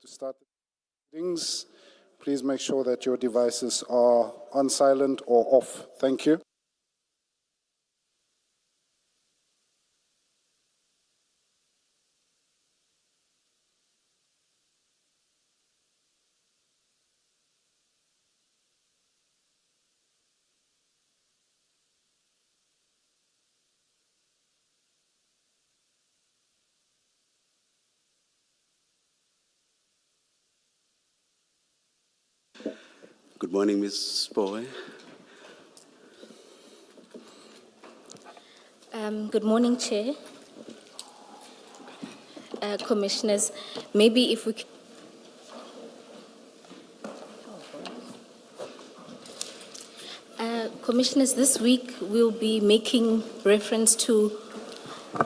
To start the meetings, please make sure that your devices are on silent or off. Thank you. Good morning, Ms. Boy. Good morning, Chair. Commissioners, maybe if we Commissioners, this week we'll be making reference to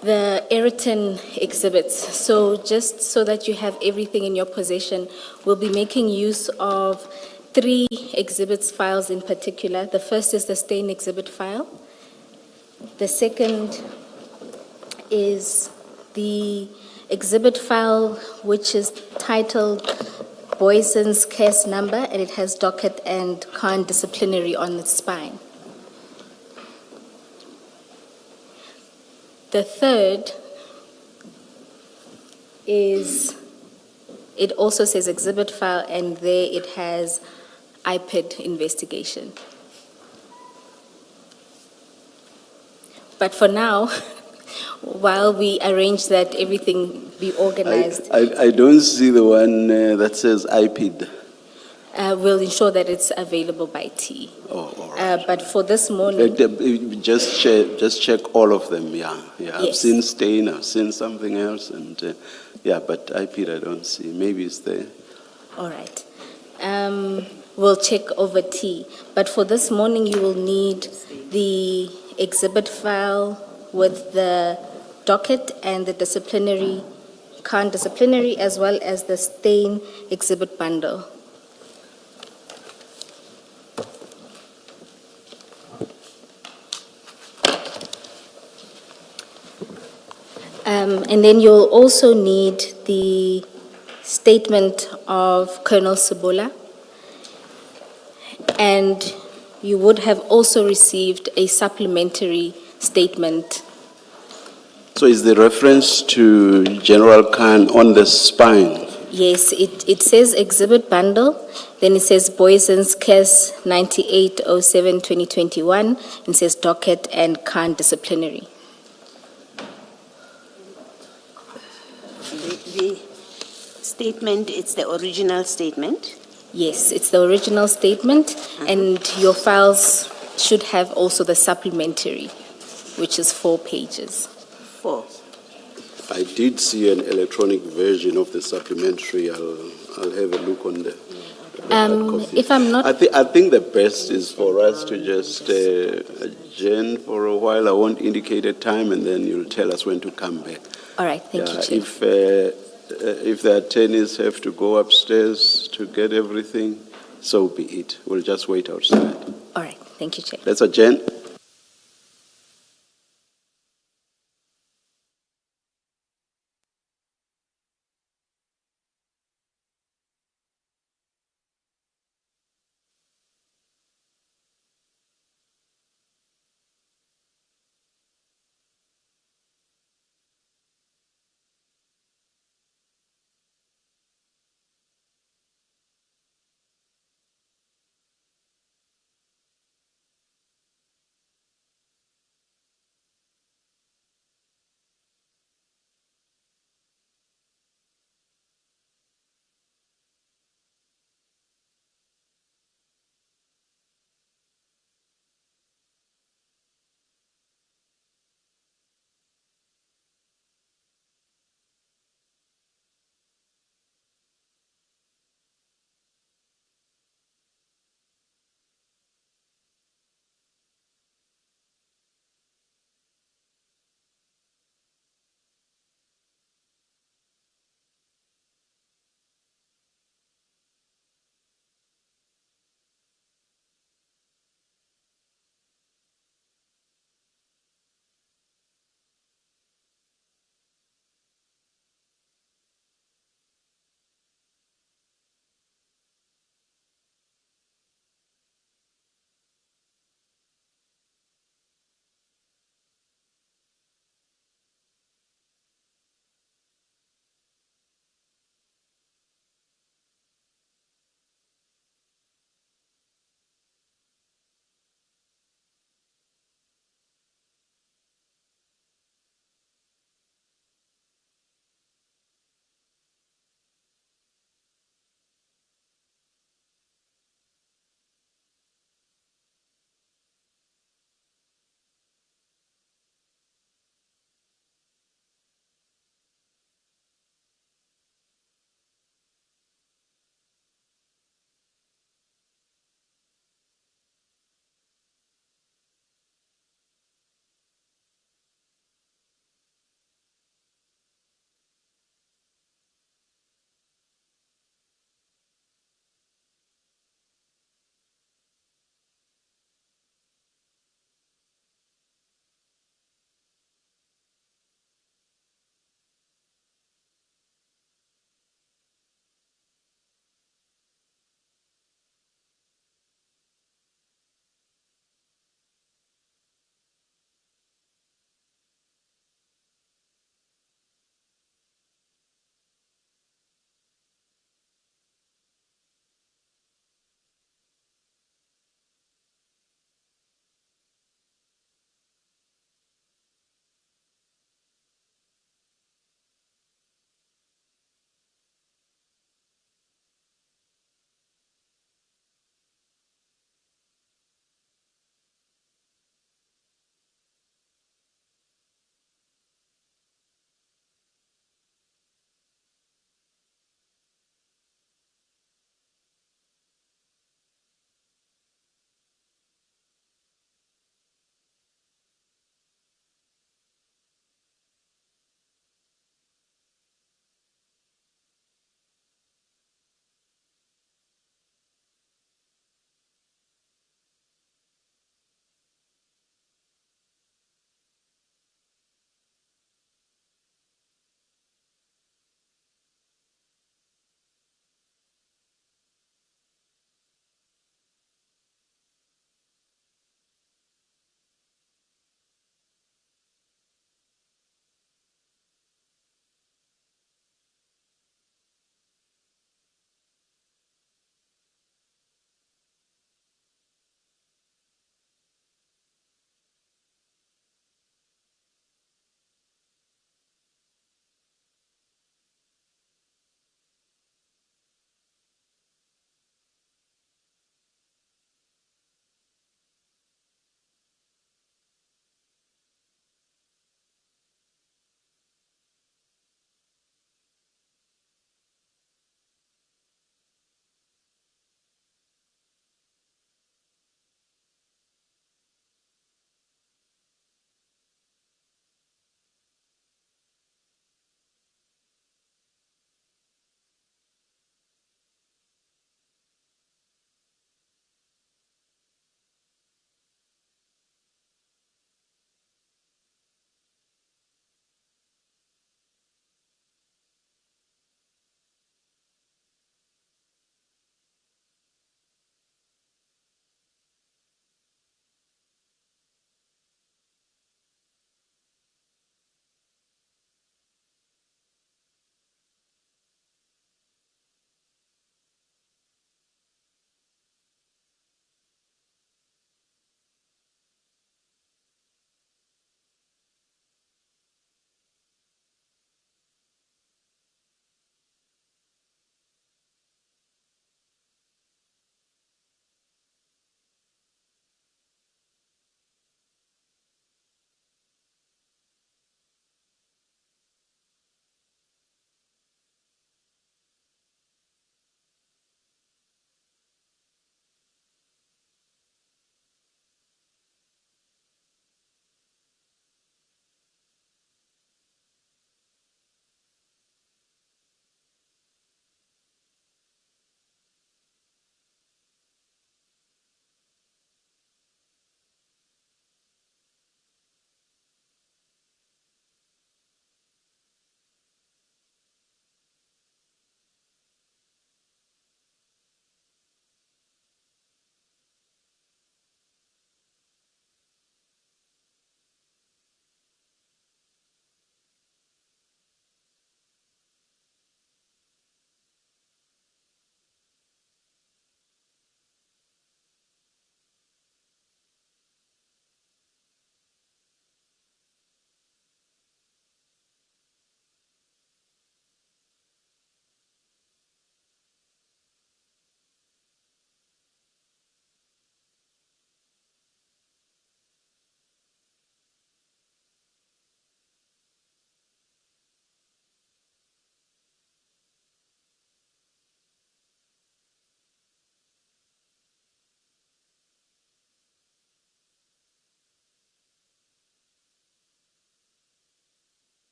the Ayrton exhibits. So just so that you have everything in your possession, we'll be making use of 3 exhibits files in particular. The first is the stain exhibit file. The second is the exhibit file, which is titled Boyson's case number, and it has docket and Khan disciplinary on its spine. The third is, it also says exhibit file, and there it has IPID investigation. But for now, while we arrange that everything be organized, I don't see the one that says IPID. we'll ensure that it's available by tea. Oh, all right. But for this morning, Just check all of them, yeah. I've Yes. seen stain, I've seen something else, and but IPID I don't see. Maybe it's there. all right. We'll check over tea. But for this morning, you will need the exhibit file with the docket and the disciplinary, Khan disciplinary, as well as the stain exhibit bundle. And then you'll also need the statement of Colonel Sibula. And you would have also received a supplementary statement. So is the reference to General Khan on the spine? Yes, it says exhibit bundle, then it says Boyson's case 9807-2021, and it says docket and Khan disciplinary. The statement, it's the original statement. Yes, it's the original statement, and your files should have also the supplementary, which is 4 pages. 4. I did see an electronic version of the supplementary. I'll have a look on the hard copy. If I'm not, I think the best is for us to just adjourn for a while. I won't indicate a time, and then you'll tell us when to come back. all right, thank you, Chair. If the attorneys have to go upstairs to get everything, so be it. We'll just wait outside. All right, thank you, Chair. Let's adjourn.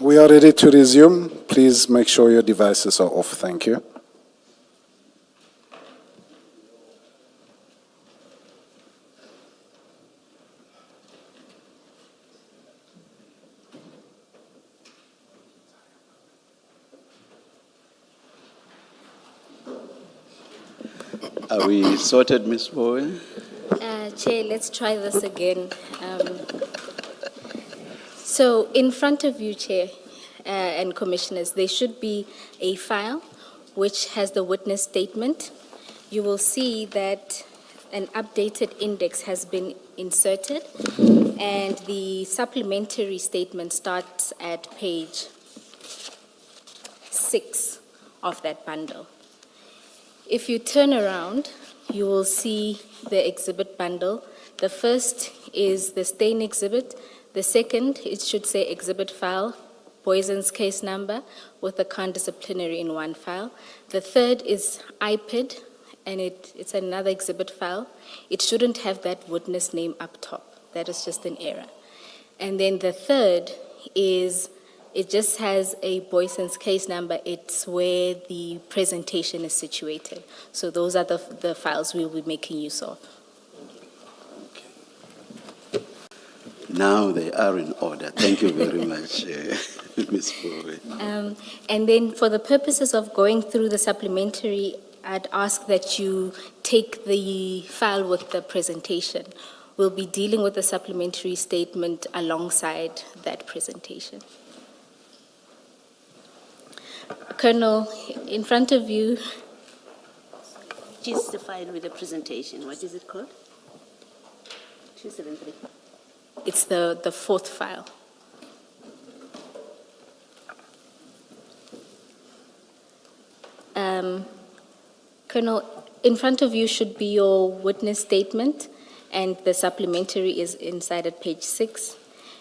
We are ready to resume. Please make sure your devices are off. Thank you. Are we sorted, Ms. Bowe? Chair, let's try this again. So in front of you, Chair, and Commissioners, there should be a file which has the witness statement. You will see that an updated index has been inserted, and the supplementary statement starts at page 6 of that bundle. If you turn around, you will see the exhibit bundle. The first is the stain exhibit. The second, it should say exhibit file, Poison's case number with the count disciplinary in one file. The third is IPID, and it's another exhibit file. It shouldn't have that witness name up top. That is just an error. And then the third is, it just has a Poison's case number. It's where the presentation is situated. So those are the files we will be making use of. Now they are in order. Thank you very much, Ms. Bowe. And then for the purposes of going through the supplementary, I'd ask that you take the file with the presentation. We'll be dealing with the supplementary statement alongside that presentation. Colonel, in front of you, Just the file with the presentation. What is it called? 273. it's the fourth file. Colonel, in front of you should be your witness statement, and the supplementary is inside at page 6.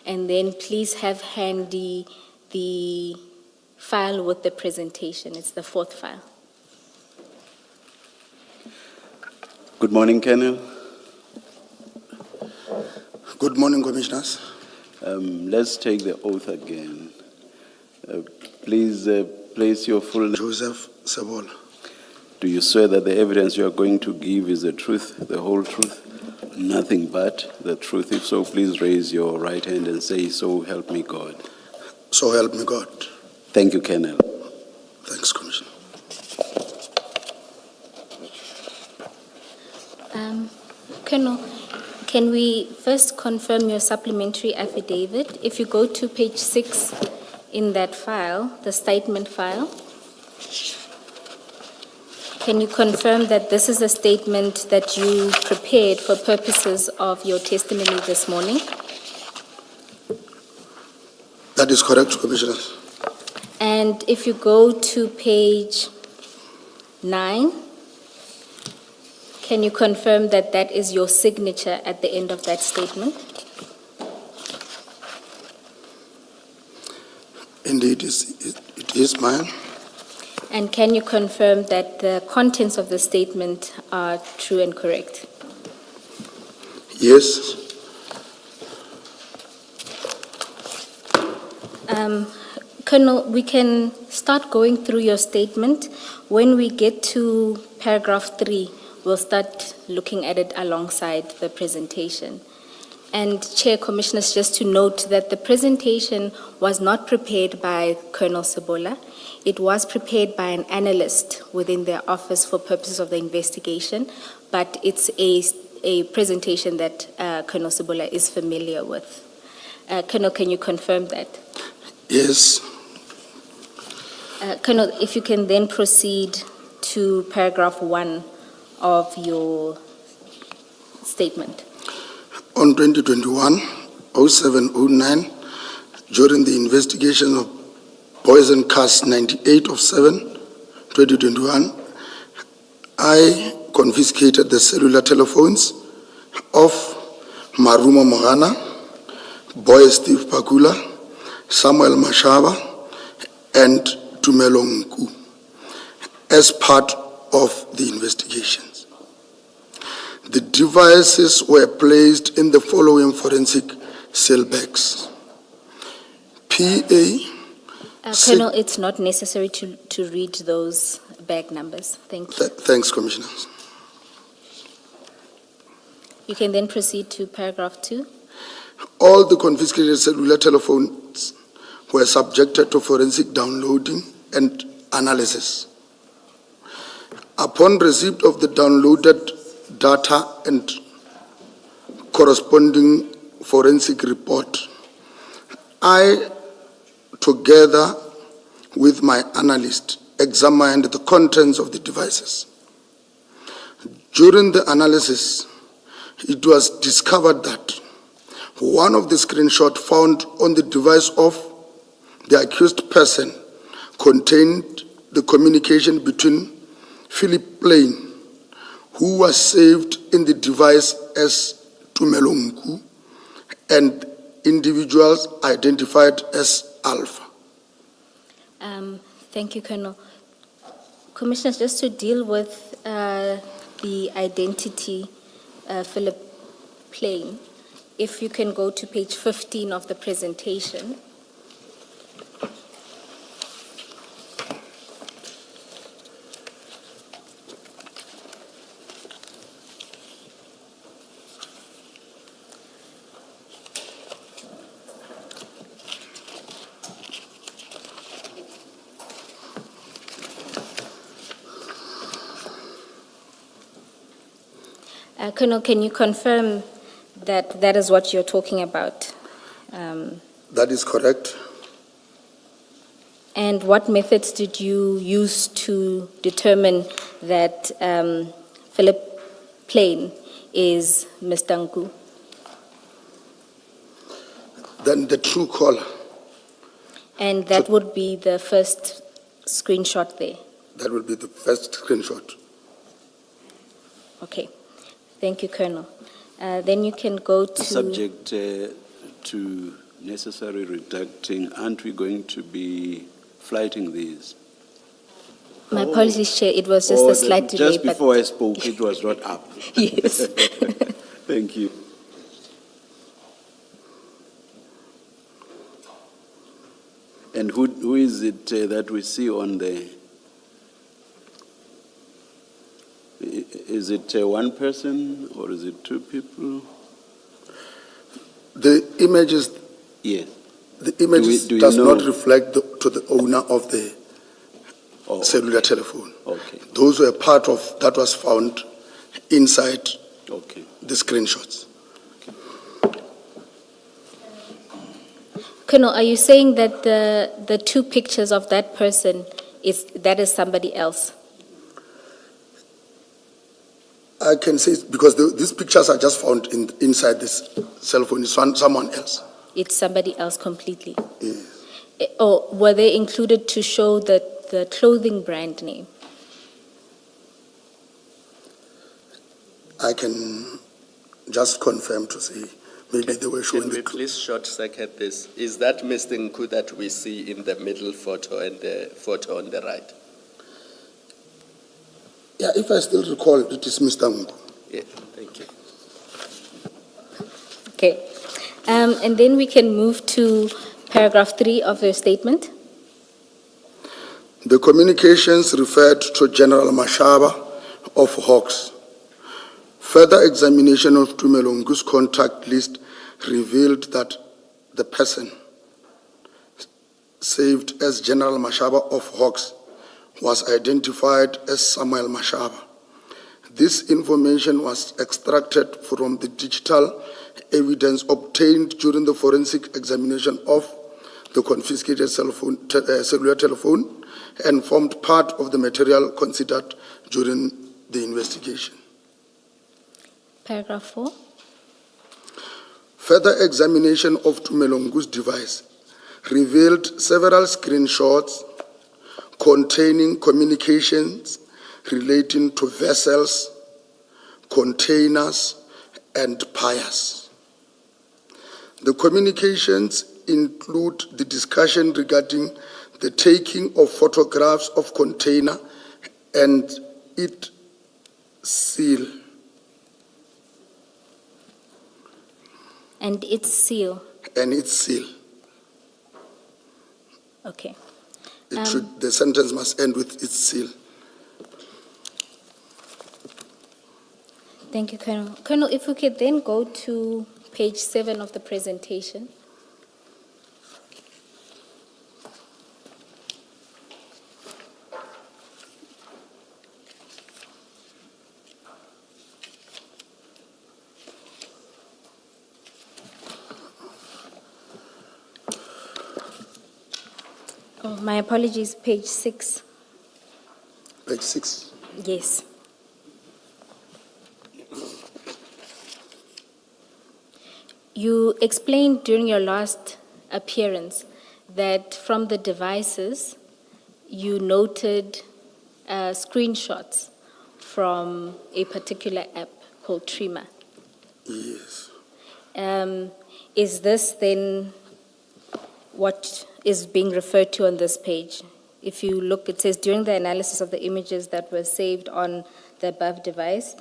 And then please have handy the file with the presentation. It's the fourth file. Good morning, Colonel. Good morning, Commissioners. Let's take the oath again. Please place your full name. Joseph Sebola. Do you swear that the evidence you are going to give is the truth, the whole truth, nothing but the truth? If so, please raise your right hand and say, "So help me God." So help me God. Thank you, Colonel. Thanks, Commissioner. Colonel, can we first confirm your supplementary affidavit? If you go to page 6 in that file, the statement file, can you confirm that this is a statement that you prepared for purposes of your testimony this morning? That is correct, Commissioners. And if you go to page 9, can you confirm that that is your signature at the end of that statement? Indeed, it is mine. And can you confirm that the contents of the statement are true and correct? Yes. Colonel, we can start going through your statement. When we get to paragraph 3, we'll start looking at it alongside the presentation. And Chair, Commissioners, just to note that the presentation was not prepared by Colonel Sebola. It was prepared by an analyst within their office for purposes of the investigation, but it's a presentation that Colonel Sebola is familiar with. Colonel, can you confirm that? Yes. Colonel, if you can then proceed to paragraph 1 of your statement. On 2021-07-09, during the investigation of Poison Cast 98 of 7-2021, I confiscated the cellular telephones of Maruma Mogana, Boy Steve Pakula, Samuel Mashaba, and Tumelo Nku as part of the investigations. The devices were placed in the following forensic cell bags: PA Colonel, it's not necessary to read those bag numbers. Thank you. Thanks, Commissioners. You can then proceed to paragraph 2. All the confiscated cellular telephones were subjected to forensic downloading and analysis. Upon receipt of the downloaded data and corresponding forensic report, I, together with my analyst, examined the contents of the devices. During the analysis, it was discovered that one of the screenshots found on the device of the accused person contained the communication between Philip Plain, who was saved in the device as Tumelongu, and individuals identified as Alpha. Thank you, Colonel. Commissioners, just to deal with the identity, Philip Plain, if you can go to page 15 of the presentation. Colonel, can you confirm that that is what you're talking about? That is correct. And what methods did you use to determine that Philip Plain is Mr. Nku? Then the true caller. And that would be the first screenshot there. That will be the first screenshot. Okay. Thank you, Colonel. Then you can go to... Subject to necessary redacting, aren't we going to be flighting these? My apologies, Chair, it was just a slight delay. Just before I spoke, it was not up. Yes. Thank you. And who is it that we see on the... Is it one person or is it two people? The images, Yes. the images do you does know- not reflect to the owner of the Oh, cellular telephone. okay, Those were part of that was found inside okay. the screenshots. Colonel, are you saying that the two pictures of that person is somebody else? I can say it because these pictures are just found inside this cell phone. It's someone else. It's somebody else completely. Yes. Or were they included to show the clothing brand name? I can just confirm to say maybe they were showing Can we the. please short circuit this? Is that Mr. Nku that we see in the middle photo and the photo on the right? Yeah, if I still recall, it is Mr. Nku. Yeah, thank you. Okay. And then we can move to paragraph 3 of your statement. The communications referred to General Mashaba of Hawks. Further examination of Tumelongu's contact list revealed that the person saved as General Mashaba of Hawks was identified as Samuel Mashaba. This information was extracted from the digital evidence obtained during the forensic examination of the confiscated cellular telephone and formed part of the material considered during the investigation. Paragraph 4. Further examination of Tumelongu's device revealed several screenshots containing communications relating to vessels, containers, and piers. The communications include the discussion regarding the taking of photographs of container and its seal. And its seal. And its seal. Okay. The sentence must end with its seal. Thank you, Colonel. Colonel, if we could then go to page 7 of the presentation. Oh, my apologies, page 6. Page 6. Yes. You explained during your last appearance that from the devices, you noted screenshots from a particular app called Trima. Yes. Is this then what is being referred to on this page? If you look, it says, during the analysis of the images that were saved on the above device,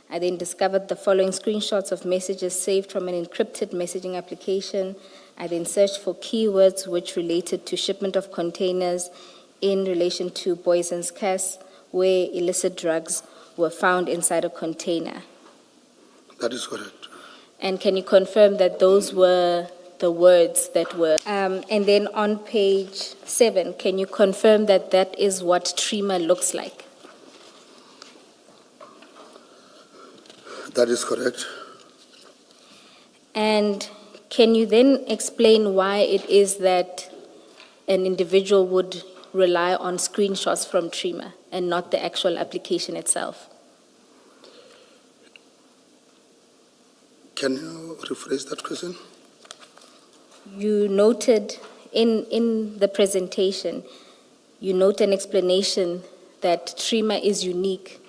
I then discovered the following screenshots of messages saved from an encrypted messaging application. I then searched for keywords which related to shipment of containers in relation to Boysen's Cas, where illicit drugs were found inside a container. That is correct. And can you confirm that those were the words that were? And then on page 7, can you confirm that that is what Trima looks like? That is correct. And can you then explain why it is that an individual would rely on screenshots from Trima and not the actual application itself? Can you rephrase that question? You noted in the presentation, you note an explanation that Trima is unique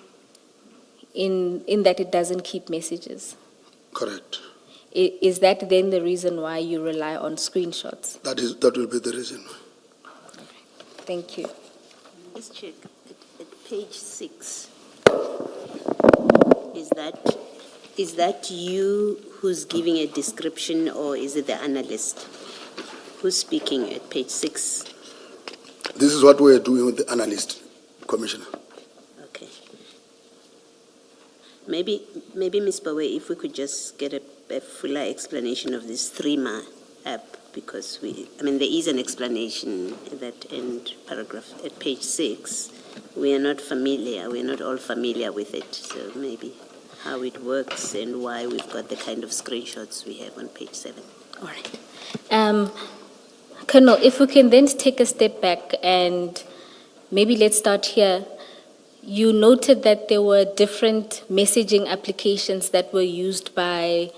in that it doesn't keep messages. Correct. Is that then the reason why you rely on screenshots? That will be the reason. Thank you. Let's check at page 6. Is that you who's giving a description, or is it the analyst who's speaking at page 6? This is what we are doing with the analyst, Commissioner. Okay. Maybe Ms. Bawe, if we could just get a fuller explanation of this Trima app, because there is an explanation at that end paragraph at page 6. We are not all familiar with it, so maybe how it works and why we've got the kind of screenshots we have on page 7. All right. Colonel, if we can then take a step back and maybe let's start here. You noted that there were different messaging applications that were used by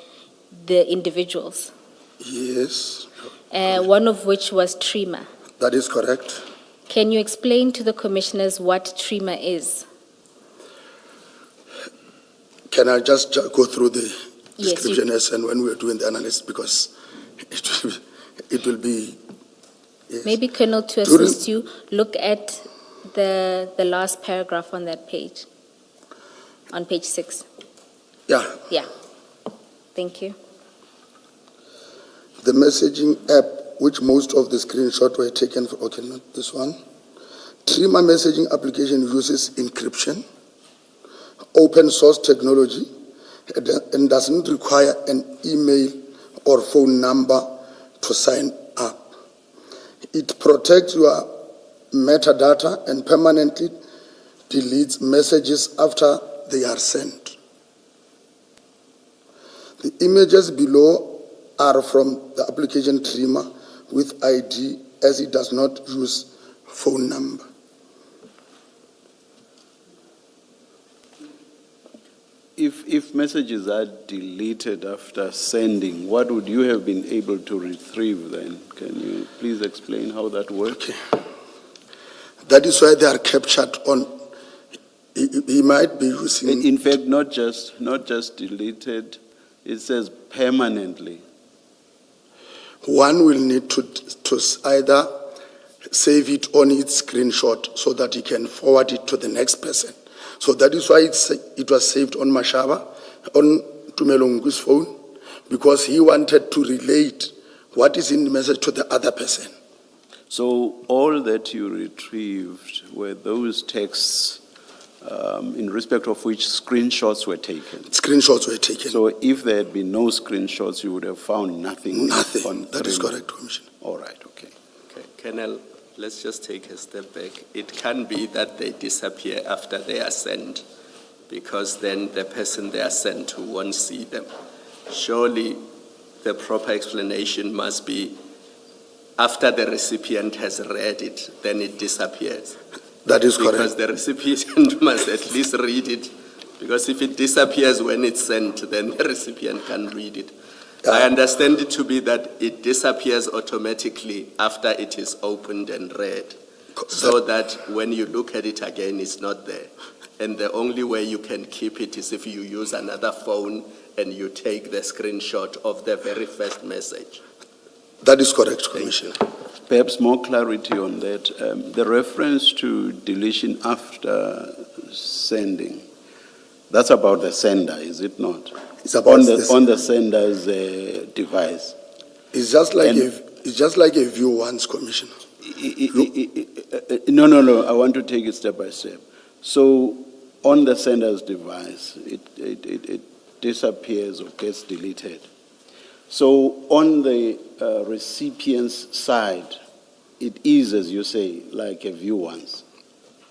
the individuals. Yes. One of which was Trima. That is correct. Can you explain to the commissioners what Trima is? Can I just go through the Yes, description and when we are doing the analysis, because it will be. Yes. Maybe, Colonel, to assist you, look at the last paragraph on that page, on page 6. Yeah. Yeah. Thank you. The messaging app, which most of the screenshots were taken from, okay, not this one. Trima messaging application uses encryption, open source technology, and doesn't require an email or phone number to sign up. It protects your metadata and permanently deletes messages after they are sent. The images below are from the application Trima with ID, as it does not use phone number. If messages are deleted after sending, what would you have been able to retrieve then? Can you please explain how that works? Okay. That is why they are captured on. He might be using. In fact, not just deleted. It says permanently. One will need to either save it on its screenshot so that he can forward it to the next person. So that is why it was saved on Mashaba, on Tumelongu's phone, because he wanted to relate what is in the message to the other person. So all that you retrieved were those texts in respect of which screenshots were taken. Screenshots were taken. So if there had been no screenshots, you would have found nothing. Nothing. on That is three. correct, Commissioner. All right, okay. Okay, Colonel, let's just take a step back. It can be that they disappear after they are sent, because then the person they are sent to won't see them. Surely the proper explanation must be after the recipient has read it, then it disappears. That is Because correct. the recipient must at least read it. Because if it disappears when it's sent, then the recipient can read it. I understand it to be that it disappears automatically after it is opened and read, so that when you look at it again, it's not there. And the only way you can keep it is if you use another phone and you take the screenshot of the very first message. That is correct, Commissioner. Perhaps more clarity on that. The reference to deletion after sending, that's about the sender, is it not? It's about On the sender's device. It's just like And- it's just like a view once, Commissioner. No, I want to take it step by step. So on the sender's device, it disappears or gets deleted. So on the recipient's side, it is, as you say, like a view once.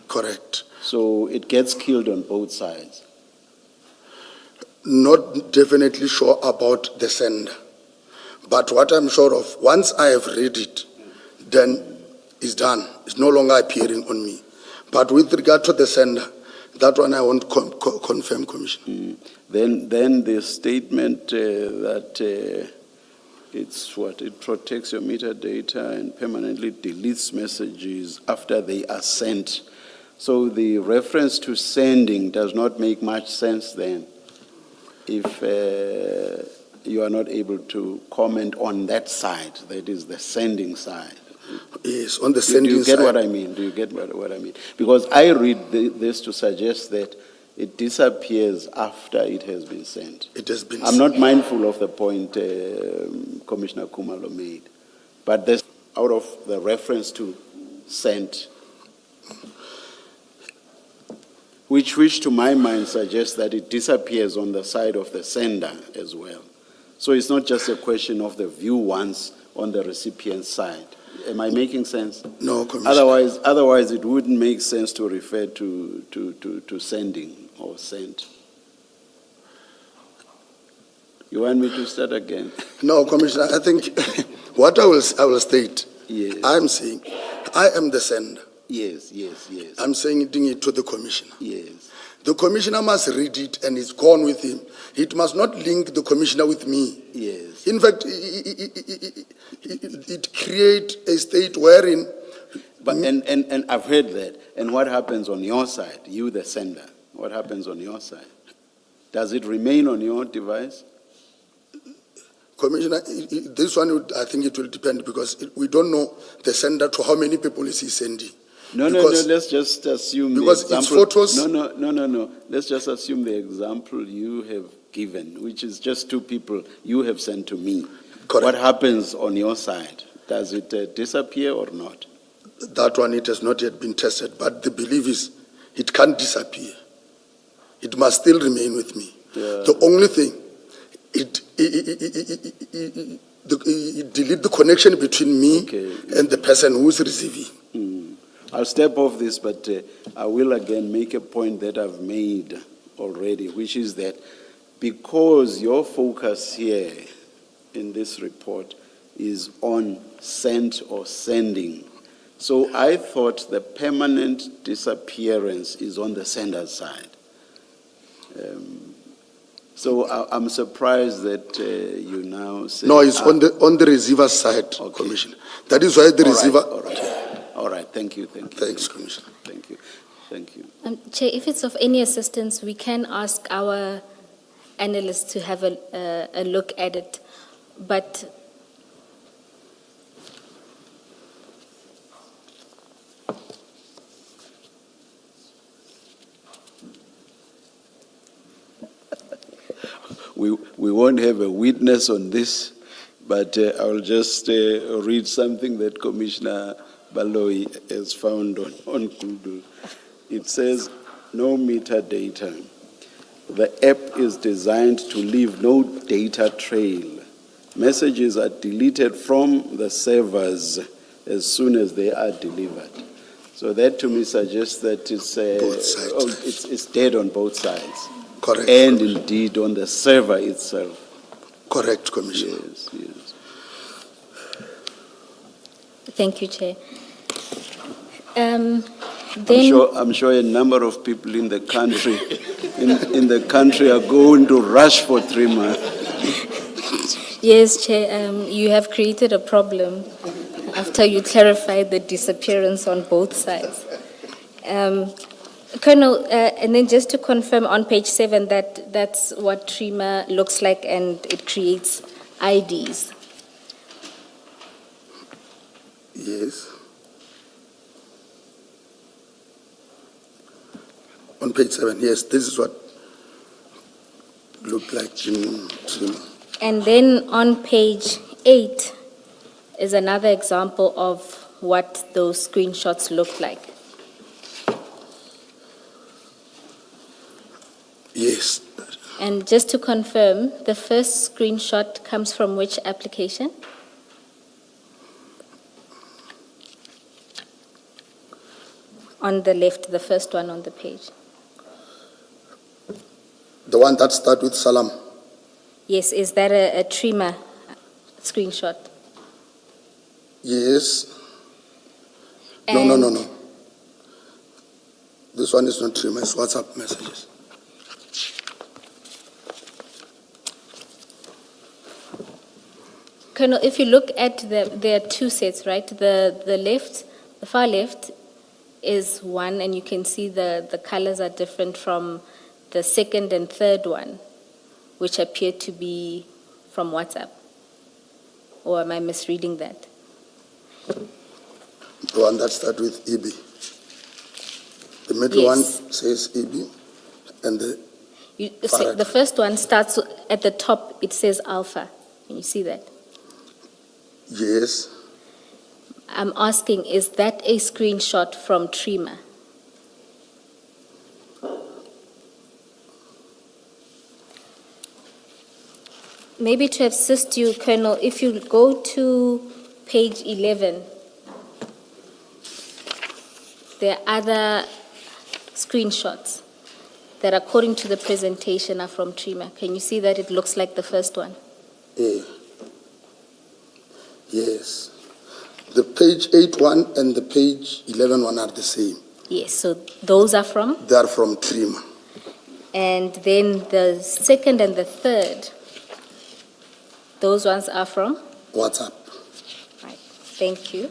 Correct. So it gets killed on both sides. Not definitely sure about the sender, but what I'm sure of, once I have read it, then it's done. It's no longer appearing on me. But with regard to the sender, that one I won't confirm, Commissioner. Then the statement that it's what, it protects your metadata and permanently deletes messages after they are sent. So the reference to sending does not make much sense then, if you are not able to comment on that side, that is the sending side. Yes, on the Do sending you get side. what I mean? Do you get what I mean? Because I read this to suggest that it disappears after it has been sent. It has been I'm not mindful of the point Commissioner Kumalo made, but this out of the reference to sent, which to my mind suggests that it disappears on the side of the sender as well. So it's not just a question of the view once on the recipient's side. Am I making sense? No, Commissioner. Otherwise it wouldn't make sense to refer to sending or sent. You want me to start again? No, Commissioner, I think what I will state, Yes. I'm saying, I am the sender. Yes. I'm saying it to the Commissioner. Yes. The Commissioner must read it and it's gone with him. It must not link the Commissioner with me. Yes. In fact, it creates a state wherein, But and I've heard that. And what happens on your side, you the sender? What happens on your side? Does it remain on your device? Commissioner, this one, I think it will depend because we don't know the sender to how many people is he sending. No, Because- let's just assume because the it's example. photos- No. Let's just assume the example you have given, which is just two people you have sent to me. Correct. What happens on your side? Does it disappear or not? That one, it has not yet been tested, but the belief is it can't disappear. It must still remain with me. Yeah. The only thing, it delete the connection between me Okay. and the person who is receiving. I'll step off this, but I will again make a point that I've made already, which is that because your focus here in this report is on sent or sending, so I thought the permanent disappearance is on the sender's side. So I'm surprised that you now say... No, it's on the receiver's side, Okay. Commissioner. That is why the receiver... All right. Thank you. Thanks, Commissioner. Thank you. Chair, if it's of any assistance, we can ask our analysts to have a look at it. But We won't have a witness on this, but I will just read something that Commissioner Baloyi has found on Google. It says, no metadata. The app is designed to leave no data trail. Messages are deleted from the servers as soon as they are delivered. So that to me suggests that it's, Both sides. it's dead on both sides. Correct. And indeed on the server itself. Correct, Commissioner. Yes, yes. Thank you, Chair. I'm sure a number of people in the country in the country are going to rush for 3 months. Yes, Chair, you have created a problem after you clarified the disappearance on both sides. Colonel, and then just to confirm on page 7 that that's what TRIMA looks like and it creates IDs. Yes. On page 7, yes, this is what looked like TRIMA. And then on page 8 is another example of what those screenshots look like. Yes. And just to confirm, the first screenshot comes from which application? On the left, the first one on the page. The one that starts with Salam. Yes, is that a TRIMA screenshot? Yes. And No. This one is not TRIMA, it's WhatsApp messages. Colonel, if you look at there are two sets, right? The far left is one, and you can see the colors are different from the second and third one, which appear to be from WhatsApp. Or am I misreading that? The one that starts with EB. The middle Yes. one says EB, and The first one starts at the top, it says alpha. Can you see that? yes, I'm asking, is that a screenshot from TRIMA? Maybe to assist you, Colonel, if you go to page 11, there are other screenshots that, according to the presentation, are from TRIMA. Can you see that it looks like the first one? yes. The page 8 one and the page 11 one are the same. Yes, so those are from? They are from TRIMA. And then the second and the third, those ones are from? WhatsApp. Right, thank you.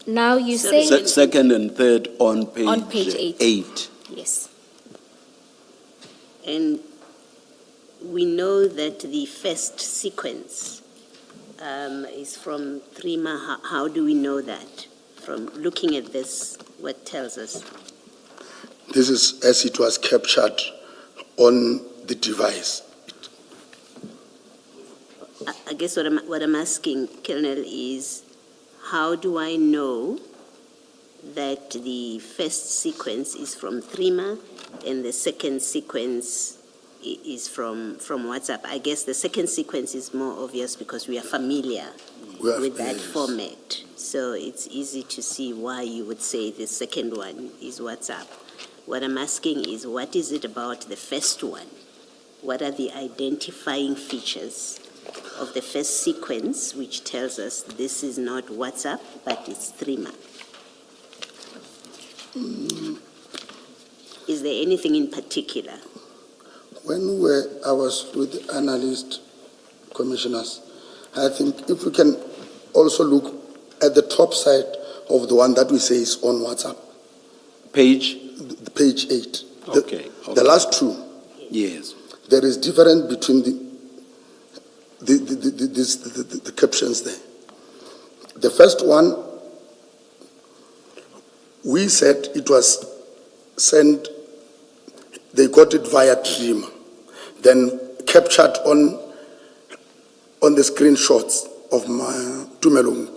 Now you say... Second and third on page, 8. Yes. And we know that the first sequence is from TRIMA. How do we know that? From looking at this, what tells us? This is as it was captured on the device. I guess what I'm asking, Colonel, is how do I know that the first sequence is from TRIMA and the second sequence is from WhatsApp? I guess the second sequence is more obvious because we are familiar with that format. So it's easy to see why you would say the second one is WhatsApp. What I'm asking is, what is it about the first one? What are the identifying features of the first sequence which tells us this is not WhatsApp, but it's TRIMA? Is there anything in particular? When I was with the analyst commissioners, I think if we can also look at the top side of the one that we say is on WhatsApp. Page? The page 8. Okay. The last two. Yes. There is difference between the captions there. The first one, we said it was sent, they got it via TRIMA, then captured on the screenshots of my Tumelung.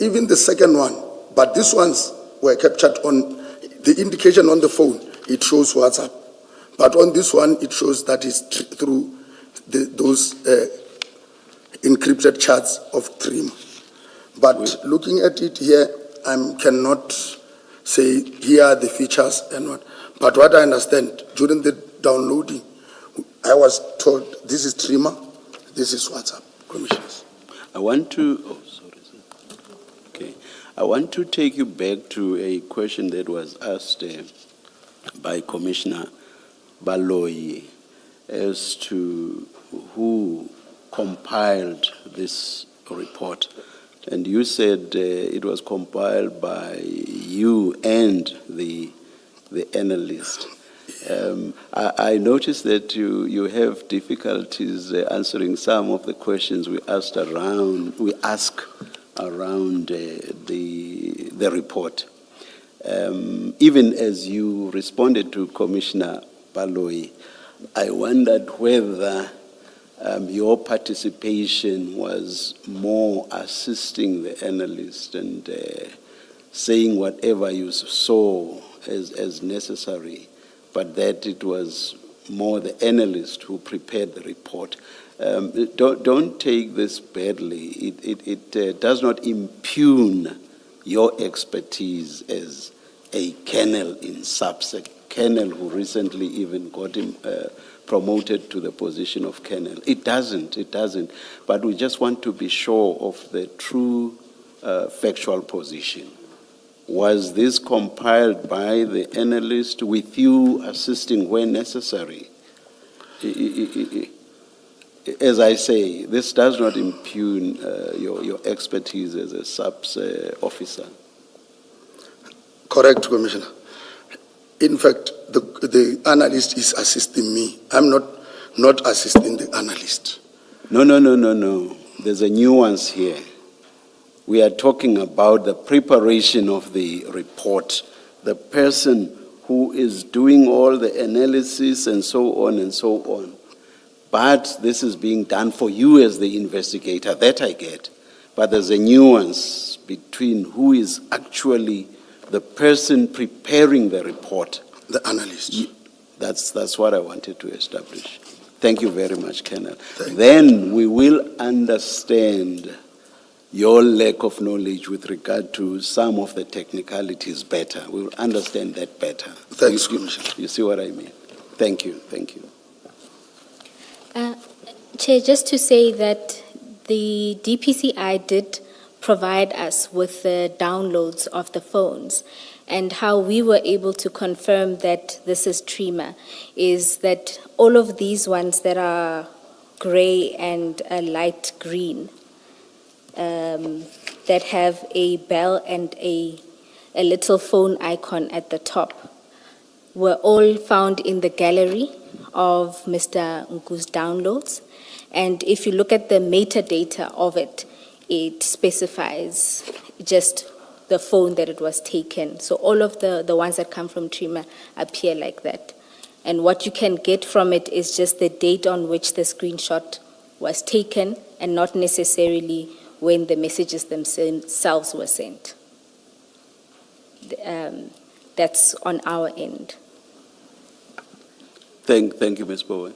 Even the second one, but these ones were captured on the indication on the phone. It shows WhatsApp, but on this one it shows that is through those encrypted chats of Trim. But looking at it here, I cannot say here are the features and what. But what I understand during the downloading, I was told this is Trimmer, this is WhatsApp, Commissioners. I want to, okay. I want to take you back to a question that was asked by Commissioner Baloyi as to who compiled this report. And you said it was compiled by you and the analyst. I noticed that you have difficulties answering some of the questions we ask around the report. Even as you responded to Commissioner Baloyi, I wondered whether your participation was more assisting the analyst and saying whatever you saw as necessary, but that it was more the analyst who prepared the report. Don't take this badly. It does not impugn your expertise as a colonel in SAPSEC, colonel who recently even got him promoted to the position of colonel. It doesn't. But we just want to be sure of the true factual position. Was this compiled by the analyst with you assisting where necessary? As I say, this does not impugn your expertise as a SAPS officer. Correct, Commissioner. In fact, the analyst is assisting me. I'm not assisting the analyst. No. There's a nuance here. We are talking about the preparation of the report, the person who is doing all the analysis and so on and so on. But this is being done for you as the investigator, that I get. But there's a nuance between who is actually the person preparing the report. The analyst. That's what I wanted to establish. Thank you very much, Colonel. Then we will understand your lack of knowledge with regard to some of the technicalities better. We will understand that better. Thanks, Commissioner. You see what I mean? Thank you. Chair, just to say that the DPCI did provide us with the downloads of the phones, and how we were able to confirm that this is Trima is that all of these ones that are gray and a light green, that have a bell and a little phone icon at the top, were all found in the gallery of Mr. Nku's downloads. And if you look at the metadata of it, it specifies just the phone that it was taken. So all of the ones that come from Trima appear like that. And what you can get from it is just the date on which the screenshot was taken and not necessarily when the messages themselves were sent. That's on our end. Thank you, Ms. Bowen.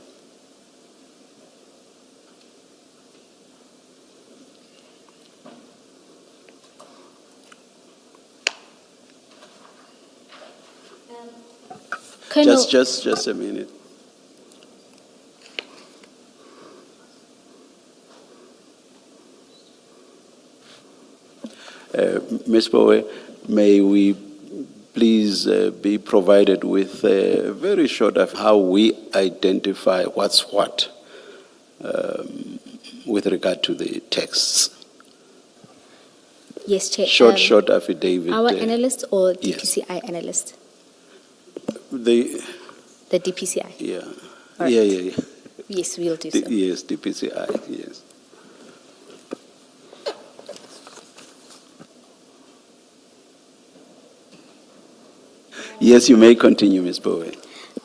Colonel, Just a minute. Ms. Bowe, may we please be provided with a very short of how we identify what's what with regard to the texts? yes, Chair. Short affidavit. Our analyst or yes. DPCI analyst? The DPCI. Yeah. All right. Yeah. Yes, we'll do so. Yes, DPCI, yes. Yes, you may continue, Ms. Bowe.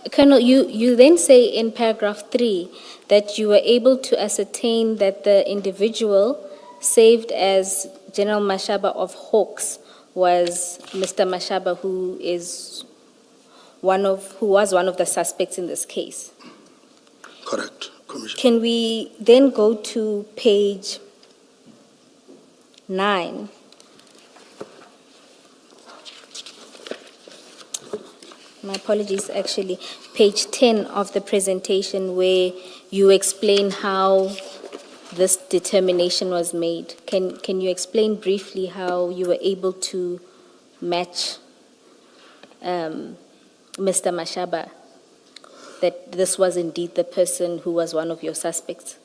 Colonel, you then say in paragraph 3 that you were able to ascertain that the individual saved as General Mashaba of Hawks was Mr. Mashaba, who was one of the suspects in this case. Correct, Commissioner. Can we then go to page 9? My apologies, actually, page 10 of the presentation where you explain how this determination was made. Can you explain briefly how you were able to match Mr. Mashaba, that this was indeed the person who was one of your suspects?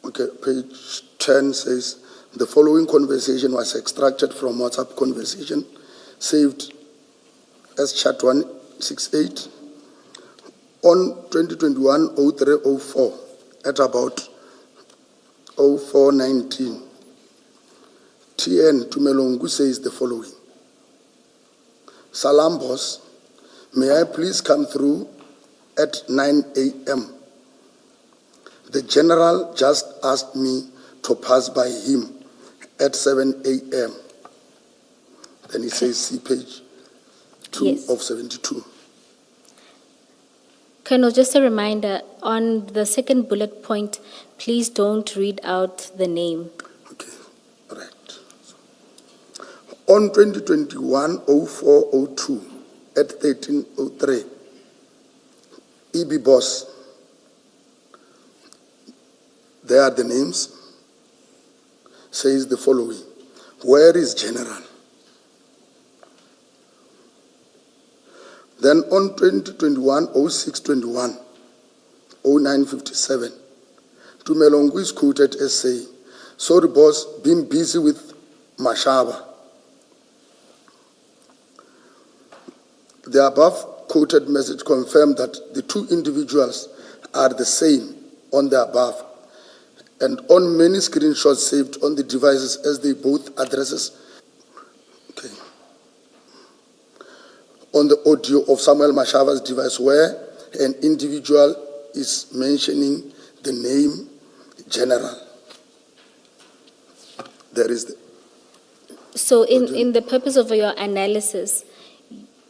Okay, page 10 says, the following conversation was extracted from WhatsApp conversation saved as chat 168 on 2021-03-04 at about 04:19. TN Tumelongu says the following. Salam boss, may I please come through at 9 a.m. The general just asked me to pass by him at 7 a.m. Then he says, see page 2 Yes. of 72. Colonel, just a reminder, on the second bullet point, please don't read out the name. Okay, right. On 2021-04-02 at 13:03, EB boss, there are the names, says the following. Where is General? Then on 2021-06-21, 09:57, Tumelongu is quoted as saying, sorry boss, been busy with Mashaba. The above quoted message confirmed that the two individuals are the same on the above and on many screenshots saved on the devices as they both addresses. Okay. On the audio of Samuel Mashaba's device where an individual is mentioning the name General. There is the... So in the purpose of your analysis,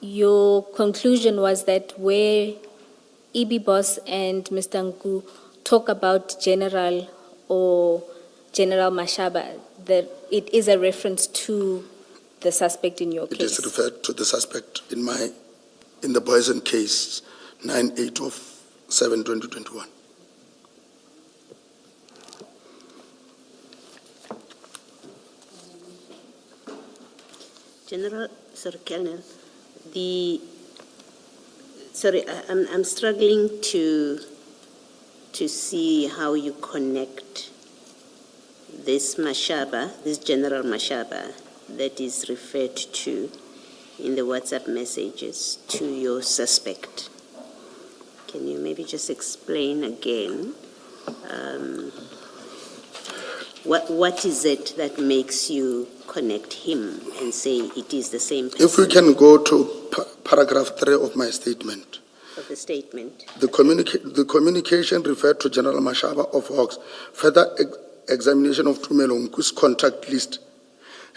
your conclusion was that where EB Boss and Mr. Nku talk about General or General Mashaba, that it is a reference to the suspect in your It case? is referred to the suspect in the Boysen case, 9/8 of 7/2021. General, sorry, Colonel, I'm struggling to see how you connect this Mashaba, this General Mashaba that is referred to in the WhatsApp messages to your suspect. Can you maybe just explain again what is it that makes you connect him and say it is the same person? If we can go to paragraph 3 of my statement. Of the statement. The communication referred to General Mashaba of Hawks. Further examination of Tumelongu's contact list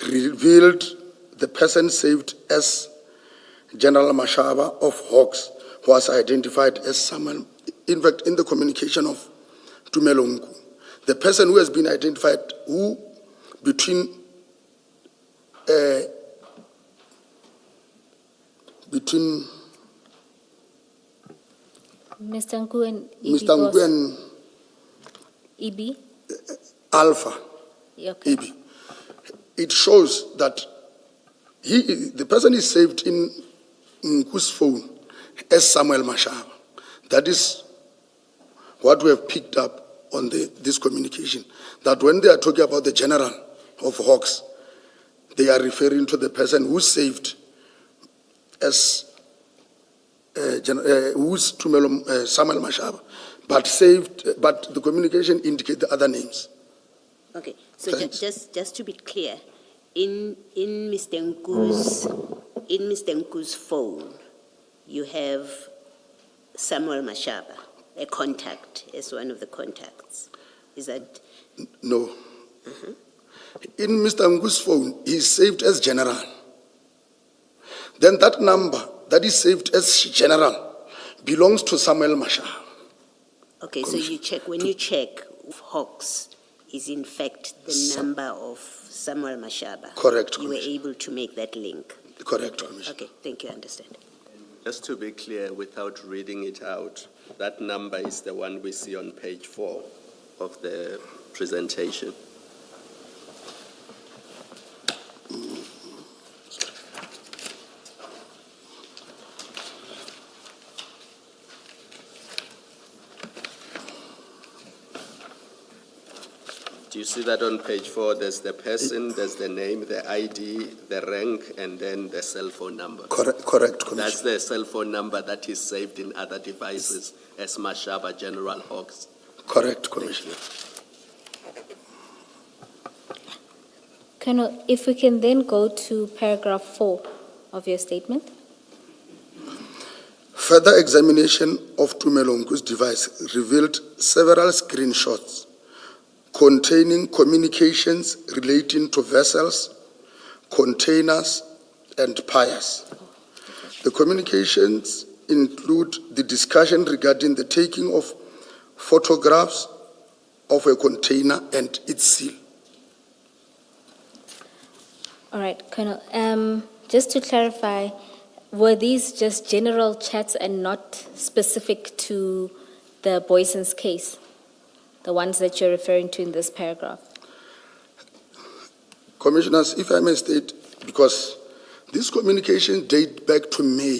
revealed the person saved as General Mashaba of Hawks was identified as someone. In fact, in the communication of Tumelongu, the person who has been identified, who between Mr. Nku and EB Mr. Boss. Ngu and EB? Alpha, Okay. EB. It shows that the person is saved in Nku's phone as Samuel Mashaba. That is what we have picked up on this communication. That when they are talking about the General of Hawks, they are referring to the person who saved as who's Samuel Mashaba, but the communication indicates the other names. Okay, so Thanks. just to be clear, in Mr. Nku's phone, you have Samuel Mashaba, a contact, as one of the contacts. Is that? No. In Mr. Ngu's phone, he's saved as general. Then that number that is saved as general belongs to Samuel Mashaba. Okay, so you check, when you check, Hawks is in fact the number of Samuel Mashaba. Correct, You were Commissioner. able to make that link. Correct, Commissioner. Okay, thank you, I understand. Just to be clear, without reading it out, that number is the one we see on page 4 of the presentation. Do you see that on page 4? There's the person, there's the name, the ID, the rank, and then the cell phone number. Correct, That's Commissioner. the cell phone number that is saved in other devices as Mashaba General Hawks. Correct, Commissioner. Colonel, if we can then go to paragraph 4 of your statement. Further examination of Tumelongu's device revealed several screenshots containing communications relating to vessels, containers, and piers. The communications include the discussion regarding the taking of photographs of a container and its seal. All right, Colonel, just to clarify, were these just general chats and not specific to the Boyson's case? The ones that you're referring to in this paragraph? Commissioners, if I may state, because these communications date back to May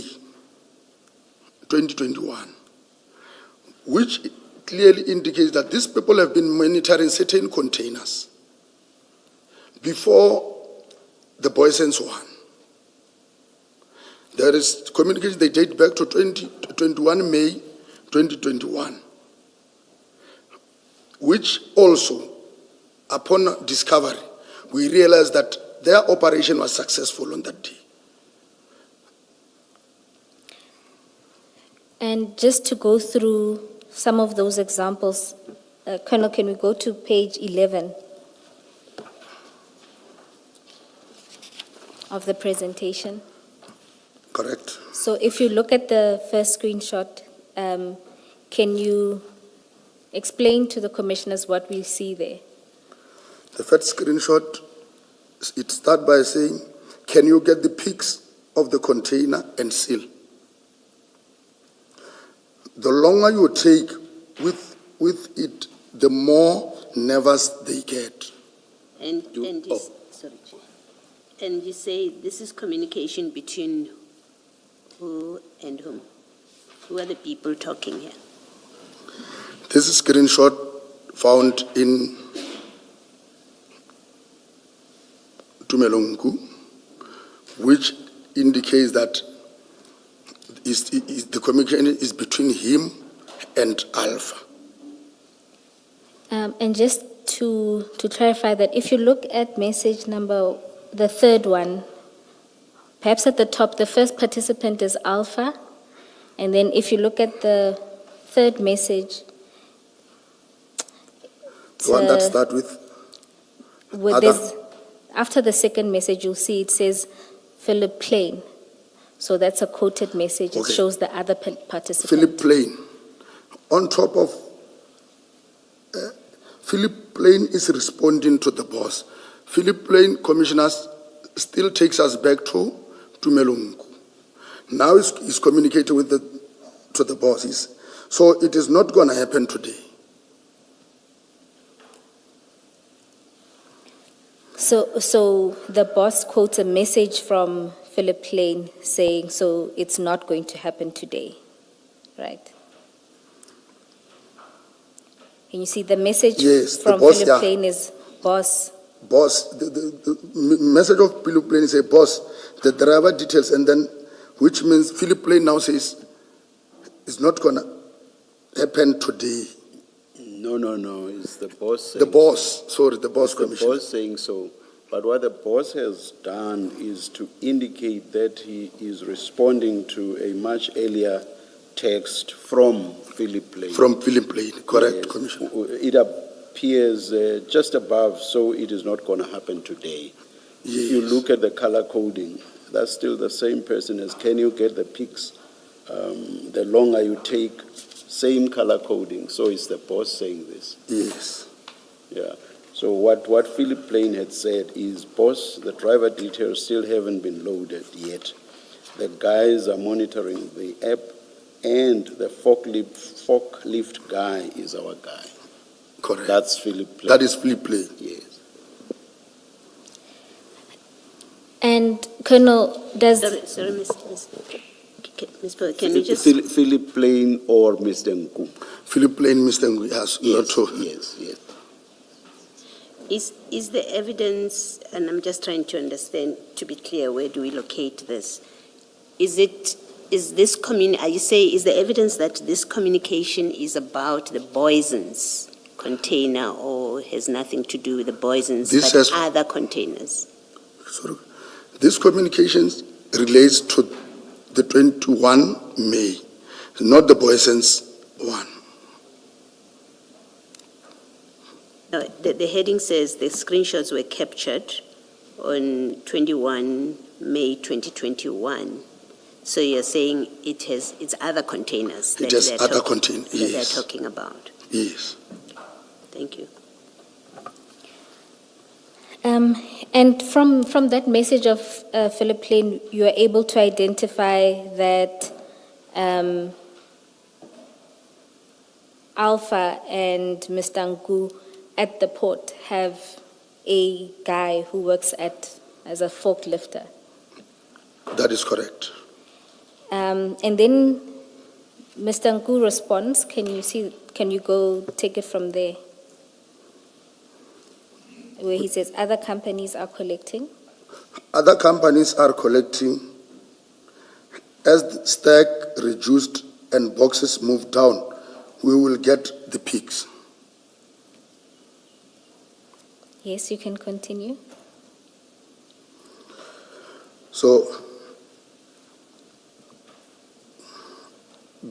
2021, which clearly indicates that these people have been monitoring certain containers before the Boyson's one. There is communication, they date back to 21 May 2021. Which also, upon discovery, we realized that their operation was successful on that day. And just to go through some of those examples, Colonel, can we go to page 11 of the presentation? Correct. So if you look at the first screenshot, can you explain to the commissioners what we see there? The first screenshot, it starts by saying, can you get the pics of the container and seal? The longer you take with it, the more nervous they get. And sorry, Chair. And you say this is communication between who and whom? Who are the people talking here? This is a screenshot found in Tumelongu, which indicates that the communication is between him and Alpha. And just to clarify that, if you look at message number, the third one, perhaps at the top, the first participant is Alpha, and then if you look at the third message, The one that starts with after the second message, you'll see it says Philip Plain. So that's a quoted message. It Okay. shows the other participant. Philip Plain. On top of Philip Plain is responding to the boss. Philip Plain, commissioners, still takes us back to Tumelongu. Now he's communicating with to the bosses. So it is not going to happen today. So the boss quotes a message from Philip Plain saying, so it's not going to happen today, right? And you see the message Yes, the from boss, Philip yeah. Plain is, boss, Boss, the message of Philip Plain is a boss, the driver details, and then, which means Philip Plain now says, it's not going to happen today. No, it's the boss. The boss, sorry, the boss The commissioner. boss saying so. But what the boss has done is to indicate that he is responding to a much earlier text from Philip Lane. From Philip Plain, correct, Yes. Commissioner? It appears just above, so it is not going to happen today. If you Yes. look at the color coding, that's still the same person as can you get the pics? The longer you take, same color coding. So it's the boss saying this. Yes. Yeah. So what Philip Plain had said is, boss, the driver details still haven't been loaded yet. The guys are monitoring the app, and the forklift guy is our guy. Correct. That's Philip Plain. That is Philip Plain. Yes. And Colonel, does, Sorry, Ms. Bowe, can you just, Philip Plain or Mr. Nku? Philip Plain, Mr. Ngui, has not Yes, to. yes, yes. is the evidence, and I'm just trying to understand, to be clear, where do we locate this? Are you saying, is the evidence that this communication is about the Boison's container or has nothing to do with the Boison's, This but has- other containers? Sorry. This communications relates to the 21 May, not the Boyson's one. No, the heading says the screenshots were captured on 21 May 2021. So you're saying it's other containers It has they're other talking- containers, that they're yes. talking about. Yes. Thank you. and from that message of Philip Plain, you are able to identify that Alpha and Mr. Nku at the port have a guy who works as a forklifter. That is correct. And then Mr. Nku responds. Can you go take it from there? Where he says other companies are collecting. Other companies are collecting. As the stack reduced and boxes moved down, we will get the peaks. Yes, you can continue. So,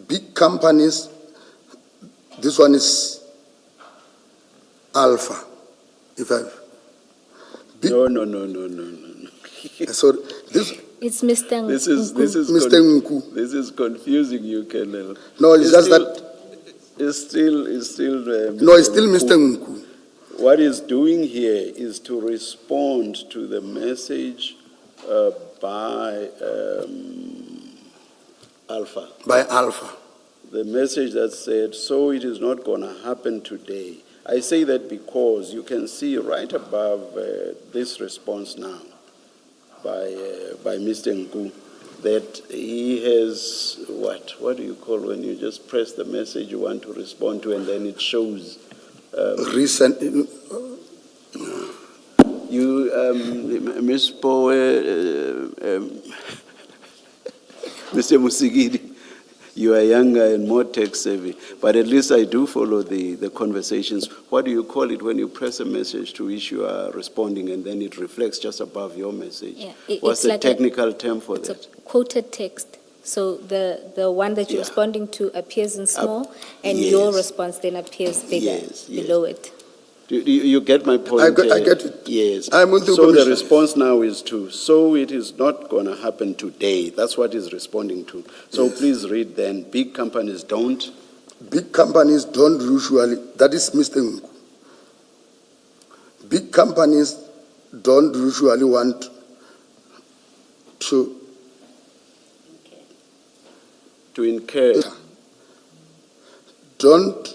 big companies, this one is Alpha. No. So this, It's Mr. Nku. This is Mr. Nku. This is confusing you, Colonel. No, it's just that, It's still. no, it's still Mr. Nku. What he's doing here is to respond to the message by Alpha. By Alpha. The message that said, so it is not going to happen today. I say that because you can see right above this response now by Mr. Nku that he has, what do you call when you just press the message you want to respond to and then it shows. Recent, Ms. Bowe, Mr. Musigidi, you are younger and more tech savvy, but at least I do follow the conversations. What do you call it when you press a message to which you are responding and then it reflects just above your message? Yeah, What's it's the like technical term for It's that? a quoted text. So the one that you're Yeah. responding to appears in small, and yes. your response then appears bigger Yes, yes. below it. Do you get my point? I get it. Yes. I'm with you, So the Commissioner. response now is so it is not going to happen today. That's what he's responding to. So Yes. please read then. Big companies don't. big companies don't usually, that is Mr. Nku. Big companies don't usually want to, To incur. don't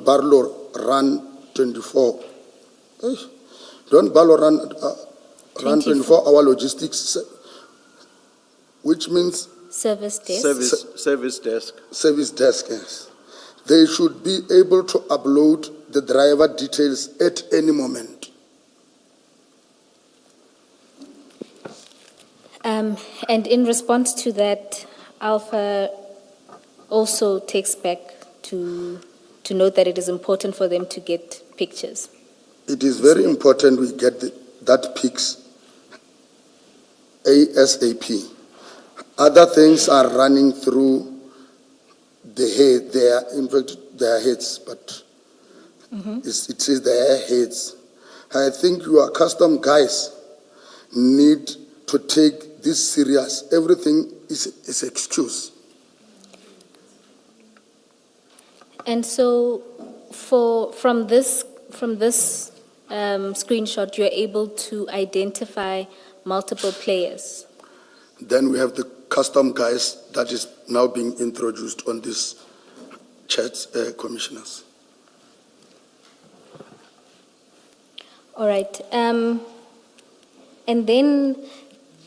barlow run 24. Don't barlow run 24-hour logistics, which means Service desk. Service desk. service desk. Yes. They should be able to upload the driver details at any moment. And in response to that, Alpha also takes back to note that it is important for them to get pictures. It is very important we get that PICS ASAP. Other things are running through the head, in fact, their heads, but it is their heads. I think your custom guys need to take this serious. Everything is excuse. And so, from this screenshot, you're able to identify multiple players. Then we have the custom guys that is now being introduced on this chat, commissioners. All right. And then,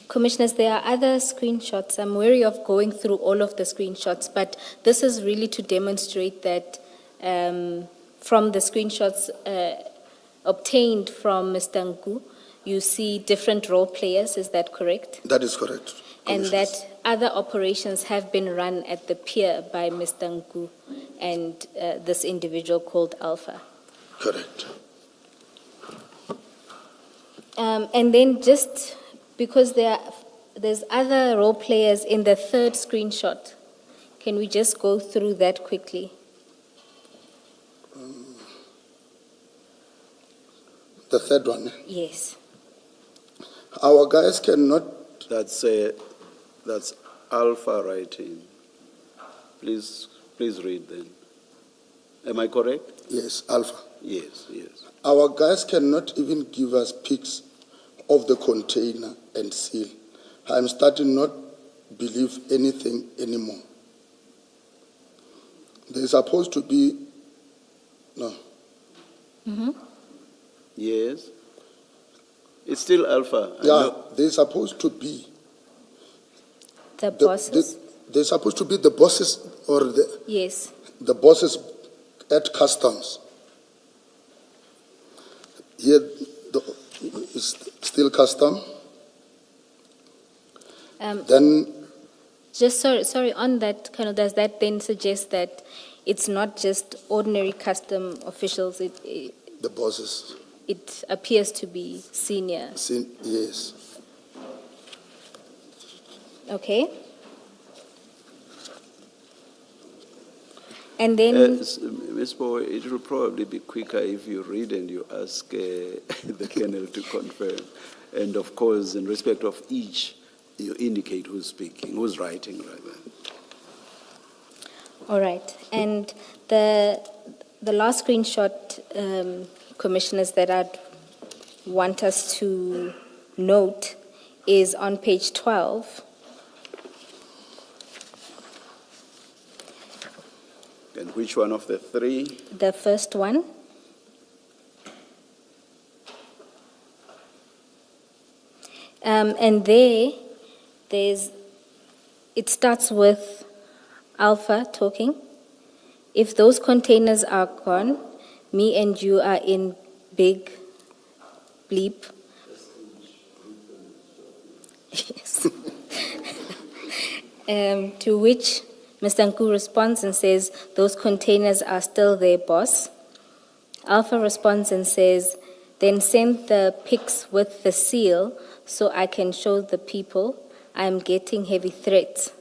Commissioners, there are other screenshots. I'm wary of going through all of the screenshots, but this is really to demonstrate that from the screenshots obtained from Mr. Nku, you see different role players. Is that correct? That is correct. And that other operations have been run at the pier by Mr. Nku and this individual called Alpha. Correct. And then just because there's other role players in the third screenshot, can we just go through that quickly? The third one. Yes. Our guys cannot. That's Alpha writing. Please read then. Am I correct? Yes, Alpha. Yes. Our guys cannot even give us pics of the container and seal. I'm starting not believe anything anymore. There's supposed to be, no. Yes. It's still Alpha. Yeah, there's supposed to be. The bosses? There's supposed to be the bosses or Yes. the bosses at customs. Here is still custom. Then Just sorry, on that, Colonel, does that then suggest that it's not just ordinary custom officials, the bosses. it appears to be senior? Yes. Okay. And then, Ms. Bowe, it will probably be quicker if you read and you ask the Colonel to confirm. And of course, in respect of each, you indicate who's speaking, who's writing, rather. all right. And the last screenshot, Commissioners, that I'd want us to note is on page 12. And which one of the three? The first one. And it starts with Alpha talking. If those containers are gone, me and you are in big bleep. Yes. To which Mr. Nku responds and says, those containers are still there, boss. Alpha responds and says, then send the pics with the seal so I can show the people I'm getting heavy threats.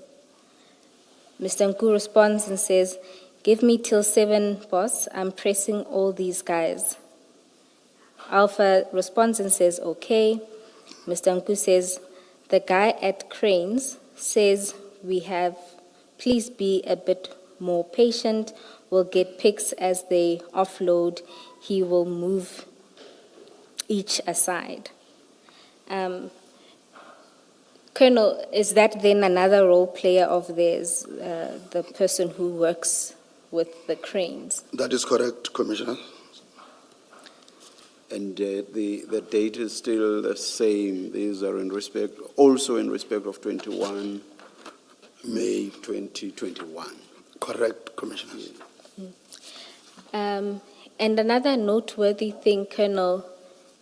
Mr. Nku responds and says, give me till 7, boss. I'm pressing all these guys. Alpha responds and says, okay. Mr. Nku says, the guy at Cranes says please be a bit more patient. We'll get pics as they offload. He will move each aside. Colonel, is that then another role player of theirs, the person who works with the Cranes? That is correct, Commissioner. And the date is still the same. These are also in respect of 21 May 2021. Correct, Commissioner. And another noteworthy thing, Colonel,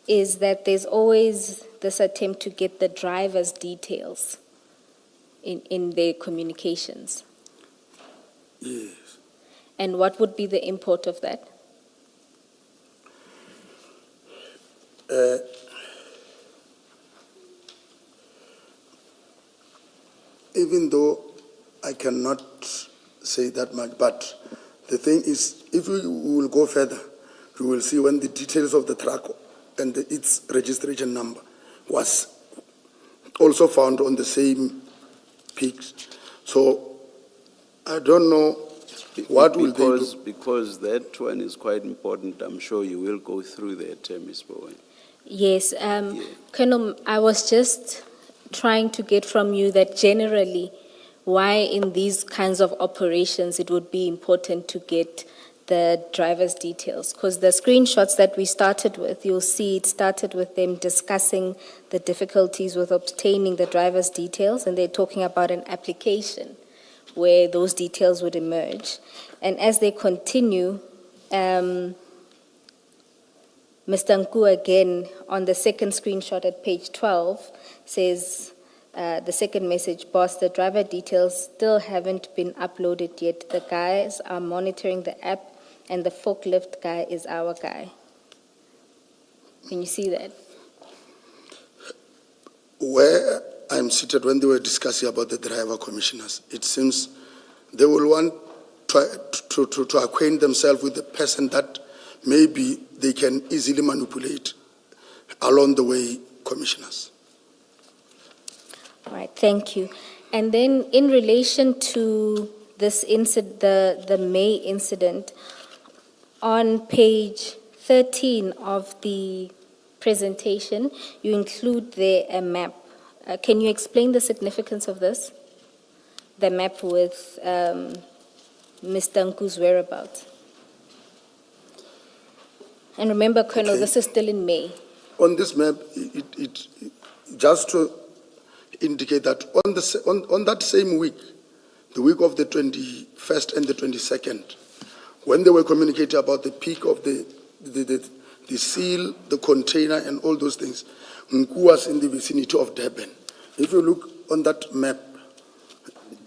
is that there's always this attempt to get the driver's details in their communications. Yes. And what would be the import of that? Even though I cannot say that much, but the thing is, if we will go further, we will see when the details of the truck and its registration number was also found on the same pics. So I don't know what will they do. Because that one is quite important, I'm sure you will go through that, Ms. Bowen. Yes, Colonel, I was just trying to get from you that generally, why in these kinds of operations it would be important to get the driver's details. Because the screenshots that we started with, you'll see it started with them discussing the difficulties with obtaining the driver's details, and they're talking about an application where those details would emerge. And as they continue, Mr. Nku again, on the second screenshot at page 12, says, the second message, boss, the driver details still haven't been uploaded yet. The guys are monitoring the app, and the forklift guy is our guy. Can you see that? Where I'm seated, when they were discussing about the driver commissioners, it seems they will want to acquaint themselves with the person that maybe they can easily manipulate along the way, commissioners. All right, thank you. And then in relation to this incident, the May incident, on page 13 of the presentation, you include there a map. Can you explain the significance of this? The map with Mr. Nku's whereabouts. And remember, Colonel, Okay. this is still in May. On this map, it just to indicate that on that same week, the week of the 21st and the 22nd, when they were communicating about the peak of the seal, the container, and all those things, Nku was in the vicinity of Durban. If you look on that map,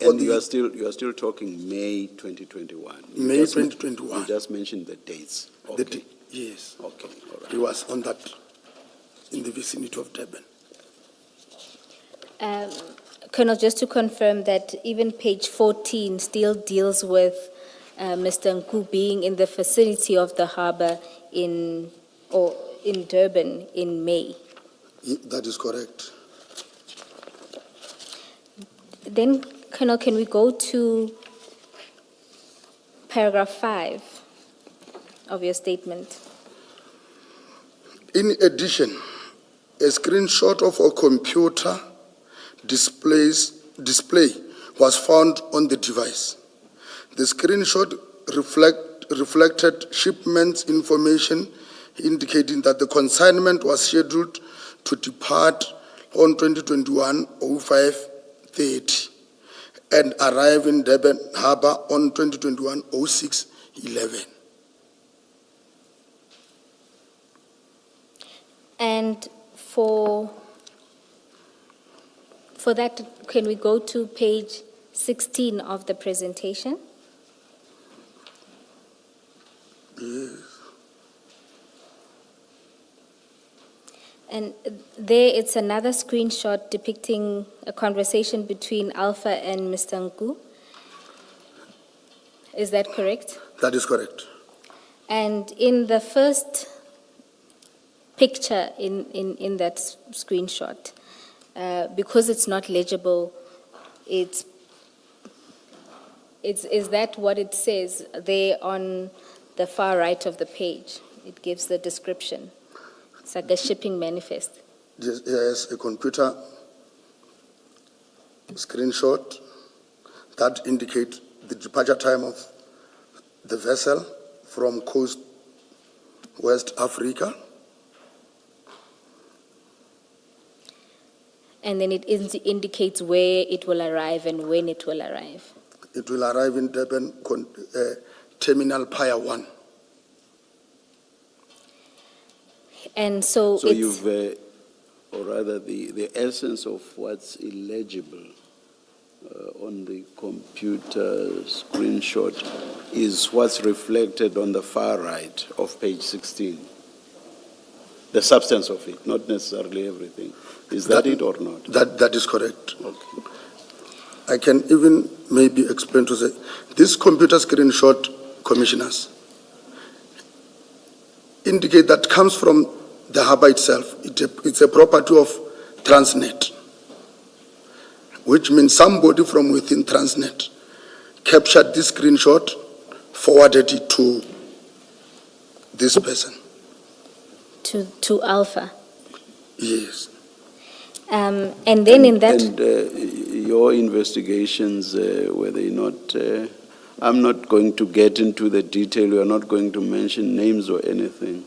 And you are still talking May 2021. May 2021. You just mentioned the dates. Okay. Yes, Okay, all right. he was on that, in the vicinity of Durban. Colonel, just to confirm that even page 14 still deals with Mr. Nku being in the vicinity of the harbor in Durban in May. That is correct. Then, Colonel, can we go to paragraph 5 of your statement? In addition, a screenshot of a computer display was found on the device. The screenshot reflected shipment information indicating that the consignment was scheduled to depart on 2021-05-30 and arrive in Durban Harbour on 2021-06-11. And for that, can we go to page 16 of the presentation? And there it's another screenshot depicting a conversation between Alpha and Mr. Nku. Is that correct? That is correct. And in the first picture in that screenshot, because it's not legible, is that what it says there on the far right of the page? It gives the description. It's like a shipping manifest. Yes, a computer screenshot that indicates the departure time of the vessel from coast West Africa. And then it indicates where it will arrive and when it will arrive. It will arrive in Durban Terminal Pier 1. And so So it's, you've, or rather the essence of what's illegible on the computer screenshot is what's reflected on the far right of page 16. The substance of it, not necessarily everything. Is that it or not? That is correct. Okay. I can even maybe explain to say, this computer screenshot, commissioners, indicate that comes from the harbor itself. It's a property of Transnet, which means somebody from within Transnet captured this screenshot, forwarded it to this person. To Alpha. Yes. And then in that, And your investigations, were they not, I'm not going to get into the detail, we are not going to mention names or anything,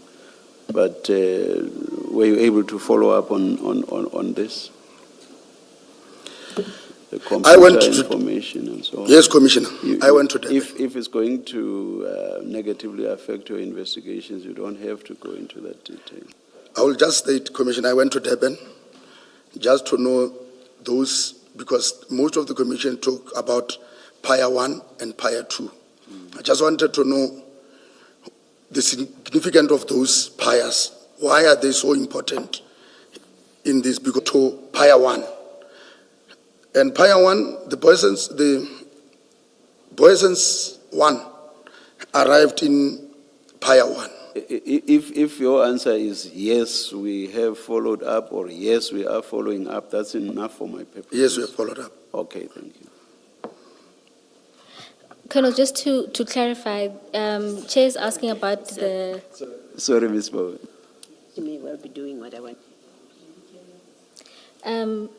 but were you able to follow up on this? The computer information and so on? Yes, Commissioner. I went to them. If it's going to negatively affect your investigations, you don't have to go into that detail. I will just state, Commissioner, I went to Durban just to know those, because most of the commission talk about Pier 1 and Pier 2. I just wanted to know the significance of those piers. Why are they so important in this? Because to Pier 1. And Pier 1, the Boysons 1 arrived in Pier 1. If your answer is yes, we have followed up, or yes, we are following up, that's enough for my purpose. Yes, we have followed up. Okay, thank you. Colonel, just to clarify, Chair is asking about the... Sorry, Ms. Bowen. You may well be doing what I want.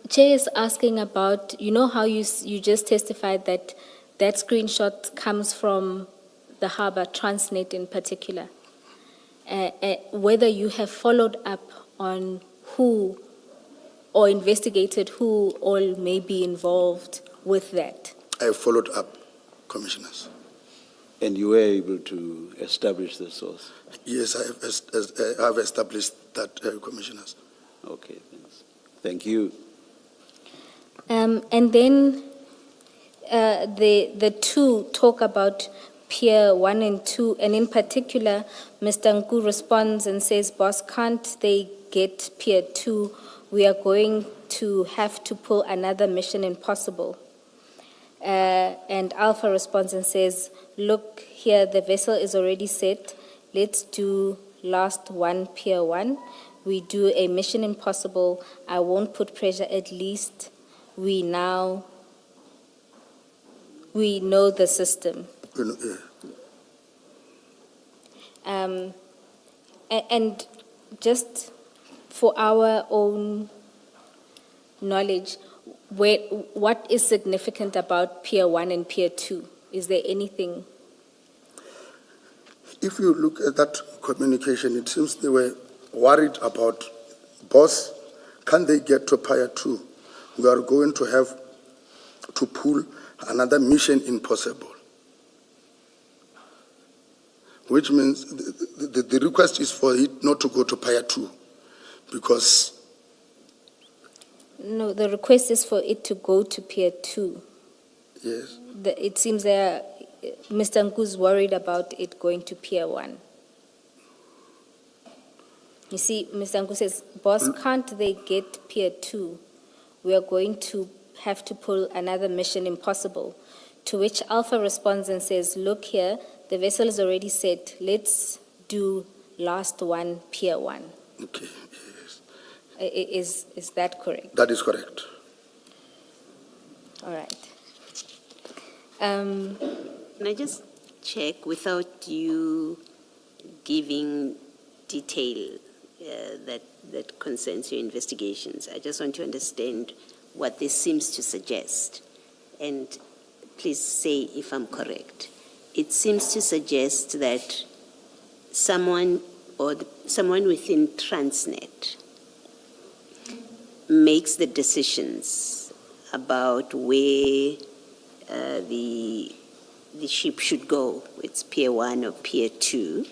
Chair is asking about, you know how you just testified that that screenshot comes from the harbor, Transnet in particular. Whether you have followed up on who or investigated who all may be involved with that. I have followed up, Commissioners. And you were able to establish the source? Yes, I have established that, Commissioners. Okay, thanks. Thank you. And then the two talk about Pier 1 and 2, and in particular, Mr. Nku responds and says, boss, can't they get Pier 2? We are going to have to pull another Mission Impossible. And Alpha responds and says, look here, the vessel is already set. Let's do last one, Pier 1. We do a Mission Impossible. I won't put pressure, at least we know the system. And just for our own knowledge, what is significant about Pier 1 and Pier 2? Is there anything? If you look at that communication, it seems they were worried about, boss, can they get to Pier 2? We are going to have to pull another Mission Impossible. Which means the request is for it not to go to Pier 2, because... No, the request is for it to go to Pier 2. Yes. It seems Mr. Nku's worried about it going to Pier 1. You see, Mr. Nku says, boss, can't they get Pier 2? We are going to have to pull another Mission Impossible. To which Alpha responds and says, look here, the vessel is already set. Let's do last one, Pier 1. Okay, yes. Is that correct? That is correct. All right. Can I just check, without you giving detail that concerns your investigations, I just want to understand what this seems to suggest. And please say if I'm correct. It seems to suggest that someone within Transnet makes the decisions about where the ship should go. It's Pier 1 or Pier 2,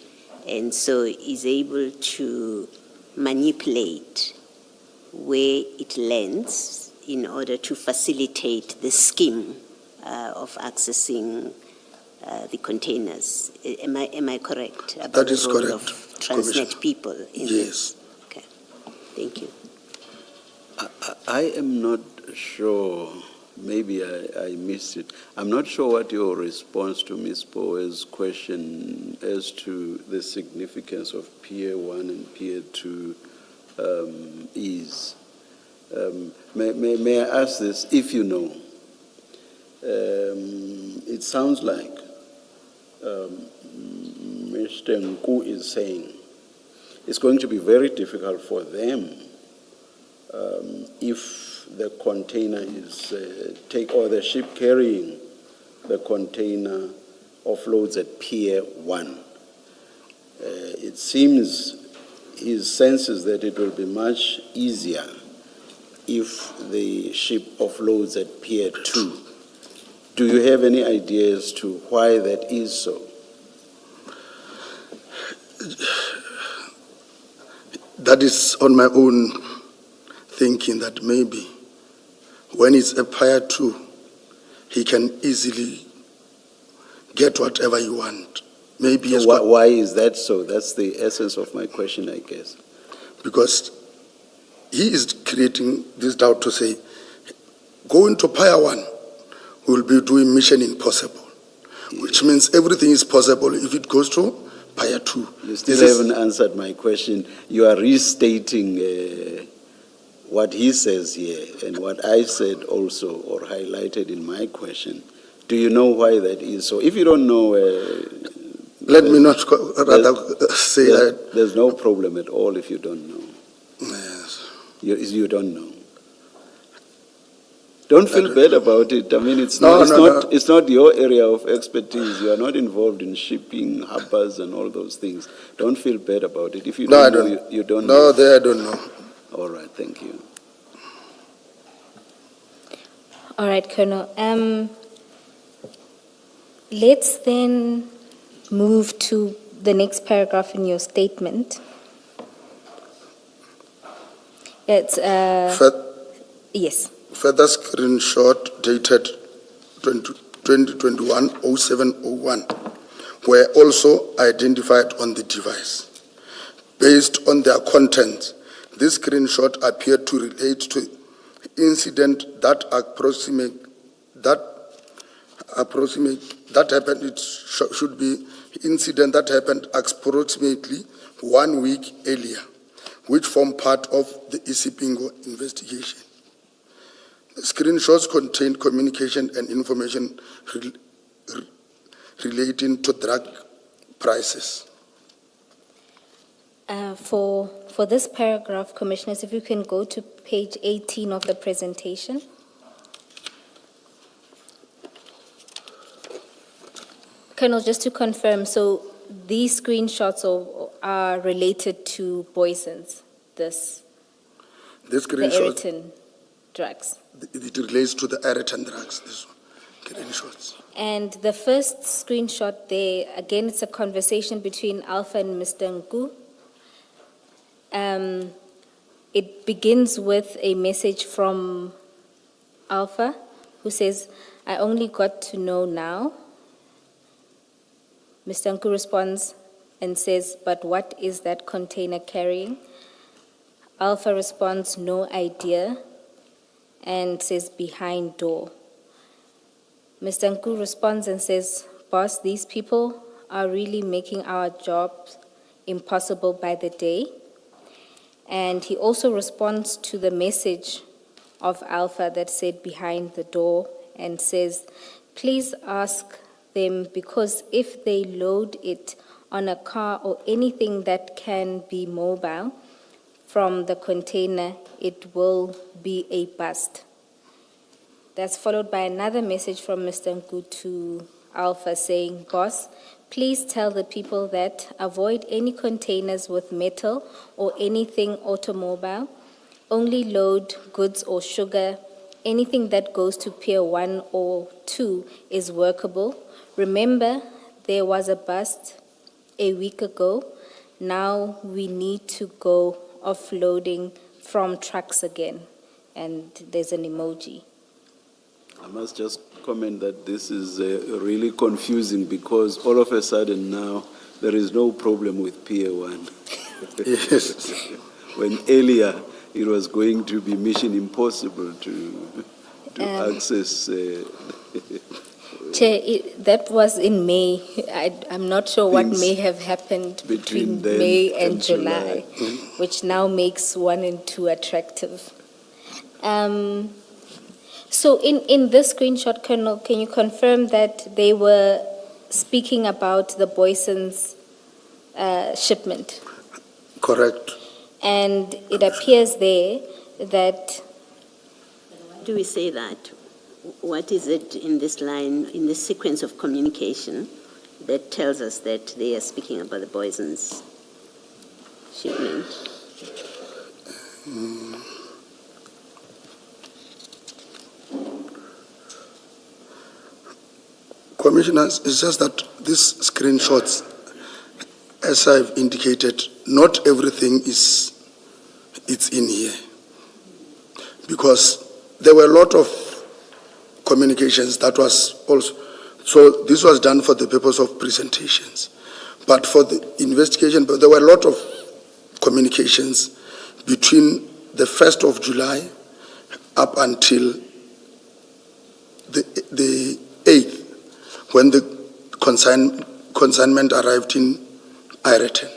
and so is able to manipulate where it lands in order to facilitate the scheme of accessing the containers. Am I correct about That is the role correct, of Transnet people in yes. this? Thank you. I am not sure, maybe I missed it. I'm not sure what your response to Ms. Bowe's question as to the significance of Pier 1 and Pier 2 is. May I ask this, if you know? It sounds like Mr. Nku is saying it's going to be very difficult for them if the container is or the ship carrying the container offloads at Pier 1. It seems his sense is that it will be much easier if the ship offloads at Pier 2. Do you have any idea as to why that is so? That is on my own thinking, that maybe when it's a Pier 2, he can easily get whatever he wants. Maybe So why is that so? That's the essence of my question, I guess. because he is creating this doubt to say, going to Pier 1, we will be doing Mission Impossible, which means everything is possible if it goes to Pier 2. You still haven't answered my question. You are restating what he says here and what I said also, or highlighted in my question. Do you know why that is so? If you don't know, Let me not rather say that. There's no problem at all if you don't know. Yes. You don't know. Don't feel bad about it. I mean, it's not your area of expertise. You are not involved in shipping, harbors, and all those things. Don't feel bad about it. If you don't know, you don't know. No, I don't know. All right, thank you. All right, Colonel. Let's then move to the next paragraph in your statement. It's yes. Further screenshot dated 2021-0701 were also identified on the device. Based on their content, this screenshot appeared to relate to incident that happened. It should be incident that happened approximately 1 week earlier, which formed part of the Isipingo investigation. The screenshots contained communication and information relating to drug prices. For this paragraph, Commissioners, if you can go to page 18 of the presentation. Colonel, just to confirm, so these screenshots are related to Boyson's, the Eriton drugs. It relates to the Eriton drugs, this one, screenshots. And the first screenshot there, again, it's a conversation between Alpha and Mr. Nku. It begins with a message from Alpha, who says, "I only got to know now." Mr. Nku responds and says, "But what is that container carrying?" Alpha responds, "No idea," and says, "Behind door." Mr. Nku responds and says, "Boss, these people are really making our jobs impossible by the day." And he also responds to the message of Alpha that said "behind the door" and says, "Please ask them, because if they load it on a car or anything that can be mobile from the container, it will be a bust." That's followed by another message from Mr. Nku to Alpha saying, "Boss, please tell the people that avoid any containers with metal or anything automobile. Only load goods or sugar. Anything that goes to Pier 1 or 2 is workable. Remember, there was a bust a week ago. Now we need to go offloading from trucks again." And there's an emoji. I must just comment that this is really confusing, because all of a sudden now there is no problem with Pier 1. Yes. when earlier it was going to be mission impossible to access. Chair, that was in May. I'm not sure what Things may have happened between then May and and July, July. which now makes 1 and 2 attractive. So in this screenshot, Colonel, can you confirm that they were speaking about the Boyson's shipment? Correct. And it appears there that Do we say that? What is it in this line, in this sequence of communication, that tells us that they are speaking about the Boyson's shipment? Commissioners, it's just that these screenshots, as I've indicated, not everything it's in here. Because there were a lot of communications that was also, so this was done for the purpose of presentations. But for the investigation, but there were a lot of communications between the 1st of July up until the 8th, when the consignment arrived in Ireton.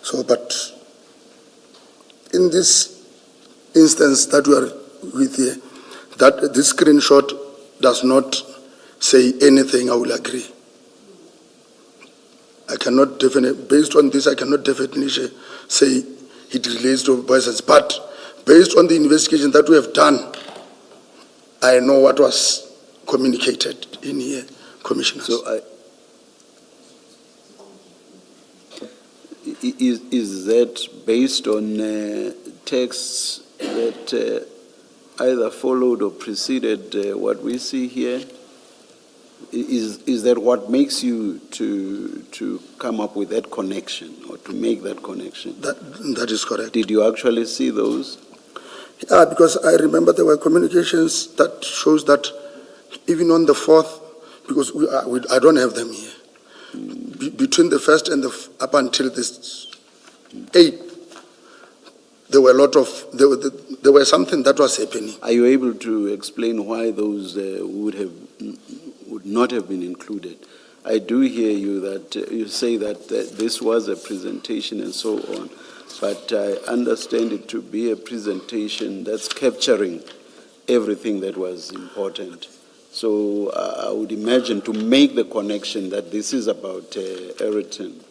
So, but in this instance that we are with here, that this screenshot does not say anything, I will agree. I cannot definitely, based on this, I cannot definitely say it relates to Boyson's, but based on the investigation that we have done, I know what was communicated in here, Commissioners. So is that based on texts that either followed or preceded what we see here? Is that what makes you to come up with that connection or to make that connection? That is correct. Did you actually see those? Yeah, because I remember there were communications that shows that even on the 4th, because I don't have them here, between the 1st and up until this 8th, there were a lot of, there were something that was happening. Are you able to explain why those would not have been included? I do hear you that you say that this was a presentation and so on, but I understand it to be a presentation that's capturing everything that was important. So I would imagine to make the connection that this is about Ireton,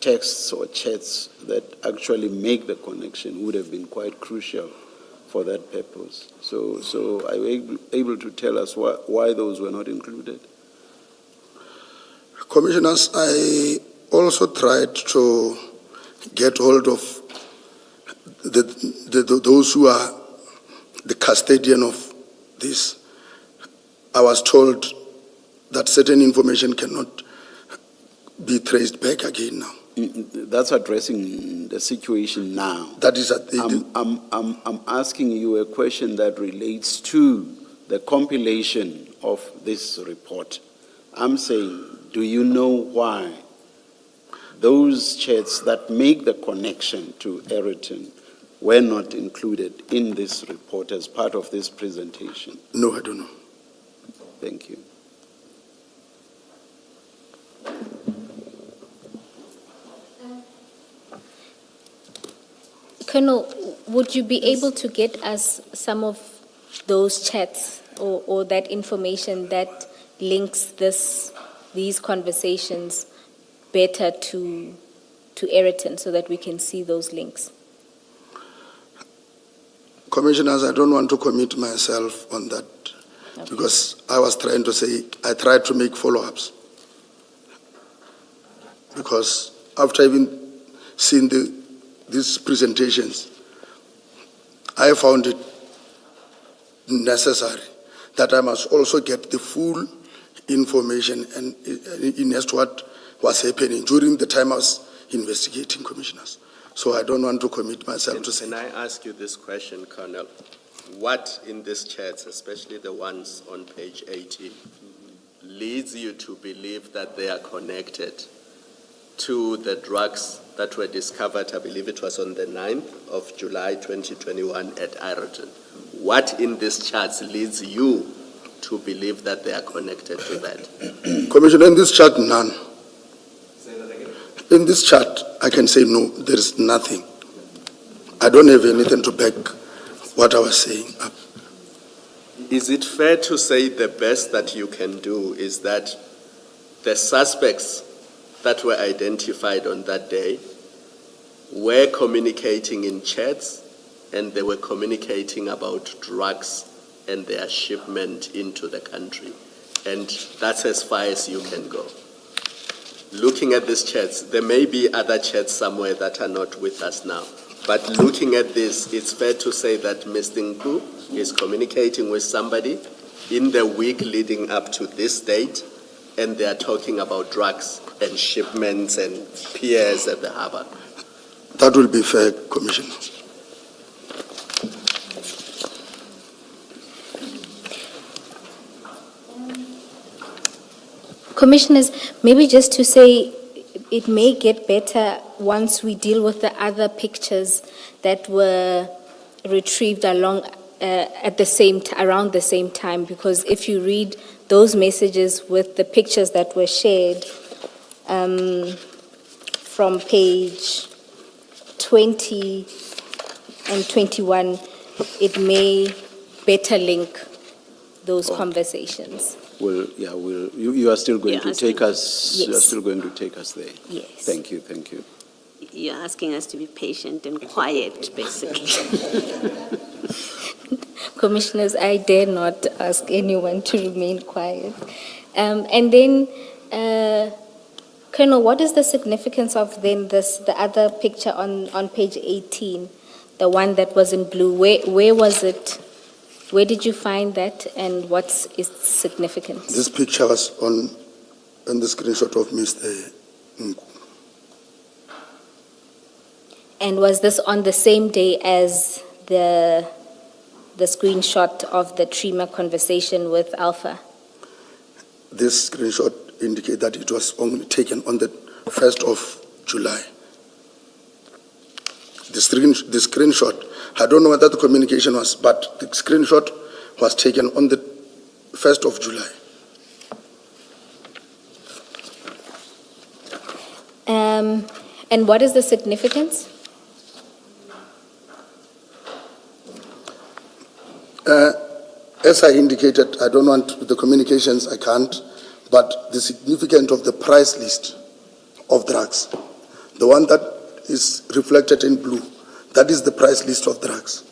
texts or chats that actually make the connection would have been quite crucial for that purpose. So are you able to tell us why those were not included? Commissioners, I also tried to get hold of those who are the custodian of this. I was told that certain information cannot be traced back again now. That's addressing the situation now. That is I'm asking you a question that relates to the compilation of this report. I'm saying, do you know why those chats that make the connection to Ireton were not included in this report as part of this presentation? No, I don't know. Thank you. Colonel, would you be able to get us some of those chats or that information that links these conversations better to Ireton so that we can see those links? Commissioners, I don't want to commit myself on that because I was trying to say, I tried to make follow-ups. Because after even seeing these presentations, I found it necessary that I must also get the full information and in as to what was happening during the time I was investigating, Commissioners. So I don't want to commit myself to say. Can I ask you this question, Colonel? What in these chats, especially the ones on page 18, leads you to believe that they are connected to the drugs that were discovered, I believe it was on the 9th of July 2021 at Ireton. What in these charts leads you to believe that they are connected to that? Commissioner, in this chart, none. In this chart, I can say no, there is nothing. I don't have anything to back what I was saying up. Is it fair to say the best that you can do is that the suspects that were identified on that day were communicating in chats and they were communicating about drugs and their shipment into the country? And that's as far as you can go. Looking at these chats, there may be other chats somewhere that are not with us now. But looking at this, it's fair to say that Mr. Nku is communicating with somebody in the week leading up to this date, and they are talking about drugs and shipments and piers at the harbor. That will be fair, Commissioner. Commissioners, maybe just to say it may get better once we deal with the other pictures that were retrieved around the same time, because if you read those messages with the pictures that were shared from page 20 and 21, it may better link those conversations. Well, yeah, you are still going to take us. You are Yes. still going to take us there. Yes. Thank you. Thank you. You're asking us to be patient and quiet, basically. Commissioners, I dare not ask anyone to remain quiet. And then, Colonel, what is the significance of then the other picture on page 18, the one that was in blue? Where was it? Where did you find that, and what's its significance? This picture was on the screenshot of Mr. Nku. And was this on the same day as the screenshot of the Trima conversation with Alpha? This screenshot indicates that it was only taken on the 1st of July. The screenshot, I don't know what that communication was, but the screenshot was taken on the 1st of July. And what is the significance? As I indicated, I don't want the communications, I can't, but the significance of the price list of drugs, the one that is reflected in blue, that is the price list of drugs.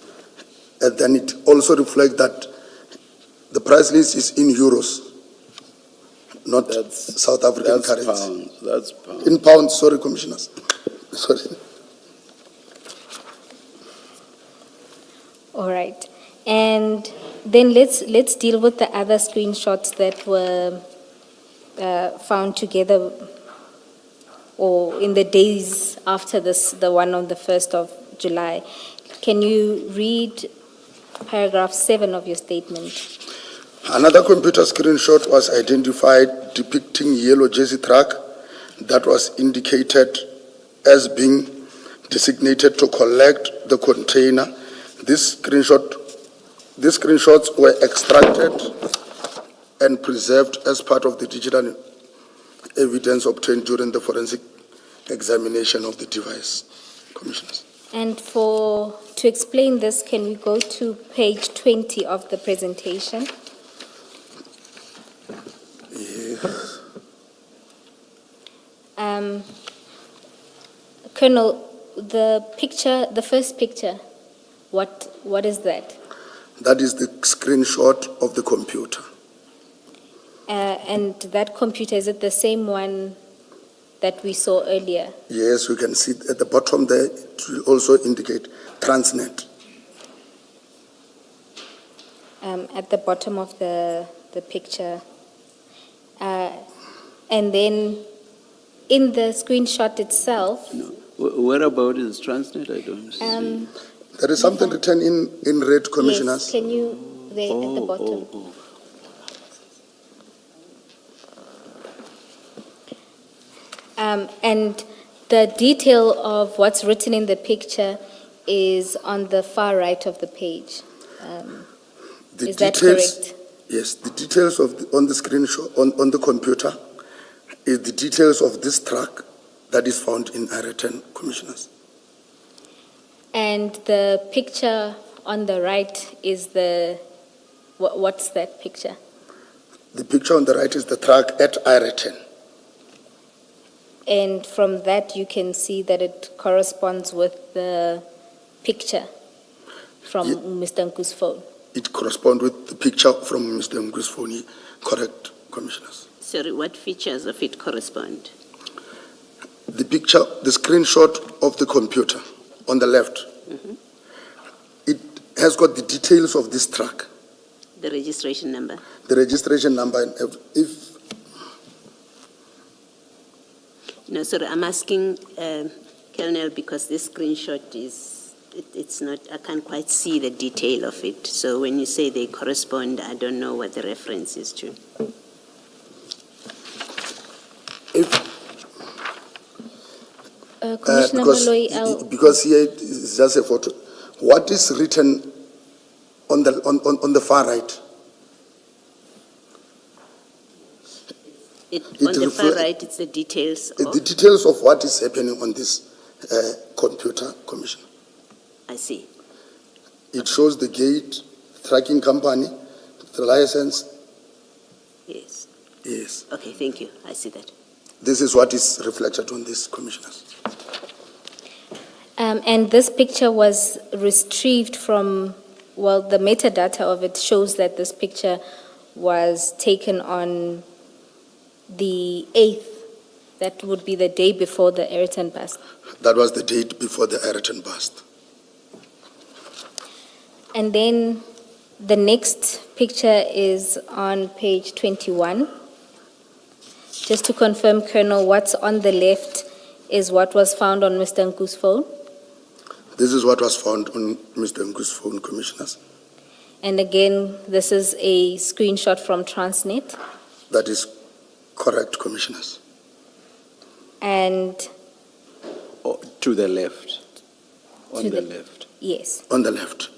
And then it also reflects that the price list is in euros, not South African currency. Pounds. That's pounds. In pounds, sorry, commissioners. Sorry. All right. And then let's deal with the other screenshots that were found together or in the days after this, the one on the 1st of July. Can you read paragraph 7 of your statement? Another computer screenshot was identified depicting yellow jersey truck that was indicated as being designated to collect the container. These screenshots were extracted and preserved as part of the digital evidence obtained during the forensic examination of the device. Commissioners. And to explain this, can we go to page 20 of the presentation? Yes. Colonel, the first picture, what is that? That is the screenshot of the computer. And that computer, is it the same one that we saw earlier? Yes, we can see at the bottom there, it will also indicate Transnet. At the bottom of the picture. And then in the screenshot itself, No. Where about is Transnet? I don't see. There is something written in red, commissioners. yes, can you, there at the bottom? And the detail of what's written in the picture is on the far right of the page. The Is that details- correct? Yes, the details on the screenshot, on the computer, is the details of this truck that is found in Ireton, Commissioners. And the picture on the right is what's that picture? The picture on the right is the truck at Ireton. And from that, you can see that it corresponds with the picture from Ye- Mr. Nku's phone. It corresponds with the picture from Mr. Ngu's phone, correct, Commissioners? Sorry, what features of it correspond? The picture, the screenshot of the computer on the left, it has got the details of this truck, The registration number? the registration number, and if, No, sorry, I'm asking, Colonel, because this screenshot it's not, I can't quite see the detail of it. So when you say they correspond, I don't know what the reference is to. Commissioner Baloyi, because here it is just a photo. What is written on the far right? On the far right, it's the details The of, details of what is happening on this computer, Commissioner. I see. It shows the gate, tracking company, the license. Yes. Yes, Okay, thank you. I see that. this is what is reflected on this, Commissioners. and this picture was retrieved from, well, the metadata of it shows that this picture was taken on the 8th. That would be the day before the Ayrton bust. That was the date before the Ireton bust. And then the next picture is on page 21. Just to confirm, Colonel, what's on the left is what was found on Mr. Nku's phone. This is what was found on Mr. Ngu's phone, Commissioners. And again, this is a screenshot from Transnet. That is correct, Commissioners. And Oh, to the left. On To the the- left. yes, On the left.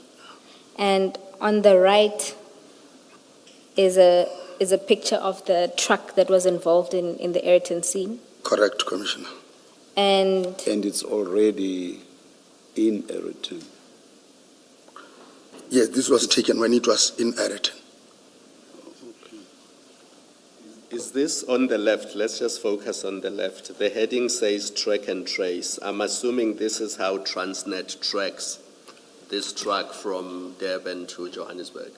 and on the right is a picture of the truck that was involved in the Ayrton scene. Correct, Commissioner. And And it's already in a return. Yes, this was taken when it was in Ireton. Is this on the left? Let's just focus on the left. The heading says track and trace. I'm assuming this is how Transnet tracks this truck from Durban to Johannesburg,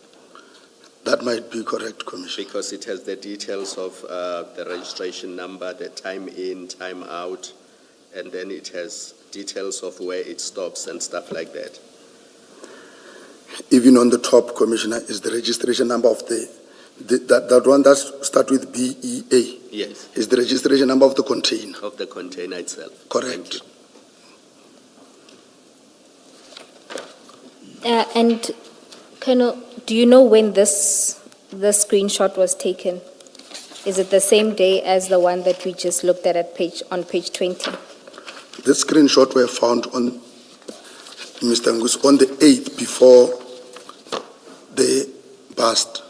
That might be correct, Commissioner. because it has the details of the registration number, the time in, time out, and then it has details of where it stops and stuff like that. Even on the top, Commissioner, is the registration number of that one that starts with BEA. Yes, Is the registration number of the container. of the container itself. Correct. Thank you. and Colonel, do you know when this screenshot was taken? Is it the same day as the one that we just looked at on page 20? The screenshot were found on Mr. Ngu's on the 8th before the bust.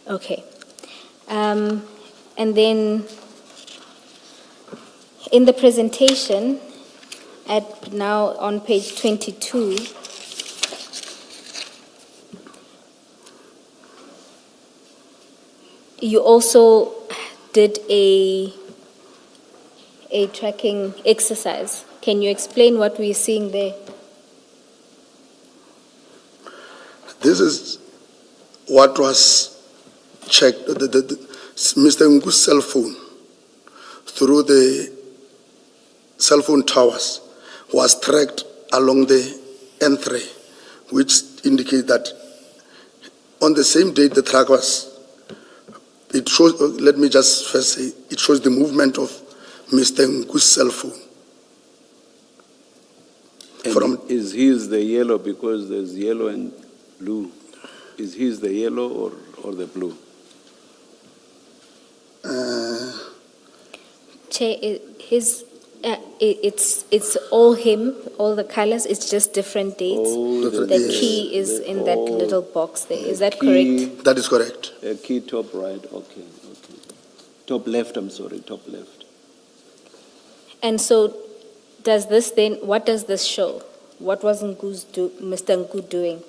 Okay. And then in the presentation, now on page 22, you also did a tracking exercise. Can you explain what we're seeing there? This is what was checked, Mr. Ngu's cell phone through the cell phone towers was tracked along the N3, which indicates that on the same date the truck was, it shows, let me just first say, it shows the movement of Mr. Ngu's cell phone. And From- is his the yellow, because there's yellow and blue? Is his the yellow or the blue? Chair, it's all him, all the colors, it's just different dates. Oh, The Yes. key is in that all little box there, is that key- correct? That is correct. Key top right, okay. Top left, I'm sorry, top left. And so, does this then, what does this show? What was Mr. Nku doing?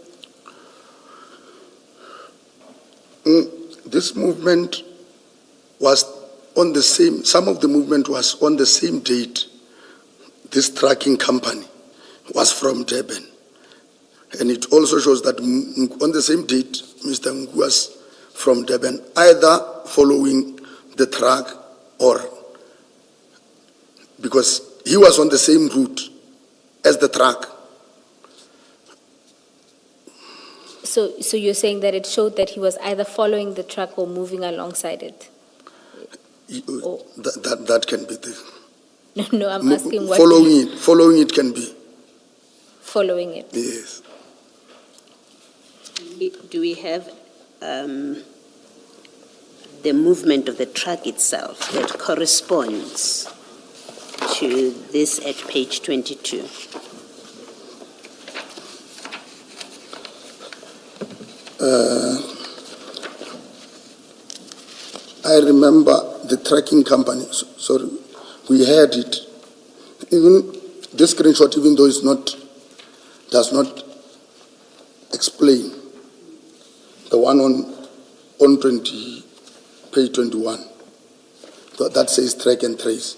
This movement was on the same, some of the movement was on the same date. This tracking company was from Durban. And it also shows that on the same date, Mr. Nku was from Durban, either following the track or because he was on the same route as the track. So you're saying that it showed that he was either following the truck or moving alongside it? Oh. That can be the No, I'm asking what. Following it can be, Following it. yes. Do we have the movement of the truck itself that corresponds to this at page 22? I remember the tracking company, sorry, we had it. Even this screenshot, even though does not explain the one on page 21, that says track and trace.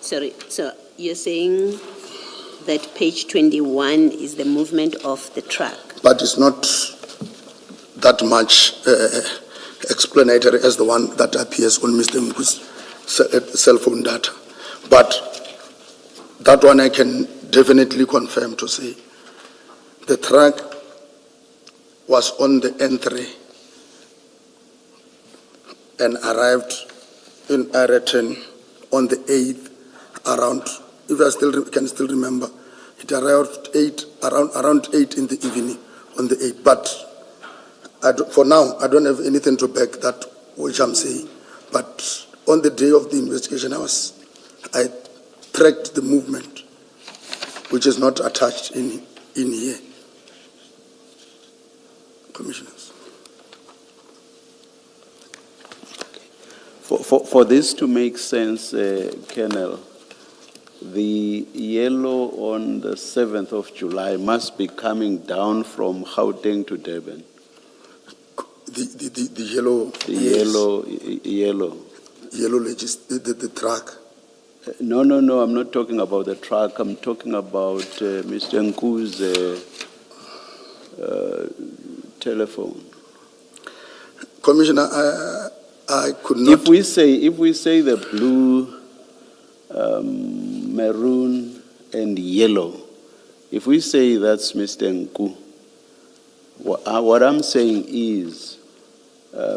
Sorry, so you're saying that page 21 is the movement of the truck? But it's not that much explanatory as the one that appears on Mr. Nku's cell phone data. But that one I can definitely confirm to say the truck was on the N3 and arrived in Ayrton on the 8th around, if I can still remember, it arrived around 8 in the evening on the 8th. But for now, I don't have anything to back that which I'm saying. But on the day of the investigation, I tracked the movement, which is not attached in here. Commissioners. For this to make sense, Colonel, the yellow on the 7th of July must be coming down from Gauteng to Durban. The yellow. The yes. yellow. Yellow the truck. No, I'm not talking about the truck. I'm talking about Mr. Nku's telephone. Commissioner, I could not. If we say the blue, maroon, and yellow, if we say that's Mr. Nku, what I'm saying is,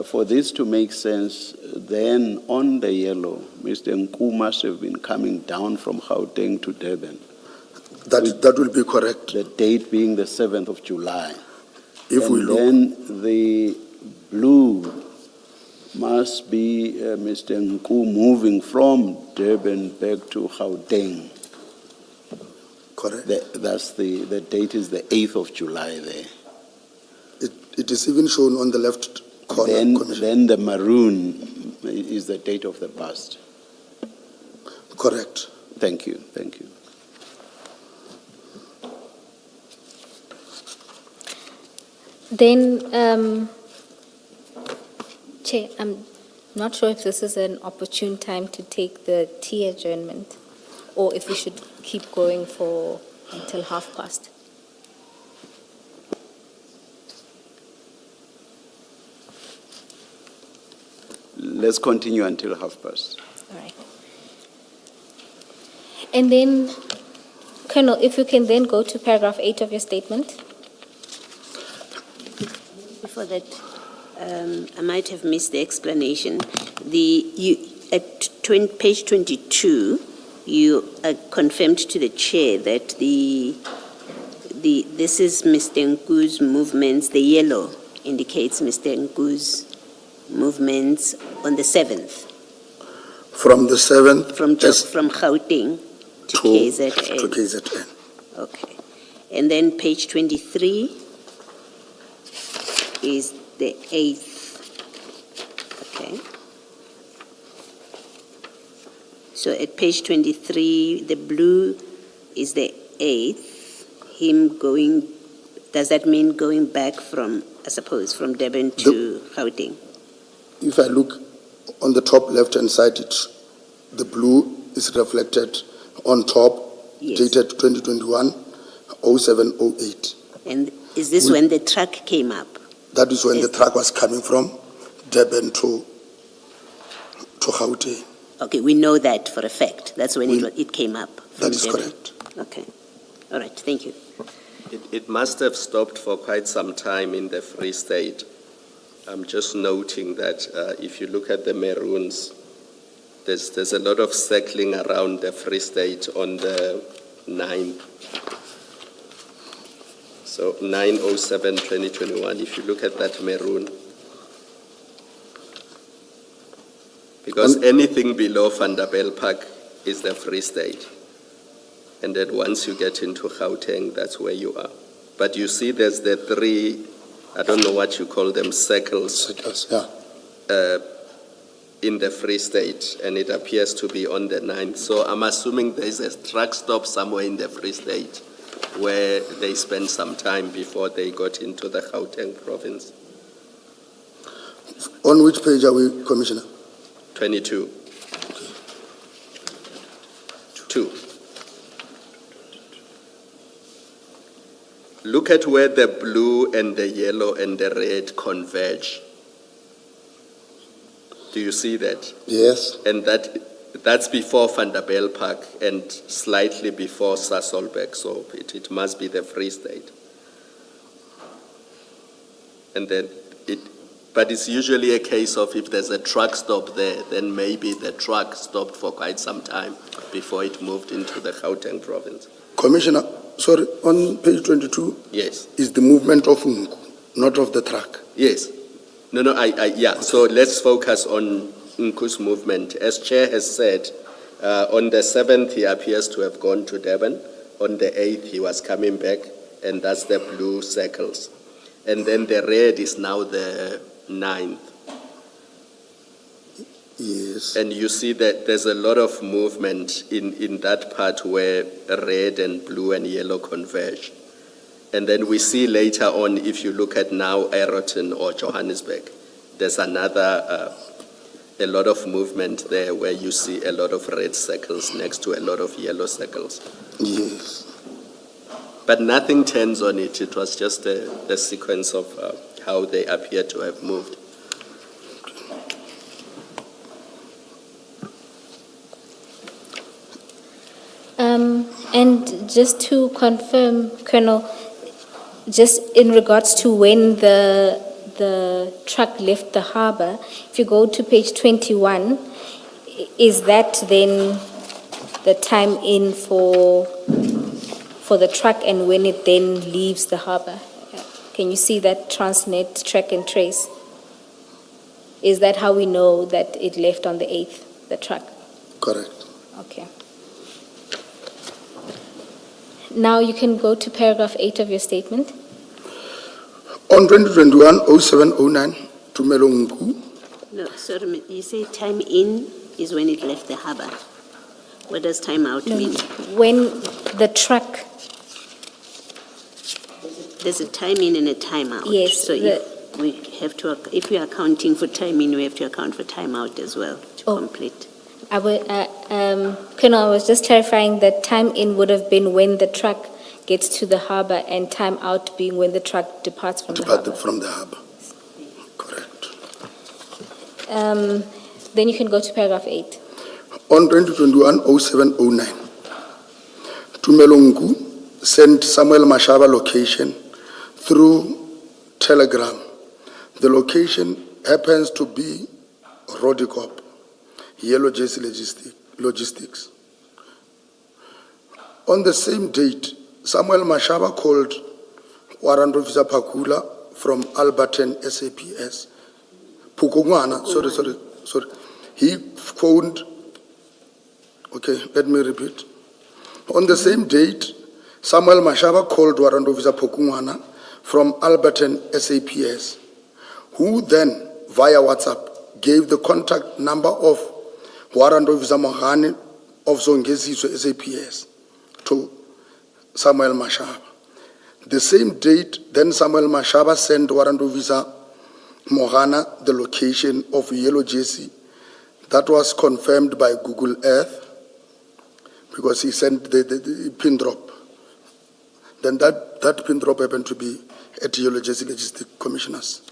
for this to make sense, then on the yellow, Mr. Nku must have been coming down from Gauteng to Durban. That will be correct. The date being the 7th of July. If we look. Then the blue must be Mr. Nku moving from Durban back to Gauteng. Correct. That's the date is the 8th of July there. It is even shown on the left corner, Commissioner. Then the maroon is the date of the past. Correct. Thank you. Then, Chair, I'm not sure if this is an opportune time to take the tea adjournment, or if we should keep going until past. Let's continue until past. All right. And then, Colonel, if you can then go to paragraph 8 of your statement. Before that, I might have missed the explanation. at page 22, you confirmed to the chair that this is Mr. Nku's movements. The yellow indicates Mr. Nku's movements on the 7th. From the 7th From Gauteng to KZN. to KZN. Okay. And then page 23 is the 8th. Okay. So at page 23, the blue is the 8th. Him going, does that mean going back from, I suppose, from Durban to Gauteng? If I look on the top left-hand side, the blue is reflected on top, Yes. dated 2021-07-08. And is this when the truck came up? That is when the Yes. truck was coming from Durban to Gauteng. Okay, we know that for a fact. That's when it came up. from That is Durban. correct. Okay. All right, thank you. It must have stopped for quite some time in the Free State. I'm just noting that if you look at the maroons, there's a lot of circling around the Free State on the 9th. So 9/07/2021, if you look at that maroon, because anything below Vanderbijl Park is the Free State. And then once you get into Gauteng, that's where you are. But you see there's the three, I don't know what you call them, circles Yeah. in the Free State, and it appears to be on the 9th. So I'm assuming there's a truck stop somewhere in the Free State where they spent some time before they got into the Gauteng province. On which page are we, Commissioner? 22. 2. Look at where the blue and the yellow and the red converge. Do you see that? Yes. And that's before Vanderbijl Park and slightly before Sasolburg, so it must be the Free State. And then but it's usually a case of if there's a truck stop there, then maybe the truck stopped for quite some time before it moved into the Gauteng province. Commissioner, sorry, on page 22 Yes, is the movement of Nku, not of the truck. yes. No, yeah, so let's focus on Nku's movement. As Chair has said, on the 7th he appears to have gone to Durban. On the 8th he was coming back, and that's the blue circles. And then the red is now the 9th. Yes. And you see that there's a lot of movement in that part where red and blue and yellow converge. And then we see later on, if you look at now Aeroton or Johannesburg, there's another, a lot of movement there where you see a lot of red circles next to a lot of yellow circles. Yes. But nothing turns on it. It was just the sequence of how they appear to have moved. And just to confirm, Colonel, just in regards to when the truck left the harbour, if you go to page 21, is that then the time in for the truck and when it then leaves the harbour? Can you see that Transnet track and trace? Is that how we know that it left on the 8th, the truck? Correct. Okay. Now you can go to paragraph 8 of your statement. On 2021-07-09, Tumelo Nku, No, sorry, you say time in is when it left the harbour. What does time out mean? When the truck, There's a time in and a time out. Yes, So if we are accounting for time in, we have to account for time out as well to Oh. complete. Colonel, I was just clarifying that time in would have been when the truck gets to the harbour and time out being when the truck departs from the departed harbour. from the harbour. Correct. Then you can go to paragraph 8. On 2021-07-09, Tumelo Nku sent Samuel Mashaba location through telegram. The location happens to be Rodikop. Yellow Jersey Logistics. On the same date, Samuel Mashaba called Warrant Officer Pakula from Alberton SAPS. Pukungwana, sorry. He phoned, okay, let me repeat. On the same date, Samuel Mashaba called Warrant Officer Pukungwana from Alberton SAPS, who then, via WhatsApp, gave the contact number of Warrant Officer Mohani of Zongeziswe SAPS to Samuel Mashaba. The same date, then Samuel Mashaba sent Warrant Officer Mohana the location of Yellow Jersey. That was confirmed by Google Earth because he sent the pin drop. Then that pin drop happened to be at Yellow Jersey Logistics Commissioners.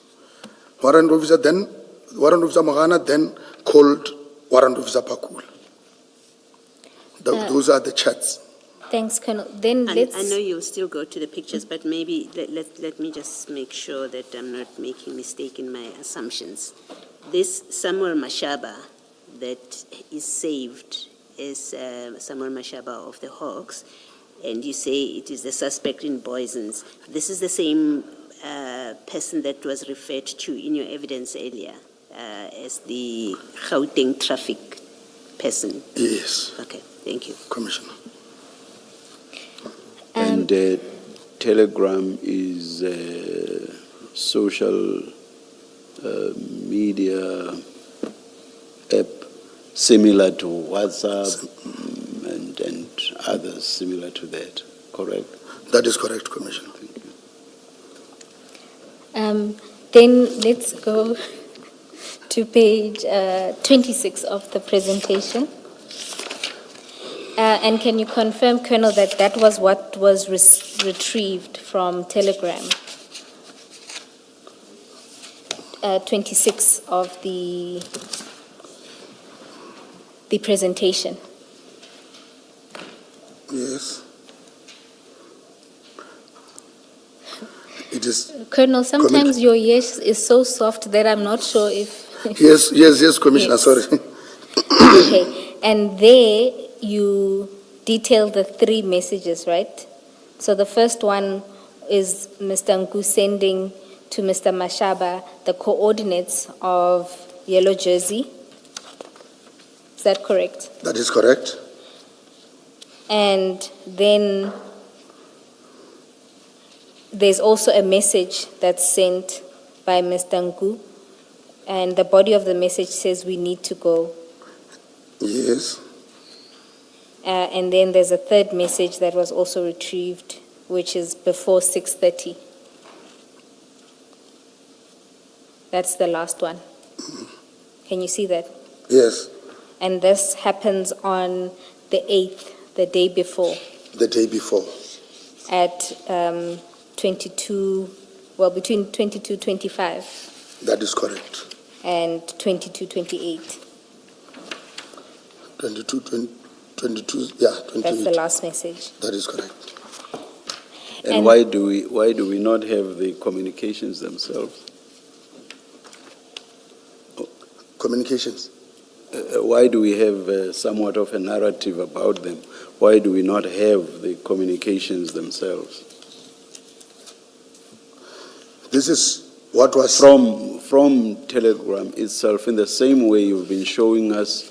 Warrant Officer Mohana then called Warrant Officer Pakul. Those are the chats. Thanks, Colonel. Then I let's... know you'll still go to the pictures, but maybe let me just make sure that I'm not making mistake in my assumptions. This Samuel Mashaba that is saved is Samuel Mashaba of the Hawks, and you say it is the suspect in Boisons. This is the same person that was referred to in your evidence earlier as the Gauteng traffic person? Yes. Okay, thank you. Commissioner. And Telegram is a social media app similar to WhatsApp and others similar to that, correct? That is correct, Commissioner. Thank you. Then let's go to page 26 of the presentation. And can you confirm, Colonel, that that was what was retrieved from Telegram? 26 of the presentation. Yes. It is. Colonel, sometimes your yes is so soft that I'm not sure if... Yes, Commissioner, Yes. sorry. Okay, and there you detail the 3 messages, right? So the first one is Mr. Nku sending to Mr. Mashaba the coordinates of Yellow Jersey. Is that correct? That is correct. And then there's also a message that's sent by Mr. Nku, and the body of the message says we need to go. Yes. And then there's a third message that was also retrieved, which is before 6:30. That's the last one. Can you see that? Yes. And this happens on the 8th, the day before, The day before. at between 22:25 That is correct. and 22:28. 22, That's the 28. last message. That is correct. And And- why do we not have the communications themselves? Communications. Why do we have somewhat of a narrative about them? Why do we not have the communications themselves? This is what was From Telegram itself, in the same way you've been showing us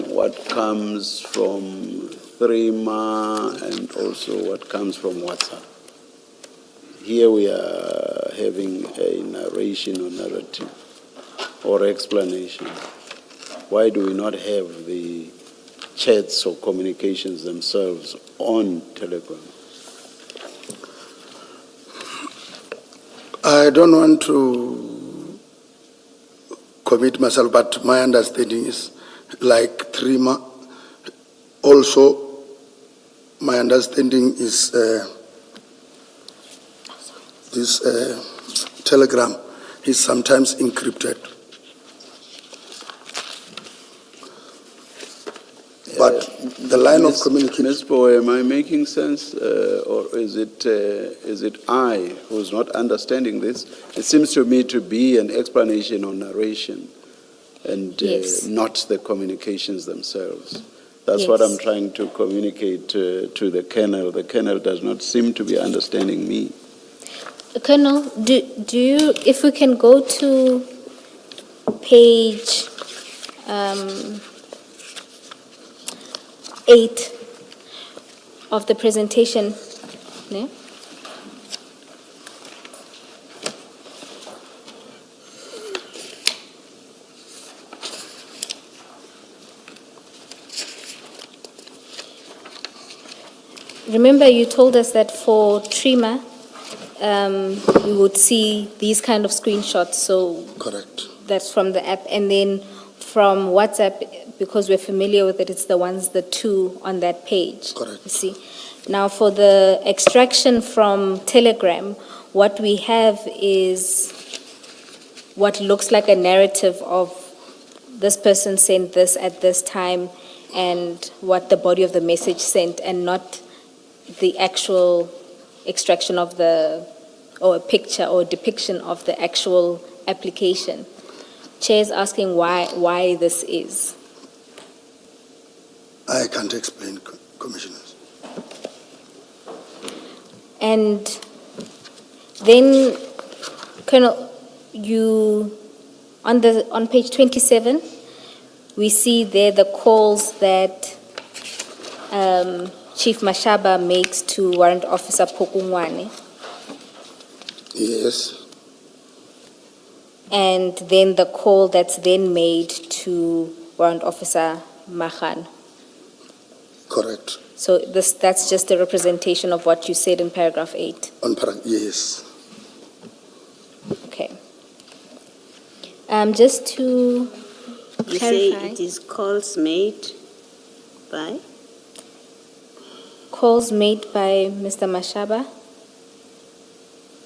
what comes from Threema and also what comes from WhatsApp. Here we are having a narration or narrative or explanation. Why do we not have the chats or communications themselves on Telegram? I don't want to commit myself, but my understanding is like Threema. Also, my understanding is this Telegram is sometimes encrypted. But the line of communication. Ms. Bowe, am I making sense, or is it I who's not understanding this? It seems to me to be an explanation or narration and Yes. not the communications themselves. That's what Yes. I'm trying to communicate to the Colonel. The Colonel does not seem to be understanding me. Colonel, do you, if we can go to page 8 of the presentation, ne? Remember, you told us that for Trima, we would see these kind of screenshots, so Correct. that's from the app. And then from WhatsApp, because we're familiar with it, it's the two on that page. Correct. You see? Now, for the extraction from Telegram, what we have is what looks like a narrative of this person sent this at this time and what the body of the message sent, and not the actual extraction of or a picture or depiction of the actual application. Chair is asking why this is. I can't explain, Commissioners. And then, Colonel, on page 27, we see there the calls that Chief Mashaba makes to Warrant Officer Pokungwane, Yes, and then the call that's then made to Warrant Officer Mahan. correct. So that's just a representation of what you said in paragraph 8. Yes. Okay. Just to You say clarify, it is calls made by? calls made by Mr. Mashaba.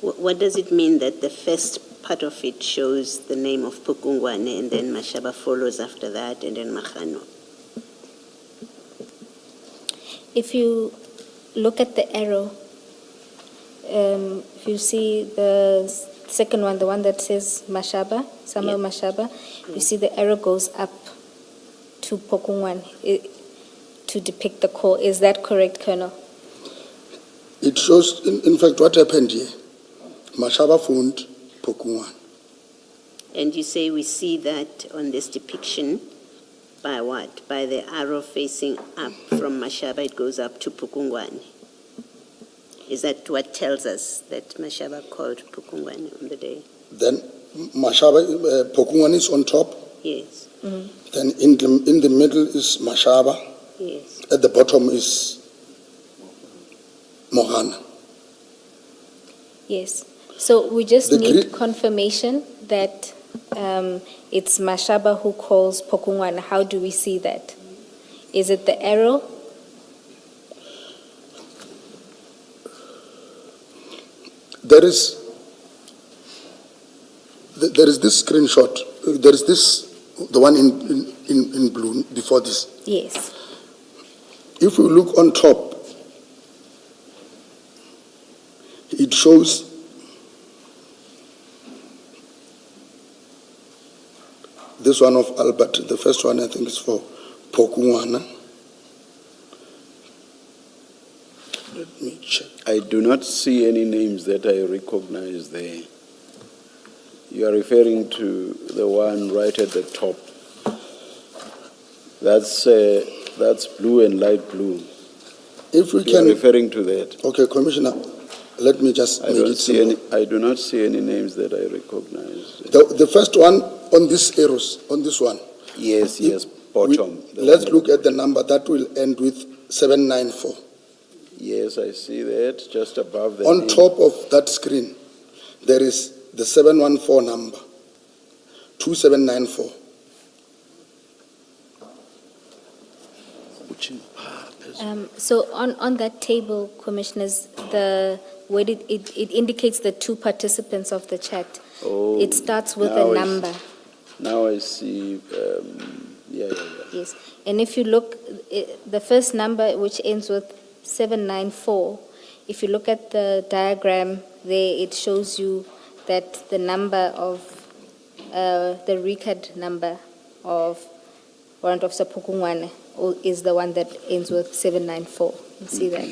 What does it mean that the first part of it shows the name of Pukungwane and then Mashaba follows after that and then Mahano? If you look at the arrow, if you see the second one, the one that says Mashaba, Samuel Yeah. Mashaba, you see the arrow goes up to Pokungwan to depict the call. Is that correct, Colonel? It shows, in fact, what happened here. Mashaba phoned Pokungwan. And you say we see that on this depiction by what? By the arrow facing up from Mashaba, it goes up to Pukungwane. Is that what tells us that Mashaba called Pukungwane on the day? Then Mashaba, Pokungwan is on top. Yes, Then in the middle is Mashaba. yes. At the bottom is Mohana. Yes. So we just The need gre- confirmation that it's Mashaba who calls Pokungwan. How do we see that? Is it the arrow? There is this screenshot. There is this, the one in blue before this. Yes. If we look on top, it shows this one of Albert. The first one I think is for Pokungwana. Let me check. I do not see any names that I recognize there. You are referring to the one right at the top. That's blue and light blue. If we You are can, referring to that. okay, Commissioner, let me just I make don't it see simple. any. I do not see any names that I recognize. The first one on this arrows, on this one. Yes, yes, bottom. The Let's one- look at the number that will end with 794. Yes, I see that just above the On name. top of that screen, there is the 714 number, 2794. So on that table, Commissioners, where it indicates the two participants of the chat. Oh, It starts with now a I number. Now I see. Yeah. Yes. And if you look, the first number, which ends with 794, if you look at the diagram there, it shows you that the number of the record number of Warrant Officer Pukungwane is the one that ends with 794. You see that?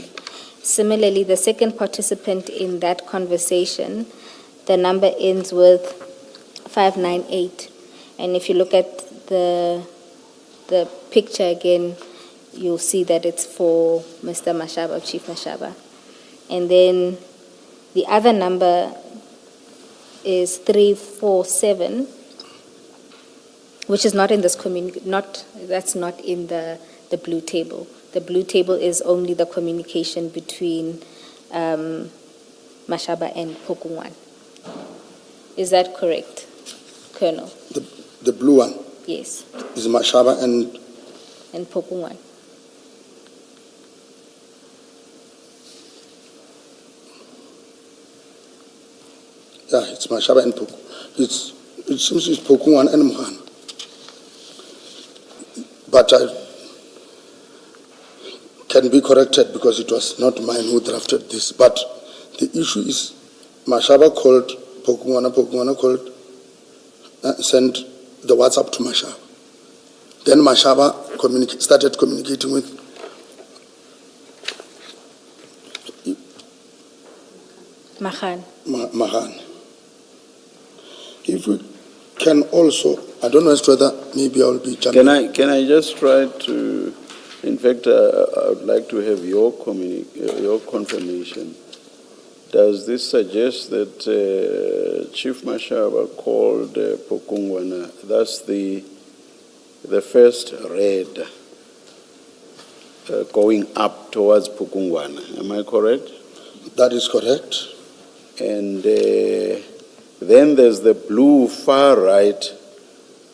Similarly, the second participant in that conversation, the number ends with 598. And if you look at the picture again, you'll see that it's for Mr. Mashaba, Chief Mashaba. And then the other number is 347, which is not in this that's not in the blue table. The blue table is only the communication between Mashaba and Pokungwan. Is that correct, Colonel? The blue one Yes, is Mashaba and Pokungwan. yeah, it's Mashaba and Poku. It seems it's Pokungwan and Mohana. But I can be corrected because it was not mine who drafted this. But the issue is Mashaba called Pokungwana, Pokungwana called, sent the WhatsApp to Mashaba. Then Mashaba started communicating with Mahan. If we can also, I don't know as to whether maybe I will be jumping. Can I just try to, in fact, I would like to have your confirmation. Does this suggest that Chief Mashaba called Pokungwana, that's the first raid going up towards Pokungwana? Am I correct? That is correct. And then there's the blue far right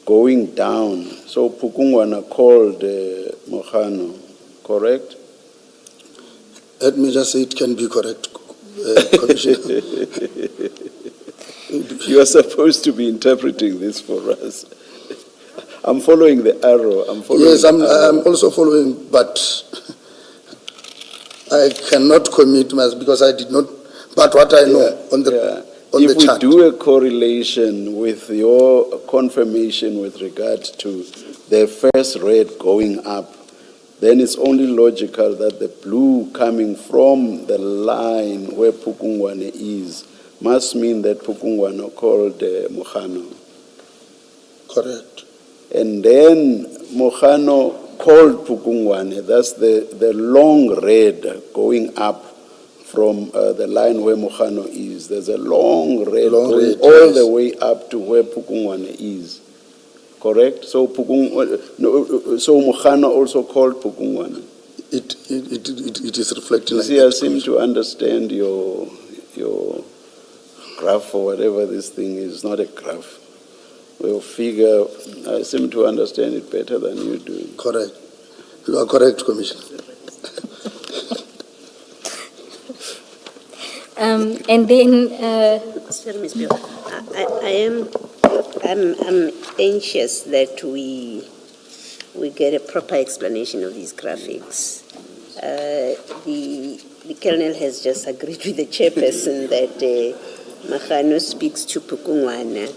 going down. So Pukungwana called Mohano, correct? Let me just say it can be correct, Commissioner. You are supposed to be interpreting this for us. I'm following the arrow. Yes, I'm also following, but I cannot commit myself because I did not. But what I know on the chart. If we do a correlation with your confirmation with regard to the first rate going up, then it's only logical that the blue coming from the line where Pukungwane is must mean that Pukungwane called Mohano. Correct. And then Mohano called Pukungwane. That's the long red going up from the line where Mohano is. There's a long red going all the way up to where Pukungwane is. Correct? So so Mohano also called Pukungwane. It is reflecting like that. See, I seem to understand your graph or whatever this thing is. Not a graph. Your figure, I seem to understand it better than you do. Correct. You are correct, Commissioner. And then, Sorry, Ms. Bill. I'm anxious that we get a proper explanation of these graphics. The Colonel has just agreed with the chairperson that Mahano speaks to Pukungwana,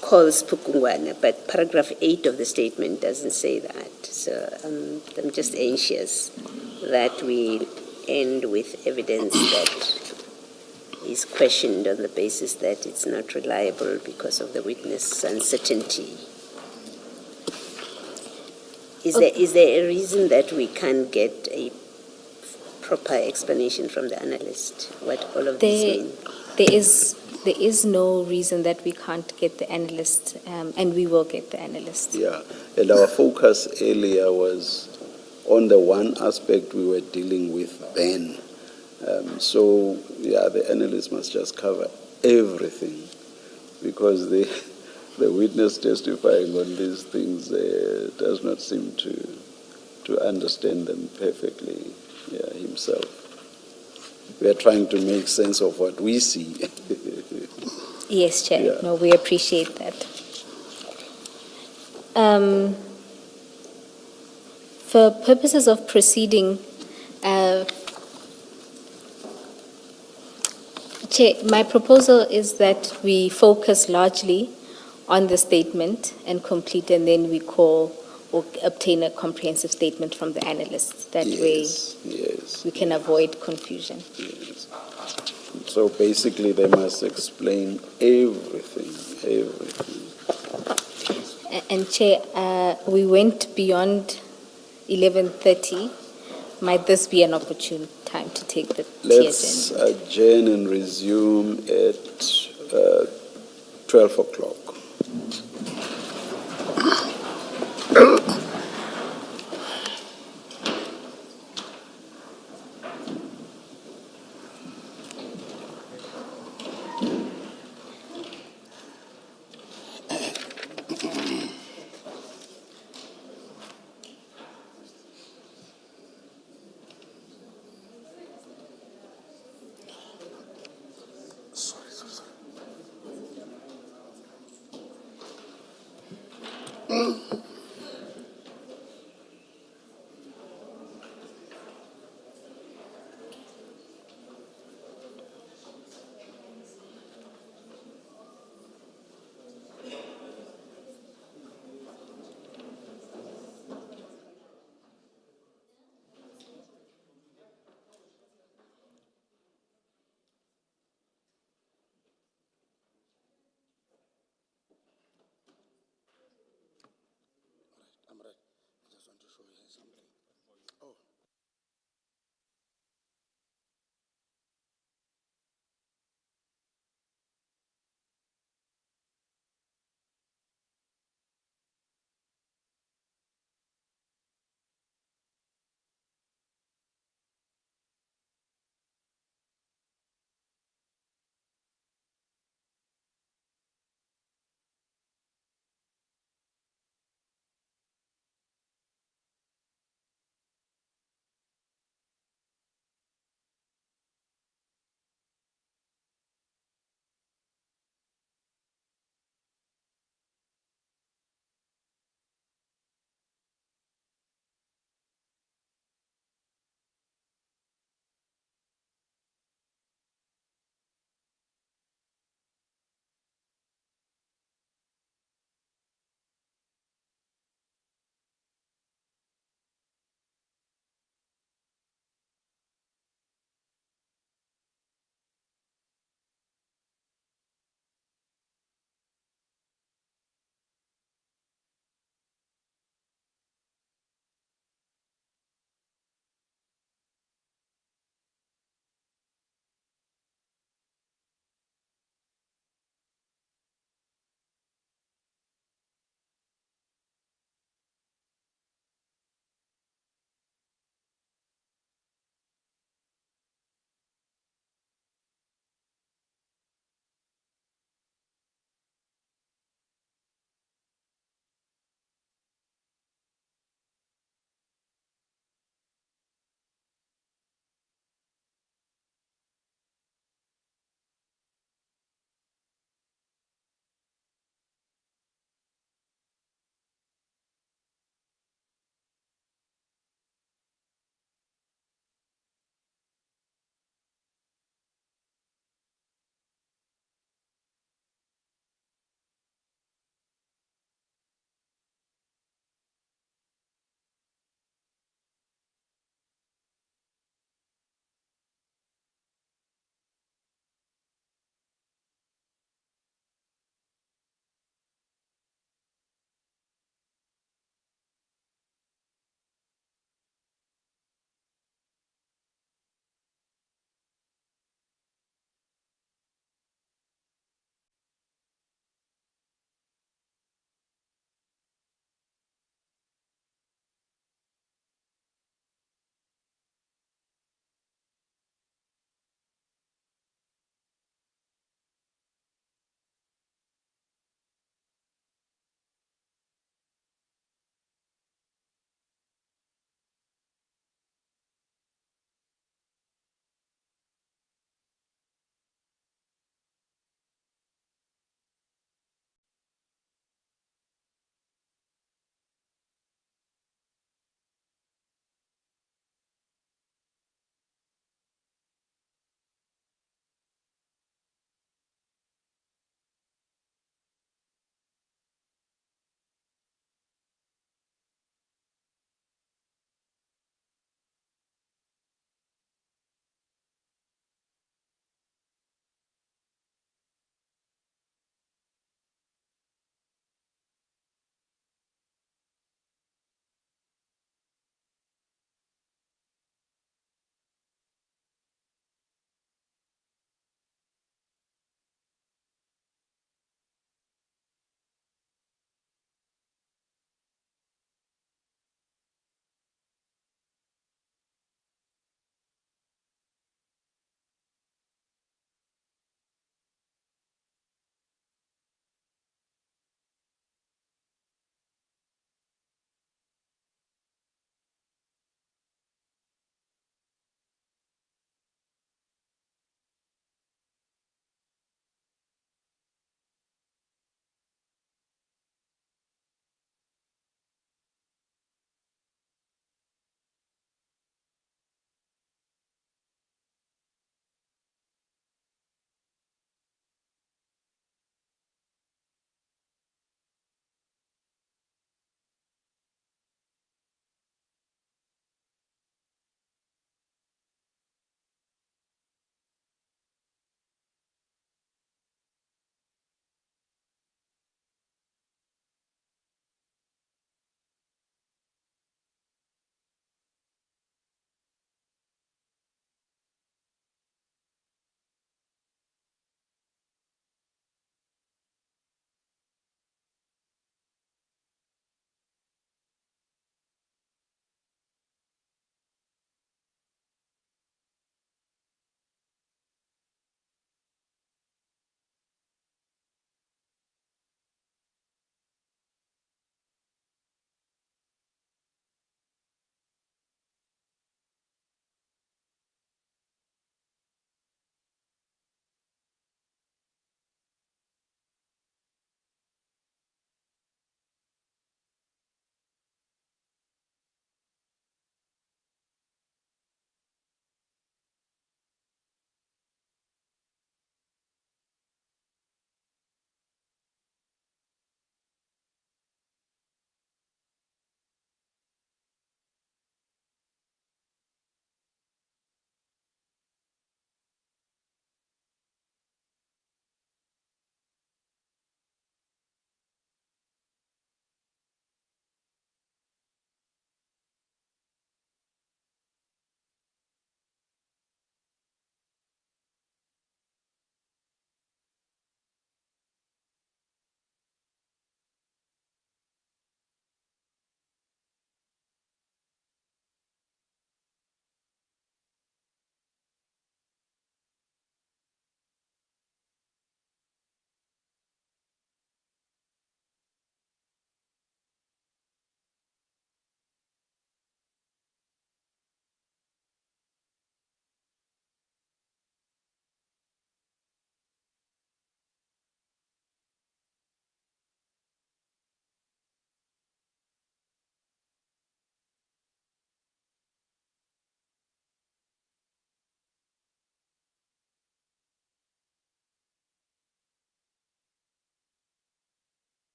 calls Pukungwana, but paragraph 8 of the statement doesn't say that. So I'm just anxious that we end with evidence that is questioned on the basis that it's not reliable because of the witness uncertainty. Is there a reason that we can't get a proper explanation from the analyst what all of this mean? There is no reason that we can't get the analyst, and we will get the analyst. Yeah, and our focus earlier was on the one aspect we were dealing with then. So, yeah, the analyst must just cover everything because the witness testifying on these things does not seem to understand them perfectly himself. We are trying to make sense of what we see. Yes, Chair. Yeah. No, we appreciate that. For purposes of proceeding, Chair, my proposal is that we focus largely on the statement and complete, and then we call or obtain a comprehensive statement from the analyst. That way Yes, we can avoid confusion. yes. So basically, they must explain everything. And Chair, we went beyond 11:30. Might this be an opportune time to take the tea Let's agenda? adjourn and resume at 12 o'clock.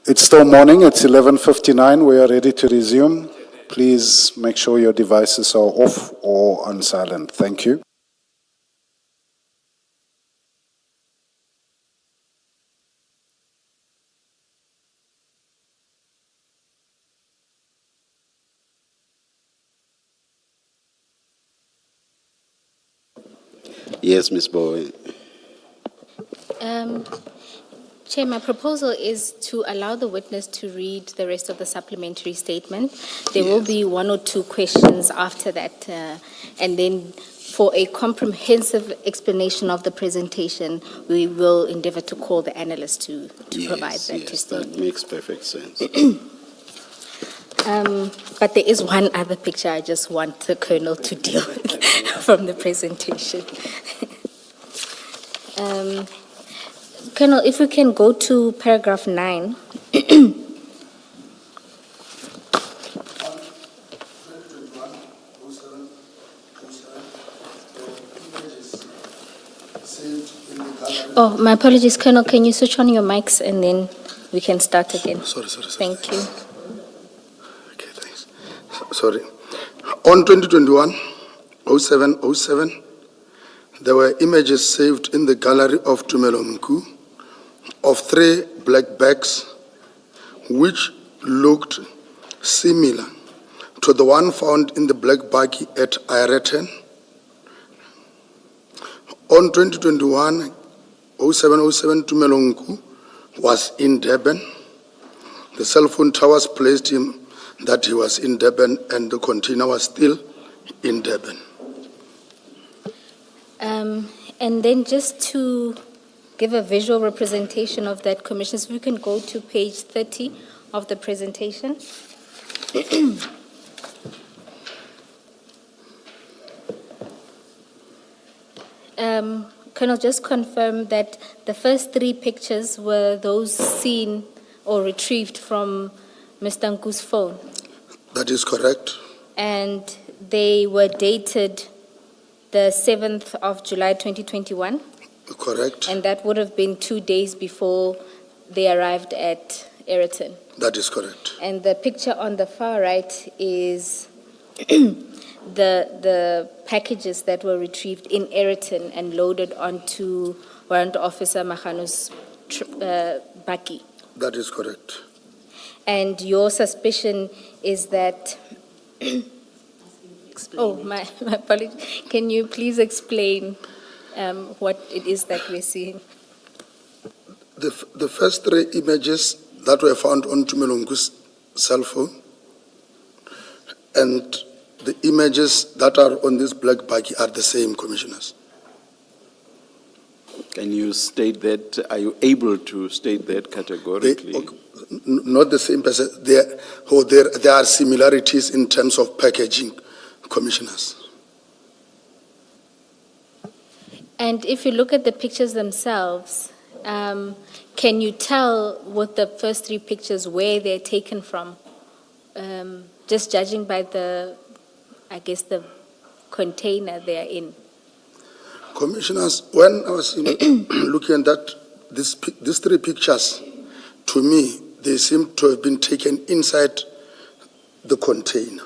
It's still morning, it's 11:59, we are ready to resume. Please make sure your devices are off or on silent. Thank you. Yes, Ms. Bowe. Chair, my proposal is to allow the witness to read the rest of the supplementary statement. There will Yes. be one or two questions after that, and then for a comprehensive explanation of the presentation, we will endeavor to call the analyst to provide that Yes, testimony. that makes perfect sense. But there is one other picture I just want the Colonel to deal with from the presentation. Colonel, if we can go to paragraph 9. Oh, my apologies, Colonel. Can you switch on your mics and then we can start again? Sorry. Thank you. Okay, thanks. Sorry. On 2021-07-07, there were images saved in the gallery of Tumelo Mku of 3 black bags which looked similar to the one found in the black baggie at Ireton. On 2021-07-07, Tumelo Mku was in Durban. The cell phone towers placed him that he was in Durban and the container was still in Durban. And then just to give a visual representation of that, Commissioners, we can go to page 30 of the presentation. Colonel, just confirm that the first 3 pictures were those seen or retrieved from Mr. Nku's phone, That is correct. and they were dated the 7th of July 2021, Correct. and that would have been 2 days before they arrived at Ayrton. That is correct. And the picture on the far right is the packages that were retrieved in Ayrton and loaded onto Warrant Officer Magano's bakkie. That is correct. And your suspicion is that... Oh, my apologies. Can you please explain what it is that we're seeing? The first 3 images that were found on Tumelongu's cell phone and the images that are on this black baggie are the same, Commissioners. Can you state that? Are you able to state that categorically? Not the same person. There are similarities in terms of packaging, Commissioners. And if you look at the pictures themselves, can you tell with the first 3 pictures where they're taken from? Just judging by the container they're in. Commissioners, when I was looking at that, these 3 pictures, to me, they seem to have been taken inside the container.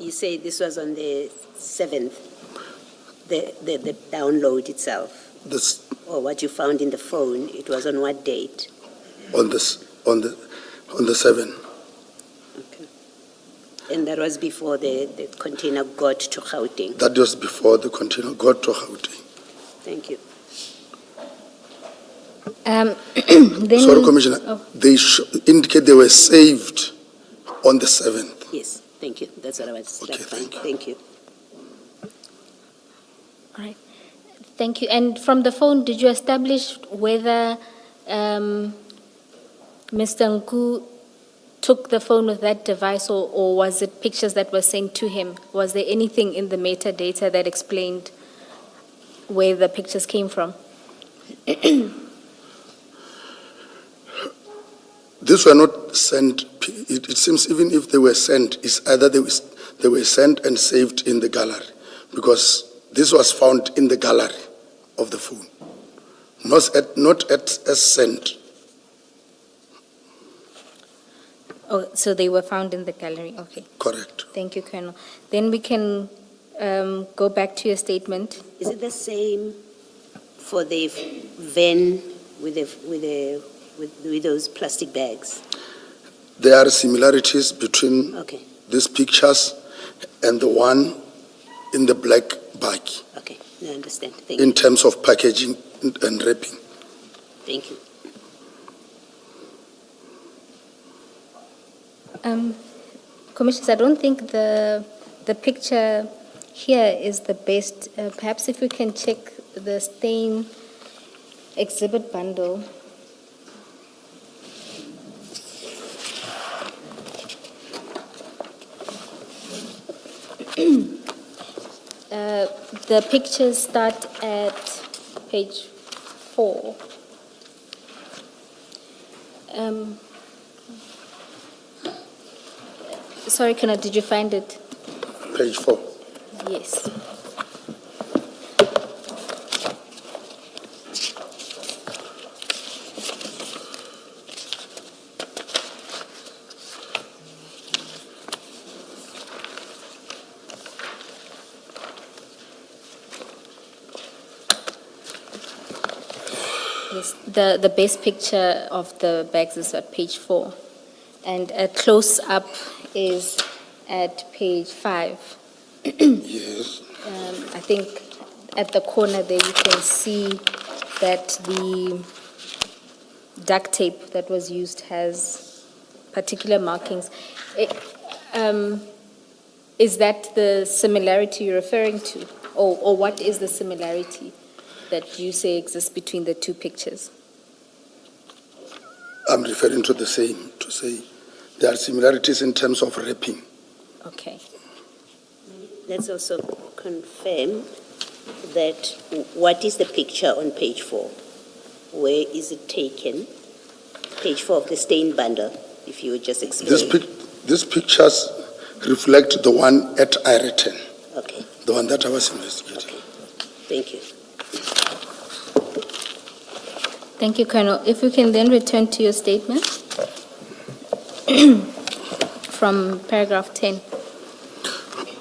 You say this was on the 7th, the download itself, or what you found in the phone, it was on what date? On the 7th. Okay. And that was before the container got to Gauteng? That was before the container got to Gauteng. Thank you. Then, Sorry, Commissioner. Oh. They indicate they were saved on the 7th. Yes, thank you. That's what I was. Okay, That's fine. thank you. Thank you. All right. Thank you. And from the phone, did you establish whether Mr. Nku took the phone with that device, or was it pictures that were sent to him? Was there anything in the metadata that explained where the pictures came from? These were not sent. It seems even if they were sent, it's either they were sent and saved in the gallery, because this was found in the gallery of the phone, not as sent. Oh, so they were found in the gallery, okay. Correct. Thank you, Colonel. Then we can go back to your statement. Is it the same for the van with those plastic bags? There are similarities between Okay, these pictures and the one in the black bag okay, I understand. Thank you. in terms of packaging and wrapping. Thank you. Commissioners, I don't think the picture here is the best. Perhaps if we can check the stain exhibit bundle. The pictures start at page 4. Sorry, Colonel, did you find it? Page 4. Yes. Yes, the best picture of the bags is at page 4, and a close-up is at page 5. Yes. I think at the corner there you can see that the duct tape that was used has particular markings. Is that the similarity you're referring to? Or what is the similarity that you say exists between the two pictures? I'm referring to the same, to say there are similarities in terms of wrapping. Okay. Let's also confirm that what is the picture on page 4? Where is it taken? Page 4 of the stain bundle, if you would just explain. These pictures reflect the one at Ireton, Okay, the one that I was investigating. okay. Thank you. Thank you, Colonel. If we can then return to your statement from paragraph 10.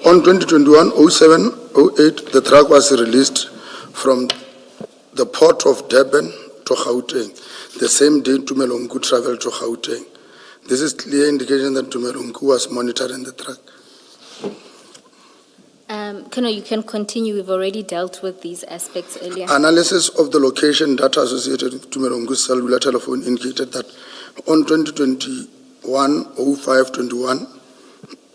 On 2021-07-08, the truck was released from the port of Durban to Gauteng. The same day, Tumelongu traveled to Gauteng. This is clear indication that Tumelongu was monitoring the truck. Colonel, you can continue. We've already dealt with these aspects earlier. Analysis of the location data associated with Tumelongu's cellular telephone indicated that on 2021-05-21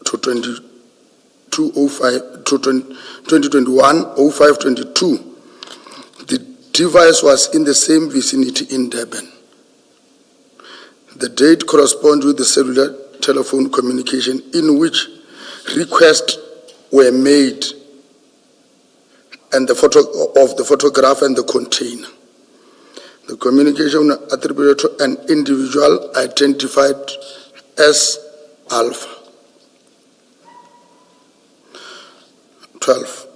to 2021-05-22, the device was in the same vicinity in Durban. The date corresponds with the cellular telephone communication in which requests were made and the photo of the photograph and the container. The communication attributed to an individual identified as Alpha. 12.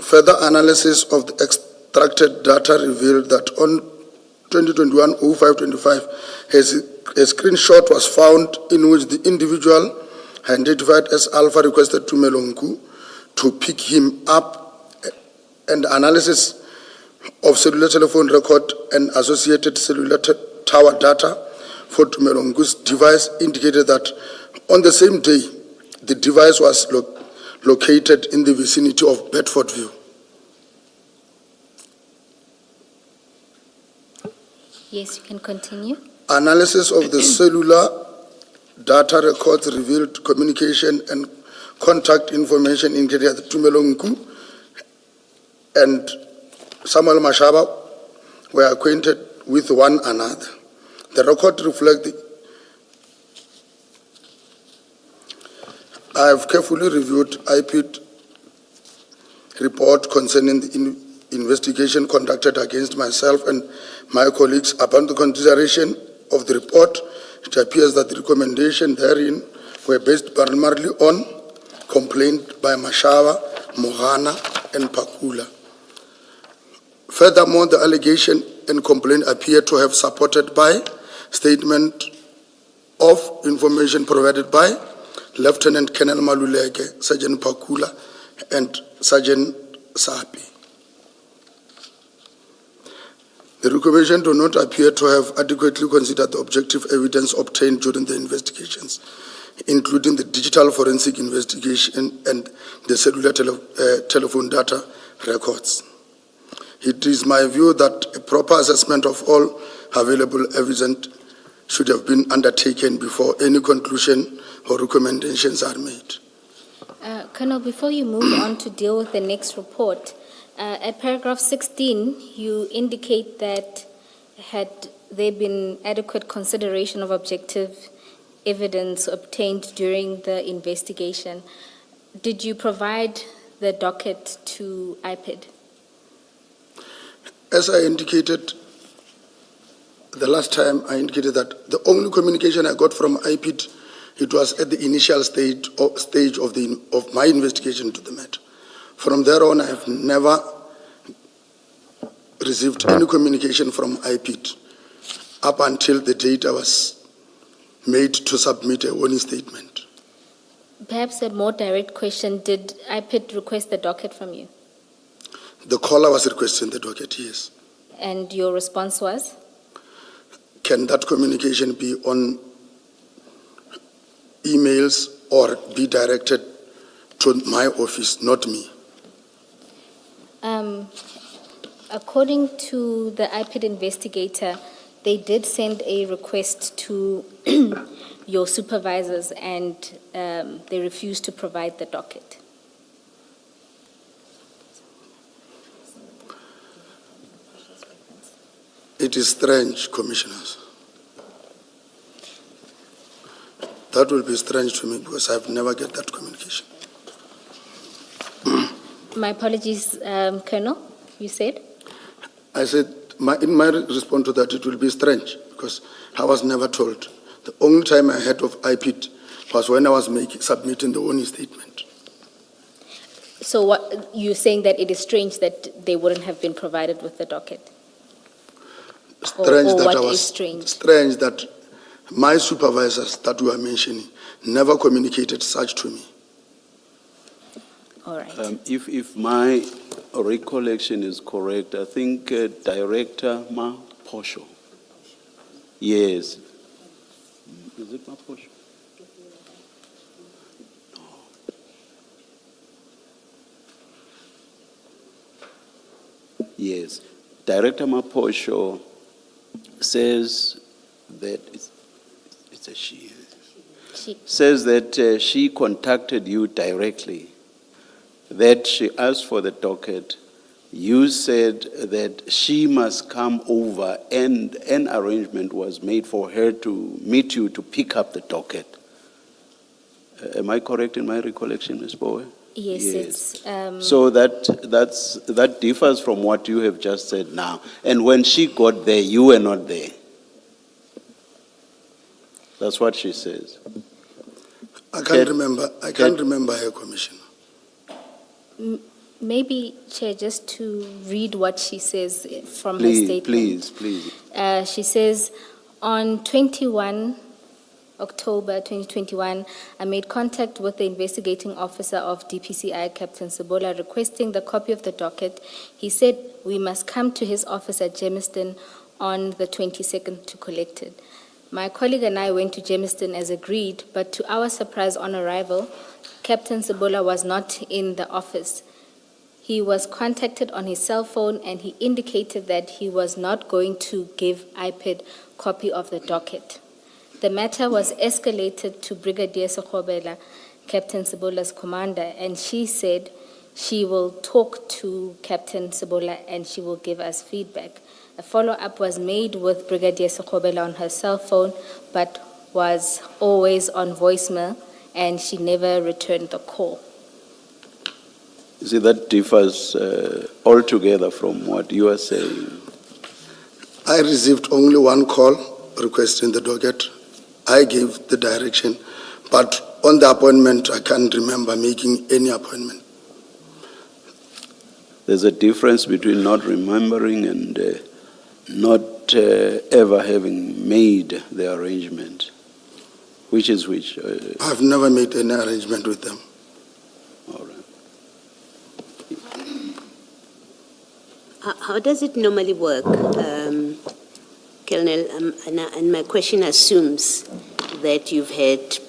Further analysis of the extracted data revealed that on 2021-05-25, a screenshot was found in which the individual identified as Alpha requested Tumelongu to pick him up, and analysis of cellular telephone record and associated cellular tower data for Tumelongu's device indicated that on the same day, the device was located in the vicinity of Bedfordview. Yes, you can continue. Analysis of the cellular data records revealed communication and contact information indicated that Tumelongu and Samuel Mashaba were acquainted with one another. The record reflects I have carefully reviewed IP report concerning the investigation conducted against myself and my colleagues. Upon the consideration of the report, it appears that the recommendations therein were based primarily on complaint by Mashaba, Mohana, and Pakula. Furthermore, the allegation and complaint appear to have supported by statement of information provided by Lieutenant Colonel Maluleke, Sergeant Pakula, and Sergeant Sapi. The recommendation do not appear to have adequately considered the objective evidence obtained during the investigations, including the digital forensic investigation and the cellular telephone data records. It is my view that a proper assessment of all available evidence should have been undertaken before any conclusion or recommendations are made. Colonel, before you move on to deal with the next report, at paragraph 16, you indicate that had there been adequate consideration of objective evidence obtained during the investigation, did you provide the docket to IPID? As I indicated, the last time I indicated that the only communication I got from IPID, it was at the initial stage of my investigation into the matter. From there on, I have never received any communication from IPID up until the date I was made to submit a warning statement. Perhaps a more direct question, did IPID request the docket from you? The caller was requesting the docket, yes. And your response was? Can that communication be on emails or be directed to my office, not me? According to the IPID investigator, they did send a request to your supervisors and they refused to provide the docket. It is strange, commissioners. That will be strange to me because I've never get that communication. My apologies, Colonel, you said? I said, in my response to that, it will be strange because I was never told. The only time I heard of IPID was when I was submitting the warning statement. So what, you're saying that it is strange that they wouldn't have been provided with the docket? Strange or that what I was is strange? Strange that my supervisors that you are mentioning never communicated such to me. All right. If my recollection is correct, I think Director Maposho. Yes. Is it Maposho? No. Yes. Director Maposho says that it's a she. Says that she contacted you directly, that she asked for the docket. You said that she must come over and an arrangement was made for her to meet you to pick up the docket. Am I correct in my recollection, Ms. Bowe? Yes, it's... So that differs from what you have just said now. And when she got there, you were not there. That's what she says. I can't remember her, Commissioner. Maybe, Chair, just to read what she says from her statement. Please. She says, on 21 October 2021, I made contact with the investigating officer of DPCI, Captain Sebola, requesting the copy of the docket. He said we must come to his office at Germiston on the 22nd to collect it. My colleague and I went to Germiston as agreed, but to our surprise on arrival, Captain Sebola was not in the office. He was contacted on his cell phone and he indicated that he was not going to give IPID copy of the docket. The matter was escalated to Brigadier Sekhobela, Captain Sebola's commander, and she said she will talk to Captain Sebola and she will give us feedback. A follow-up was made with Brigadier Sekhobela on her cell phone, but was always on voicemail, and she never returned the call. You see, that differs altogether from what you are saying. I received only one call requesting the docket. I gave the direction, but on the appointment, I can't remember making any appointment. There's a difference between not remembering and not ever having made the arrangement? Which is which? I've never made any arrangement with them. All right. How does it normally work, Colonel? And my question assumes that you've had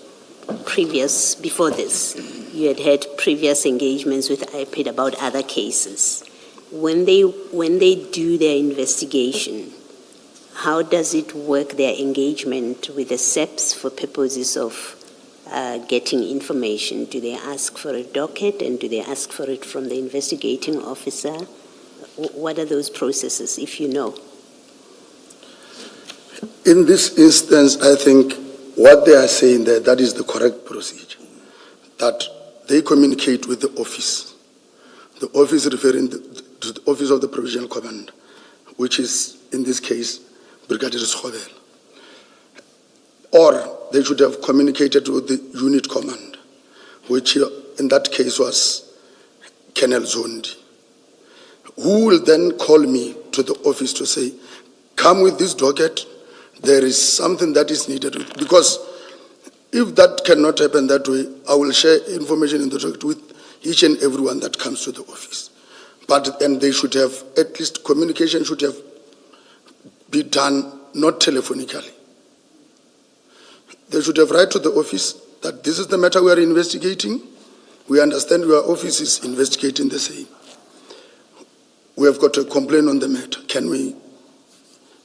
before this, you had previous engagements with IPID about other cases. When they do their investigation, how does it work, their engagement with the SEPs for purposes of getting information? Do they ask for a docket, and do they ask for it from the investigating officer? What are those processes, if you know? In this instance, I think what they are saying there, that is the correct procedure. That they communicate with the office. The office referring to the office of the provisional commander, which is, in this case, Brigadier Schobel. Or they should have communicated with the unit commander, which in that case was Colonel Zondi, who will then call me to the office to say, come with this docket, there is something that is needed. Because if that cannot happen that way, I will share information in the docket with each and everyone that comes to the office. And they should have, at least communication should have be done not telephonically. They should have write to the office that this is the matter we are investigating. We understand your office is investigating the same. We have got a complaint on the matter. Can we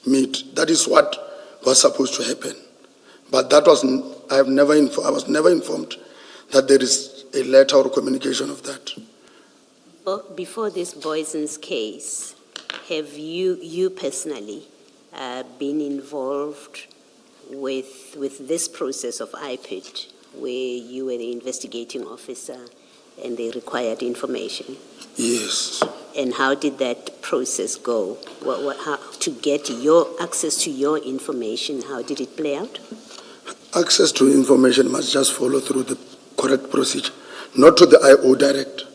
meet? That is what was supposed to happen. But that wasn't, I was never informed that there is a letter or communication of that. Before this Boyson's case, have you personally been involved with this process of IPID, where you were the investigating officer and they required information? Yes. And how did that process go? How, to get your access to your information, how did it play out? Access to information must just follow through the correct procedure, not to the IO direct.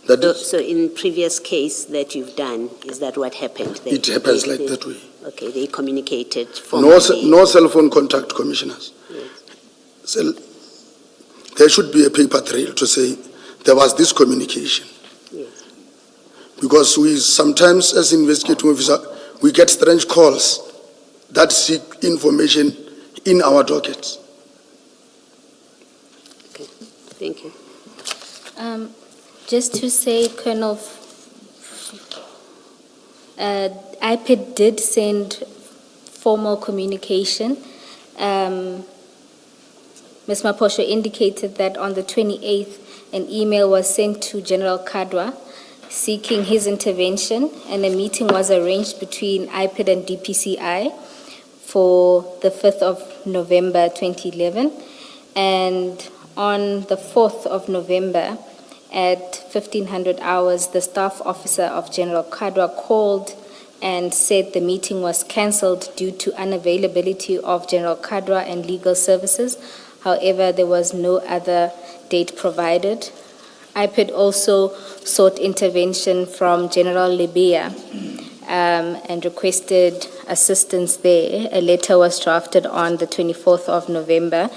So in previous case that you've done, is that what happened? It happens like that way. Okay, they communicated formally. No cell phone contact, commissioners. Yes. So there should be a paper trail to say there was this communication. Yes. Because we sometimes, as investigating officer, we get strange calls that seek information in our dockets. Okay, thank you. Just to say, Colonel, IPID did send formal communication. Ms. Maposho indicated that on the 28th, an email was sent to General Kadwa seeking his intervention, and a meeting was arranged between IPID and DPCI for the 5th of November 2011. And on the 4th of November, at 1500 hours, the staff officer of General Kadwa called and said the meeting was cancelled due to unavailability of General Kadwa and legal services. However, there was no other date provided. IPID also sought intervention from General Libya and requested assistance there. A letter was drafted on the 24th of November.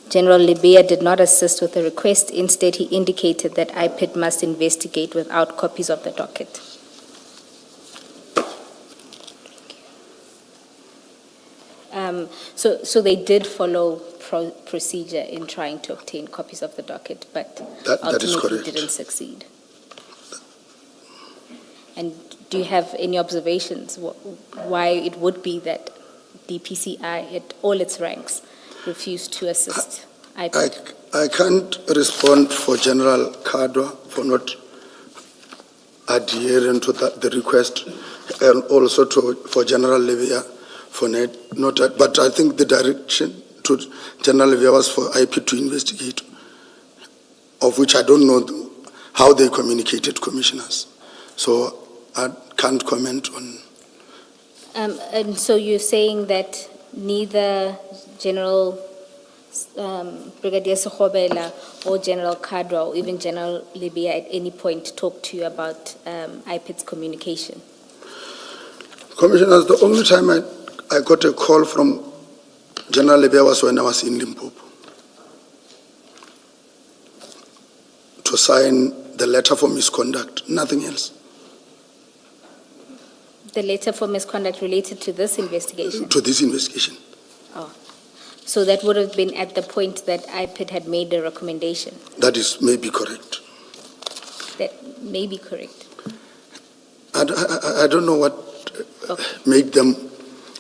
General Libya did not assist with the request. Instead, he indicated that IPID must investigate without copies of the docket. So they did follow procedure in trying to obtain copies of the docket, but That is ultimately correct. didn't succeed. And do you have any observations why it would be that DPCI at all its ranks refused to assist IPID? I can't respond for General Kadwa for not adhering to the request, and also for General Libya for not, but I think the direction to General Libya was for IP to investigate, of which I don't know how they communicated, commissioners. So I can't comment on. And so you're saying that neither General Brigadier Sekgobela or General Kadwa or even General Libya at any point talked to you about IPID's communication? Commissioners, the only time I got a call from General Lebea was when I was in Limpopo to sign the letter for misconduct, nothing else. The letter for misconduct related to this investigation? To this investigation. Oh. So that would have been at the point that IPID had made a recommendation? That is maybe correct. That may be correct. I don't know what Okay. made them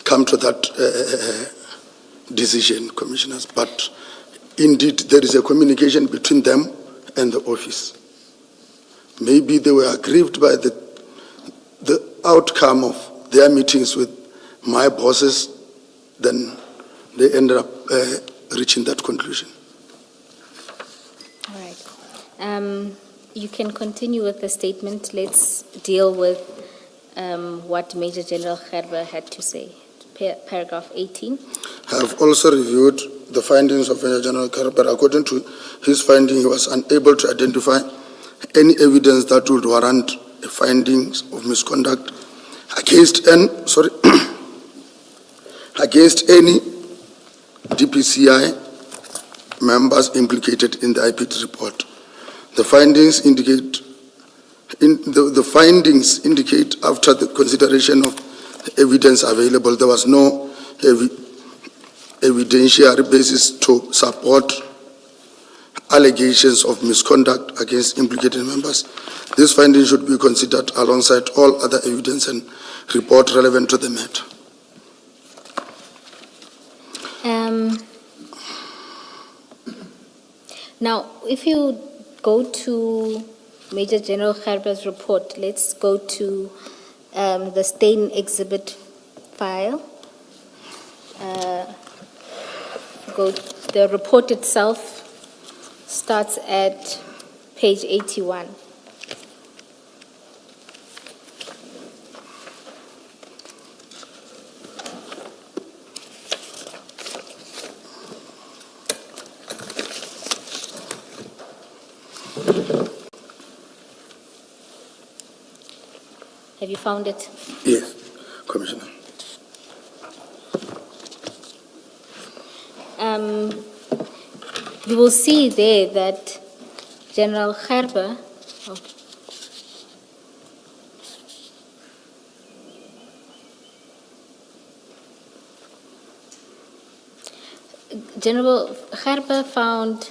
come to that decision, Commissioners, but indeed there is a communication between them and the office. Maybe they were aggrieved by the outcome of their meetings with my bosses, then they ended up reaching that conclusion. All right. You can continue with the statement. Let's deal with what Major General Gerber had to say. Paragraph 18. I have also reviewed the findings of Major General Gerber. According to his finding, he was unable to identify any evidence that would warrant a findings of misconduct against any DPCI members implicated in the IPT report. The findings indicate after the consideration of evidence available, there was no evidentiary basis to support allegations of misconduct against implicated members. This finding should be considered alongside all other evidence and report relevant to the matter. Now, if you go to Major General Gerber's report, let's go to the Stain exhibit file. The report itself starts at page 81. Have you found it? Yes, Commissioner. You will see there that General Gerber, General Gerber found,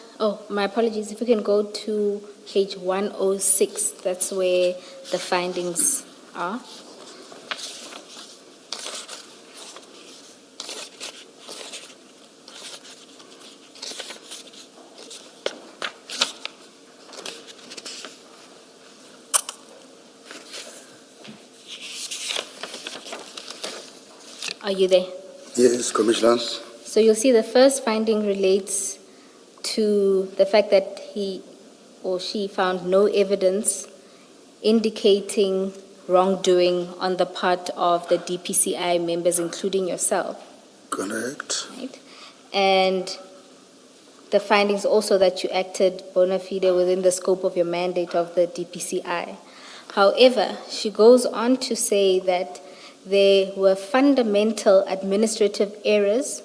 my apologies, if you can go to page 106, that's where the findings are. Are you there? Yes, Commissioners. So you'll see the first finding relates to the fact that he or she found no evidence indicating wrongdoing on the part of the DPCI members, including yourself. Correct. Right? And the findings also that you acted bona fide within the scope of your mandate of the DPCI. However, she goes on to say that there were fundamental administrative errors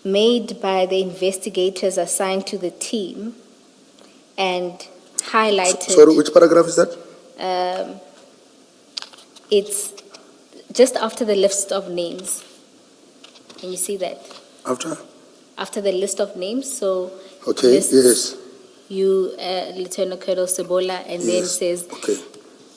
made by the investigators assigned to the team and highlighted. Sorry, which paragraph is that? It's just after the list of names. Can you see that? After? After the list of names, so Okay, lists yes. you, Lieutenant Colonel Sebola, and then Yes, says, okay.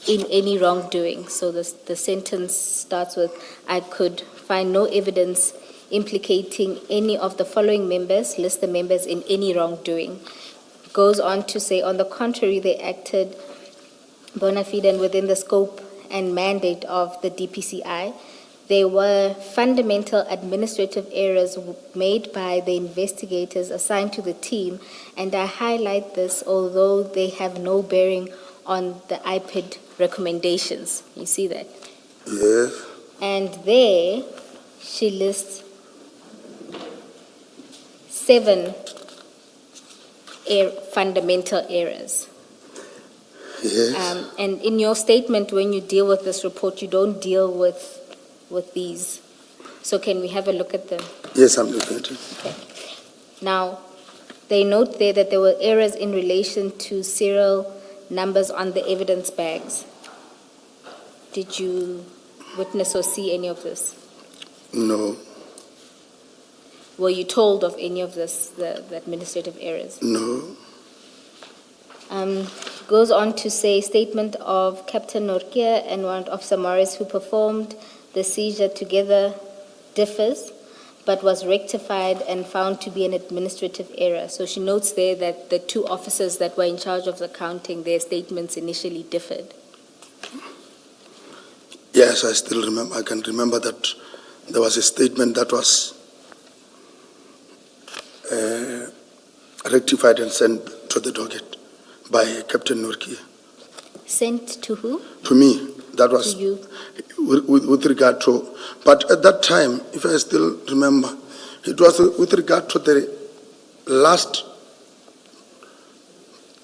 in any wrongdoing. So the sentence starts with, I could find no evidence implicating any of the following members, list the members in any wrongdoing. Goes on to say, on the contrary, they acted bona fide and within the scope and mandate of the DPCI. There were fundamental administrative errors made by the investigators assigned to the team, and I highlight this although they have no bearing on the IPID recommendations. You see that? Yes. And there she lists 7 fundamental errors. Yes. And in your statement, when you deal with this report, you don't deal with with these. So can we have a look at them? Yes, I'm looking at it. Okay. Now, they note there that there were errors in relation to serial numbers on the evidence bags. Did you witness or see any of this? No, Were you told of any of this, the administrative errors? no. Goes on to say, statement of Captain Norkia and Warrant Officer Morris, who performed the seizure together, differs, but was rectified and found to be an administrative error. So she notes there that the two officers that were in charge of the counting, their statements initially differed. Yes, I still remember. I can remember that there was a statement that was rectified and sent to the docket by Captain Norkia. Sent to who? To me, that was To you? with regard to, but at that time, if I still remember, it was with regard to the last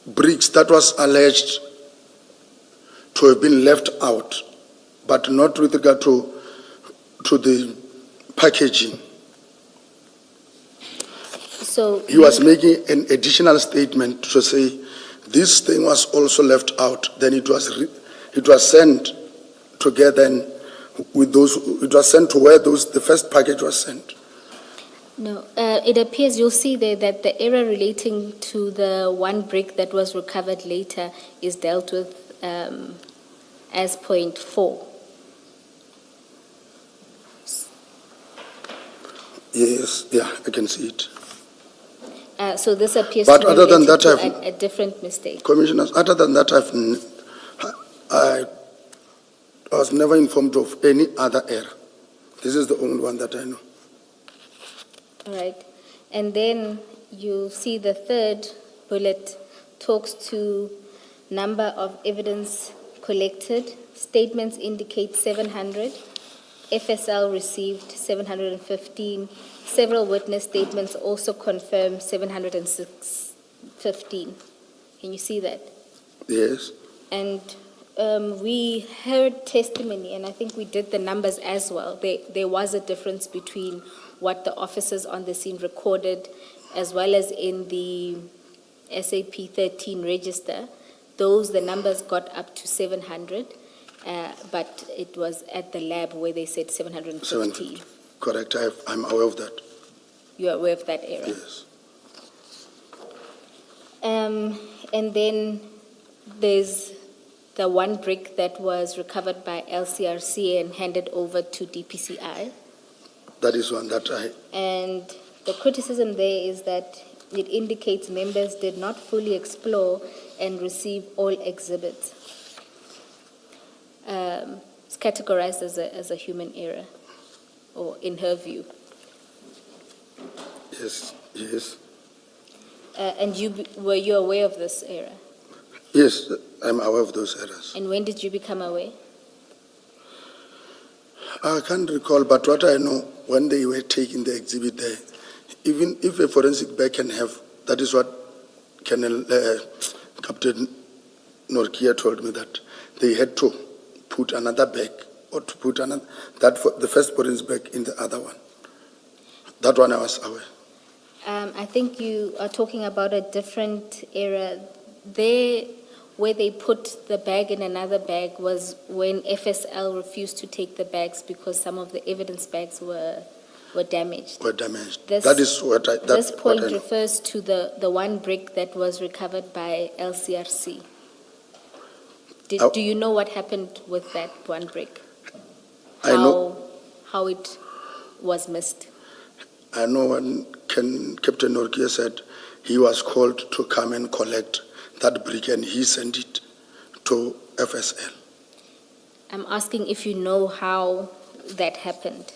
bricks that was alleged to have been left out, but not with regard to the packaging. So He was making an additional statement to say this thing was also left out. Then it was sent together and with those. It was sent to where the first package was sent. No, it appears, you'll see there that the error relating to the one brick that was recovered later is dealt with as point 4. Yes, yeah, I can see it. So this appears But to be other than related that, to a different mistake. Commissioners, other than that, I was never informed of any other error. This is the only one that I know. All right. And then you see the third bullet talks to number of evidence collected. Statements indicate 700. FSL received 715. Several witness statements also confirm 715. Can you see that? Yes. And we heard testimony, and I think we did the numbers as well. There was a difference between what the officers on the scene recorded as well as in the SAP 13 register. The numbers got up to 700, but it was at the lab where they said 750. 750. Correct. I'm aware of that. You are aware of that error? Yes. And then there's the one brick that was recovered by LCRC and handed over to DPCI. That is one that And the criticism there is that it indicates members did not fully explore and receive all exhibits. It's categorized as a human error, or in her view. Yes, yes. And were you aware of this error? Yes, I'm aware of those errors. And when did you become aware? I can't recall, but what I know, when they were taking the exhibit there, even if a forensic bag can have, that is what Captain Norkia told me, that they had to put another bag, or to put another, the first forensic bag in the other one. That one I was aware. I think you are talking about a different error. There, where they put the bag in another bag was when FSL refused to take the bags because some of the evidence bags were damaged. Were damaged. This point refers to the one brick that was recovered by LCRC. Do you know what happened with that one brick? I know. How it was missed? I know when Captain Norkia said he was called to come and collect that brick and he sent it to FSL. I'm asking if you know how that happened.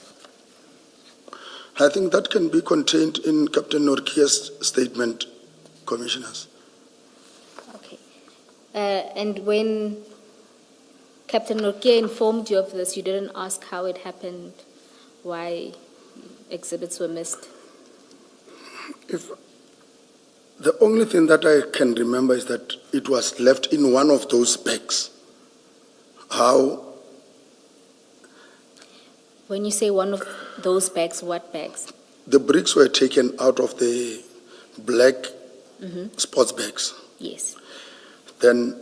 I think that can be contained in Captain Norkia's statement, Commissioners. Okay. And when Captain Norkia informed you of this, you didn't ask how it happened, why exhibits were missed? The only thing that I can remember is that it was left in one of those bags. How? When you say one of those bags, what bags? The bricks were taken out of the black sports bags. Yes. Then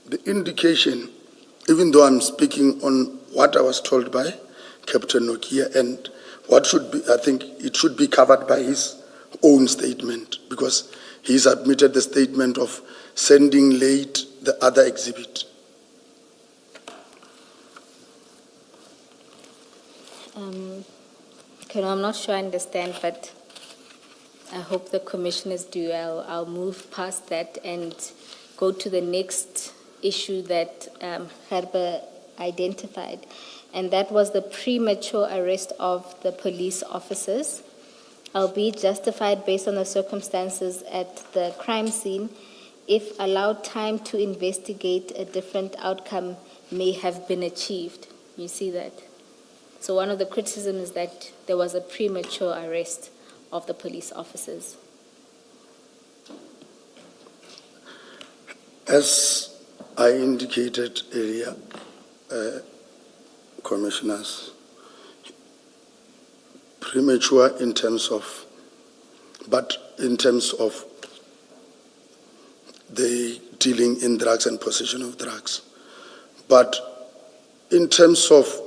the indication, even though I'm speaking on what I was told by Captain Nokia and what should be, I think it should be covered by his own statement, because he submitted the statement of sending late the other exhibit. Colonel, I'm not sure I understand, but I hope the commissioners do. I'll move past that and go to the next issue that Gerber identified, and that was the premature arrest of the police officers, albeit justified based on the circumstances at the crime scene. If allowed time to investigate, a different outcome may have been achieved. You see that? So one of the criticisms is that there was a premature arrest of the police officers. As I indicated earlier, commissioners, premature in terms of the dealing in drugs and possession of drugs. But in terms of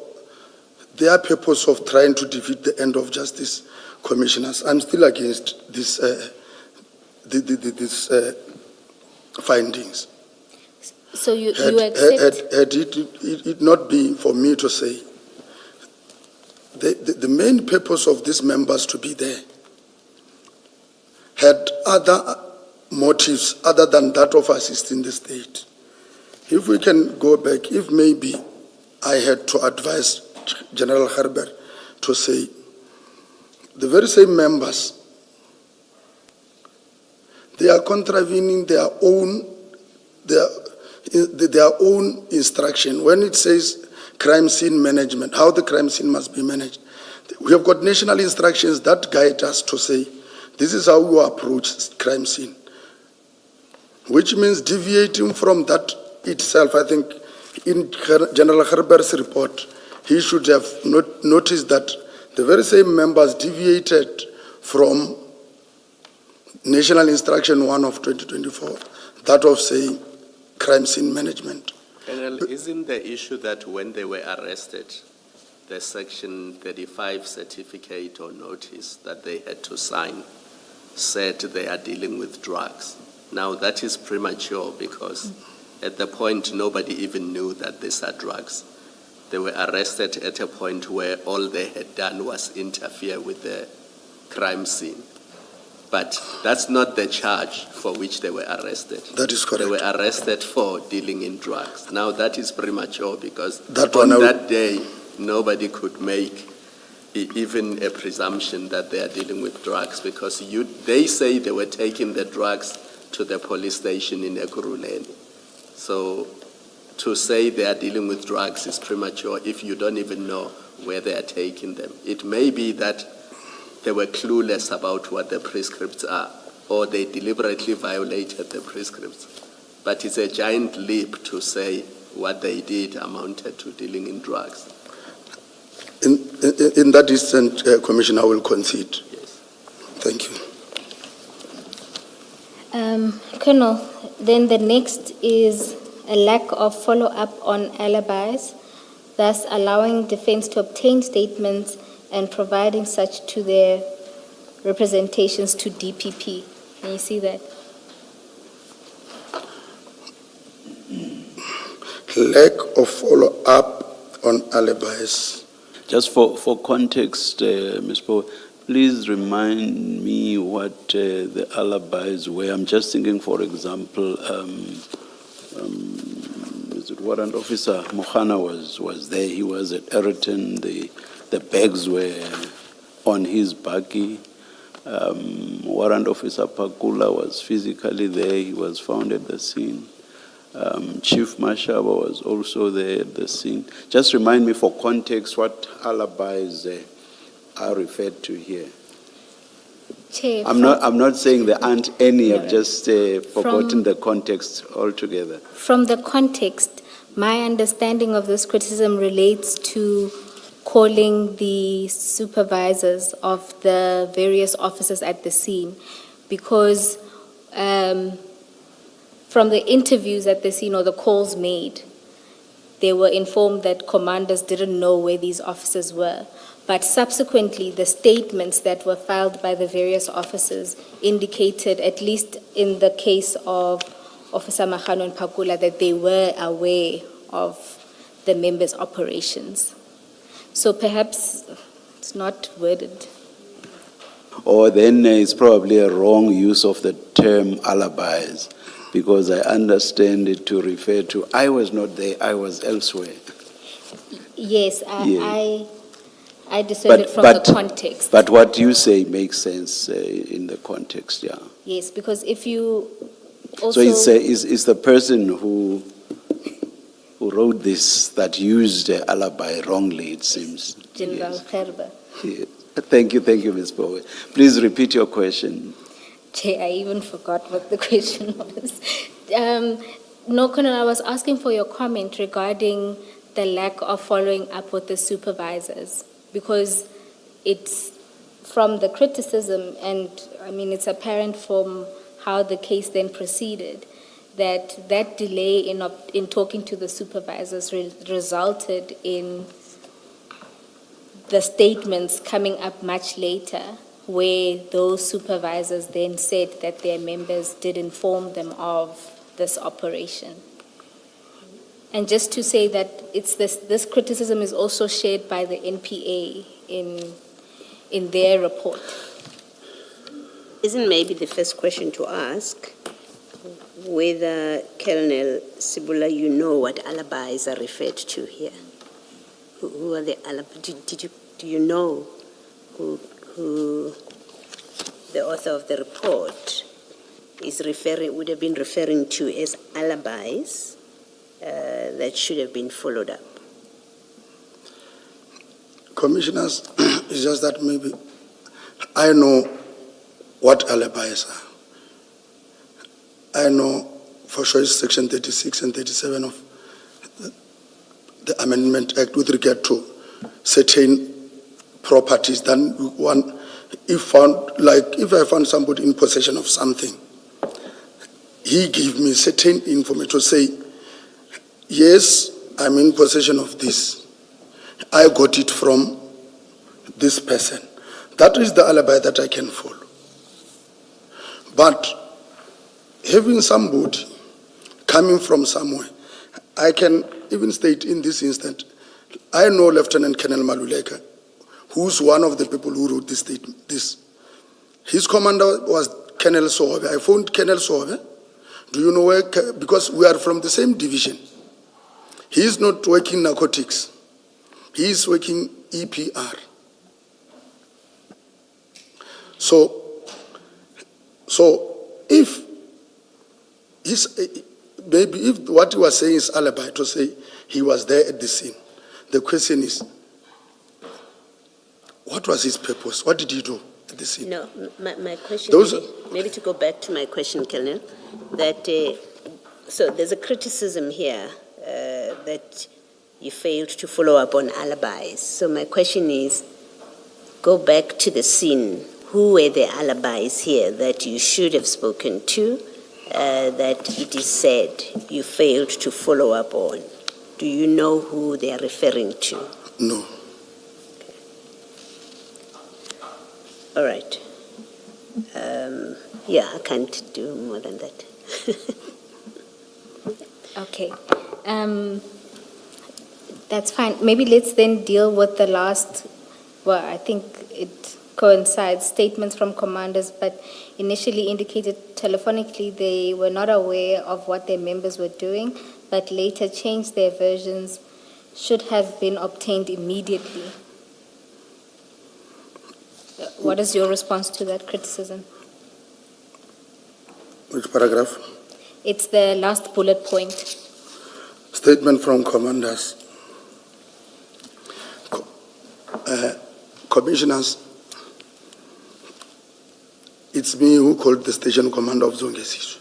their purpose of trying to defeat the end of justice, commissioners, I'm still against this findings. So you accept? Had it not been for me to say, the main purpose of these members to be there had other motives other than that of assisting the state. If we can go back, if maybe I had to advise General Gerber to say, the very same members, they are contravening their own instruction. When it says crime scene management, how the crime scene must be managed, we have got national instructions that guide us to say, this is how we approach crime scene. Which means deviating from that itself, I think in General Gerber's report, he should have noticed that the very same members deviated from National Instruction 1 of 2024, that of saying crime scene management. Colonel, isn't the issue that when they were arrested, the Section 35 certificate or notice that they had to sign said they are dealing with drugs? Now that is premature because at the point nobody even knew that these are drugs. They were arrested at a point where all they had done was interfere with the crime scene. But that's not the charge for which they were arrested. That is correct. They were arrested for dealing in drugs. Now that is premature because That on one that day, nobody could make even a presumption that they are dealing with drugs because they say they were taking the drugs to the police station in Ekurhuleni. So to say they are dealing with drugs is premature if you don't even know where they are taking them. It may be that they were clueless about what the prescripts are, or they deliberately violated the prescripts. But it's a giant leap to say what they did amounted to dealing in drugs. In that instant, Commissioner, I will concede. Yes. Thank you. Colonel, then the next is a lack of follow-up on alibis, thus allowing defense to obtain statements and providing such to their representations to DPP. Can you see that? Lack of follow-up on alibis. Just for context, Ms. Poe, please remind me what the alibis were. I'm just thinking, for example, is it Warrant Officer Mohana was there. He was at Eriton. The bags were on his buggy. Warrant Officer Pakula was physically there. He was found at the scene. Chief Mashaba was also there at the scene. Just remind me for context what alibis are referred to here. Chair, I'm not saying there aren't any. I've just forgotten the context altogether. From the context, my understanding of this criticism relates to calling the supervisors of the various officers at the scene because from the interviews at the scene or the calls made, they were informed that commanders didn't know where these officers were. But subsequently, the statements that were filed by the various officers indicated, at least in the case of Officer Magano and Pakula, that they were aware of the members' operations. So perhaps it's not worded. Or then it's probably a wrong use of the term alibis, because I understand it to refer to, I was not there, I was elsewhere. Yes, Yeah. I discerned it from the context. But what you say makes sense in the context, yeah. Yes, because if you also... So it's the person who wrote this that used the alibi wrongly, it seems. General Yes. Gerber. Yeah. Thank you, Ms. Bowe. Please repeat your question. Chair, I even forgot what the question was. No, Colonel, I was asking for your comment regarding the lack of following up with the supervisors, because it's from the criticism, and I mean, it's apparent from how the case then proceeded, that delay in talking to the supervisors resulted in the statements coming up much later, where those supervisors then said that their members did inform them of this operation. And just to say that it's this criticism is also shared by the NPA in their report. Isn't maybe the first question to ask whether, Colonel Sibula, you know what alibis are referred to here? Who are the alibis? Do you know who the author of the report would have been referring to as alibis that should have been followed up? Commissioners, it's just that maybe I know what alibis are. I know for sure it's Section 36 and 37 of the Amendment Act with regard to certain properties. Then if I found somebody in possession of something, he gave me certain information to say, yes, I'm in possession of this. I got it from this person. That is the alibi that I can follow. But having somebody coming from somewhere, I can even state in this instant, I know Lieutenant Colonel Maluleka, who's one of the people who wrote this statement. His commander was Colonel Sohobe. I phoned Colonel Sohobe. Do you know where? Because we are from the same division. He is not working narcotics. He is working EPR. So if what he was saying is alibi, to say he was there at the scene, the question is, what was his purpose? What did he do at the scene? No, my question, maybe to go back to my question, Colonel, that so there's a criticism here that you failed to follow up on alibis. So my question is, go back to the scene. Who were the alibis here that you should have spoken to, that it is said you failed to follow up on? Do you know who they are referring to? No. All right. Yeah, I can't do more than that. Okay. That's fine. Maybe let's then deal with the last, well, I think it coincides, statements from commanders, but initially indicated telephonically they were not aware of what their members were doing, but later changed their versions, should have been obtained immediately. What is your response to that criticism? Which paragraph? It's the last bullet point. Statement from commanders. Commissioners, it's me who called the station commander of Zongesiswe.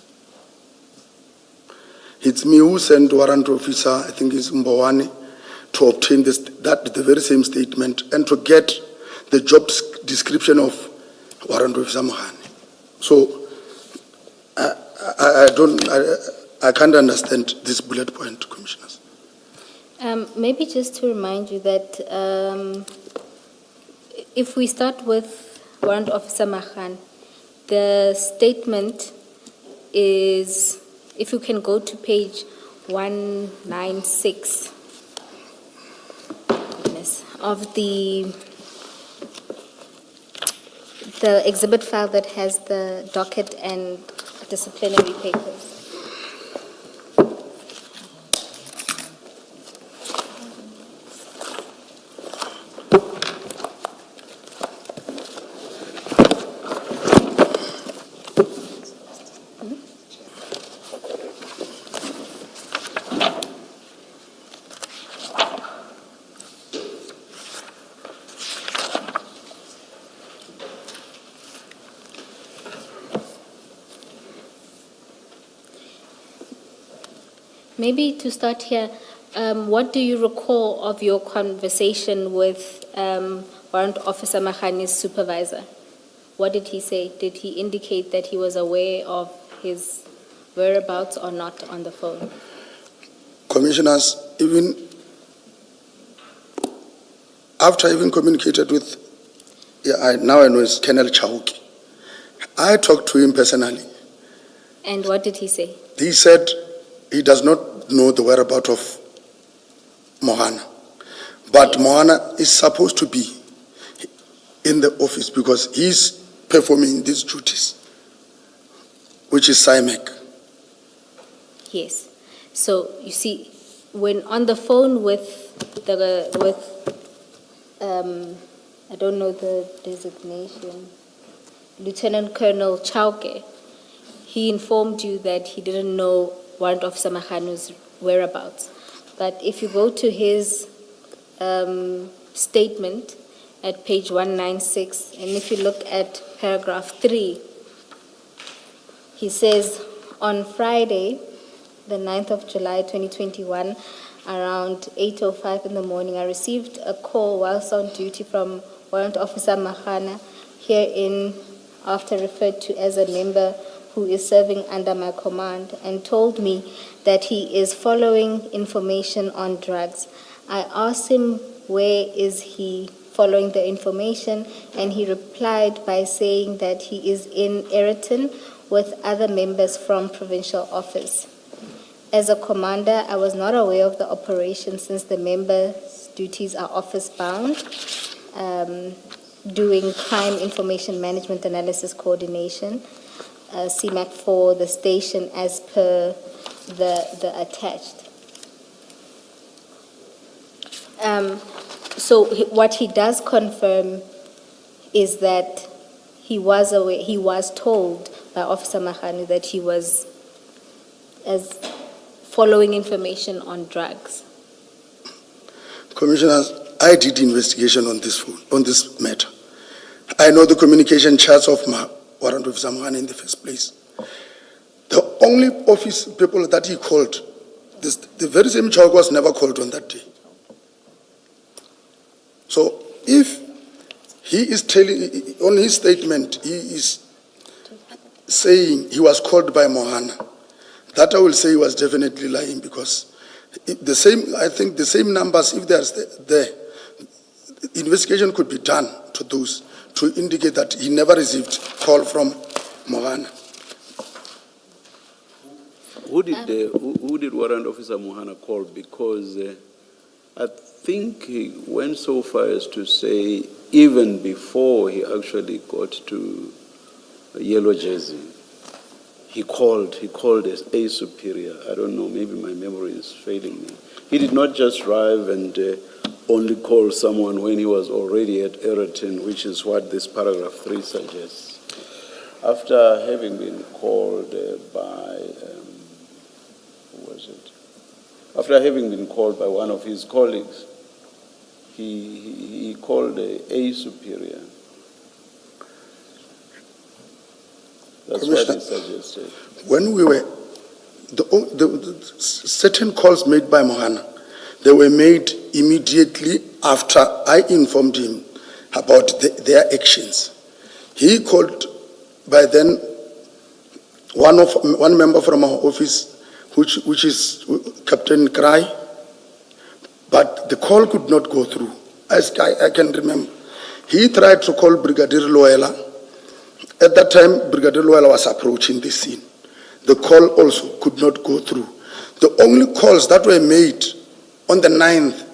It's me who sent warrant officer, I think it's Mbawani, to obtain the very same statement and to get the job description of Warrant Officer Mohane. So I can't understand this bullet point, Commissioners. Maybe just to remind you that if we start with Warrant Officer Mahan, the statement is, if you can go to page 196 of the exhibit file that has the docket and disciplinary papers. Maybe to start here, what do you recall of your conversation with Warrant Officer Mahane's supervisor? What did he say? Did he indicate that he was aware of his whereabouts or not on the phone? Commissioners, even after having communicated with, now I know it's Colonel Chauki, I talked to him personally. And what did he say? He said he does not know the whereabouts of Mohana. But Mohana is supposed to be in the office because he's performing these duties, which is SIMEC. Yes. So you see, when on the phone with I don't know the designation, Lieutenant Colonel Chauke, he informed you that he didn't know Warrant Officer Mahanu's whereabouts. But if you go to his statement at page 196, and if you look at paragraph 3, he says, on Friday, the 9th of July 2021, around 8:05 in the morning, I received a call whilst on duty from Warrant Officer Mahana, herein after referred to as a member who is serving under my command, and told me that he is following information on drugs. I asked him where is he following the information, and he replied by saying that he is in Ayrton with other members from provincial office. As a commander, I was not aware of the operation since the members' duties are office-bound, doing crime information management analysis coordination, CMAC for the station as per the attached. So what he does confirm is that he was aware, he was told by Officer Mahanu that he was following information on drugs. Commissioners, I did investigation on this matter. I know the communication charts of Warrant Officer Mohane in the first place. The only office people that he called, the very same Chowk was never called on that day. So if he is telling, on his statement, he is saying he was called by Mohana, that I will say he was definitely lying, because the same numbers, if they are there, investigation could be done to those to indicate that he never received call from Mohana. Who did Warrant Officer Mohana call? Because I think he went so far as to say even before he actually got to Yellow Jersey, he called as a superior. I don't know, maybe my memory is failing me. He did not just drive and only call someone when he was already at Ayrton, which is what this paragraph 3 suggests. After having been called After having been called by one of his colleagues, he called a superior. That's what he suggested. When we were, the certain calls made by Mohana, They were made immediately after I informed him about their actions. He called by then one member from our office, which is Captain Cry, but the call could not go through. As I can remember, he tried to call Brigadier Loela. At that time, Brigadier Loela was approaching the scene. The call also could not go through. The only calls that were made on the 9th,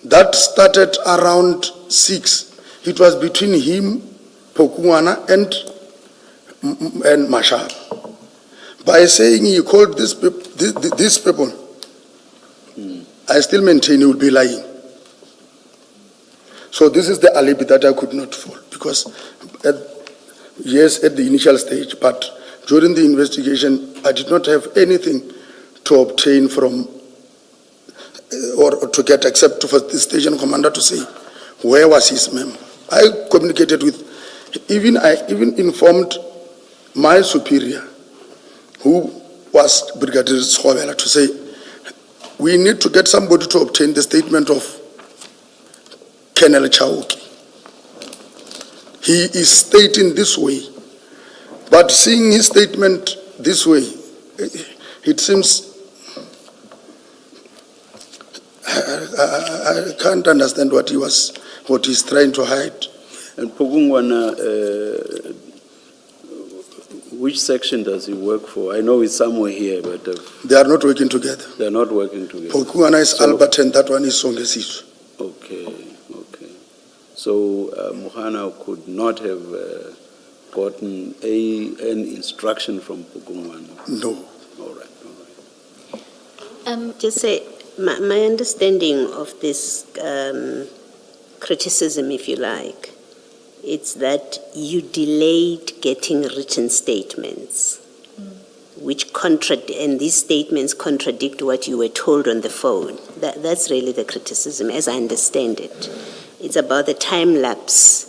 that started around 6. It was between him, Pokungwana, and Mashar. By saying he called these people, I still maintain he will be lying. So this is the alibi that I could not fall, because yes, at the initial stage, but during the investigation, I did not have anything to obtain from or to get except for the station commander to say where was his memo. I communicated with, I even informed my superior, who was Brigadier Schwabela, to say we need to get somebody to obtain the statement of Colonel Chauki. He is stating this way, but seeing his statement this way, it seems I can't understand what he's trying to hide. And Pugungwana, which section does he work for? I know he's somewhere here, but They are not working together. they're not working together. Pokungwana is So- Albert and that one is Songesisu. Okay, okay. So Mohana could not have gotten an instruction from Pugungwana? No. All right, all right. Just say, my understanding of this criticism, if you like, it's that you delayed getting written statements, and these statements contradict what you were told on the phone. That's really the criticism, as I understand it. It's about the time lapse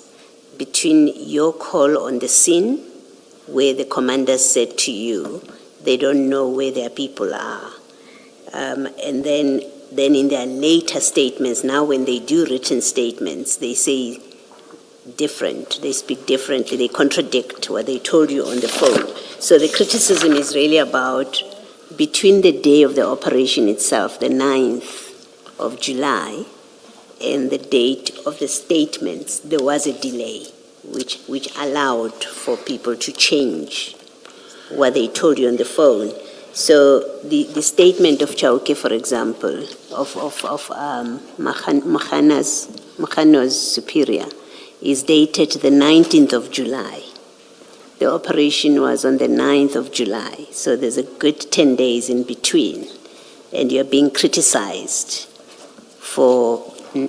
between your call on the scene, where the commander said to you, they don't know where their people are. And then in their later statements, now when they do written statements, they say different, they speak differently, they contradict what they told you on the phone. So the criticism is really about between the day of the operation itself, the 9th of July, and the date of the statements, there was a delay, which allowed for people to change what they told you on the phone. So the statement of Chauke, for example, of Mahano's superior, is dated the 19th of July. The operation was on the 9th of July, so there's a good 10 days in between, and you're being criticized for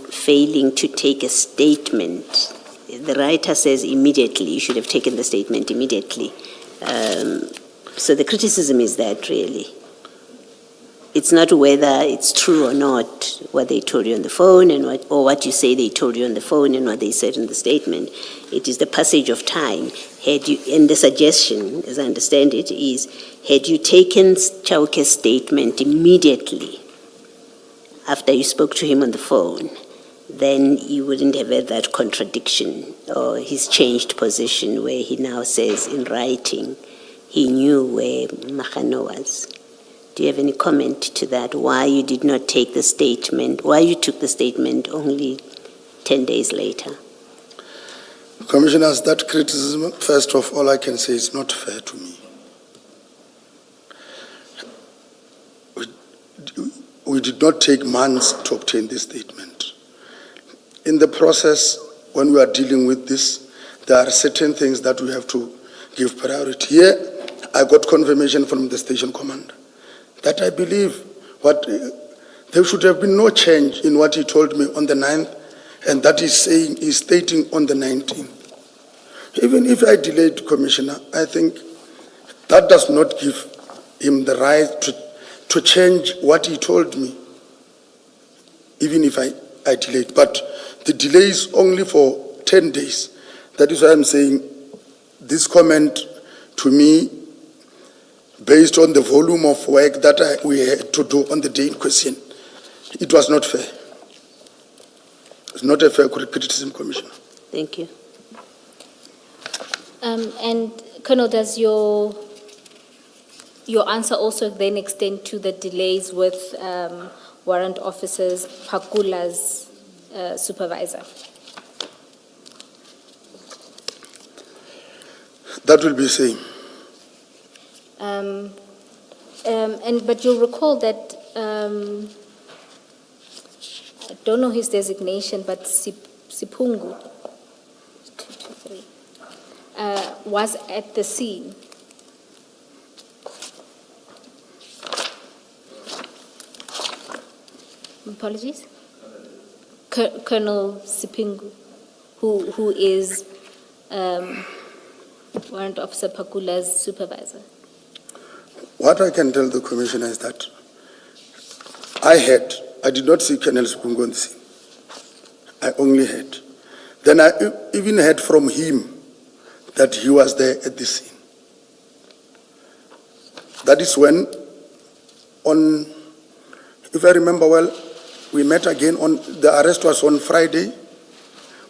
failing to take a statement. The writer says immediately, you should have taken the statement immediately. So the criticism is that, really. It's not whether it's true or not what they told you on the phone or what you say they told you on the phone and what they said in the statement. It is the passage of time. And the suggestion, as I understand it, is had you taken Chauke's statement immediately after you spoke to him on the phone, then you wouldn't have had that contradiction or his changed position where he now says in writing he knew where Mahano was. Do you have any comment to that? Why you did not take the statement, why you took the statement only 10 days later? Commissioners, that criticism, first of all, I can say is not fair to me. We did not take months to obtain this statement. In the process, when we are dealing with this, there are certain things that we have to give priority. Here, I got confirmation from the station commander that I believe there should have been no change in what he told me on the 9th, and that he's stating on the 19th. Even if I delayed, Commissioner, I think that does not give him the right to change what he told me, even if I delayed. But the delay is only for 10 days. That is why I'm saying this comment to me, based on the volume of work that we had to do on the day in question, It was not fair. It's not a fair criticism, Commissioner. Thank you. And Colonel, does your answer also then extend to the delays with warrant officers Pakula's supervisor? That will be the same. But you'll recall that I don't know his designation, but Sipungu was at the scene. Apologies. Colonel Sipingu, who is Warrant Officer Pakula's supervisor. What I can tell the Commissioner is that I did not see Colonel Sipungu on the scene. I only heard. Then I even heard from him that he was there at the scene. That is when, if I remember well, we met again the arrest was on Friday.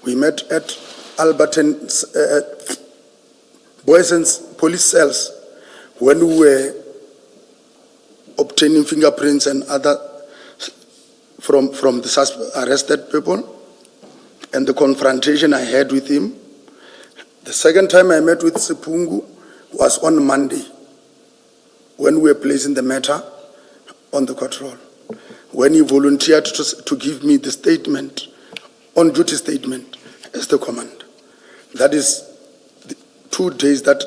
We met at Alberton's, Boysen's police cells when we were obtaining fingerprints and other from the arrested people, and the confrontation I had with him. The second time I met with Sipungu was on Monday, when we were placing the matter on the court roll, when he volunteered to give me the statement, on-duty statement, as the commander. That is the 2 days that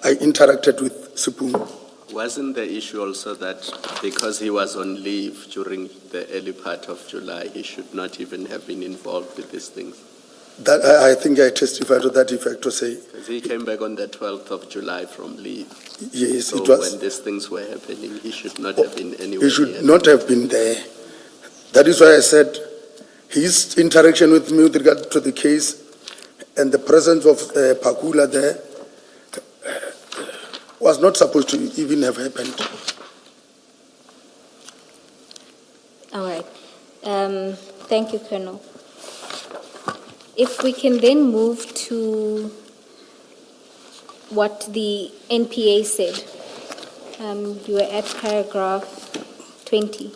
I interacted with Sipungu. Wasn't the issue also that because he was on leave during the early part of July, he should not even have been involved with these things? That I think I testified to that effect to say. Because he came back on the 12th of July from leave. Yes, So it was. when these things were happening, he should not have been anywhere He should near. not have been there. That is why I said his interaction with me with regard to the case and the presence of Pakula there was not supposed to even have happened. All right. Thank you, Colonel. If we can then move to what the NPA said. You were at paragraph 20.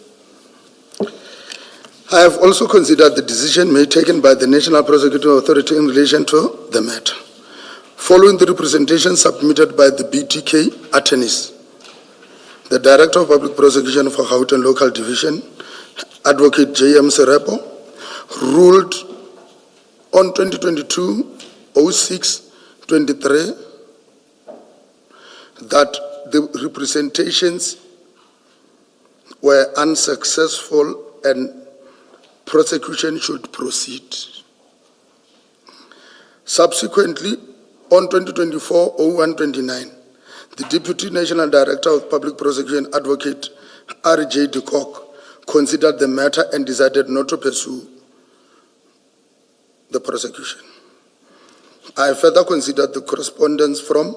I have also considered the decision made taken by the National Prosecuting Authority in relation to the matter. Following the representation submitted by the BTK attorneys, the Director of Public Prosecution for Gauteng Local Division, Advocate J.M. Serepo, ruled on 2022-06-23 that the representations were unsuccessful and prosecution should proceed. Subsequently, on 2024-01-29, the Deputy National Director of Public Prosecution, Advocate R.J. de Kock, considered the matter and decided not to pursue the prosecution. I further considered the correspondence from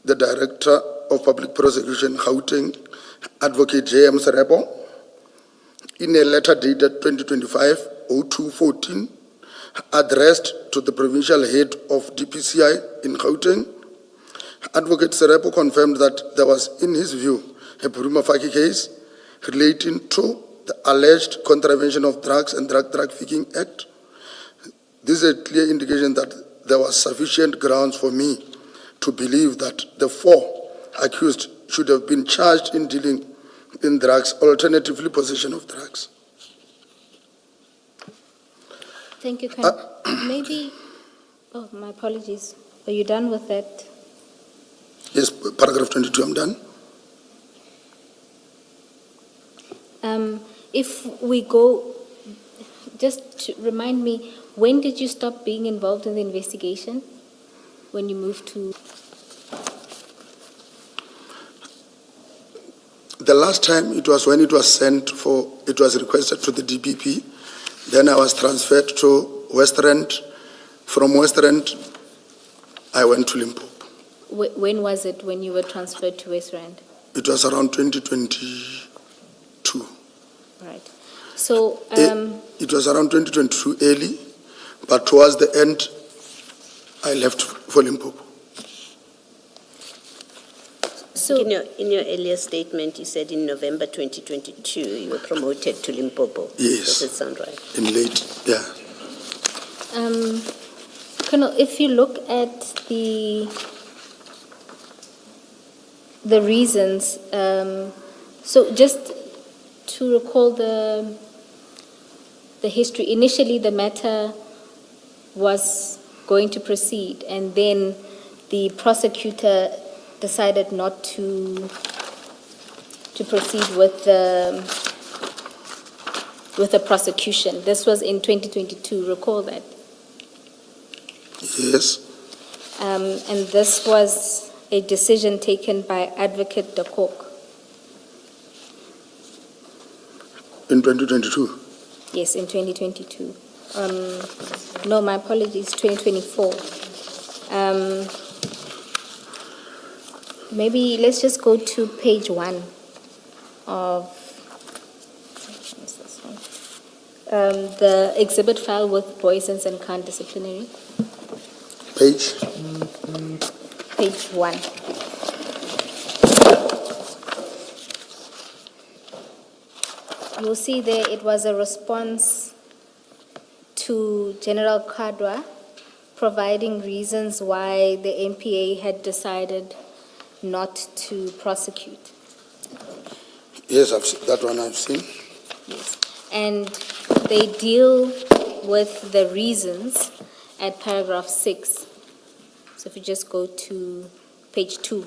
the Director of Public Prosecution, Gauteng, Advocate J.M. Serepo, in a letter dated 2025-02-14, addressed to the provincial head of DPCI in Gauteng. Advocate Serepo confirmed that there was, in his view, a prima facie case relating to the alleged contravention of Drugs and Drug Trafficking Act. This is a clear indication that there was sufficient grounds for me to believe that the 4 accused should have been charged in dealing in drugs, alternatively possession of drugs. Thank you, Colonel. Maybe, oh, my apologies. Are you done with that? Yes, paragraph 22, I'm done. If we go, just to remind me, when did you stop being involved in the investigation? When you moved to? The last time it was when it was it was requested to the DPP. Then I was transferred to West Rand. From West Rand, I went to Limpopo. When was it when you were transferred to West Rand? It was around 2022. Right. So, It was around 2022 early, but towards the end, I left for Limpopo. so In your earlier statement, you said in November 2022, you were promoted to Limpopo. Yes. Does it sound right? In late, yeah. Colonel, if you look at the reasons, so just to recall the history, initially the matter was going to proceed, and then the prosecutor decided not to proceed with the prosecution. This was in 2022, recall that? Yes, And this was a decision taken by Advocate de Kock. in 2022. Yes, in 2022. No, my apologies, 2024. Maybe let's just go to page 1 of what's this one? The exhibit file with Boysons and Khan disciplinary. Page, Page 1. You'll see there it was a response to General Kadwa providing reasons why the MPA had decided not to prosecute. yes, that one I've seen. Yes. And they deal with the reasons at paragraph 6. So if you just go to page 2.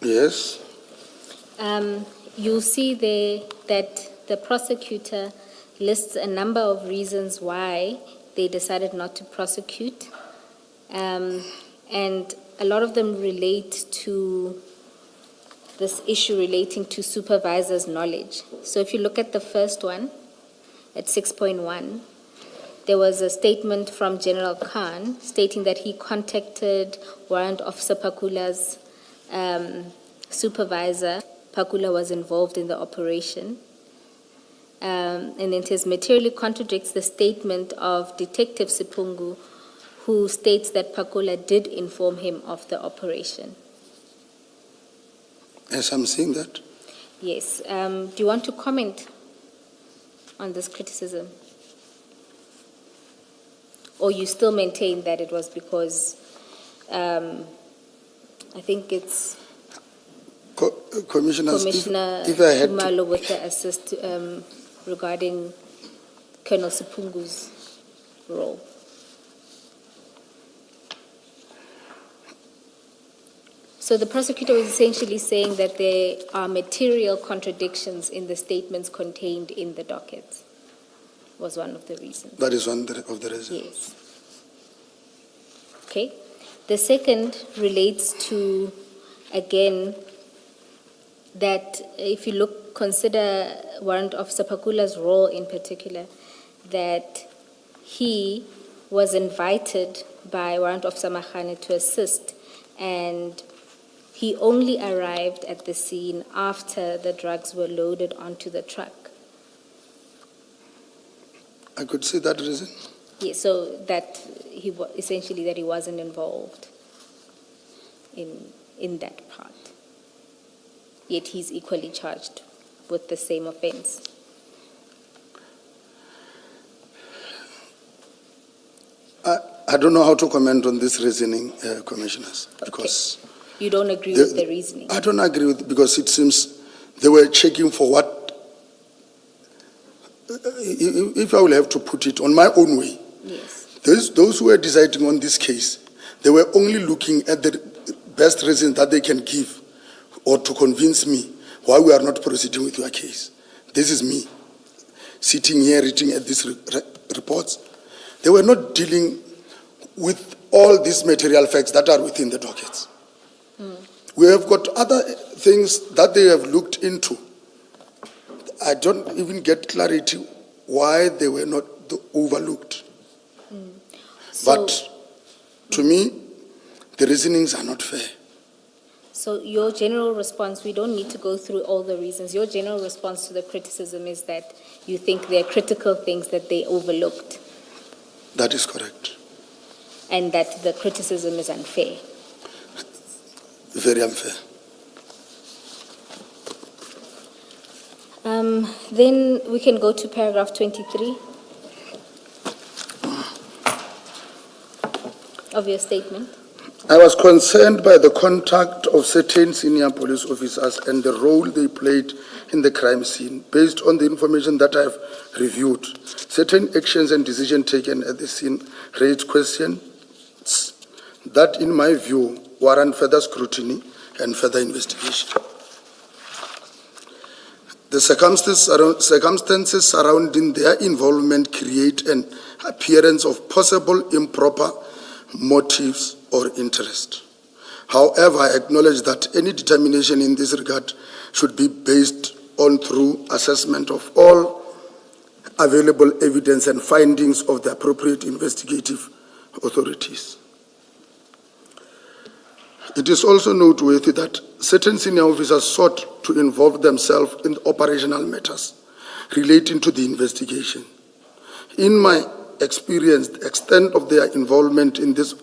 Yes, You'll see there that the prosecutor lists a number of reasons why they decided not to prosecute. And a lot of them relate to this issue relating to supervisor's knowledge. So if you look at the first one, at 6.1, there was a statement from General Khan stating that he contacted Warrant Officer Pakula's supervisor. Pakula was involved in the operation. And it says materially contradicts the statement of Detective Sipungu, who states that Pakula did inform him of the operation. yes, I'm seeing that. Yes. Do you want to comment on this criticism? Or you still maintain that it was because, I think it's Commissioners, Commissioner if I had to, Khumalo with the assist regarding Colonel Sipungu's role. So the prosecutor was essentially saying that there are material contradictions in the statements contained in the dockets, was one of the reasons. that is one of the reasons. Yes. Okay. The second relates to, again, that if you consider Warrant Officer Pakula's role in particular, that he was invited by Warrant Officer Mahane to assist, and he only arrived at the scene after the drugs were loaded onto the truck. I could see that reason. Yeah, so that essentially that he wasn't involved in that part. Yet he's equally charged with the same offense. I don't know how to comment on this reasoning, commissioners, because You don't agree with the reasoning? I don't agree with, because it seems they were checking for what, if I will have to put it on my own way, Yes. those who were deciding on this case, they were only looking at the best reason that they can give or to convince me why we are not proceeding with your case. This is me, sitting here reading at these reports. They were not dealing with all these material facts that are within the dockets. We have got other things that they have looked into. I don't even get clarity why they were not overlooked. So, But to me, the reasonings are not fair. So your general response, we don't need to go through all the reasons. Your general response to the criticism is that you think there are critical things that they overlooked That is correct. and that the criticism is unfair. Very unfair. Then we can go to paragraph 23 of your statement. I was concerned by the conduct of certain senior police officers and the role they played in the crime scene. Based on the information that I have reviewed, certain actions and decisions taken at the scene raised questions that, in my view, warrant further scrutiny and further investigation. The circumstances surrounding their involvement create an appearance of possible improper motives or interest. However, I acknowledge that any determination in this regard should be based on thorough assessment of all available evidence and findings of the appropriate investigative authorities. It is also noteworthy that certain senior officers sought to involve themselves in operational matters relating to the investigation. In my experience, the extent of their involvement in these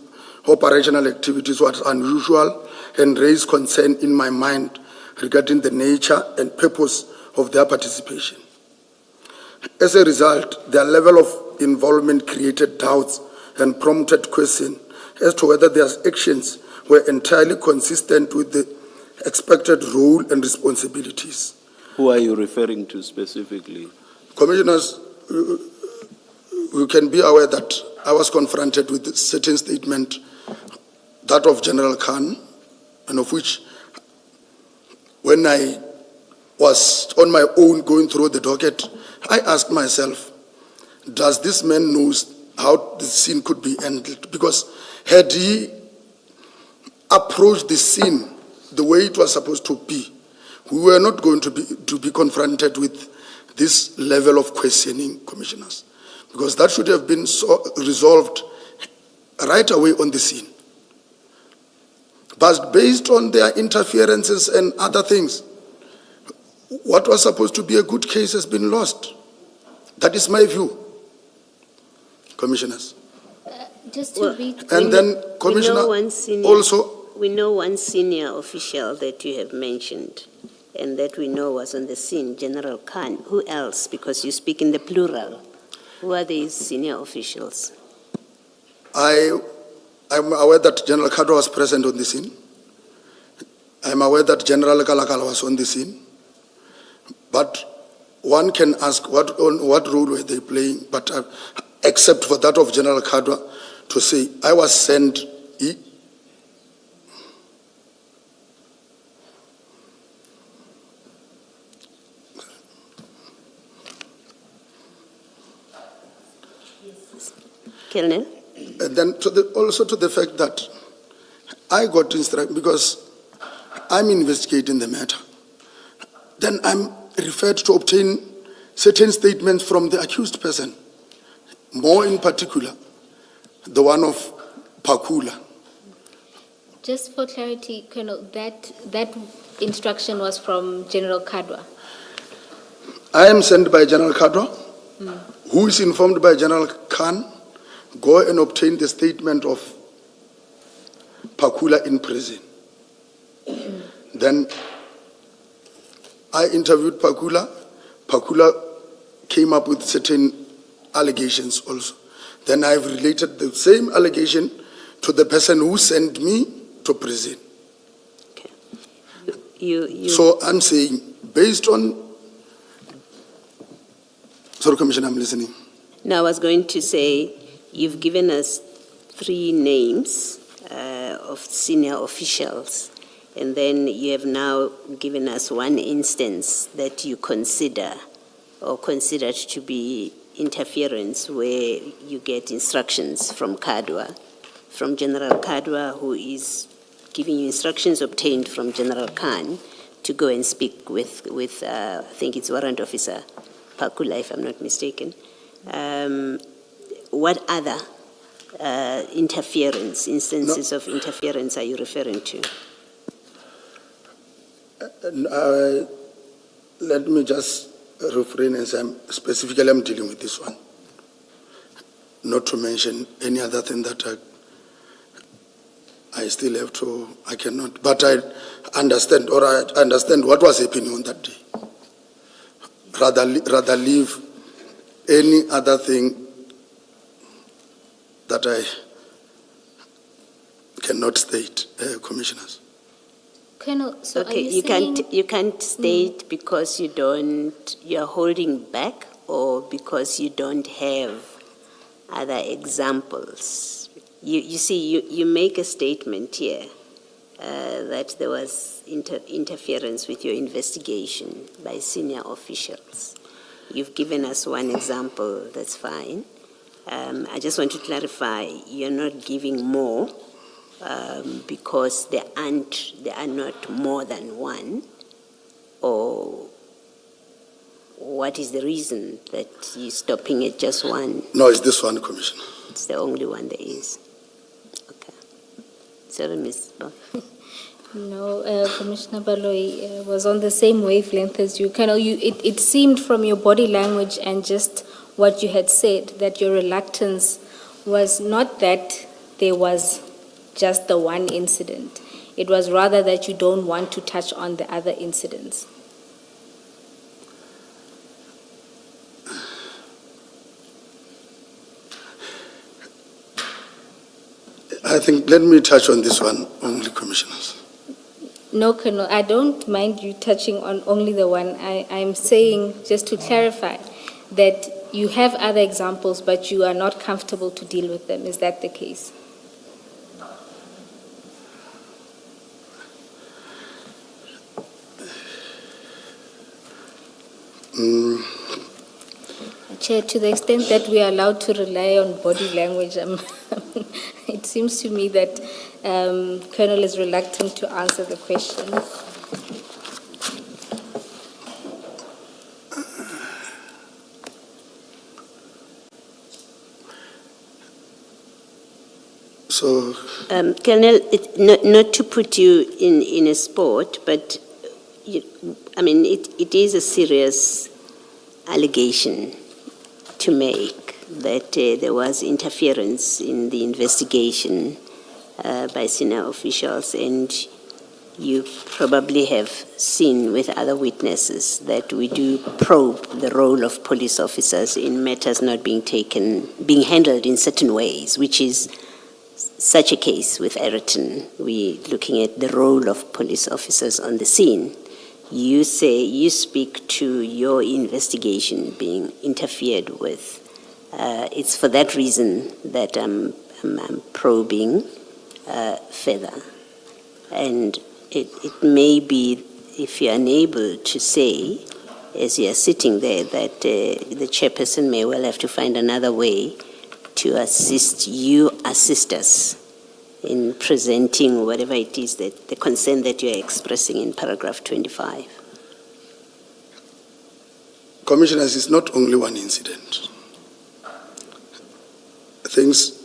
operational activities was unusual and raised concern in my mind regarding the nature and purpose of their participation. As a result, their level of involvement created doubts and prompted questions as to whether their actions were entirely consistent with the expected role and responsibilities. Who are you referring to specifically? Commissioners, you can be aware that I was confronted with a certain statement, that of General Khan, and of which, when I was on my own going through the docket, I asked myself, does this man know how the scene could be handled? Because had he approached the scene the way it was supposed to be, we were not going to be confronted with this level of questioning, commissioners, because that should have been resolved right away on the scene. But based on their interferences and other things, what was supposed to be a good case has been lost. That is my view, commissioners. Just to read. And then, Commissioner, also, we know one senior official that you have mentioned and that we know was on the scene, General Khan. Who else? Because you speak in the plural. Who are these senior officials? I'm aware that General Kadwa was present on the scene. I'm aware that General Kalakala was on the scene. But one can ask what role were they playing, but except for that of General Kadwa to say, I was sent. Colonel? And then also to the fact that I got instructed, because I'm investigating the matter, then I'm referred to obtain certain statements from the accused person, more in particular, the one of Pakula. Just for clarity, Colonel, that instruction was from General Kadwa. I am sent by General Kadwa, who is informed by General Khan, go and obtain the statement of Pakula in prison. Then I interviewed Pakula. Pakula came up with certain allegations also. Then I've related the same allegation to the person who sent me to prison. Okay. So I'm saying, based on... Sorry, Commissioner, I'm listening. Now, I was going to say, you've given us 3 names of senior officials, and then you have now given us one instance that you consider or considered to be interference where you get instructions from Kadwa, from General Kadwa, who is giving you instructions obtained from General Khan to go and speak with I think it's Warrant Officer Pakula, if I'm not mistaken. What other instances of interference are you referring to? Let me just refrain and say specifically I'm dealing with this one. Not to mention any other thing that I still have to, I cannot, but I understand what was happening on that day. Rather leave any other thing that I cannot state, commissioners. Colonel, so Okay, are you saying... you can't state because you're holding back, or because you don't have other examples. You see, you make a statement here that there was interference with your investigation by senior officials. You've given us one example, that's fine. I just want to clarify, you're not giving more because there are not more than one, or what is the reason that you're stopping at just one? No, it's this one, Commissioner. It's the only one there is. Okay. Sorry, Ms. Bo. No, Commissioner Baloyi was on the same wavelength as you. Colonel, it seemed from your body language and just what you had said that your reluctance was not that there was just the one incident. It was rather that you don't want to touch on the other incidents. I think, let me touch on this one only, Commissioners. No, Colonel, I don't mind you touching on only the one. I'm saying, just to clarify, that you have other examples, but you are not comfortable to deal with them. Is that the case? Chair, to the extent that we are allowed to rely on body language, it seems to me that Colonel is reluctant to answer the question. So, Colonel, not to put you in a spot, but it is a serious allegation to make that there was interference in the investigation by senior officials, and you probably have seen with other witnesses that we do probe the role of police officers in matters not being handled in certain ways, which is such a case with Ayrton. We're looking at the role of police officers on the scene. You say you speak to your investigation being interfered with. It's for that reason that I'm probing further. And it may be, if you're unable to say, as you're sitting there, that the chairperson may well have to find another way to assist us in presenting whatever it is, that the concern that you are expressing in paragraph 25. Commissioners, it's not only one incident. Things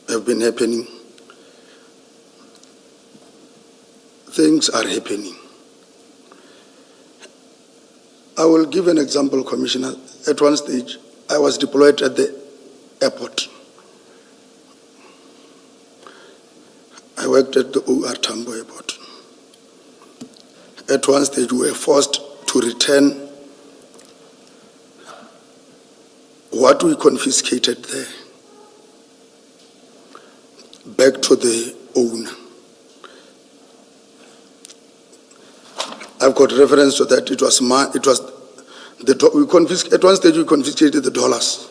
have been happening. Things are happening. I will give an example, Commissioner. At one stage, I was deployed at the airport. I worked at the OR Tambo Airport. At one stage, we were forced to return what we confiscated there back to the owner. I've got reference to that. At one stage we confiscated the dollars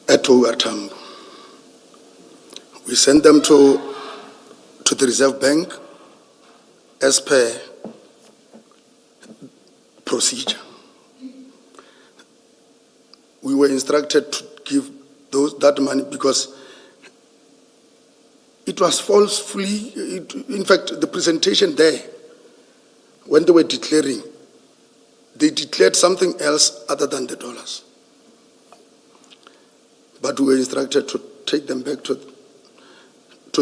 at OR Tambo. We sent them to the Reserve Bank as per procedure. We were instructed to give that money because it was falsely, in fact, the presentation there, when they were declaring, they declared something else other than the dollars. But we were instructed to take them back to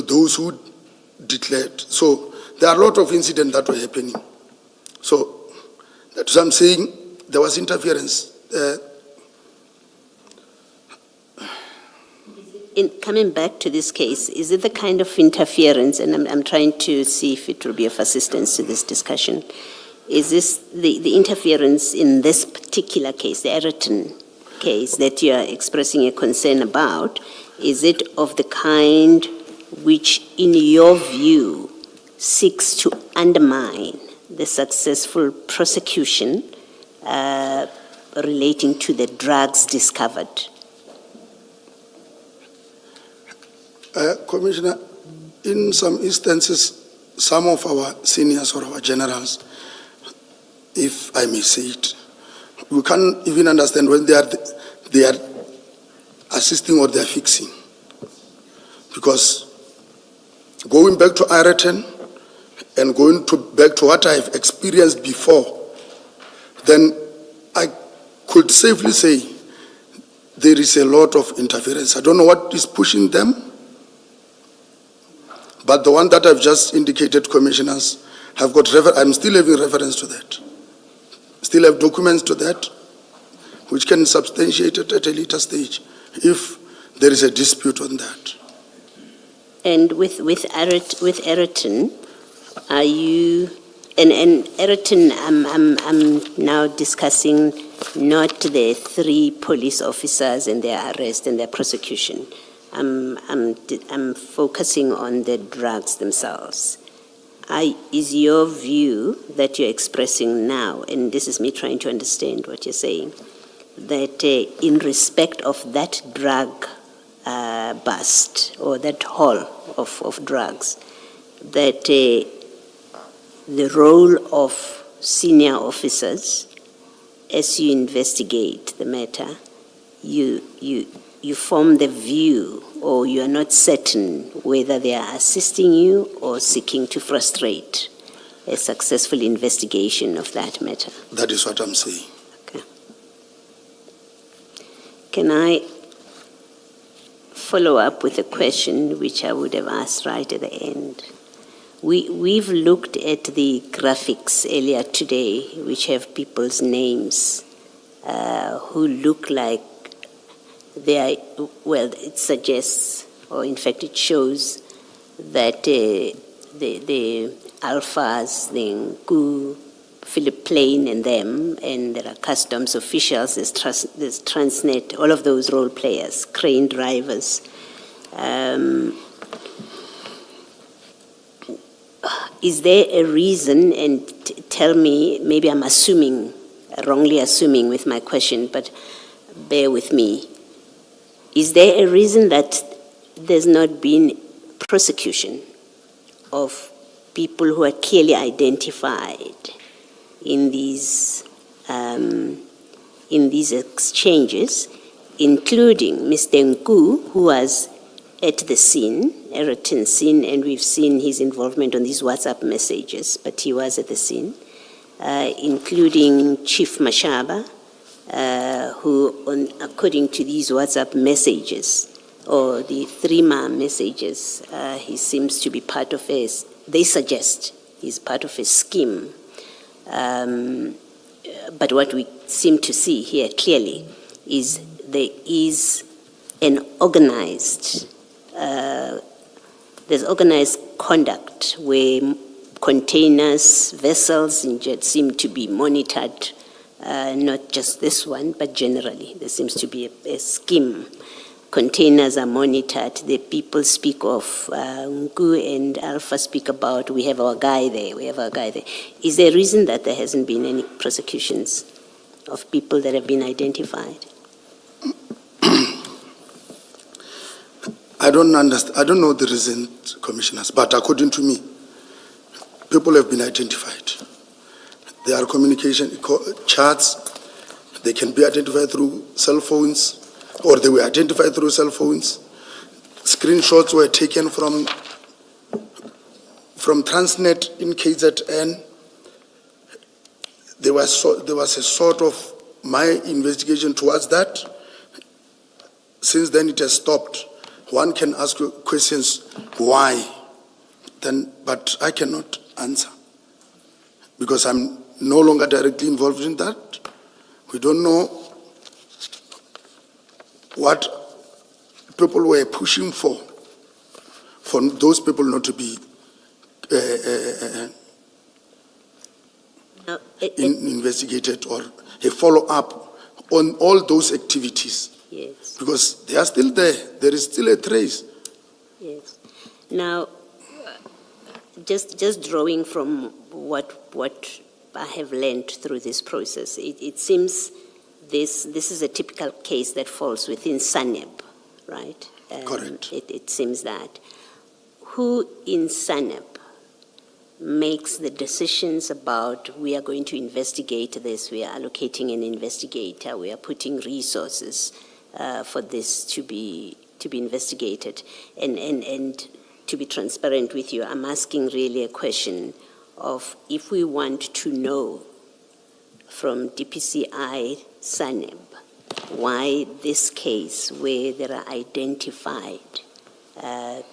those who declared. So there are a lot of incidents that were happening. So that's what I'm saying. There was interference. In coming back to this case, is it the kind of interference, and I'm trying to see if it will be of assistance to this discussion, is this the interference in this particular case, the Ayrton case that you are expressing a concern about, is it of the kind which, in your view, seeks to undermine the successful prosecution relating to the drugs discovered? Commissioner, in some instances, some of our seniors or our generals, if I may say it, we can't even understand when they are assisting or they are fixing. Because going back to Ayrton and going back to what I've experienced before, then I could safely say there is a lot of interference. I don't know what is pushing them, but the one that I've just indicated, commissioners, have got I'm still having reference to that. Still have documents to that, which can substantiate it at a later stage if there is a dispute on that. And with Ayrton, are you, and Ayrton, I'm now discussing not the 3 police officers and their arrest and their prosecution. I'm focusing on the drugs themselves. Is your view that you're expressing now, and this is me trying to understand what you're saying, that in respect of that drug bust or that haul of drugs, that the role of senior officers as you investigate the matter, you form the view, or you are not certain whether they are assisting you or seeking to frustrate a successful investigation of that matter? That is what I'm saying. Okay. Can I follow up with a question which I would have asked right at the end? We've looked at the graphics earlier today, which have people's names who look like they are, well, it suggests, or in fact it shows, that the Alphas, the Nku, Philip Plain and them, and there are customs officials, there's Transnet, all of those role players, crane drivers. Is there a reason, and tell me, maybe I'm assuming, wrongly assuming with my question, but bear with me. Is there a reason that there's not been prosecution of people who are clearly identified in these exchanges, including Mr. Nku, who was at the scene, Ayrton scene, and we've seen his involvement on these WhatsApp messages, but he was at the scene, including Chief Mashaba, who, according to these WhatsApp messages, or the 3-ma messages, he seems to be part of they suggest he's part of a scheme. But what we seem to see here clearly is there is an organized, there's organized conduct where containers, vessels seem to be monitored. Not just this one, but generally. There seems to be a scheme. Containers are monitored. The people speak of, Nku and Alpha speak about, we have our guy there, we have our guy there. Is there a reason that there hasn't been any prosecutions of people that have been identified? I don't understand. I don't know the reason, commissioners, but according to me, people have been identified. There are communication charts. They can be identified through cell phones, or they were identified through cell phones. Screenshots were taken from Transnet in KZN. There was a sort of my investigation towards that. Since then, it has stopped. One can ask you questions, why? Then, but I cannot answer. Because I'm no longer directly involved in that. We don't know what people were pushing for those people not to be investigated or a follow-up on all those activities. Yes, Because they are still there. There is still a trace. yes. Now, just drawing from what I have learned through this process, it seems this is a typical case that falls within SANEB, right? Correct. It seems that. Who in SANEB makes the decisions about we are going to investigate this, we are allocating an investigator, we are putting resources for this to be investigated, and to be transparent with you, I'm asking really a question of if we want to know from DPCI SANEB why this case where there are identified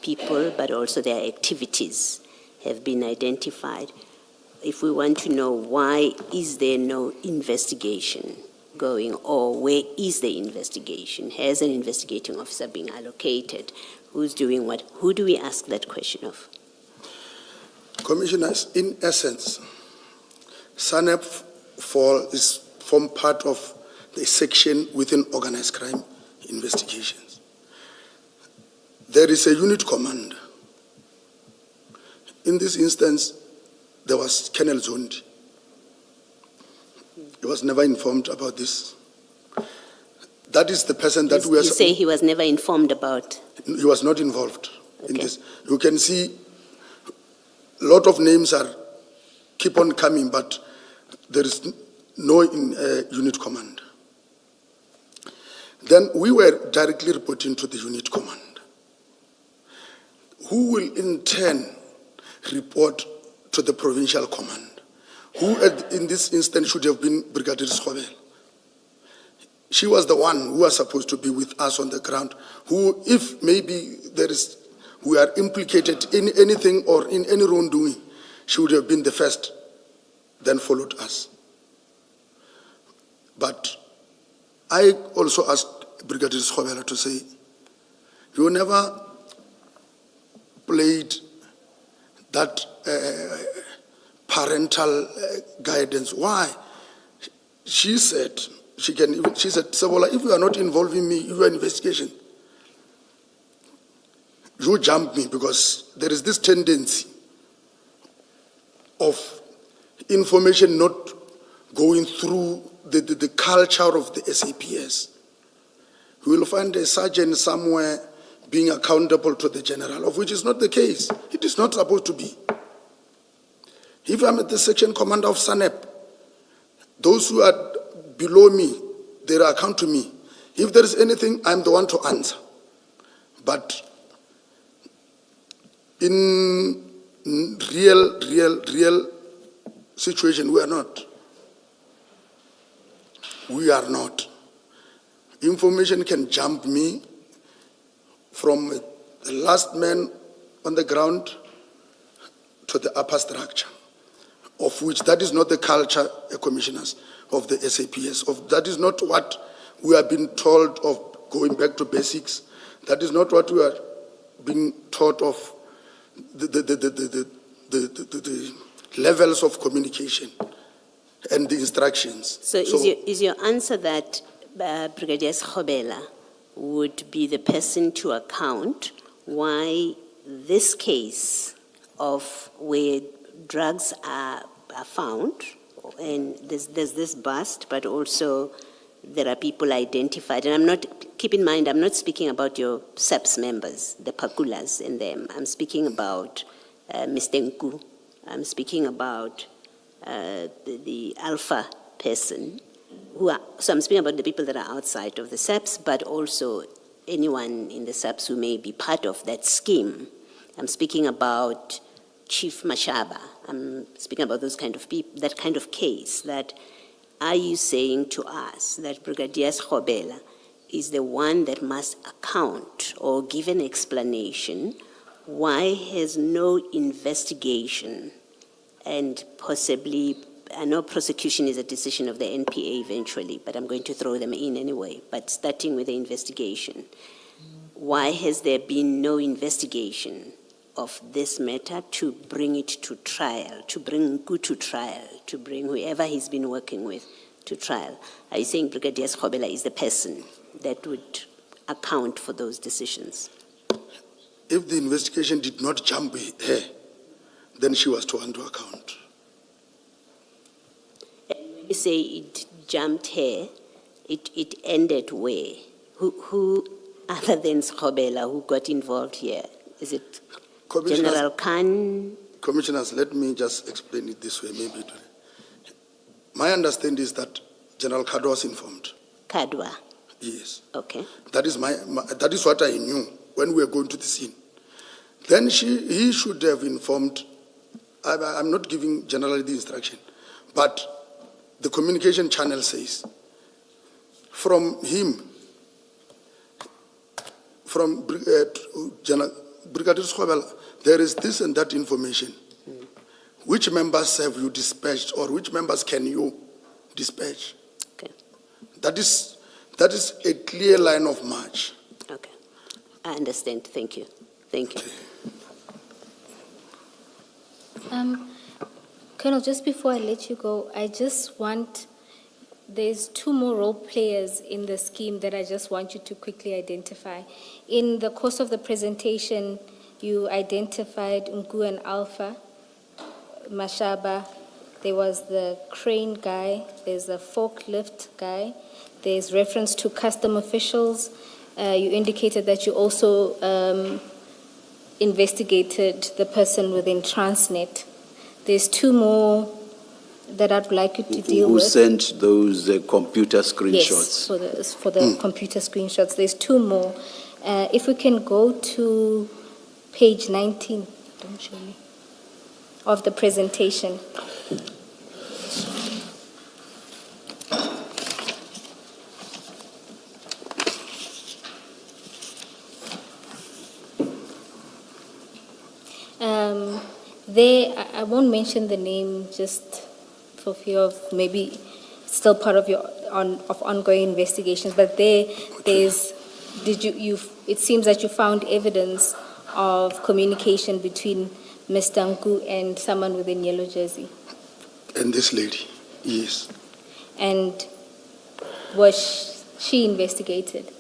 people but also their activities have been identified, if we want to know why is there no investigation going, or where is the investigation? Has an investigating officer been allocated? Who's doing what? Who do we ask that question of? Commissioners, in essence, SANEB form part of the section within organized crime investigations. There is a unit commander. In this instance, there was Colonel Zondi. He was never informed about this. That is the person that we are... You say he was never informed about? He was not involved in Okay. this. You can see a lot of names keep on coming, but there is no unit command. Then we were directly reporting to the unit command, who will in turn report to the provincial command, who in this instance should have been Brigadier Schobel. She was the one who was supposed to be with us on the ground, who, if maybe we are implicated in anything or in any wrongdoing, she would have been the first, then followed us. But I also asked Brigadier Schobela to say, you never played that parental guidance. Why? She said, Sabola, if you are not involving me in your investigation, you jump me, because there is this tendency of information not going through the culture of the SAPS. You will find a sergeant somewhere being accountable to the general, of which is not the case. It is not supposed to be. If I'm at the section commander of SANEB, those who are below me, they account to me. If there is anything, I'm the one to answer. But in real situation, we are not. We are not. Information can jump me from the last man on the ground to the upper structure, of which that is not the culture, commissioners, of the SAPS. That is not what we have been told of, going back to basics. That is not what we are being taught of, the levels of communication and the instructions. So is your answer that Brigadier Schobela would be the person to account why this case of where drugs are found, and there's this bust, but also there are people identified, and keep in mind, I'm not speaking about your SAPS members, the Pakulas and them. I'm speaking about Mr. Nku. I'm speaking about the Alpha person. So I'm speaking about the people that are outside of the SAPS, but also anyone in the SAPS who may be part of that scheme. I'm speaking about Chief Mashaba. I'm speaking about those kind of people, that kind of case. That are you saying to us that Brigadier Schobela is the one that must account or give an explanation why has no investigation and possibly, I know prosecution is a decision of the NPA eventually, but I'm going to throw them in anyway. But starting with the investigation, why has there been no investigation of this matter to bring it to trial, to bring Nku to trial, to bring whoever he's been working with to trial? Are you saying Brigadier Schobela is the person that would account for those decisions? If the investigation did not jump her, then she was to undo account. When you say it jumped her, it ended where? Who other than Schobela, who got involved here? Is it General Khan? Commissioners, let me just explain it this way, maybe. My understanding is that General Kadwa was informed. Kadwa. Yes. Okay. That is that is what I knew when we were going to the scene. Then he should have informed. I'm not giving generally the instruction, but the communication channel says from him, from Brigadier Schobela, there is this and that information. Which members have you dispatched, or which members can you dispatch? Okay. That is a clear line of march. Okay. I understand. Thank you. Thank you. Colonel, just before I let you go, there's two more role players in the scheme that I just want you to quickly identify. In the course of the presentation, you identified Nku and Alpha, Mashaba. There was the crane guy, there's the forklift guy, there's reference to custom officials. You indicated that you also investigated the person within Transnet. There's two more that I'd like you to deal Who with. sent those computer screenshots? Yes, for the computer screenshots. There's two more. If we can go to page 19, don't show me, of the presentation. There, I won't mention the name just for fear of maybe still part of your ongoing investigations. But it seems that you found evidence of communication between Mr. Nku and someone within Yellow Jersey. And this lady, yes. And was she investigated?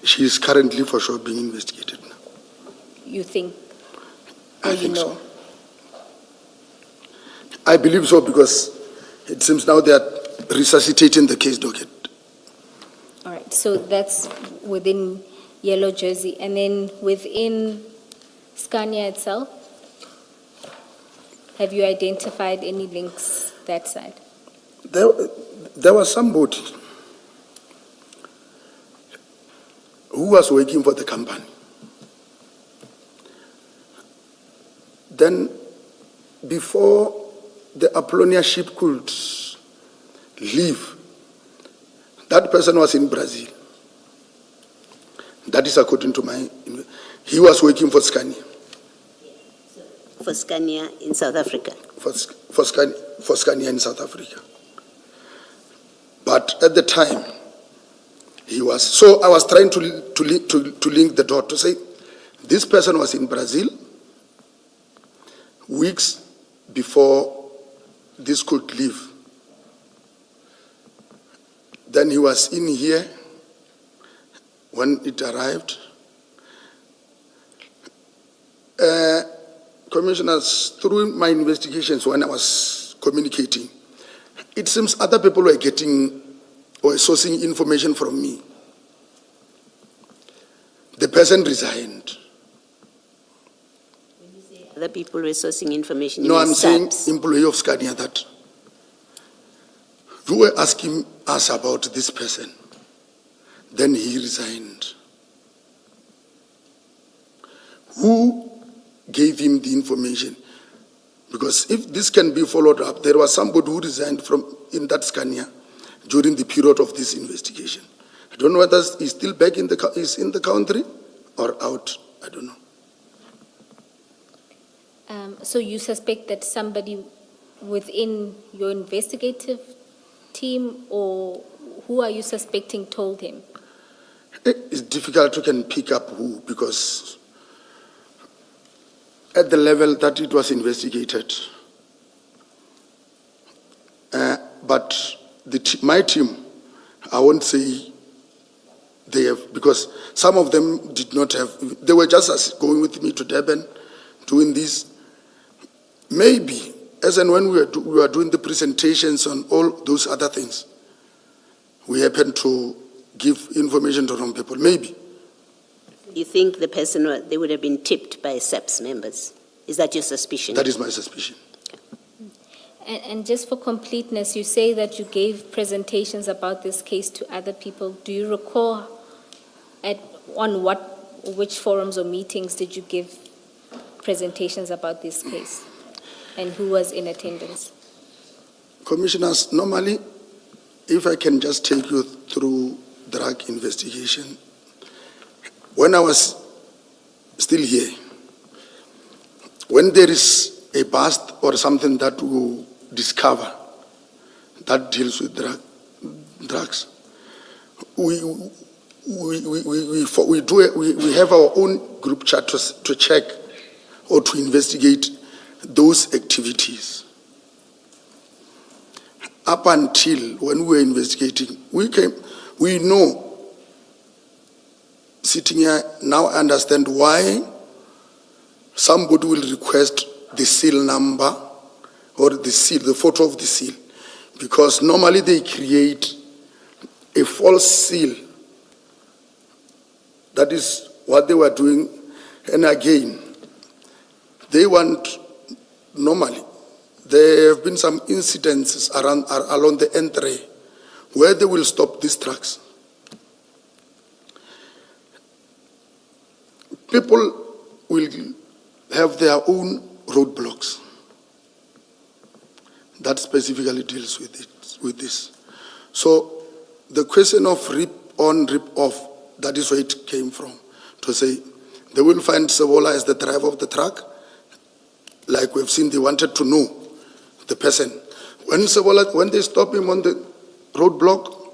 She is currently for sure being investigated now. You think? I think so. I believe so because it seems now they are resuscitating the case docket. All right, so that's within Yellow Jersey. And then within Scania itself, have you identified any links that side? There was somebody who was working for the company. Then, before the Apollonia ship could leave, that person was in Brazil. That is according to my... He was working for Scania. For Scania in South Africa? For Scania in South Africa. But at the time, he was... So I was trying to link the dot to say, this person was in Brazil weeks before this could leave. Then he was in here when it arrived. Commissioners, through my investigations when I was communicating, it seems other people were getting or sourcing information from me. The person resigned. Other people resourcing information? No, I'm saying employee of Scania that you were asking us about this person. Then he resigned. Who gave him the information? Because if this can be followed up, there was somebody who resigned in that Scania during the period of this investigation. I don't know whether he's still back in the country or out. I don't know. So you suspect that somebody within your investigative team, or who are you suspecting told him? It's difficult to can pick up who, because at the level that it was investigated, but my team, I won't say they have, because some of them did not have, they were just going with me to Durban, doing this. Maybe, as and when we were doing the presentations on all those other things, we happened to give information to wrong people, maybe. You think the person, they would have been tipped by SAPS members? Is that your suspicion? That is my suspicion. And just for completeness, you say that you gave presentations about this case to other people. Do you recall which forums or meetings did you give presentations about this case? And who was in attendance? Commissioners, normally, if I can just take you through drug investigation, when I was still here, when there is a bust or something that we discover that deals with drugs, we have our own group chat to check or to investigate those activities. Up until when we were investigating, we know, sitting here now, I understand why somebody will request the seal number or the seal, the photo of the seal, because normally they create a false seal. That is what they were doing. And again, they want, normally, there have been some incidences along the N3 where they will stop these trucks. People will have their own roadblocks that specifically deals with this. So the question of rip on, rip off, that is where it came from, to say they will find Sebola as the driver of the truck. Like we've seen, they wanted to know the person. When they stop him on the roadblock,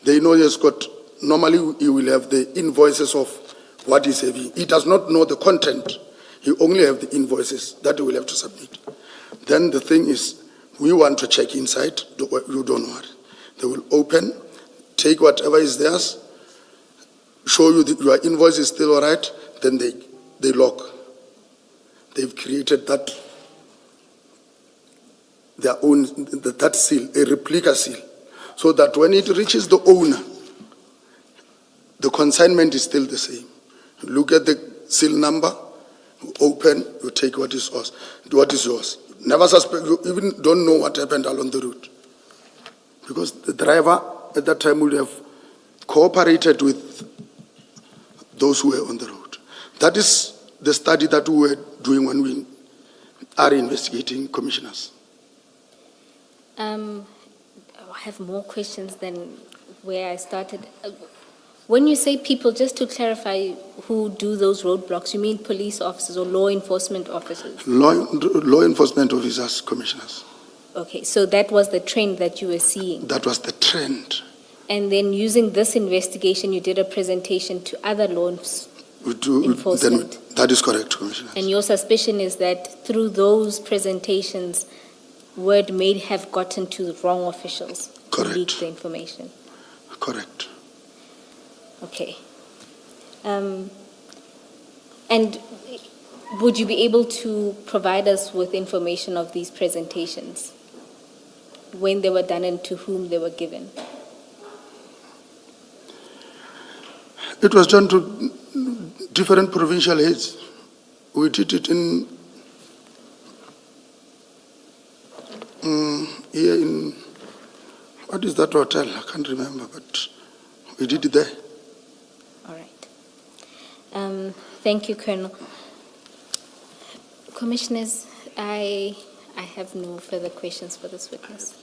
they know he has got, normally he will have the invoices of what is heavy. He does not know the content. He only have the invoices that he will have to submit. Then the thing is, we want to check inside. You don't worry. They will open, take whatever is theirs, show you that your invoice is still all right, then they lock. They've created that, their own, that seal, a replica seal, so that when it reaches the owner, the consignment is still the same. You look at the seal number, you open, you take what is yours. Never suspect, you even don't know what happened along the route. Because the driver at that time would have cooperated with those who were on the road. That is the study that we were doing when we are investigating, commissioners. I have more questions than where I started. When you say people, just to clarify, who do those roadblocks, you mean police officers or law enforcement officers? Law enforcement officers, commissioners. Okay, so that was the trend that you were seeing. That was the trend. And then using this investigation, you did a presentation to other law enforcement. That is correct, commissioners. And your suspicion is that through those presentations, word may have gotten to the wrong officials to leak the information. Correct. Okay. And would you be able to provide us with information of these presentations? When they were done and to whom they were given? It was done to different provincial heads. We did it in here in, what is that hotel? I can't remember, but we did it there. All right. Thank you, Colonel. Commissioners, I have no further questions for this witness.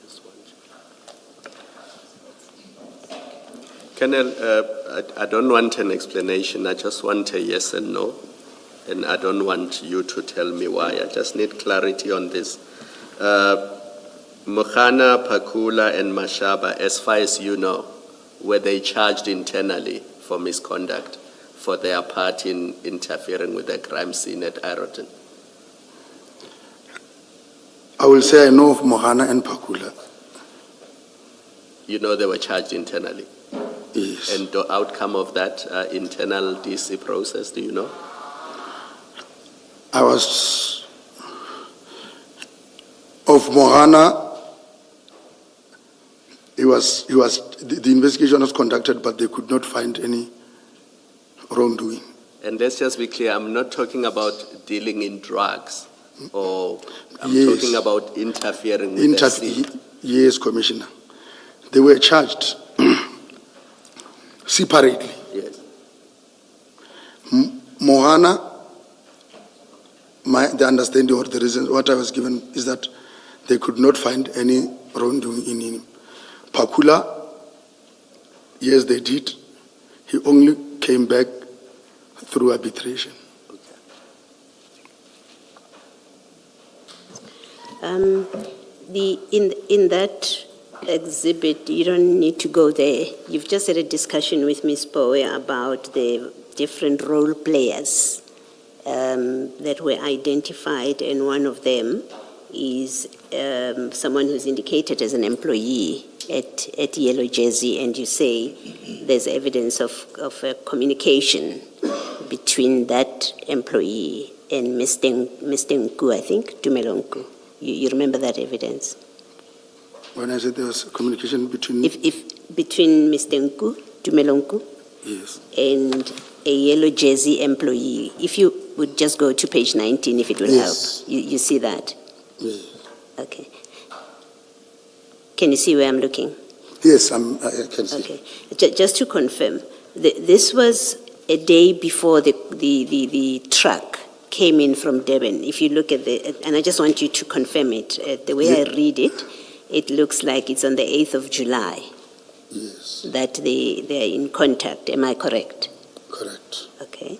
Colonel, I don't want an explanation. I just want a yes and no. and I don't want you to tell me why. I just need clarity on this. Mokhana, Pakula, and Mashaba, as far as you know, were they charged internally for misconduct for their part in interfering with the crime scene at Ireton? I will say I know of Mohana and Pakula. You know they were charged internally. Yes. And the outcome of that internal DC process, do you know? I was of Mohana. The investigation was conducted, but they could not find any wrongdoing. And let's just be clear, I'm not talking about dealing in drugs, or I'm Yes. talking about interfering with the scene. Yes, Commissioner. They were charged separately. Yes. Mohana, the understanding or the reason what I was given is that they could not find any wrongdoing in him. Pakula, yes, they did. He only came back through arbitration. In that exhibit, you don't need to go there. You've just had a discussion with Ms. Bowe about the different role players that were identified, and one of them is someone who's indicated as an employee at Yellow Jersey, and you say there's evidence of a communication between that employee and Mr. Nku, I think, Tumelonku. You remember that evidence? When I said there was communication between... If between Mr. Nku, Tumelonku, Yes. and a Yellow Jersey employee, if you would just go to page 19, if it will Yes. help. You see that? Yes. Okay. Can you see where I'm looking? Yes, I can see. Okay. Just to confirm, this was a day before the truck came in from Durban. If you look at and I just want you to confirm it. The way I read it, it looks like it's on the 8th of July Yes, that they're in contact. Am I correct? correct. Okay.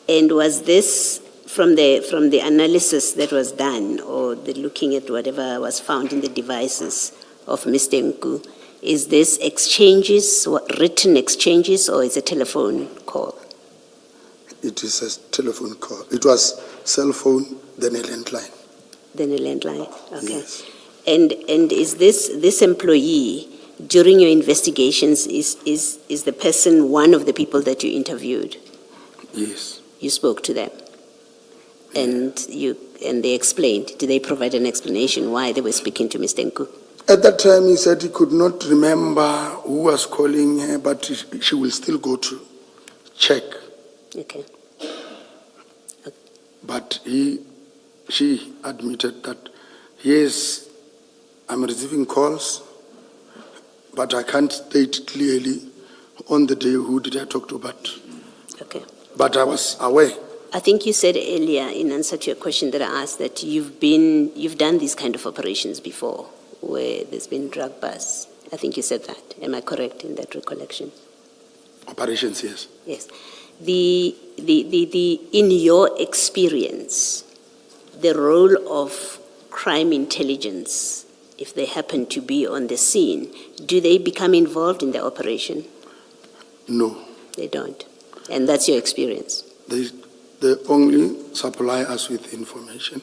And was this from the analysis that was done, or the looking at whatever was found in the devices of Mr. Nku, is this exchanges, written exchanges, or is it a telephone call? It is a telephone call. It was cell phone, then a landline. Then a landline. Okay. Yes. And is this employee, during your investigations, is the person one of the people that you interviewed? Yes. You spoke to them, and they explained. Did they provide an explanation why they were speaking to Mr. Nku? At that time, he said he could not remember who was calling her, but she will still go to check. Okay. But she admitted that, yes, I'm receiving calls, but I can't state clearly on the day who did I talk to, Okay. but I was aware. I think you said earlier, in answer to your question that I asked, that you've done these kind of operations before, where there's been drug busts. I think you said that. Am I correct in that recollection? Operations, yes. Yes. In your experience, the role of crime intelligence, if they happen to be on the scene, do they become involved in the operation? No. They don't. And that's your experience? They only supply us with information.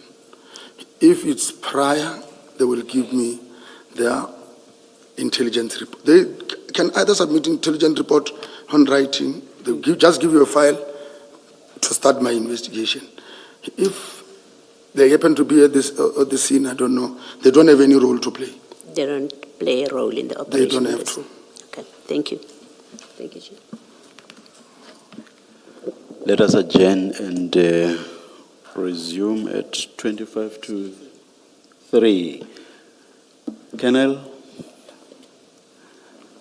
If it's prior, they will give me their intelligence report. They can either submit intelligence report on writing, just give you a file to start my investigation. If they happen to be at the scene, I don't know. They don't have any role to play. They don't play a role in the operation? They don't have to. Okay, thank you. Thank you, Chief. Let us adjourn and resume at 25 to 3. Colonel,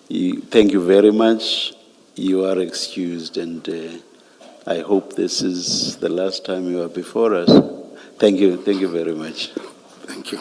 thank you very much. You are excused, and I hope this is the last time you are before us. Thank you very much. Thank you.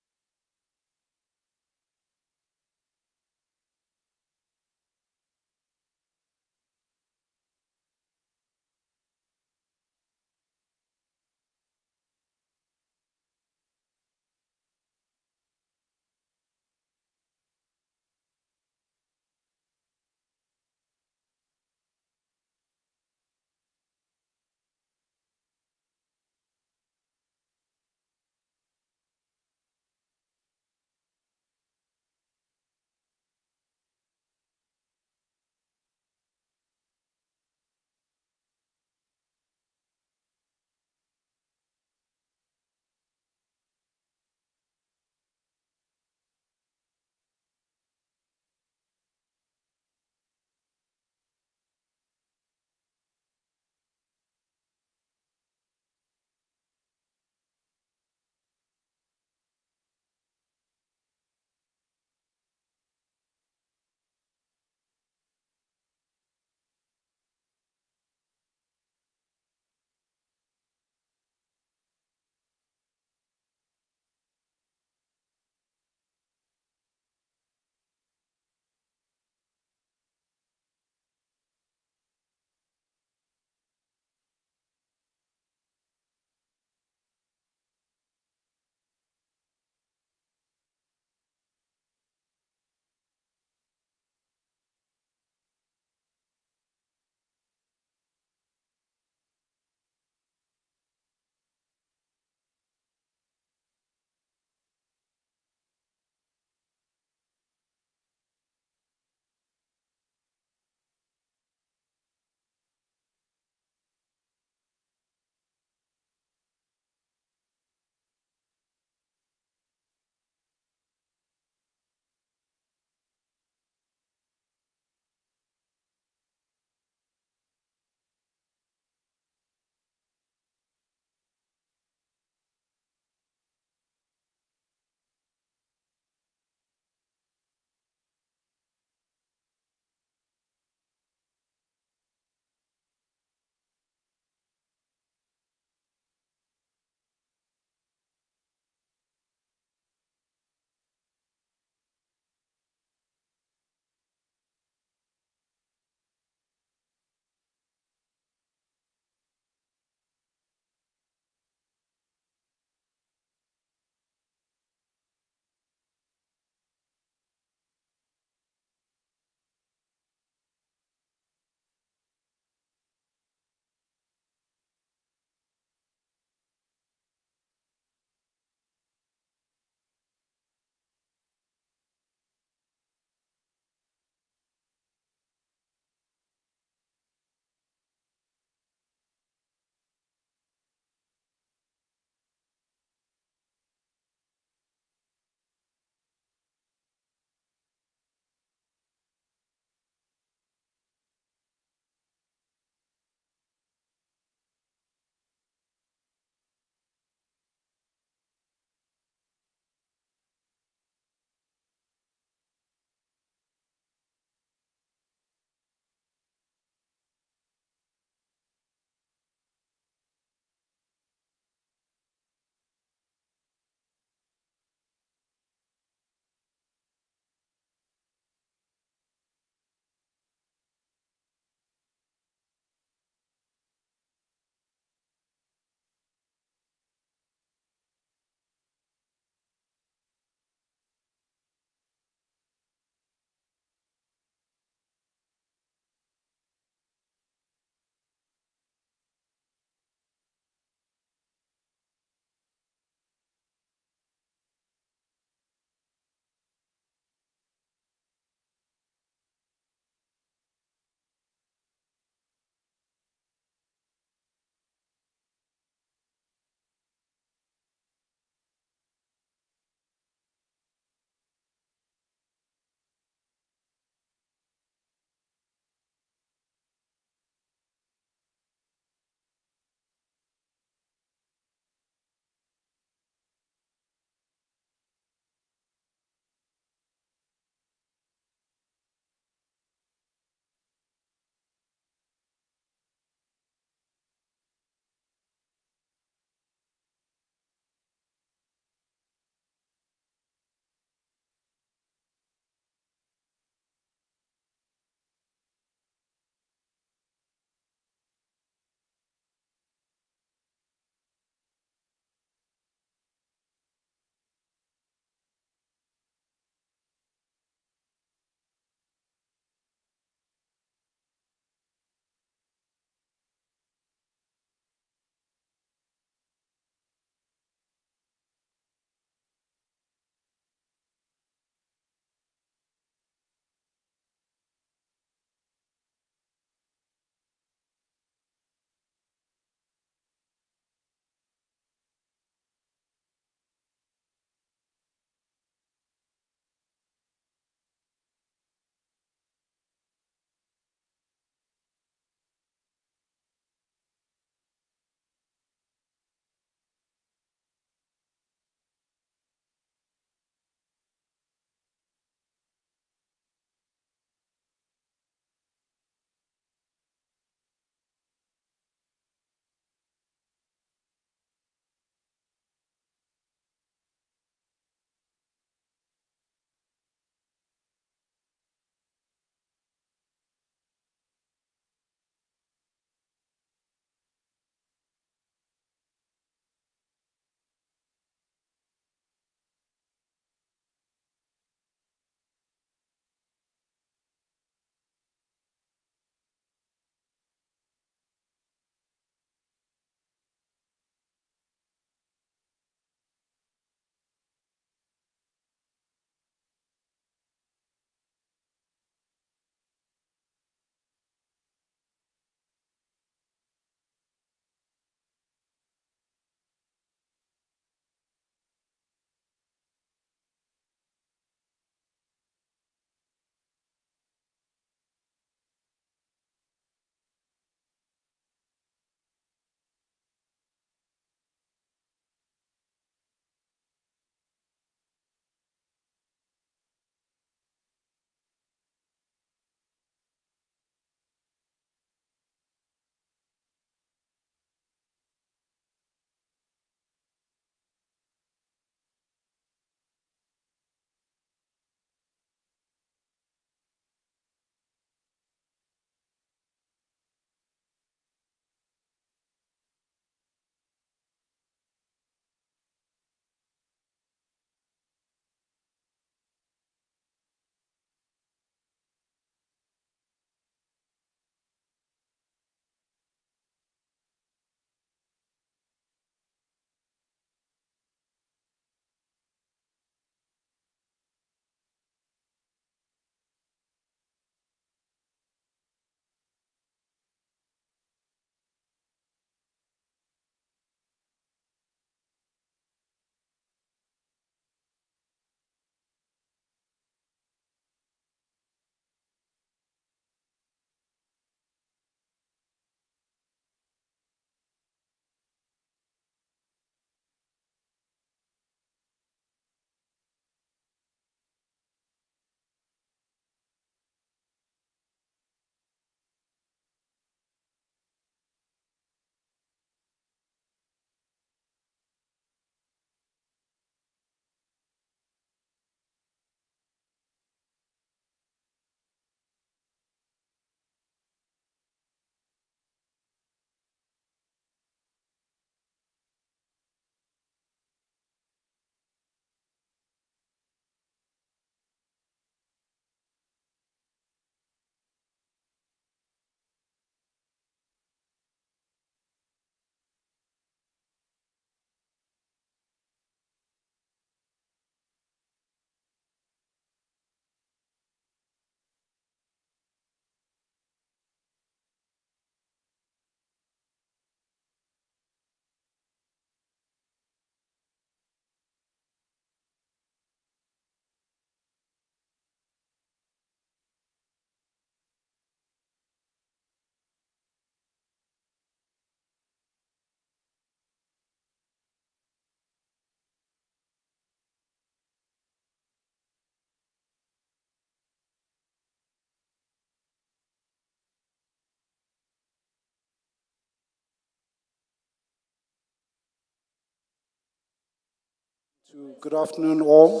Good afternoon, all.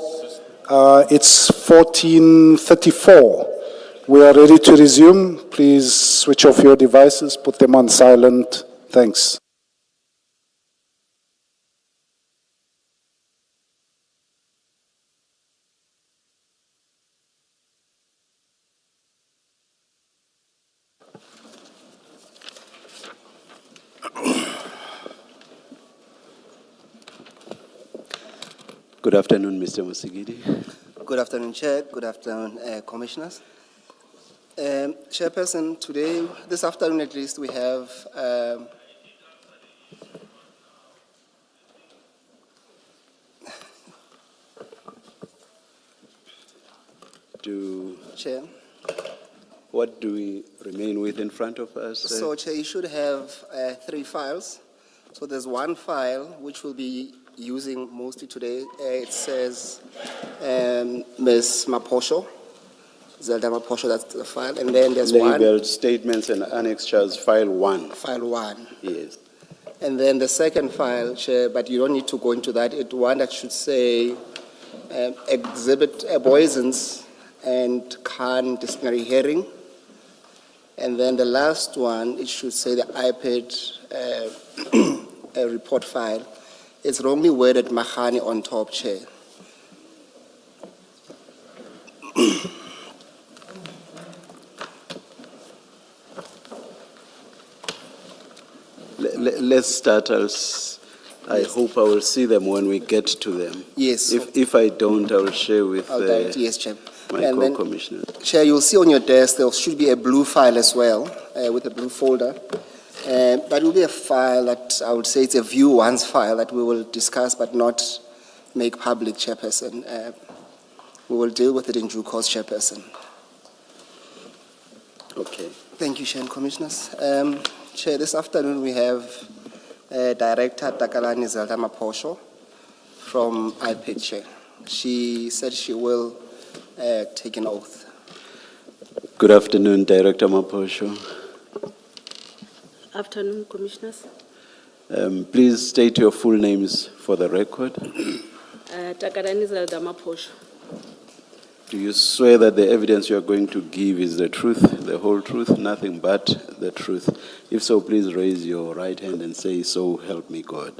It's 14:34. We are ready to resume. Please switch off your devices, put them on silent. Thanks. Good afternoon, Mr. Musigidi. Good afternoon, Chair. Good afternoon, Commissioners. Chairperson, this afternoon at least, we have Chair. What do we remain with in front of us? So, Chair, you should have 3 files. So there's one file which we'll be using mostly today. It says Ms. Maposho, Zelda Maposho, that's the file. And then there's Labeled statements and annexures, file 1. File 1. Yes. And then the second file, Chair, but you don't need to go into that. It's one that should say exhibit Boyson's and Khan disciplinary hearing. And then the last one, it should say the iPad report file. It's wrongly worded Mahani on top, Chair. Let's start. I hope I will see them when we get to them. Yes. If I don't, I will share with Yes, Chair. my And then, co-commissioner. Chair, you'll see on your desk there should be a blue file as well, with a blue folder. But it will be a file that I would say it's a view once file that we will discuss but not make public, Chairperson. We will deal with it in due course, Chairperson. Okay. Thank you, Chair and Commissioners. Chair, this afternoon we have Director Takalani Zelda Maposho from IPID, Chair. She said she will take an oath. Good afternoon, Director Maposho. Afternoon, Commissioners. Please state your full names for the record. Takarani Zelda Maposho. Do you swear that the evidence you are going to give is the truth, the whole truth, nothing but the truth? If so, please raise your right hand and say, "So help me God."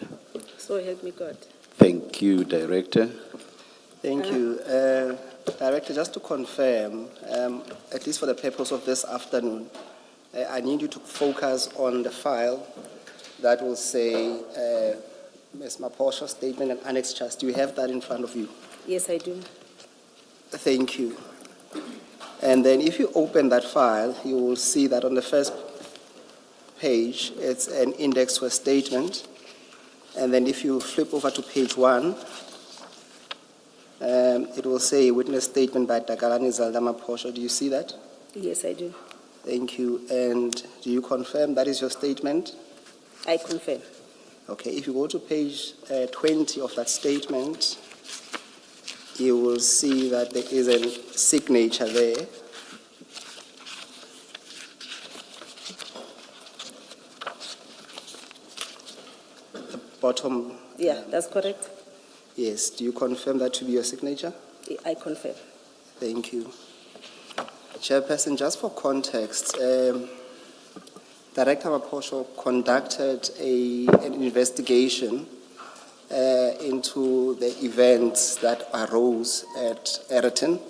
So help me God. Thank you, Director. Thank you. Director, just to confirm, at least for the purpose of this afternoon, I need you to focus on the file that will say Ms. Maposho's statement and annexures. Do you have that in front of you? Yes, I do. Thank you. And then if you open that file, you will see that on the first page, it's an index to a statement. And then if you flip over to page 1, it will say witness statement by Takalani Zelda Maposho. Do you see that? Yes, I do. Thank you. And do you confirm that is your statement? I confirm. Okay, if you go to page 20 of that statement, you will see that there is a signature there. At the bottom. Yeah, that's correct. Yes. Do you confirm that to be your signature? I confirm. Thank you. Chairperson, just for context, Director Maposho conducted an investigation into the events that arose at Eriton,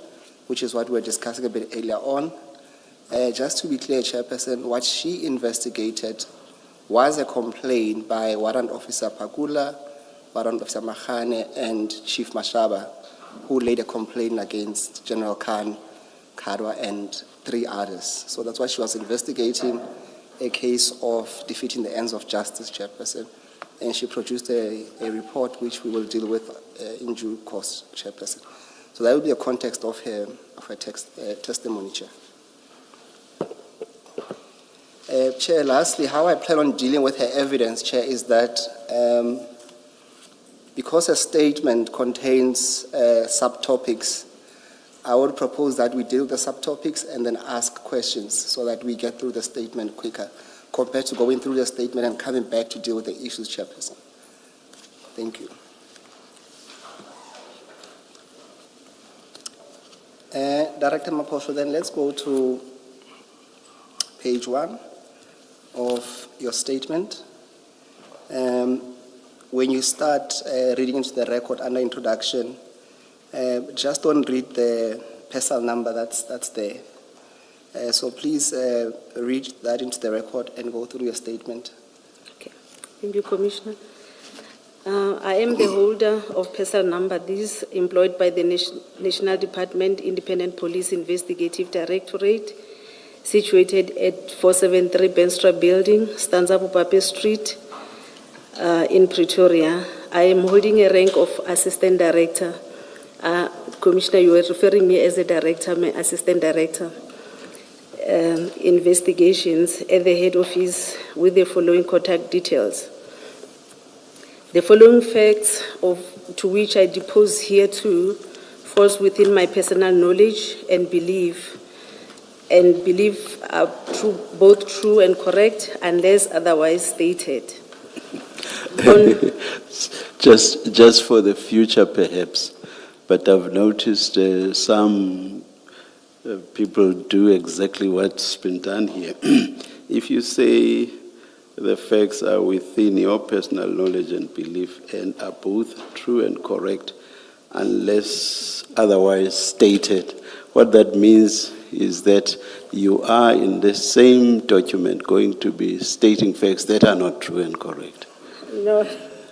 which is what we were discussing a bit earlier on. Just to be clear, Chairperson, what she investigated was a complaint by Warrant Officer Pakula, Warrant Officer Mahane, and Chief Mashaba, who laid a complaint against General Khan, Kadwa, and 3 others. So that's why she was investigating a case of defeating the ends of justice, Chairperson. And she produced a report which we will deal with in due course, Chairperson. So that will be a context of her testimony, Chair. Chair, lastly, how I plan on dealing with her evidence, Chair, is that because her statement contains subtopics, I would propose that we deal with the subtopics and then ask questions so that we get through the statement quicker, compared to going through the statement and coming back to deal with the issues, Chairperson. Thank you. Director Maposho, then let's go to page 1 of your statement. When you start reading into the record under introduction, just don't read the parcel number that's there. So please read that into the record and go through your statement. Okay. Thank you, Commissioner. I am the holder of parcel number. This employed by the National Department Independent Police Investigative Directorate, situated at 473 Benstra Building, Stanza Pupape Street, in Pretoria. I am holding a rank of Assistant Director. Commissioner, you were referring me as a director, my Assistant Director. Investigations at the head office with the following contact details. The following facts to which I depose here to falls within my personal knowledge and belief are both true and correct unless otherwise stated. Just for the future perhaps, but I've noticed some people do exactly what's been done here. If you say the facts are within your personal knowledge and belief and are both true and correct unless otherwise stated, what that means is that you are in the same document going to be stating facts that are not true and correct.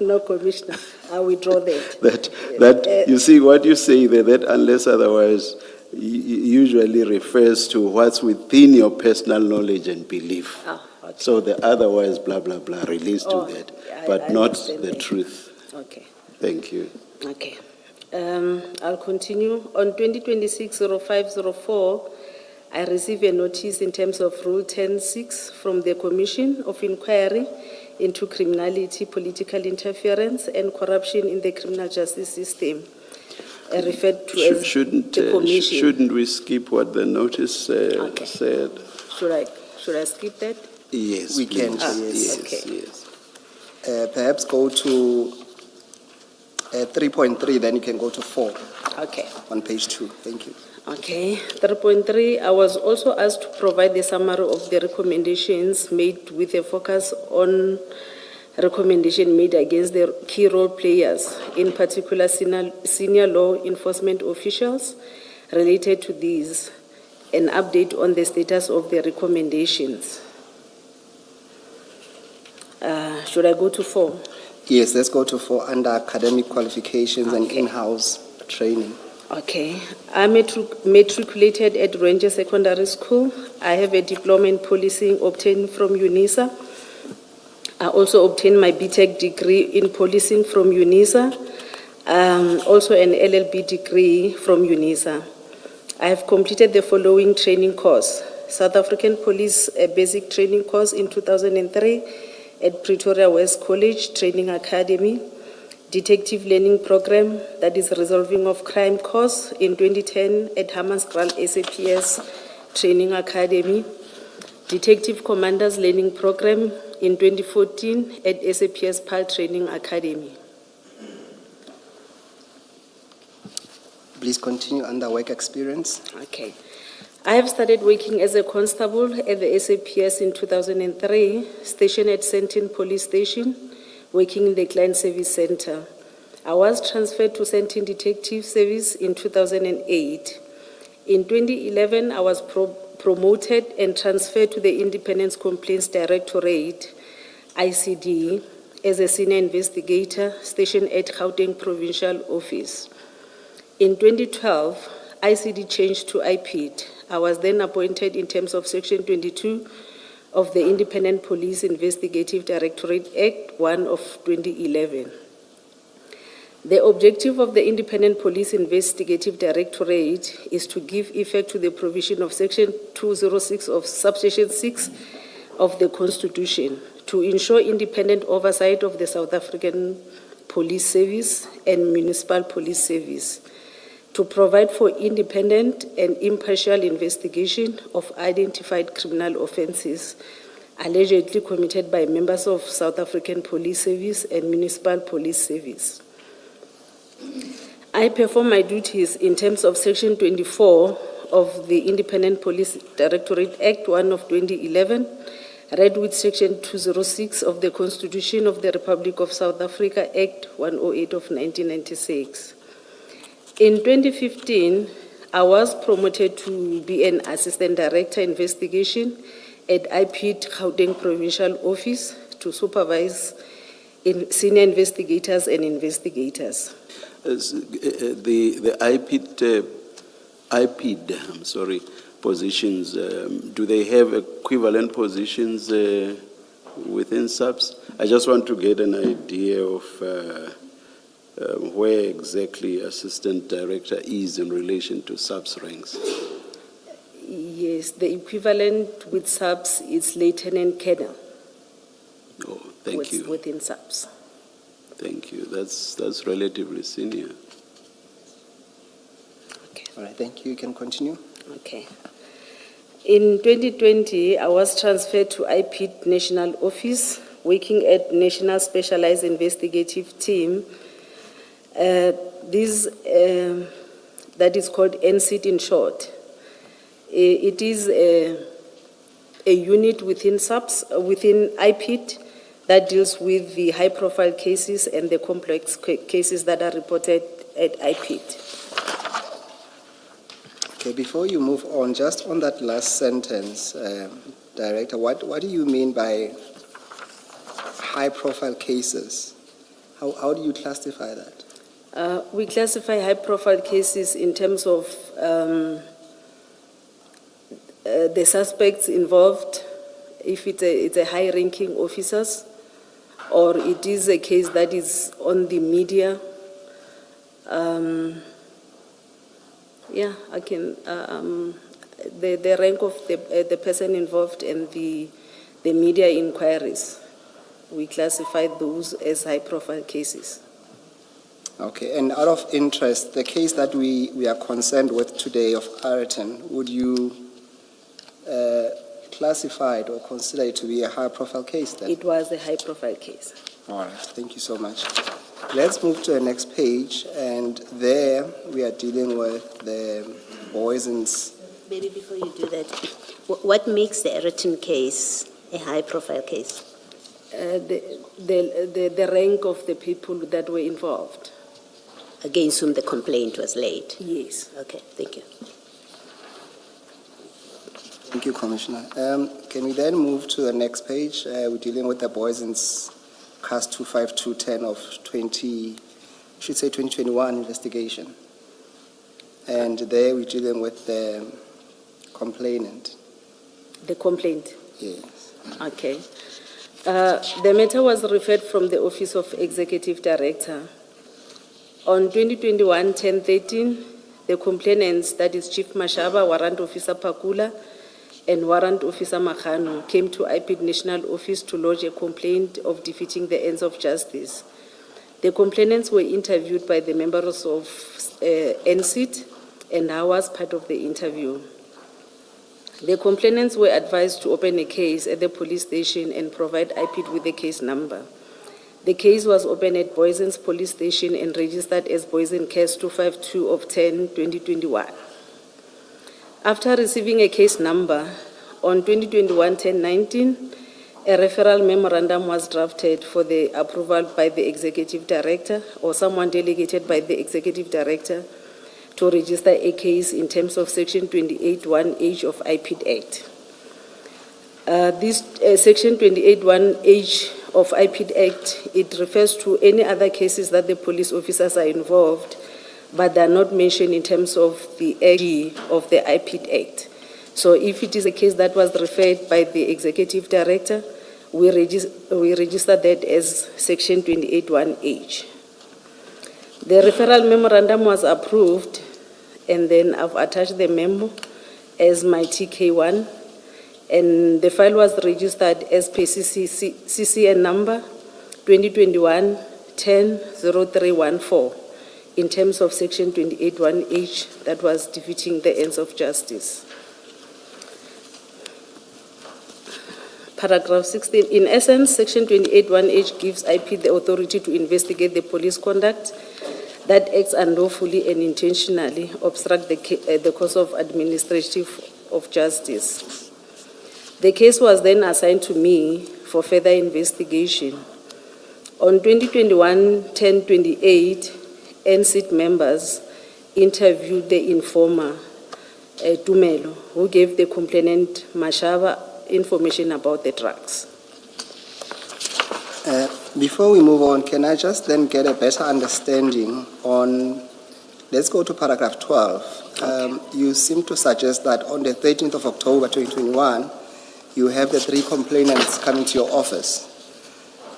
No, Commissioner, I withdraw that. You see what you say there, that unless otherwise usually refers to what's within your personal knowledge and belief. Okay. So the otherwise blah, blah, blah relates to that, but I not understand the that. truth. Okay. Thank you. Okay. I'll continue. On 2026-05-04, I received a notice in terms of Rule 10.6 from the Commission of Inquiry into Criminality, Political Interference and Corruption in the Criminal Justice System, referred to as the Commission. Shouldn't we skip what the notice said? Should I skip that? Yes, We can, please. yes. Okay. Yes. Perhaps go to 3.3, then you can go to 4 Okay. on page 2. Thank you. Okay. 3.3, I was also asked to provide the summary of the recommendations made with a focus on recommendation made against the key role players, in particular senior law enforcement officials related to these, an update on the status of the recommendations. Should I go to 4? Yes, let's go to 4 under academic qualifications and Okay. in-house training. Okay. I'm matriculated at Ranger Secondary School. I have a diploma in policing obtained from UNISA. I also obtained my BTech degree in policing from UNISA, also an LLB degree from UNISA. I have completed the following training course: South African Police Basic Training Course in 2003 at Pretoria West College Training Academy, Detective Learning Program, that is Resolving of Crime course in 2010 at Hammanskraal SAPS Training Academy, Detective Commanders Learning Program in 2014 at SAPS PAL Training Academy. Please continue under work experience. Okay. I have started working as a constable at the SAPS in 2003, stationed at Sentin Police Station, working in the Client Service Center. I was transferred to Sentin Detective Service in 2008. In 2011, I was promoted and transferred to the Independence Complaints Directorate, ICD, as a senior investigator stationed at Gauteng Provincial Office. In 2012, ICD changed to IPID. I was then appointed in terms of Section 22 of the Independent Police Investigative Directorate Act 1 of 2011. The objective of the Independent Police Investigative Directorate is to give effect to the provision of Section 206 of Subsection 6 of the Constitution to ensure independent oversight of the South African Police Service and Municipal Police Service, to provide for independent and impartial investigation of identified criminal offences allegedly committed by members of South African Police Service and Municipal Police Service. I perform my duties in terms of Section 24 of the Independent Police Directorate Act 1 of 2011, read with Section 206 of the Constitution of the Republic of South Africa Act 108 of 1996. In 2015, I was promoted to be an Assistant Director Investigation at IPID Gauteng Provincial Office to supervise senior investigators and investigators. The IPID positions, do they have equivalent positions within SAPS? I just want to get an idea of where exactly Assistant Director is in relation to SAPS ranks. Yes, the equivalent with SAPS is Lieutenant Colonel. Oh, thank you. Within SAPS. Thank you. That's relatively senior. All right, thank you. You can continue. Okay. In 2020, I was transferred to IPID National Office, working at National Specialized Investigative Team. That is called NCIT in short. It is a unit within SAPS, within IPID, that deals with the high-profile cases and the complex cases that are reported at IPID. Okay, before you move on, just on that last sentence, Director, what do you mean by high-profile cases? How do you classify that? We classify high-profile cases in terms of the suspects involved, if it's a high-ranking officers, or it is a case that is on the media. Yeah, I can. The rank of the person involved and the media inquiries, we classify those as high-profile cases. Okay, and out of interest, the case that we are concerned with today of Ayrton, would you classify it or consider it to be a high-profile case then? It was a high-profile case. All right, thank you so much. Let's move to the next page, and there we are dealing with the poisons. Maybe before you do that, what makes the Ayrton case a high-profile case? The rank of the people that were involved. Against whom the complaint was laid? Yes. Okay, thank you. Thank you, Commissioner. Can we then move to the next page? We're dealing with the Boyson's CAS 25210 of 2021 investigation. And there we're dealing with the complainant. The complaint? Yes. Okay. The matter was referred from the Office of Executive Director. On 2021-10-13, the complainants, that is Chief Mashaba, Warrant Officer Pakula, and Warrant Officer Makhano, came to IPID National Office to lodge a complaint of defeating the ends of justice. The complainants were interviewed by the members of NCIT, and I was part of the interview. The complainants were advised to open a case at the police station and provide IPID with the case number. The case was opened at Boyson's police station and registered as Boyson Case 252 of 10-2021. After receiving a case number, on 2021-10-19, a referral memorandum was drafted for the approval by the Executive Director or someone delegated by the Executive Director to register a case in terms of Section 28(1)H of IPID Act. This Section 28(1)H of IPID Act, it refers to any other cases that the police officers are involved, but they are not mentioned in terms of the AG of the IPID Act. So if it is a case that was referred by the Executive Director, we register that as Section 28(1)H. The referral memorandum was approved, and then I've attached the memo as my TK1, and the file was registered as per CCN number 2021-10-0314 in terms of Section 28(1)H that was defeating the ends of justice. Paragraph 16. In essence, Section 28(1)H gives IP the authority to investigate the police conduct that acts unlawfully and intentionally obstruct the course of administrative of justice. The case was then assigned to me for further investigation. On 2021-10-28, NCIT members interviewed the informer, Tumelo, who gave the complainant Mashaba information about the drugs. Before we move on, can I just then get a better understanding on, let's go to paragraph 12. You seem to suggest that on the 13th of October 2021, you have the 3 complainants coming to your office.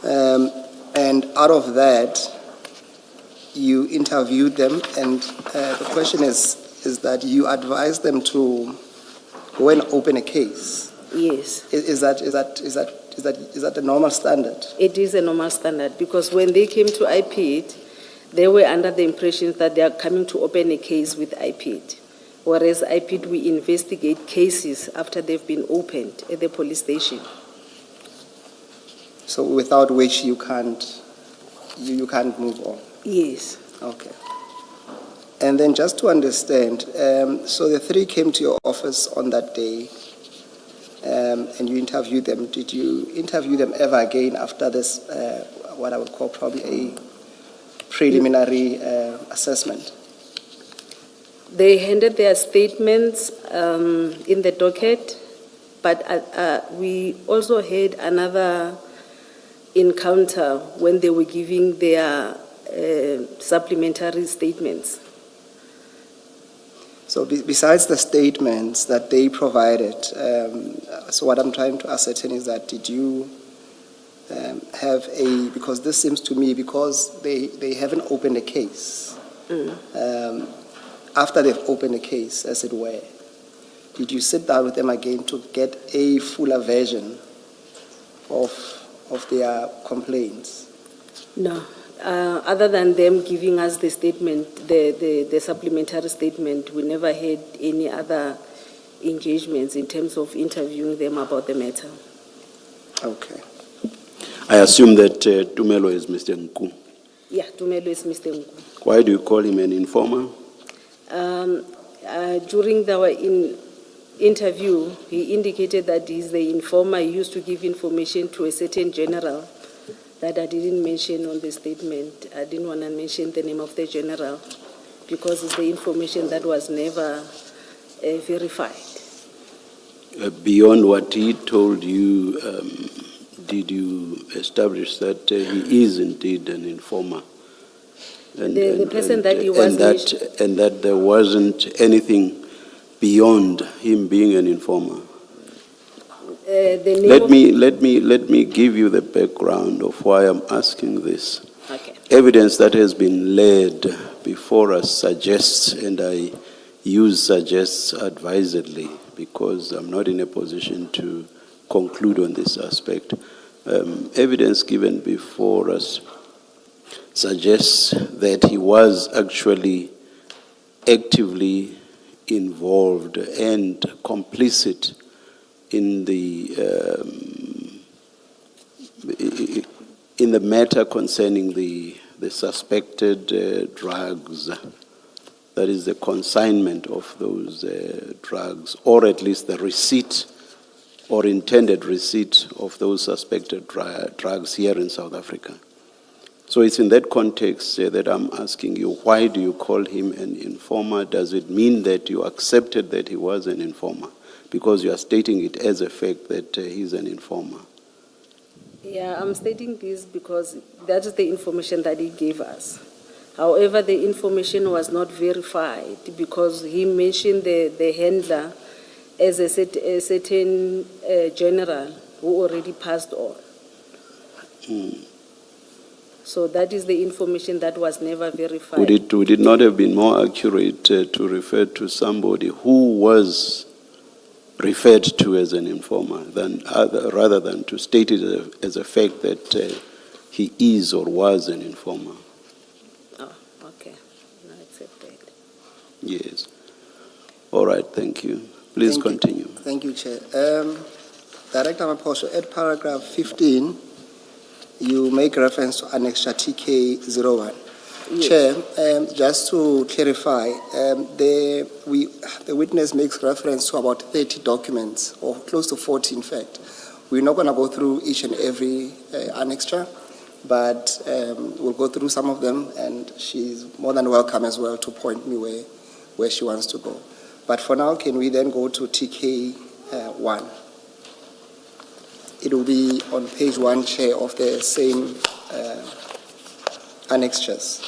And out of that, you interviewed them, and the question is that you advised them to go and open a case. Yes. Is that the normal standard? It is a normal standard because when they came to IPID, they were under the impression that they are coming to open a case with IPID. Whereas IPID, we investigate cases after they've been opened at the police station. So without which you can't move on? Yes. Okay. And then just to understand, so the 3 came to your office on that day, and you interviewed them. Did you interview them ever again after this, what I would call probably a preliminary assessment? They handed their statements in the docket, but we also had another encounter when they were giving their supplementary statements. So besides the statements that they provided, so what I'm trying to ascertain is that did you have because this seems to me, because they haven't opened a case, after they've opened a case, as it were, did you sit down with them again to get a fuller version of their complaints? No. Other than them giving us the statement, the supplementary statement, we never had any other engagements in terms of interviewing them about the matter. Okay. I assume that Tumelo is Mr. Nku. Yeah, Tumelo is Mr. Nku. Why do you call him an informer? During our interview, he indicated that he's the informer. He used to give information to a certain general that I didn't mention on the statement. I didn't want to mention the name of the general because it's the information that was never verified. Beyond what he told you, did you establish that he is indeed an informer? The person that he was and that there wasn't anything beyond him being an informer? Let me give you the background of why I'm asking this. Okay. Evidence that has been laid before us suggests, and I use suggests advisedly because I'm not in a position to conclude on this aspect. Evidence given before us suggests that he was actually actively involved and complicit in the matter concerning the suspected drugs, that is the consignment of those drugs, or at least the receipt or intended receipt of those suspected drugs here in South Africa. So it's in that context that I'm asking you, why do you call him an informer? Does it mean that you accepted that he was an informer? Because you are stating it as a fact that he's an informer. Yeah, I'm stating this because that is the information that he gave us. However, the information was not verified because he mentioned the handler as a certain general who already passed on. So that is the information that was never verified. Would it not have been more accurate to refer to somebody who was referred to as an informer rather than to state it as a fact that he is or was an informer? Oh, okay. I accept that. Yes. All right, thank you. Please continue. Thank you, Chair. Director Maposho, at paragraph 15, you make reference to Annexure TK01. Yes. Chair, just to clarify, the witness makes reference to about 30 documents, or close to 40 in fact. We're not going to go through each and every annexure, but we'll go through some of them, and she's more than welcome as well to point me where she wants to go. But for now, can we then go to TK 1? It will be on page 1, Chair, of the same annexures.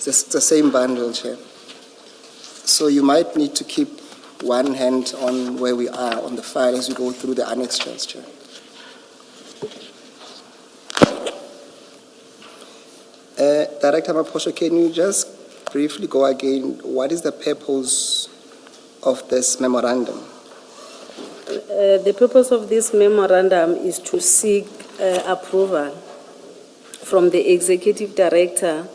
It's the same bundle, Chair. So you might need to keep one hand on where we are on the file as we go through the annexures, Chair. Director Maposho, can you just briefly go again? What is the purpose of this memorandum? The purpose of this memorandum is to seek approval from the executive director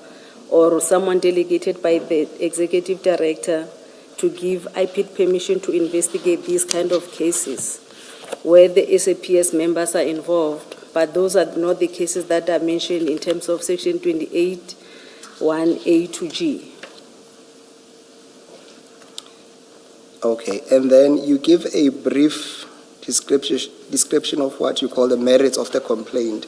or someone delegated by the executive director to give IPID permission to investigate these kind of cases where the SAPS members are involved, but those are not the cases that are mentioned in terms of Section 28, 1A to G. Okay, and then you give a brief description of what you call the merits of the complaint.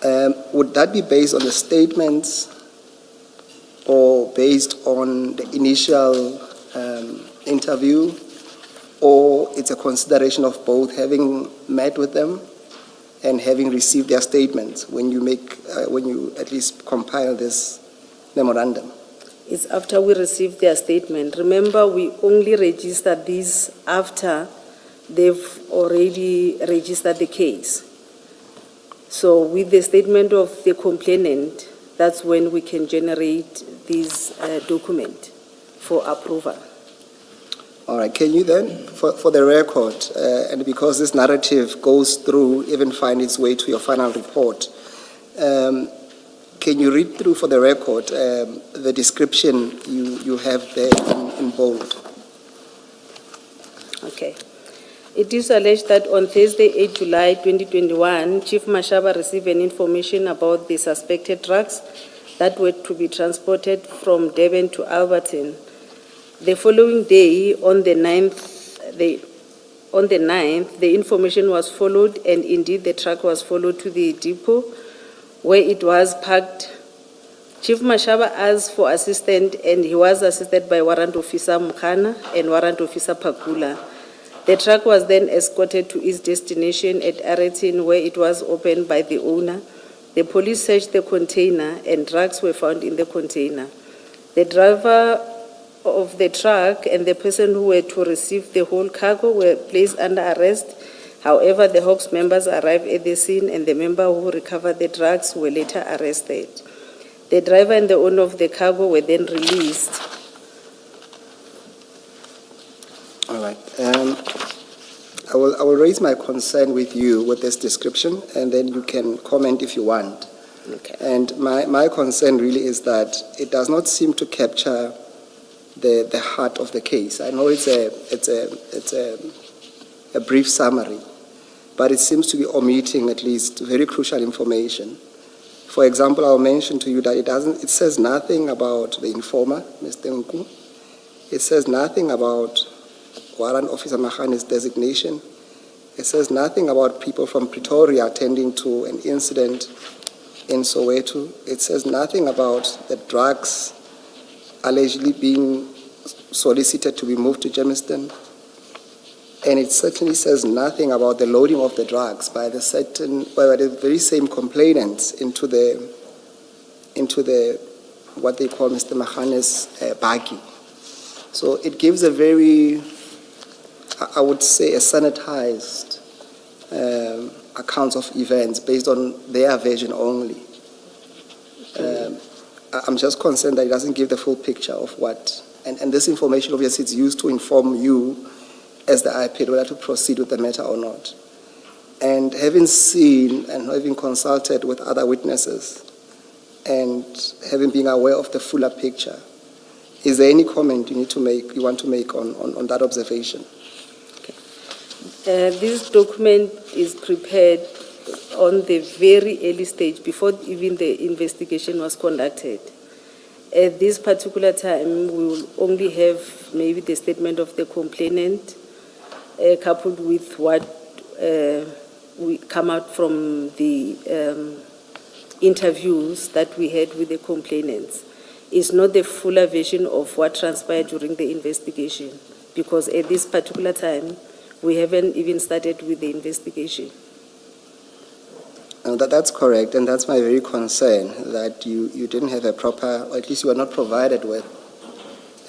Would that be based on the statements or based on the initial interview, or it's a consideration of both, having met with them and having received their statements when you at least compile this memorandum? It's after we receive their statement. Remember, we only register these after they've already registered the case. So with the statement of the complainant, that's when we can generate this document for approval. All right, can you then, for the record, and because this narrative goes through, even find its way to your final report, can you read through for the record the description you have there in bold? Okay. It is alleged that on Thursday, 8 July 2021, Chief Mashaba received an information about the suspected drugs that were to be transported from Durban to Alberton. The following day, on the 9th, the information was followed, and indeed the truck was followed to the depot where it was parked. Chief Mashaba asked for assistance, and he was assisted by Warrant Officer Mukhana and Warrant Officer Pakula. The truck was then escorted to its destination at Aretin, where it was opened by the owner. The police searched the container, and drugs were found in the container. The driver of the truck and the person who were to receive the whole cargo were placed under arrest. However, the Hawks members arrived at the scene, and the member who recovered the drugs were later arrested. The driver and the owner of the cargo were then released. All right. I will raise my concern with you with this description, and then you can comment if you want. Okay. And my concern really is that it does not seem to capture the heart of the case. I know it's a brief summary, but it seems to be omitting at least very crucial information. For example, I'll mention to you that it says nothing about the informer, Mr. Nku. It says nothing about Warrant Officer Mahane's designation. It says nothing about people from Pretoria attending to an incident in Soweto. It says nothing about the drugs allegedly being solicited to be moved to Germiston. And it certainly says nothing about the loading of the drugs by the very same complainants into the what they call Mr. Mahane's baggie. So it gives a very, I would say, a sanitized accounts of events based on their version only. I'm just concerned that it doesn't give the full picture of what, and this information obviously is used to inform you as the IPID whether to proceed with the matter or not. And having seen and having consulted with other witnesses and having been aware of the fuller picture, is there any comment you want to make on that observation? This document is prepared on the very early stage, before even the investigation was conducted. At this particular time, we will only have maybe the statement of the complainant, coupled with what we come out from the interviews that we had with the complainants. It's not the fuller version of what transpired during the investigation, because at this particular time, we haven't even started with the investigation. That's correct, and that's my very concern, that you didn't have a proper, or at least you were not provided with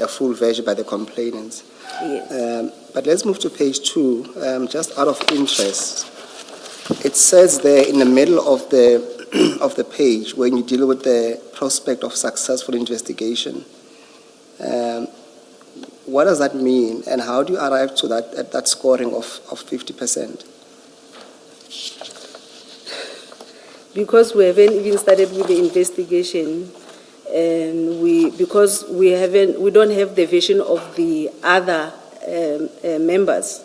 a full version by the complainants. Yes. But let's move to page 2, just out of interest. It says there in the middle of the of the page, when you deal with the prospect of successful investigation, what does that mean, and how do you arrive to that scoring of 50%? Because we haven't even started with the investigation, and we don't have the version of the other members,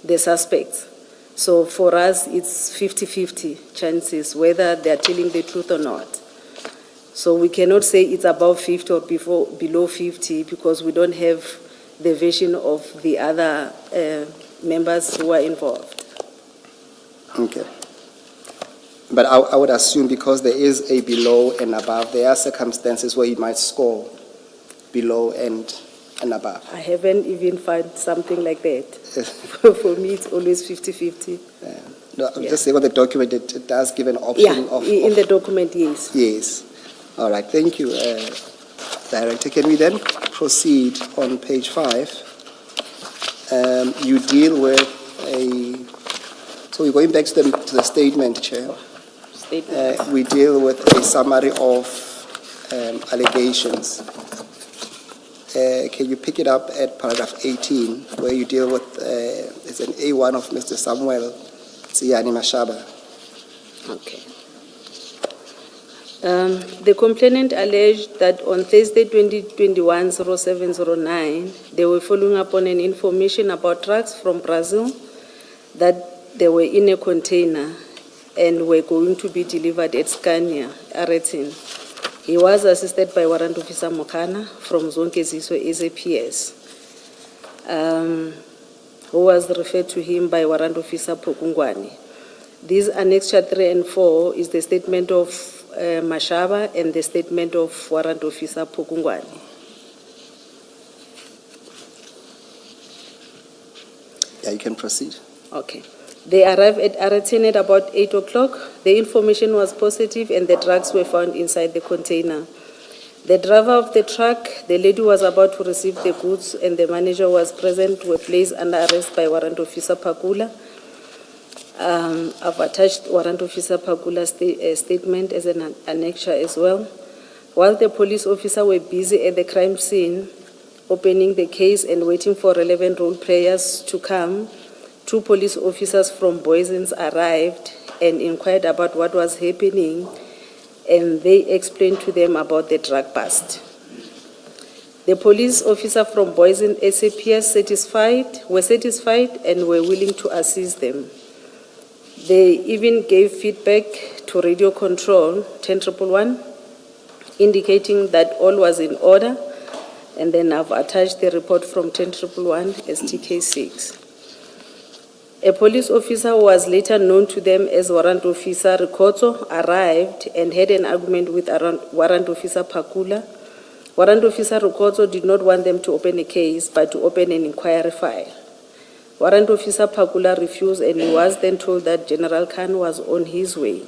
the suspects. So for us, it's 50-50 chances whether they are telling the truth or not. So we cannot say it's above 50 or below 50, because we don't have the version of the other members who are involved. Okay. But I would assume, because there is a below and above, there are circumstances where you might score below and above. I haven't even found something like that. For me, it's always 50-50. No, I'm just saying on the document, it does give an option of... in the document, yes. Yes. All right, thank you, Director. Can we then proceed on page 5? You deal with so we're going back to the statement, Chair. We deal with a summary of allegations. Can you pick it up at paragraph 18, where you deal with, it's an A1 of Mr. Samuel Tsiani Mashaba. Okay. The complainant alleged that on Thursday 2021-0709, they were following up on an information about drugs from Brazil that they were in a container and were going to be delivered at Scania, Aretin. He was assisted by Warrant Officer Mokana from Zonkeziso SAPS, who was referred to him by Warrant Officer Pokungwani. These annexure 3 and 4 is the statement of Mashaba and the statement of Warrant Officer Pokungwani. Yeah, you can proceed. Okay. They arrived at Aretin at about 8 o'clock. The information was positive and the drugs were found inside the container. The driver of the truck, the lady was about to receive the goods, and the manager was present, were placed under arrest by Warrant Officer Pakula. I've attached Warrant Officer Pakula's statement as an annexure as well. While the police officer were busy at the crime scene, opening the case and waiting for relevant role players to come, 2 police officers from Boysens arrived and inquired about what was happening, and they explained to them about the drug bust. The police officer from Boysens SAPS were satisfied and were willing to assist them. They even gave feedback to radio control 10111, indicating that all was in order, and then I've attached the report from 10111 as TK6. A police officer who was later known to them as Warrant Officer Rikotso arrived and had an argument with Warrant Officer Pakula. Warrant Officer Rikotso did not want them to open a case, but to open an inquiry file. Warrant Officer Pakula refused, and he was then told that General Khan was on his way.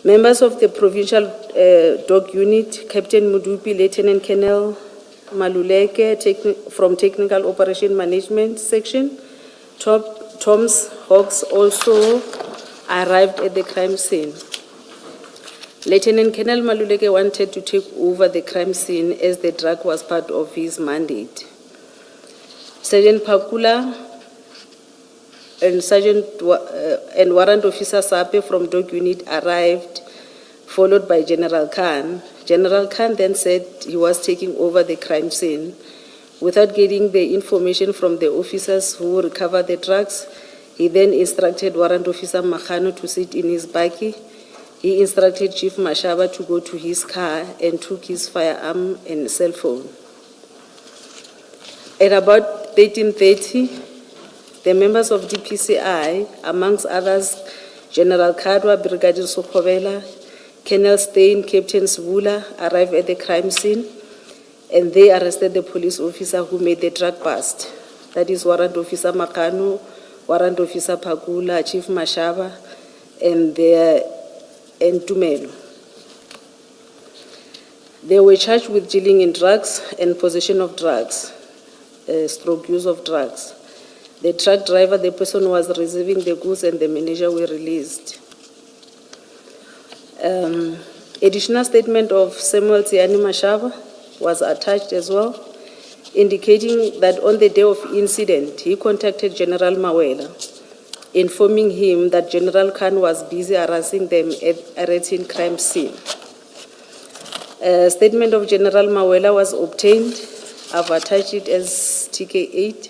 Members of the Provincial Dog Unit, Captain Mudupi, Lieutenant Colonel Maluleke from Technical Operation Management Section, Tom's Hawks also arrived at the crime scene. Lieutenant Colonel Maluleke wanted to take over the crime scene as the drug was part of his mandate. Sergeant Pakula and Warrant Officer Sape from Dog Unit arrived, followed by General Khan. General Khan then said he was taking over the crime scene. Without getting the information from the officers who recovered the drugs, He then instructed Warrant Officer Makhano to sit in his buggy. He instructed Chief Mashaba to go to his car and took his firearm and cell phone. At about 13:30, the members of DPCI, amongst others, General Kadwa, Brigadier Sokhovela, Colonel Stein, Captain Svula, arrived at the crime scene, and they arrested the police officer who made the drug bust. That is Warrant Officer Makano, Warrant Officer Pakula, Chief Mashaba, and Tumelo. They were charged with dealing in drugs and possession of drugs, stroke use of drugs. The truck driver, the person who was receiving the goods, and the manager were released. Additional statement of Samuel Tiani Mashaba was attached as well, indicating that on the day of incident, he contacted General Mawela, informing him that General Khan was busy harassing them at Aratin crime scene. A statement of General Mawela was obtained. I've attached it as TK8,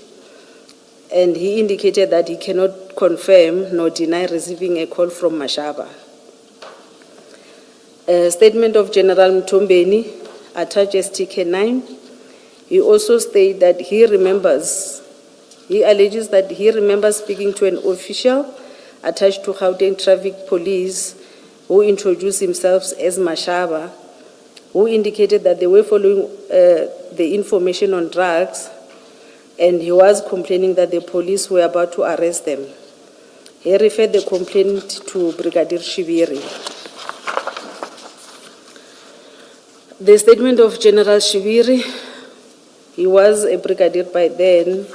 and he indicated that he cannot confirm nor deny receiving a call from Mashaba. A statement of General Mtombeni, attached as TK9, he also stated that he alleges that he remembers speaking to an official attached to Gauteng Traffic Police who introduced himself as Mashaba, who indicated that they were following the information on drugs, and he was complaining that the police were about to arrest them. He referred the complaint to Brigadier Shibiri. The statement of General Shibiri, he was a brigadier by then,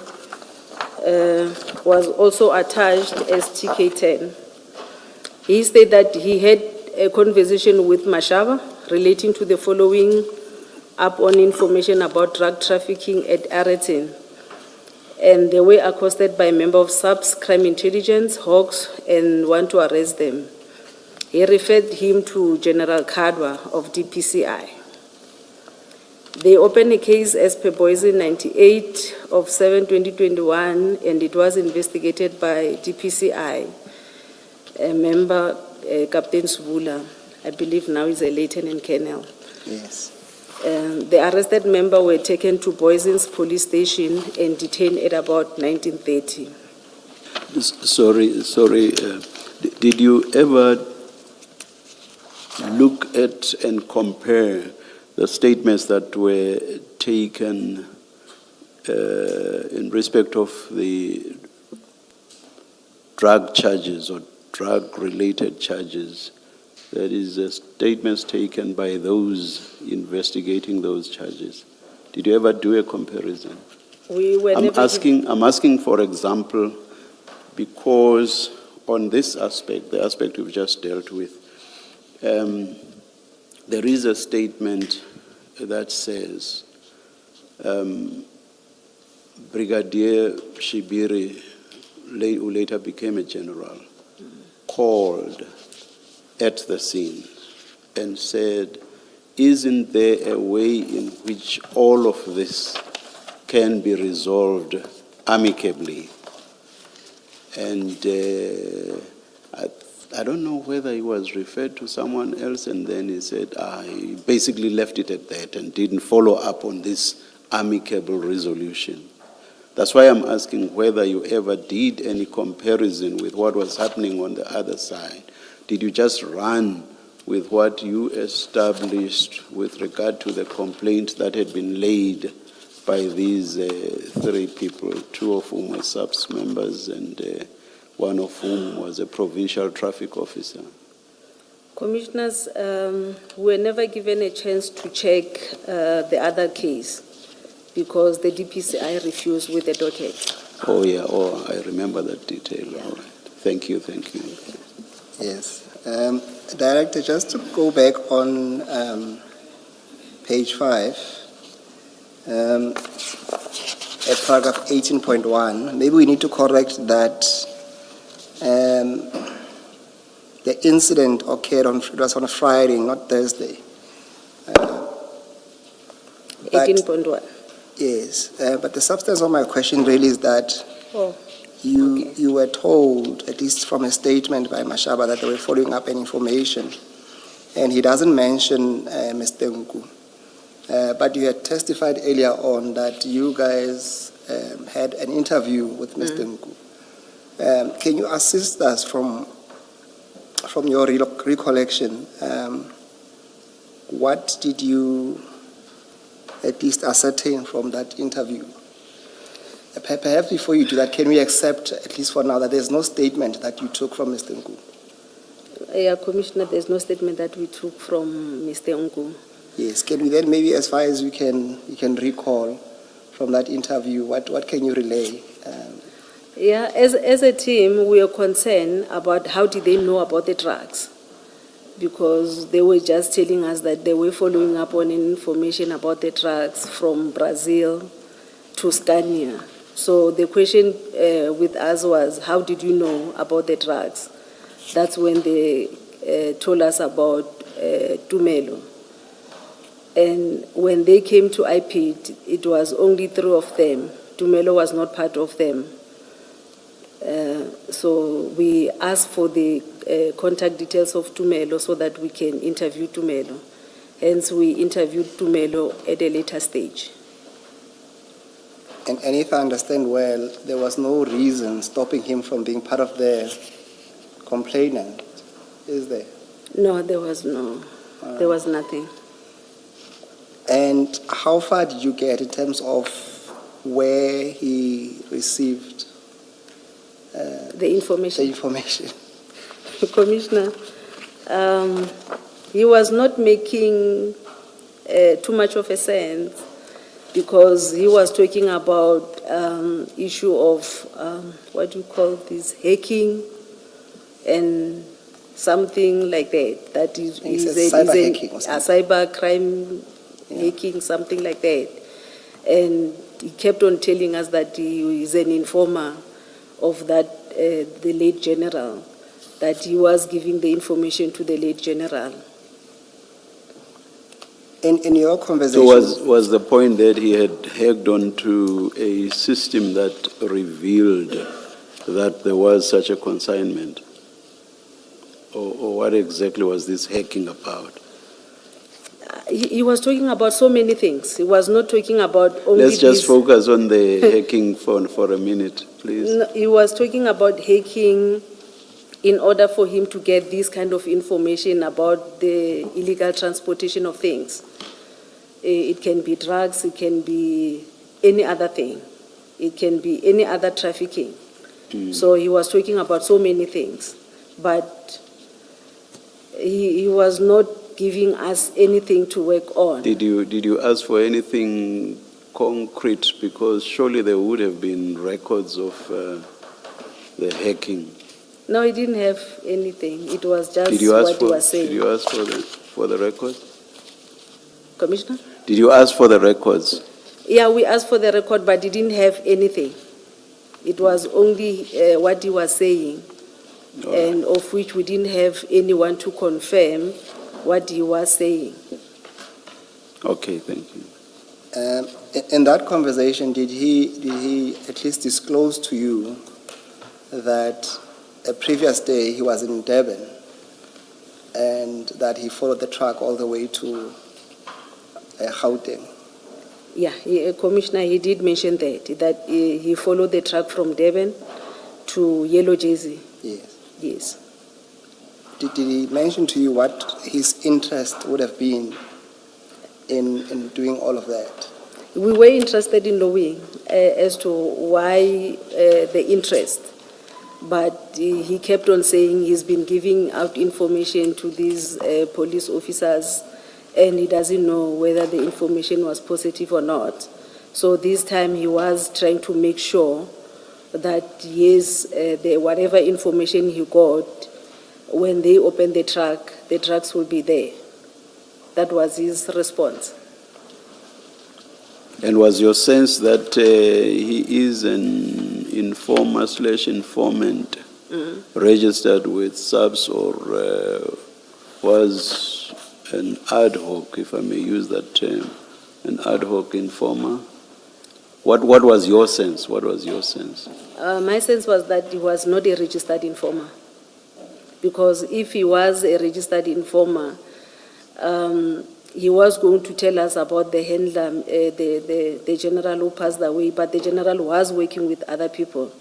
was also attached as TK10. He stated that he had a conversation with Mashaba relating to the following up on information about drug trafficking at Aratin, and they were accosted by a member of SAPS Crime Intelligence, Hawks, and want to arrest them. He referred him to General Kadwa of DPCI. They opened a case as per Poison 98 of 7/2021, and it was investigated by DPCI. A member, Captain Svula, I believe now is a lieutenant colonel. Yes. The arrested member were taken to Boyson's police station and detained at about 19:30. Sorry, did you ever look at and compare the statements that were taken in respect of the drug charges or drug-related charges? That is, statements taken by those investigating those charges. Did you ever do a comparison? We were I'm never asking, for example, because on this aspect, the aspect we've just dealt with, there is a statement that says Brigadier Shibiri, who later became a general, called at the scene and said, isn't there a way in which all of this can be resolved amicably? And I don't know whether he was referred to someone else, and then he said, he basically left it at that and didn't follow up on this amicable resolution. That's why I'm asking whether you ever did any comparison with what was happening on the other side. Did you just run with what you established with regard to the complaint that had been laid by these three people, two of whom were SAPS members and one of whom was a provincial traffic officer? Commissioners, we were never given a chance to check the other case because the DPCI refused with the docket. Oh, yeah, I remember that detail. Yeah. All right. Thank you. Yes. Director, just to go back on page 5, at paragraph 18.1, maybe we need to correct that the incident occurred it was on a Friday, not Thursday. 18.1. Yes, but the substance of my question really is that you were told, at least from a statement by Mashaba, that they were following up an information, and he doesn't mention Mr. Nku. But you had testified earlier on that you guys had an interview with Mr. Nku. Can you assist us from your recollection? What did you at least ascertain from that interview? Perhaps before you do that, can we accept, at least for now, that there's no statement that you took from Mr. Nku? Yeah, Commissioner, there's no statement that we took from Mr. Nku. Yes, can we then maybe, as far as you can recall from that interview, what can you relay? Yeah, as a team, we are concerned about how did they know about the drugs, because they were just telling us that they were following up on information about the drugs from Brazil to Scania. So the question with us was, how did you know about the drugs? That's when they told us about Tumelo. And when they came to IPID, it was only 3 of them. Tumelo was not part of them. So we asked for the contact details of Tumelo so that we can interview Tumelo. Hence, we interviewed Tumelo at a later stage. And if I understand well, there was no reason stopping him from being part of the complainant, is there? No, there was there was nothing. And how far did you get in terms of where he received The information. the information? Commissioner, he was not making too much of a sense, because he was talking about issue of what do you call this, hacking and something like that. That is Cyber hacking or a something. cyber crime hacking, something like that. And he kept on telling us that he is an informer of that the late general, that he was giving the information to the late general. In your So conversation, was the point that he had hacked onto a system that revealed that there was such a consignment? Or what exactly was this hacking about? He was talking about so many things. He was not talking about only Let's just this. focus on the hacking for a minute, please. No, he was talking about hacking in order for him to get this kind of information about the illegal transportation of things. It can be drugs, it can be any other thing. It can be any other trafficking. So he was talking about so many things. But he was not giving us anything to work on. Did you ask for anything concrete? Because surely there would have been records of the hacking. No, he didn't have anything. It was just Did you ask what he was saying. Did you ask for the records? Commissioner? Did you ask for the records? Yeah, we asked for the record, but he didn't have anything. It was only what he was saying, and of which we didn't have anyone to confirm what he was saying. Okay, thank you. in that conversation, did he at least disclose to you that a previous day he was in Durban and that he followed the truck all the way to Gauteng? Yeah, Commissioner, he did mention that he followed the truck from Durban to Yellow Jersey. Yes. Yes. Did he mention to you what his interest would have been in doing all of that? We were interested in knowing as to why the interest, but he kept on saying he's been giving out information to these police officers, and he doesn't know whether the information was positive or not. So this time he was trying to make sure that yes, whatever information he got, when they open the trucks will be there. That was his response. And was your sense that he is an informer/informant registered with SAPS, or was an ad hoc, if I may use that term, an ad hoc informer? What was your sense? What was your sense? My sense was that he was not a registered informer. Because if he was a registered informer, he was going to tell us about the handler, the general who passed away, but the general was working with other people.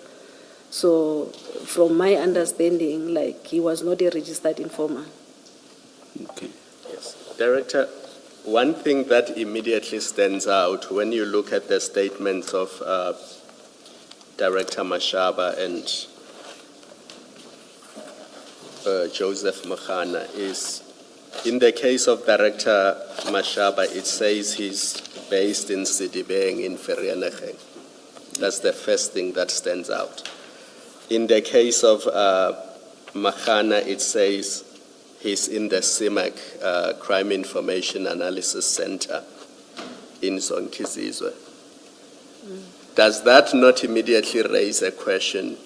So from my understanding, like, he was not a registered informer. Okay. Yes. Director, one thing that immediately stands out when you look at the statements of Director Mashaba and Joseph Mkhana is, in the case of Director Mashaba, it says he's based in Sidibeng in Vereeniging. That's the first thing that stands out. In the case of Mkhana, it says he's in the CIMAC Crime Information Analysis Center in Zonkizizwe. Does that not immediately raise a question?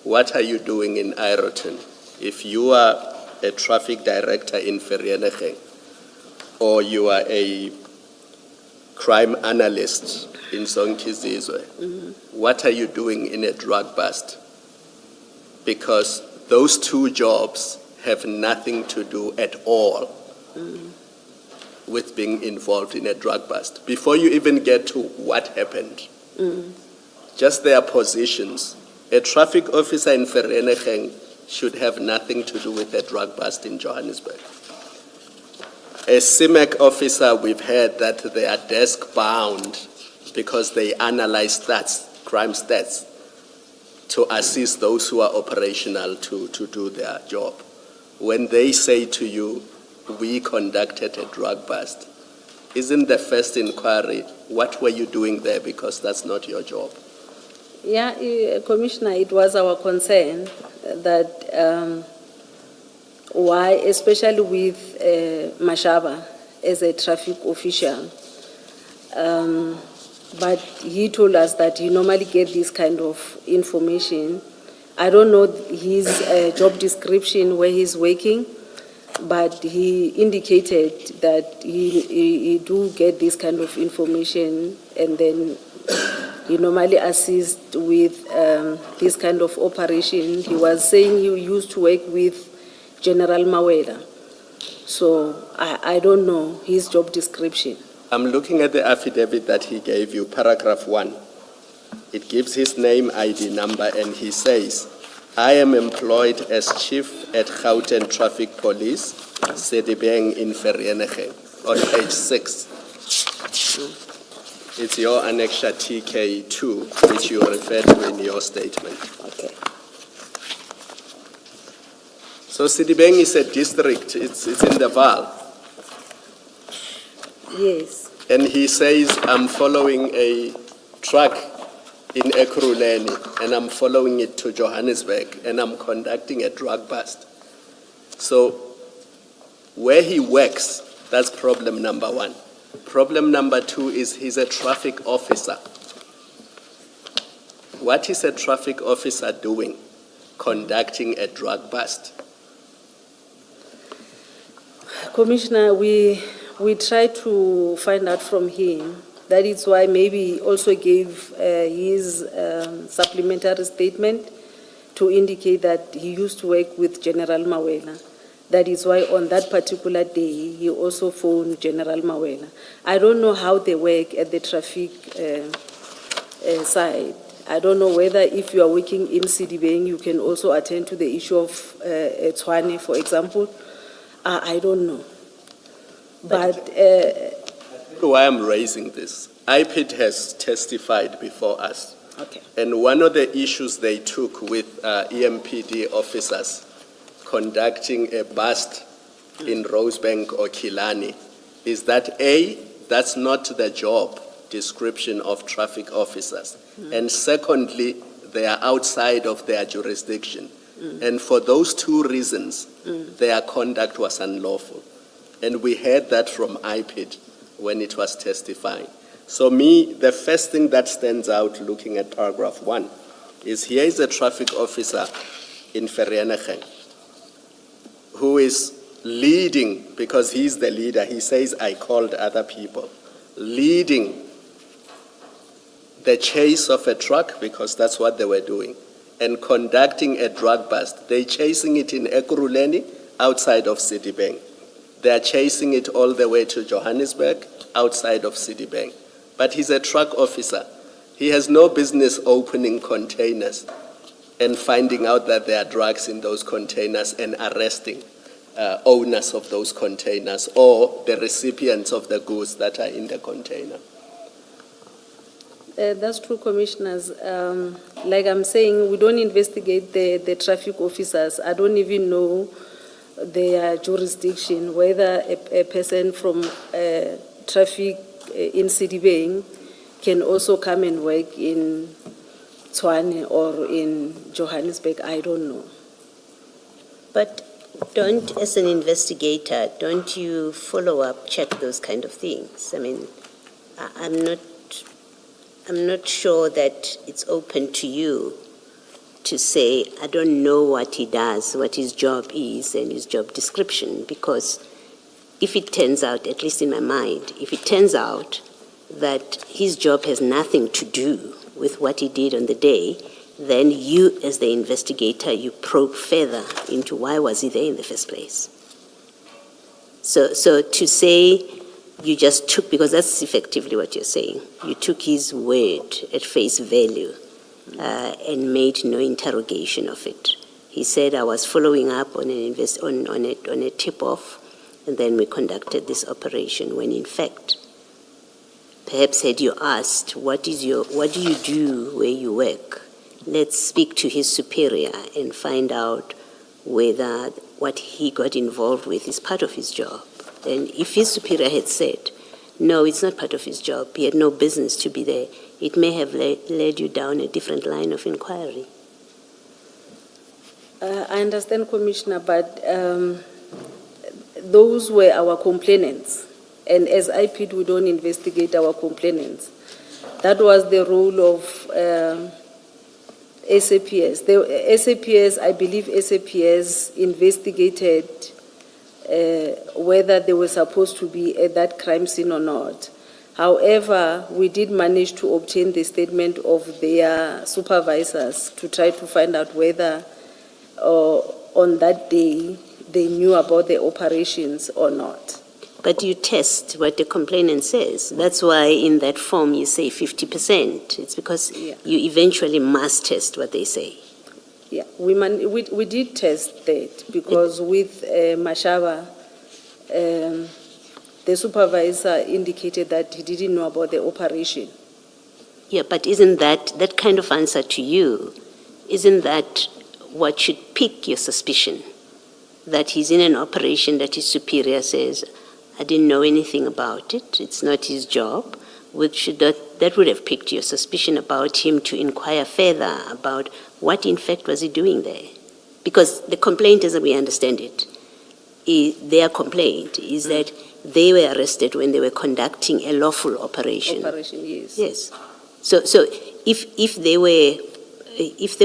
What are you doing in Ireton? If you are a traffic director in Vereeniging, or you are a crime analyst in Zonkizizwe, what are you doing in a drug bust? Because those two jobs have nothing to do at all with being involved in a drug bust. Before you even get to what happened, just their positions. A traffic officer in Vereeniging should have nothing to do with a drug bust in Johannesburg. A CIMAC officer, we've heard that they are desk bound because they analyze stats, crime stats, to assist those who are operational to do their job. When they say to you, we conducted a drug bust, isn't the first inquiry, what were you doing there, because that's not your job? Yeah, Commissioner, it was our concern that why, especially with Mashaba as a traffic official, but he told us that he normally gets this kind of information. I don't know his job description where he's working, but he indicated that he do get this kind of information, and then he normally assists with this kind of operation. He was saying he used to work with General Mawela. So I don't know his job description. I'm looking at the affidavit that he gave you, paragraph 1. It gives his name, ID number, and he says, I am employed as chief at Gauteng Traffic Police, Sedibeng in Vereeniging, on page 6. It's your annexure TK2, which you refer to in your statement. Okay. So Sedibeng is a district, it's in the Vaal. Yes. And he says, I'm following a truck in Ekurhuleni, and I'm following it to Johannesburg, and I'm conducting a drug bust. So where he works, that's problem number 1. Problem number 2 is he's a traffic officer. What is a traffic officer doing? Conducting a drug bust. Commissioner, we try to find out from him. That is why maybe he also gave his supplementary statement to indicate that he used to work with General Mawela. That is why on that particular day, he also phoned General Mawela. I don't know how they work at the traffic side. I don't know whether if you are working in Sidibeng, you can also attend to the issue of Tshwane, for example. I don't know. But why I'm raising this, IPID has testified before us. okay. And one of the issues they took with EMPD officers conducting a bust in Rosebank or Kilani is that A, that's not the job description of traffic officers. And secondly, they are outside of their jurisdiction. And for those two reasons, their conduct was unlawful. And we heard that from IPID when it was testifying. So the first thing that stands out looking at paragraph 1 is here is a traffic officer in Vereeniging who is leading, because he's the leader, he says, I called other people, leading the chase of a truck, because that's what they were doing, and conducting a drug bust. They're chasing it in Ekurhuleni, outside of Citibank. They're chasing it all the way to Johannesburg, outside of Citibank. But he's a truck officer. He has no business opening containers and finding out that there are drugs in those containers and arresting owners of those containers or the recipients of the goods that are in the container. That's true, Commissioners. Like I'm saying, we don't investigate the traffic officers. I don't even know their jurisdiction, whether a person from traffic in Citibank can also come and work in Tshwane or in Johannesburg. I don't know. But don't, as an investigator, don't you follow up, check those kind of things? I mean, I'm not sure that it's open to you to say, I don't know what he does, what his job is and his job description, because if it turns out, at least in my mind, if it turns out that his job has nothing to do with what he did on the day, then you, as the investigator, you probe further into why was he there in the first place. So to say you just took, because that's effectively what you're saying, you took his word at face value and made no interrogation of it. He said, I was following up on a tip-off, and then we conducted this operation, when in fact, perhaps had you asked, what do you do where you work? Let's speak to his superior and find out whether what he got involved with is part of his job. And if his superior had said, no, it's not part of his job, he had no business to be there, it may have led you down a different line of inquiry. I understand, Commissioner, but those were our complainants. And as IPID, we don't investigate our complainants. That was the role of SAPS. I believe SAPS investigated whether they were supposed to be at that crime scene or not. However, we did manage to obtain the statement of their supervisors to try to find out whether on that day they knew about the operations or not. But you test what the complainant says. That's why in that form you say 50%. It's because you eventually must test what they say. Yeah, we did test that because with Mashaba, the supervisor indicated that he didn't know about the operation. Yeah, but isn't that kind of answer to you, isn't that what should pique your suspicion? That he's in an operation that his superior says, I didn't know anything about it, it's not his job. That would have piqued your suspicion about him to inquire further about what in fact was he doing there. Because the complaint, as we understand it, their complaint is that they were arrested when they were conducting a lawful operation. Operation, yes. Yes. So if they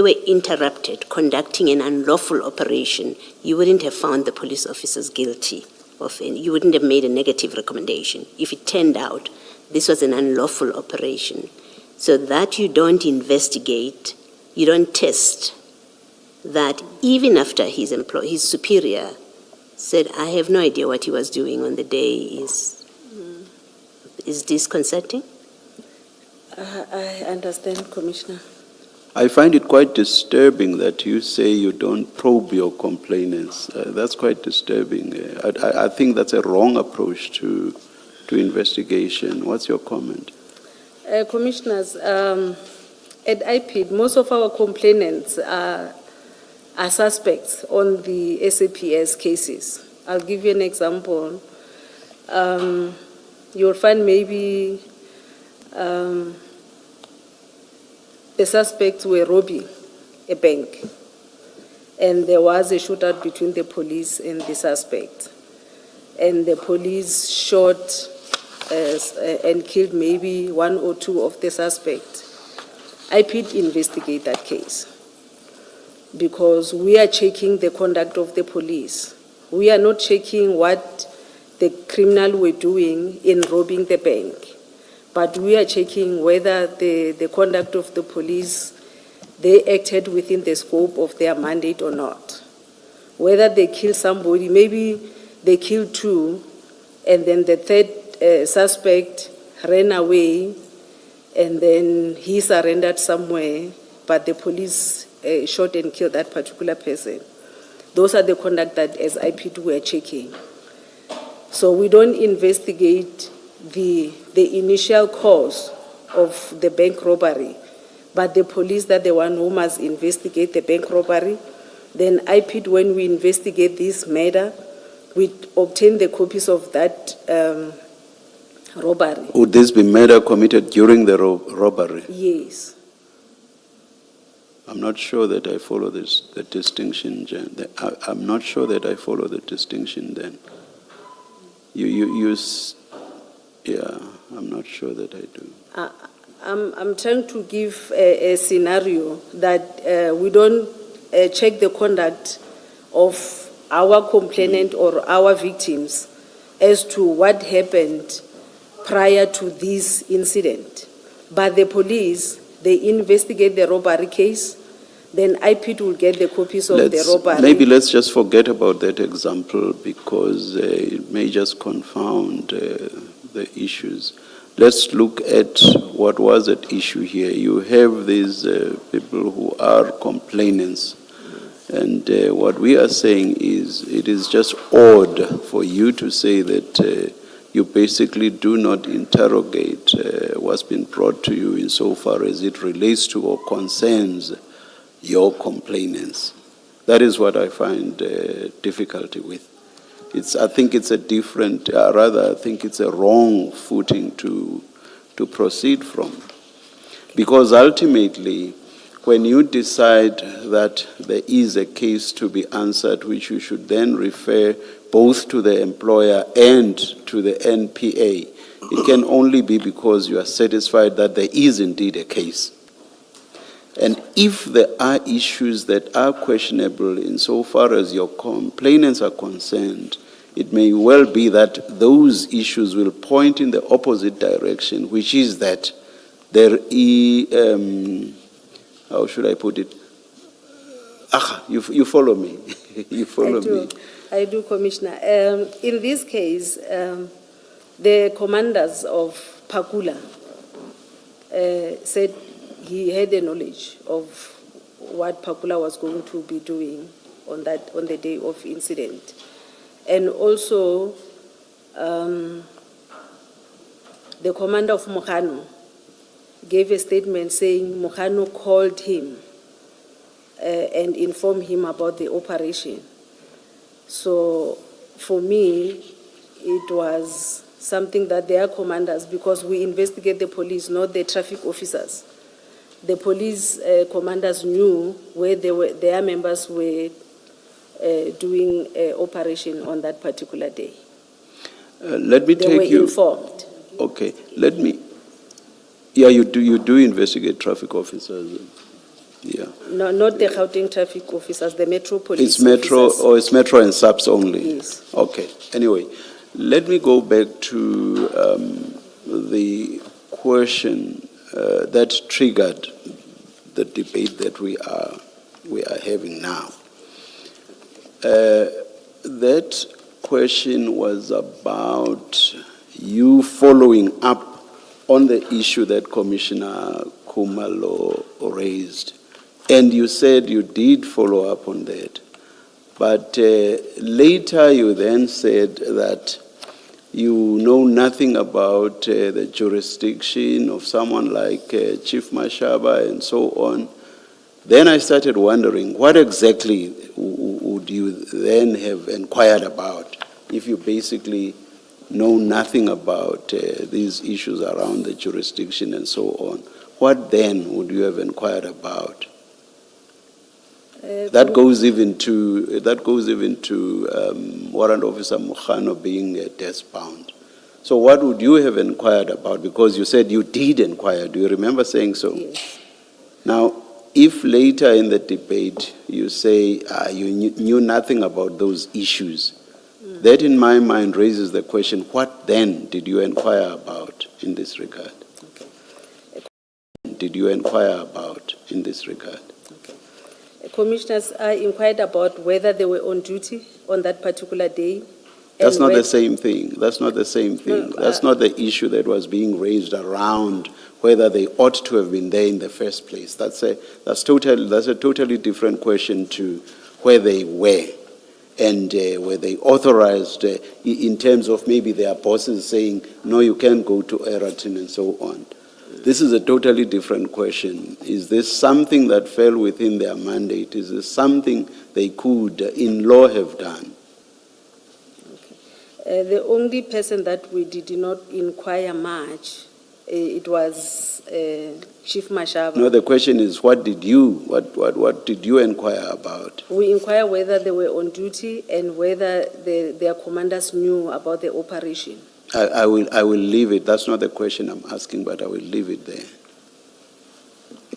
were interrupted conducting an unlawful operation, you wouldn't have found the police officers guilty of any, you wouldn't have made a negative recommendation if it turned out this was an unlawful operation. So that you don't investigate, you don't test that even after his superior said, I have no idea what he was doing on the day, is disconcerting? I understand, Commissioner. I find it quite disturbing that you say you don't probe your complainants. That's quite disturbing. I think that's a wrong approach to investigation. What's your comment? Commissioners, at IPID, most of our complainants are suspects on the SAPS cases. I'll give you an example. You'll find maybe the suspects were robbing a bank, and there was a shootout between the police and the suspect. And the police shot and killed maybe one or two of the suspects. IPID investigate that case because we are checking the conduct of the police. We are not checking what the criminal were doing in robbing the bank. but we are checking whether the conduct of the police, they acted within the scope of their mandate or not. Whether they killed somebody, maybe they killed two, and then the third suspect ran away, and then he surrendered somewhere, but the police shot and killed that particular person. Those are the conduct that as IP2 we're checking. So we don't investigate the initial cause of the bank robbery, but the police are the one who must investigate the bank robbery. Then IP2, when we investigate this matter, we obtain the copies of that robbery. Would this be murder committed during the robbery? Yes. I'm not sure that I follow the distinction, Jen. I'm not sure that I follow the distinction then. Yeah, I'm not sure that I do. I'm trying to give a scenario that we don't check the conduct of our complainant or our victims as to what happened prior to this incident. But the police, they investigate the robbery case, then IP2 will get the copies of the robbery. Maybe let's just forget about that example because it may just confound the issues. Let's look at what was at issue here. You have these people who are complainants, and what we are saying is it is just odd for you to say that you basically do not interrogate what's been brought to you insofar as it relates to or concerns your complainants. That is what I find difficulty with. I think it's a different, I think it's a wrong footing to proceed from. Because ultimately, when you decide that there is a case to be answered, which you should then refer both to the employer and to the NPA, it can only be because you are satisfied that there is indeed a case. And if there are issues that are questionable insofar as your complainants are concerned, it may well be that those issues will point in the opposite direction, which is that there is, how should I put it? You follow me. You follow me. I do, Commissioner. In this case, the commanders of Pakula said he had the knowledge of what Pakula was going to be doing on the day of incident. And also, the commander of Mokano gave a statement saying Mokano called him and informed him about the operation. So for me, it was something that they are commanders, because we investigate the police, not the traffic officers. The police commanders knew where their members were doing operation on that particular day. Let me They take were you. informed. Okay, let me. Yeah, you do investigate traffic officers. Yeah. No, not the Gauteng traffic officers, the Metro Police It's Metro, officers. or it's Metro and subs only? Yes. Okay, anyway, let me go back to the question that triggered the debate that we are having now. That question was about you following up on the issue that Commissioner Khumalo raised. And you said you did follow up on that. But later you then said that you know nothing about the jurisdiction of someone like Chief Mashaba and so on. Then I started wondering, what exactly would you then have inquired about if you basically know nothing about these issues around the jurisdiction and so on? What then would you have inquired about? That goes even to Warrant Officer Mokano being desk-bound. So what would you have inquired about? Because you said you did inquire. Do you remember saying so? Yes. Now, if later in the debate you say you knew nothing about those issues, that in my mind raises the question, what then did you inquire about? in this regard? Did you inquire about in this regard? Commissioners, I inquired about whether they were on duty on that particular day. That's and not the whether- same thing. That's not the same thing. No, That's not the issue that was being raised around whether they ought to have been there in the first place. That's a totally different question to where they were and were they authorized in terms of maybe their bosses saying, no, you can't go to Eraton and so on. This is a totally different question. Is this something that fell within their mandate? Is this something they could, in law, have done? The only person that we did not inquire much, it was Chief Mashaba. No, the question is, what did you inquire about? We inquired whether they were on duty and whether their commanders knew about the operation. I will leave it. That's not the question I'm asking, but I will leave it there.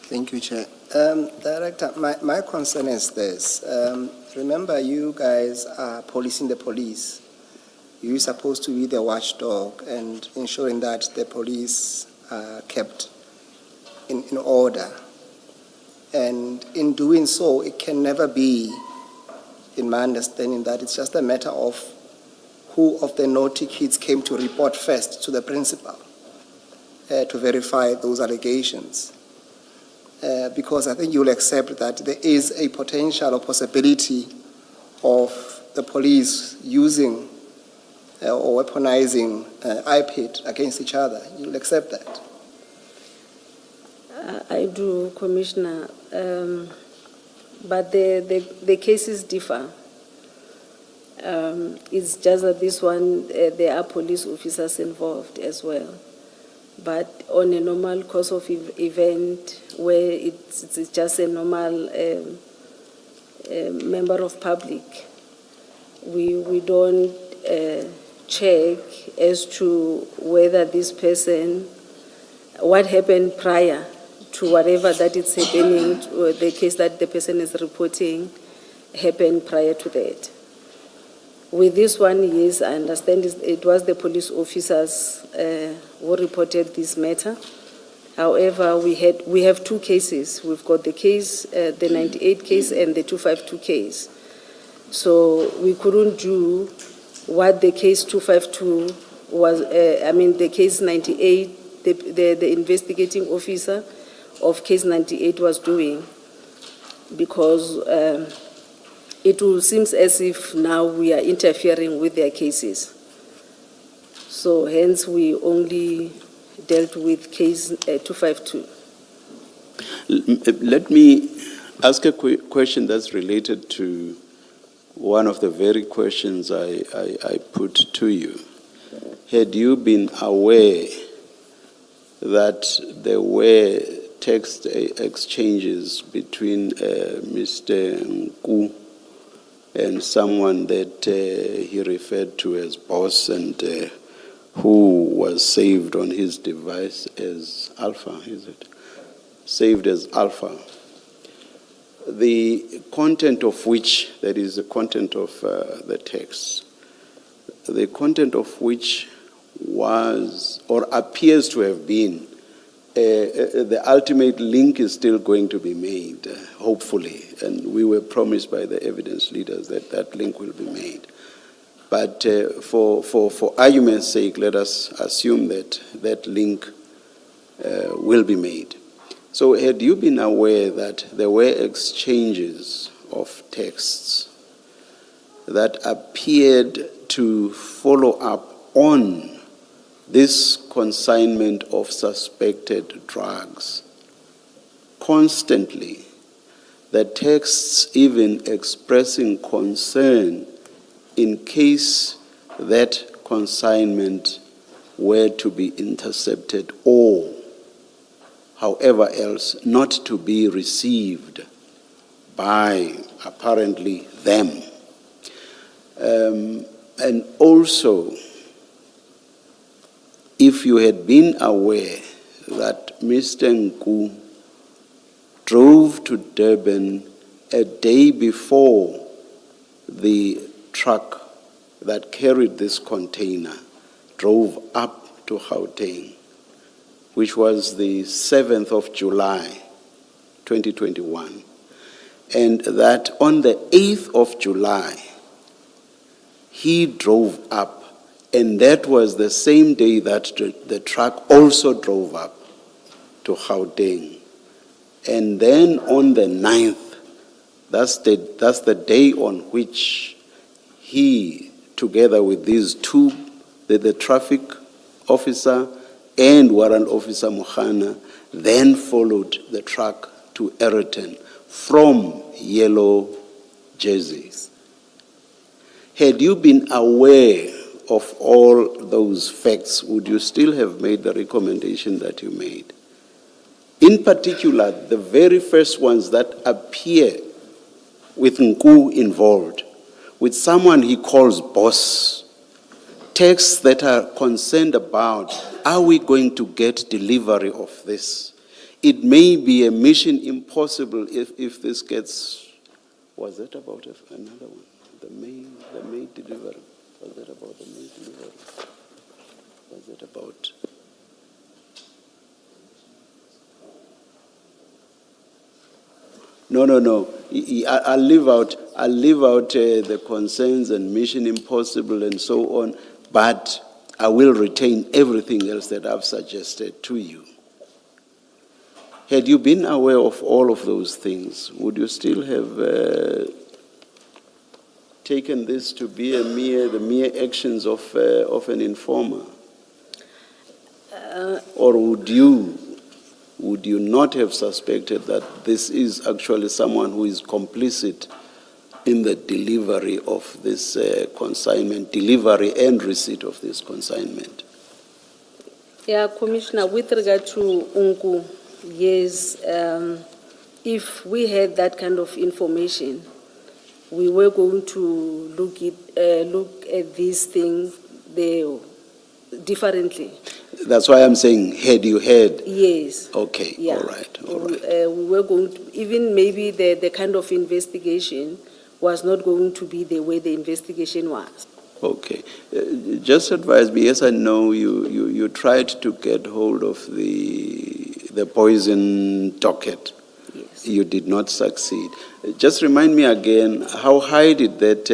Thank you, Chair. Director, my concern is this. Remember, you guys are policing the police. You're supposed to be the watchdog and ensuring that the police are kept in order. And in doing so, it can never be, in my understanding, that it's just a matter of who of the naughty kids came to report first to the principal to verify those allegations. Because I think you'll accept that there is a potential or possibility of the police using or weaponizing IPID against each other. You'll accept that? I do, Commissioner, but the cases differ. It's just that this one, there are police officers involved as well. But on a normal course of event where it's just a normal member of public, we don't check as to whether this person, what happened prior to whatever that is happening, or the case that the person is reporting happened prior to that. With this one, yes, I understand it was the police officers who reported this matter. However, we have two cases. We've got the case, the 98 case and the 252 case. So we couldn't do what the case 252 was, the case 98, the investigating officer of case 98 was doing, because it will seem as if now we are interfering with their cases. So hence we only dealt with case 252. Let me ask a question that's related to one of the very questions I put to you. Had you been aware that there were text exchanges between Mr. Nku and someone that he referred to as boss and who was saved on his device as Alpha, is it? Saved as Alpha. The content of which, that is the content of the text, the content of which was or appears to have been, the ultimate link is still going to be made, hopefully, and we were promised by the evidence leaders that that link will be made. But for argument's sake, let us assume that that link will be made. So had you been aware that there were exchanges of texts that appeared to follow up on this consignment of suspected drugs constantly, the texts even expressing concern in case that consignment were to be intercepted or however else not to be received by apparently them. And also, if you had been aware that Mr. Nku drove to Durban a day before the truck that carried this container drove up to Gauteng, which was the 7th of July, 2021, and that on the 8th of July, he drove up, and that was the same day that the truck also drove up to Gauteng. And then on the 9th, that's the day on which he, together with these two, the traffic officer and warrant officer Mohana, then followed the truck to Ayrton from Yellow Jerseys. Had you been aware of all those facts, would you still have made the recommendation that you made? In particular, the very first ones that appear with Nku involved, with someone he calls boss, texts that are concerned about, are we going to get delivery of this? It may be a mission impossible if this gets, was that about another one? The May delivery. Was that about the May delivery? Was it about? No. I'll leave out the concerns and Mission Impossible and so on, but I will retain everything else that I've suggested to you. Had you been aware of all of those things, would you still have taken this to be the mere actions of an informer? Or would you not have suspected that this is actually someone who is complicit in the delivery of this consignment, delivery and receipt of this consignment? Yeah, Commissioner, with regard to Unku, yes, if we had that kind of information, we were going to look at these things differently. That's why I'm saying, had you heard? Yes. Okay, Yeah. all right. We were going to, even maybe the kind of investigation was not going to be the way the investigation was. Okay. Just advise me, yes, I know you tried to get hold of the poison docket. Yes. You did not succeed. Just remind me again, how high did that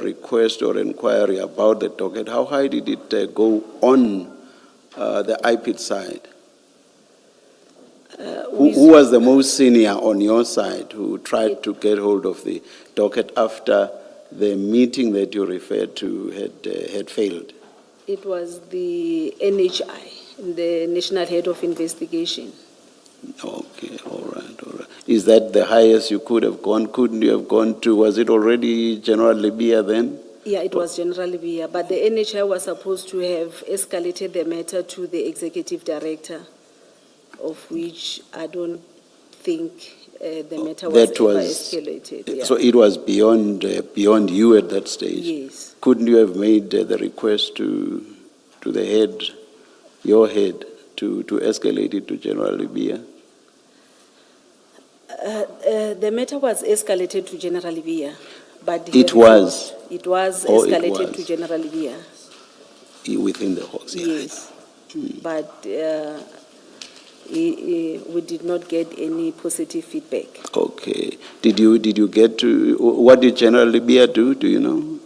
request or inquiry about the docket, how high did it go on the IPID side? Who was the most senior on your side who tried to get hold of the docket after the meeting that you referred to had failed? It was the NHI, the National Head of Investigation. Okay, all right. Is that the highest you could have gone? Couldn't you have gone to, was it already General Libya then? Yeah, it was General Libya, but the NHI was supposed to have escalated the matter to the Executive Director, of which I don't think the matter was ever escalated. Yeah. So it was beyond you at that stage? Yes. Couldn't you have made the request to the head, your head, to escalate it to General Libya? The matter was escalated to General Libya, but It was escalated to General Libya. Within the Hawks, yeah. Yes, but we did not get any positive feedback. Okay. Did you get to, what did General Libya do? Do you know?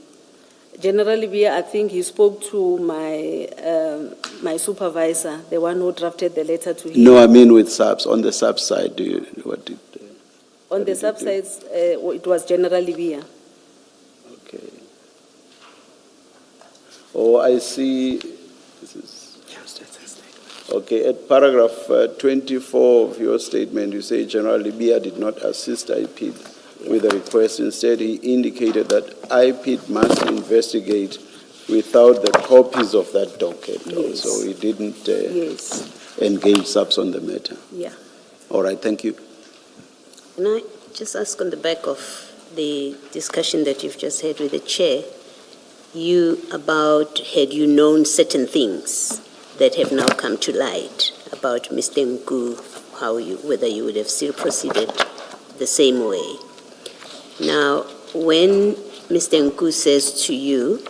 General Libya, I think he spoke to my supervisor, the one who drafted the letter to him. No, I mean with subs, on the sub side, what did? On the sub sides, it was General Libya. Okay. Oh, I see. This is. Okay, at paragraph 24 of your statement, you say General Libya did not assist IPID with the request. Instead, he indicated that IPID must investigate without the copies of that docket. Yes. So he didn't Yes. engage subs on the matter. Yeah. All right, thank you. Can I just ask on the back of the discussion that you've just had with the chair, had you known certain things that have now come to light about Mr. Nku, whether you would have still proceeded the same way? Now, when Mr. Nku says to you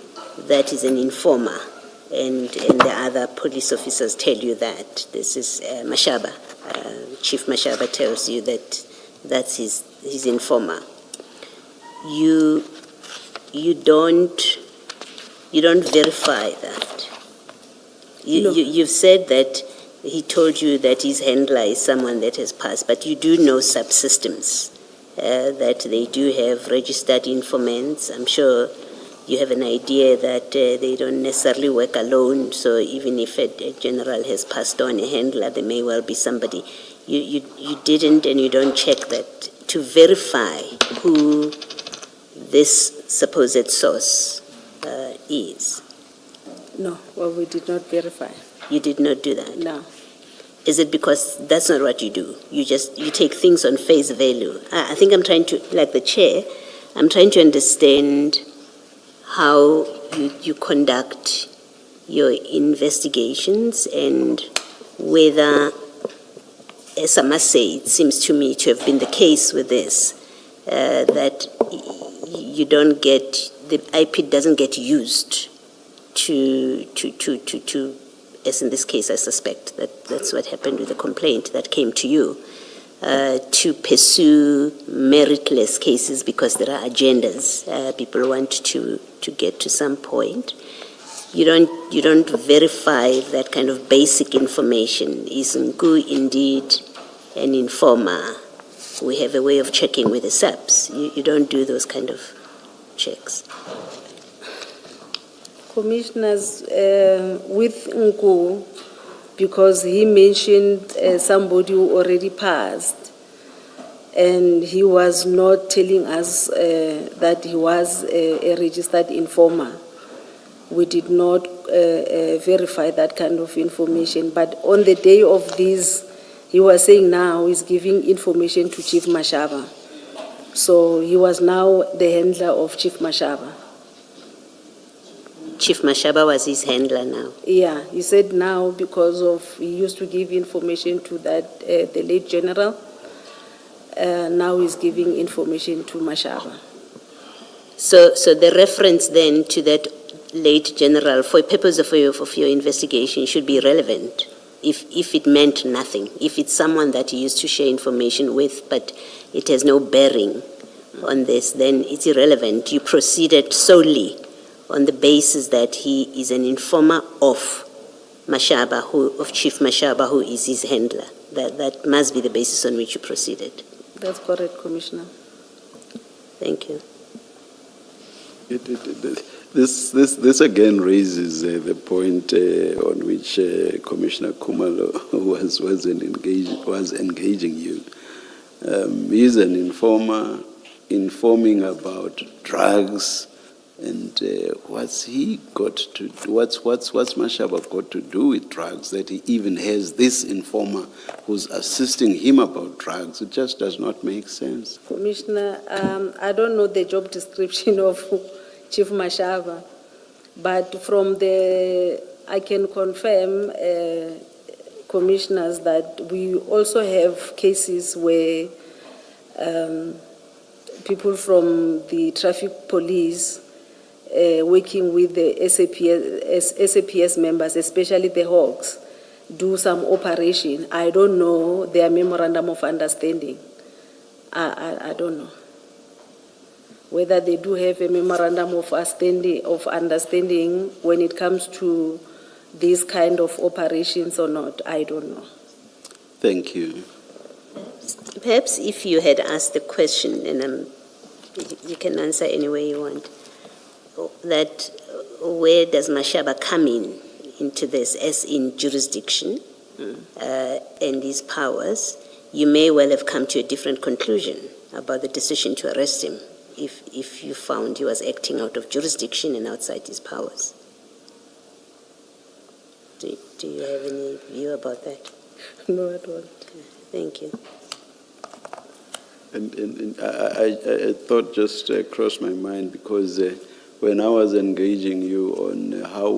that he's an informer, and the other police officers tell you that. This is Mashaba. Chief Mashaba tells you that that's his informer. You don't verify that. No. You've said that he told you that his handler is someone that has passed, but you do know subsystems, that they do have registered informants. I'm sure you have an idea that they don't necessarily work alone, so even if a general has passed on a handler, there may well be somebody. You didn't, and you don't check that to verify who this supposed source is. No, well, we did not verify. You did not do that? No. Is it because that's not what you do? You take things on face value. I think I'm trying to, like the chair, I'm trying to understand how you conduct your investigations and whether, as I must say, it seems to me to have been the case with this, that you don't get, the IP doesn't get used to, as in this case, I suspect that that's what happened with the complaint that came to you, to pursue meritless cases because there are agendas. People want to get to some point. You don't verify that kind of basic information. Is Nku indeed an informer? We have a way of checking with the SAPs. You don't do those kind of checks. Commissioners, with Nku, because he mentioned somebody who already passed, and he was not telling us that he was a registered informer. We did not verify that kind of information. But on the day of this, he was saying now he's giving information to Chief Mashaba. So he was now the handler of Chief Mashaba. Chief Mashaba was his handler now. Yeah, he said now because of, he used to give information to that, the late general, now he's giving information to Mashaba. So the reference then to that late general, for purpose of your investigation, should be relevant if it meant nothing. If it's someone that you used to share information with, but it has no bearing on this, then it's irrelevant. You proceeded solely on the basis that he is an informer of Mashaba, of Chief Mashaba, who is his handler. That must be the basis on which you proceeded. That's correct, Commissioner. Thank you. This again raises the point on which Commissioner Kumalo was engaging you. He's an informer, informing about drugs, and what's he got to do? What's Mashaba got to do with drugs that he even has this informer who's assisting him about drugs? It just does not make sense. Commissioner, I don't know the job description of Chief Mashaba, but from I can confirm, commissioners, that we also have cases where people from the traffic police working with the SAPS members, especially the Hawks, do some operation. I don't know their memorandum of understanding. I don't know whether they do have a memorandum of understanding when it comes to these kind of operations or not. I don't know. Thank you. Perhaps if you had asked the question, and you can answer any way you want, that where does Mashaba come into this, as in jurisdiction and his powers, you may well have come to a different conclusion about the decision to arrest him if you found he was acting out of jurisdiction and outside his powers. Do you have any view about that? No, I don't. Thank you. And I thought just crossed my mind because when I was engaging you on how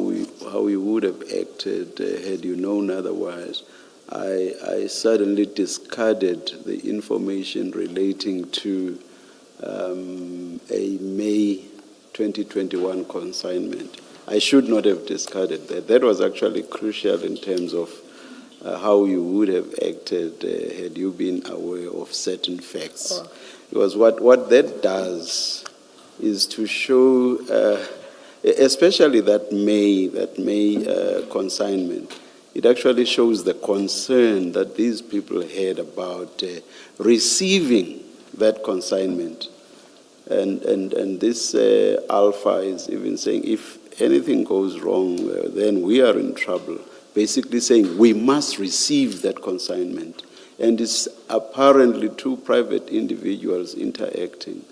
we would have acted had you known otherwise, I suddenly discarded the information relating to a May 2021 consignment I should not have discarded that. That was actually crucial in terms of how you would have acted had you been aware of certain facts. Oh. Because what that does is to show, especially that May consignment, it actually shows the concern that these people had about receiving that consignment. And this Alpha is even saying, if anything goes wrong, then we are in trouble. Basically saying, we must receive that consignment. And it's apparently two private individuals interacting.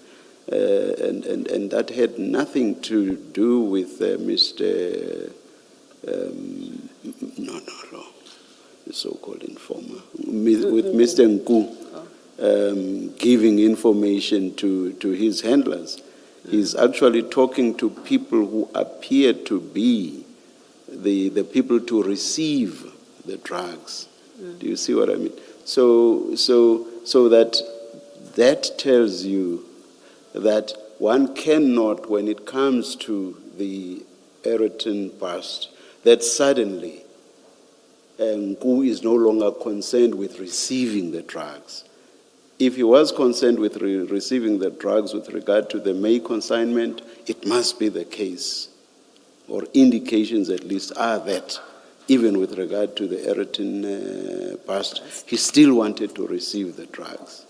And that had nothing to do with Mr. The so-called informer, with Mr. Nku giving information to his handlers. He's actually talking to people who appear to be the people to receive the drugs. Do you see what I mean? So that tells you that one cannot, when it comes to the Eriton past, that suddenly Nku is no longer concerned with receiving the drugs. If he was concerned with receiving the drugs with regard to the May consignment, it must be the case, or indications at least are that, even with regard to the Eriton past, he still wanted to receive the drugs.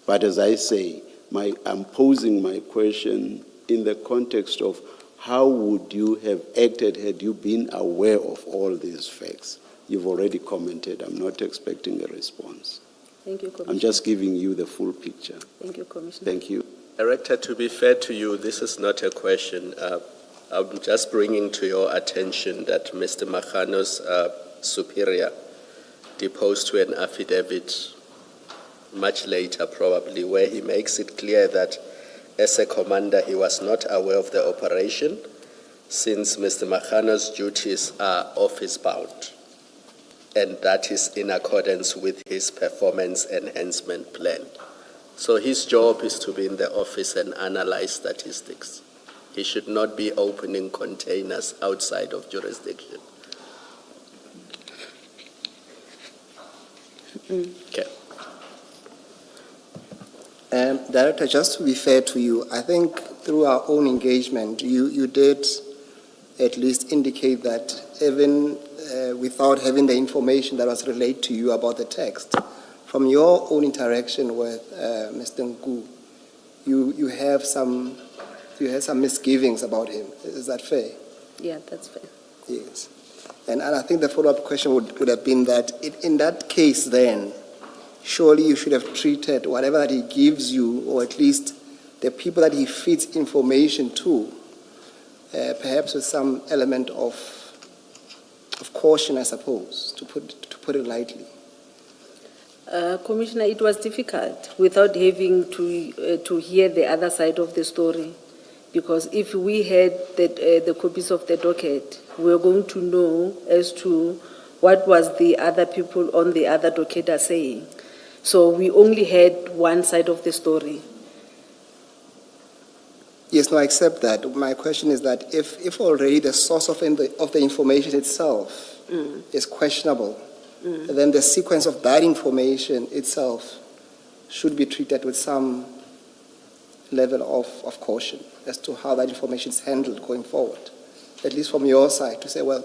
But as I say, I'm posing my question in the context of how would you have acted had you been aware of all these facts? You've already commented. I'm not expecting a response. Thank you, Commissioner. I'm just giving you the full picture. Thank you, Commissioner. Thank you. Director, to be fair to you, this is not a question. I'm just bringing to your attention that Mr. Makgano's superior deposed to an affidavit much later probably, where he makes it clear that as a commander he was not aware of the operation since Mr. Makgano's duties are office bound, and that is in accordance with his performance enhancement plan. So his job is to be in the office and analyze statistics. He should not be opening containers outside of jurisdiction. Okay. Director, just to be fair to you, I think through our own engagement, you did at least indicate that even without having the information that was relayed to you about the text, from your own interaction with Mr. Nku, you have some misgivings about him. Is that fair? Yeah, that's fair. Yes. And I think the follow-up question would have been that in that case then, surely you should have treated whatever that he gives you, or at least the people that he feeds information to, perhaps with some element of caution, I suppose, to put it lightly. Commissioner, it was difficult without having to hear the other side of the story, because if we had the copies of the docket, we were going to know as to what was the other people on the other docket are saying. So we only had one side of the story. Yes, no, I accept that. My question is that if already the source of the information itself is questionable, then the sequence of that information itself should be treated with some level of caution as to how that information is handled going forward. At least from your side, to say, well,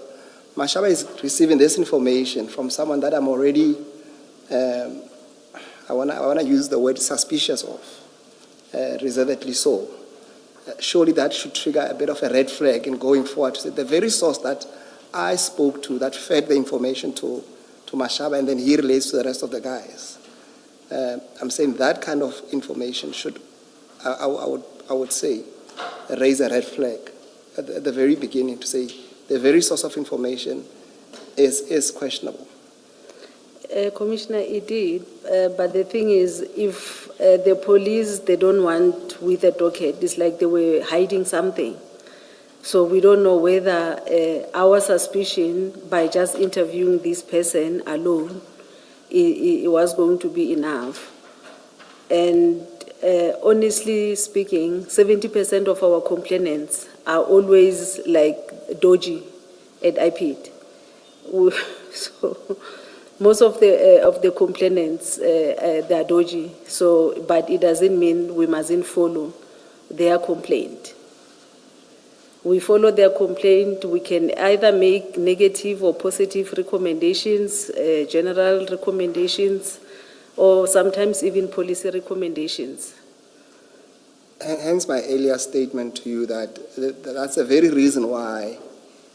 Mashaba is receiving this information from someone that I'm already, I want to use the word suspicious of, reservedly so. Surely that should trigger a bit of a red flag in going forward to say the very source that I spoke to, that fed the information to Mashaba, and then he relates to the rest of the guys. I'm saying that kind of information should, I would say, raise a red flag at the very beginning, to say the very source of information is questionable. Commissioner, it did, but the thing is, if the police, they don't want with a docket, it's like they were hiding something. So we don't know whether our suspicion by just interviewing this person alone, it was going to be enough. And honestly speaking, 70% of our complainants are always like dodgy at IPID. So most of the complainants, they are dodgy. So, but it doesn't mean we mustn't follow their complaint. We follow their complaint. We can either make negative or positive recommendations, general recommendations, or sometimes even policy recommendations. Hence my earlier statement to you that's the very reason why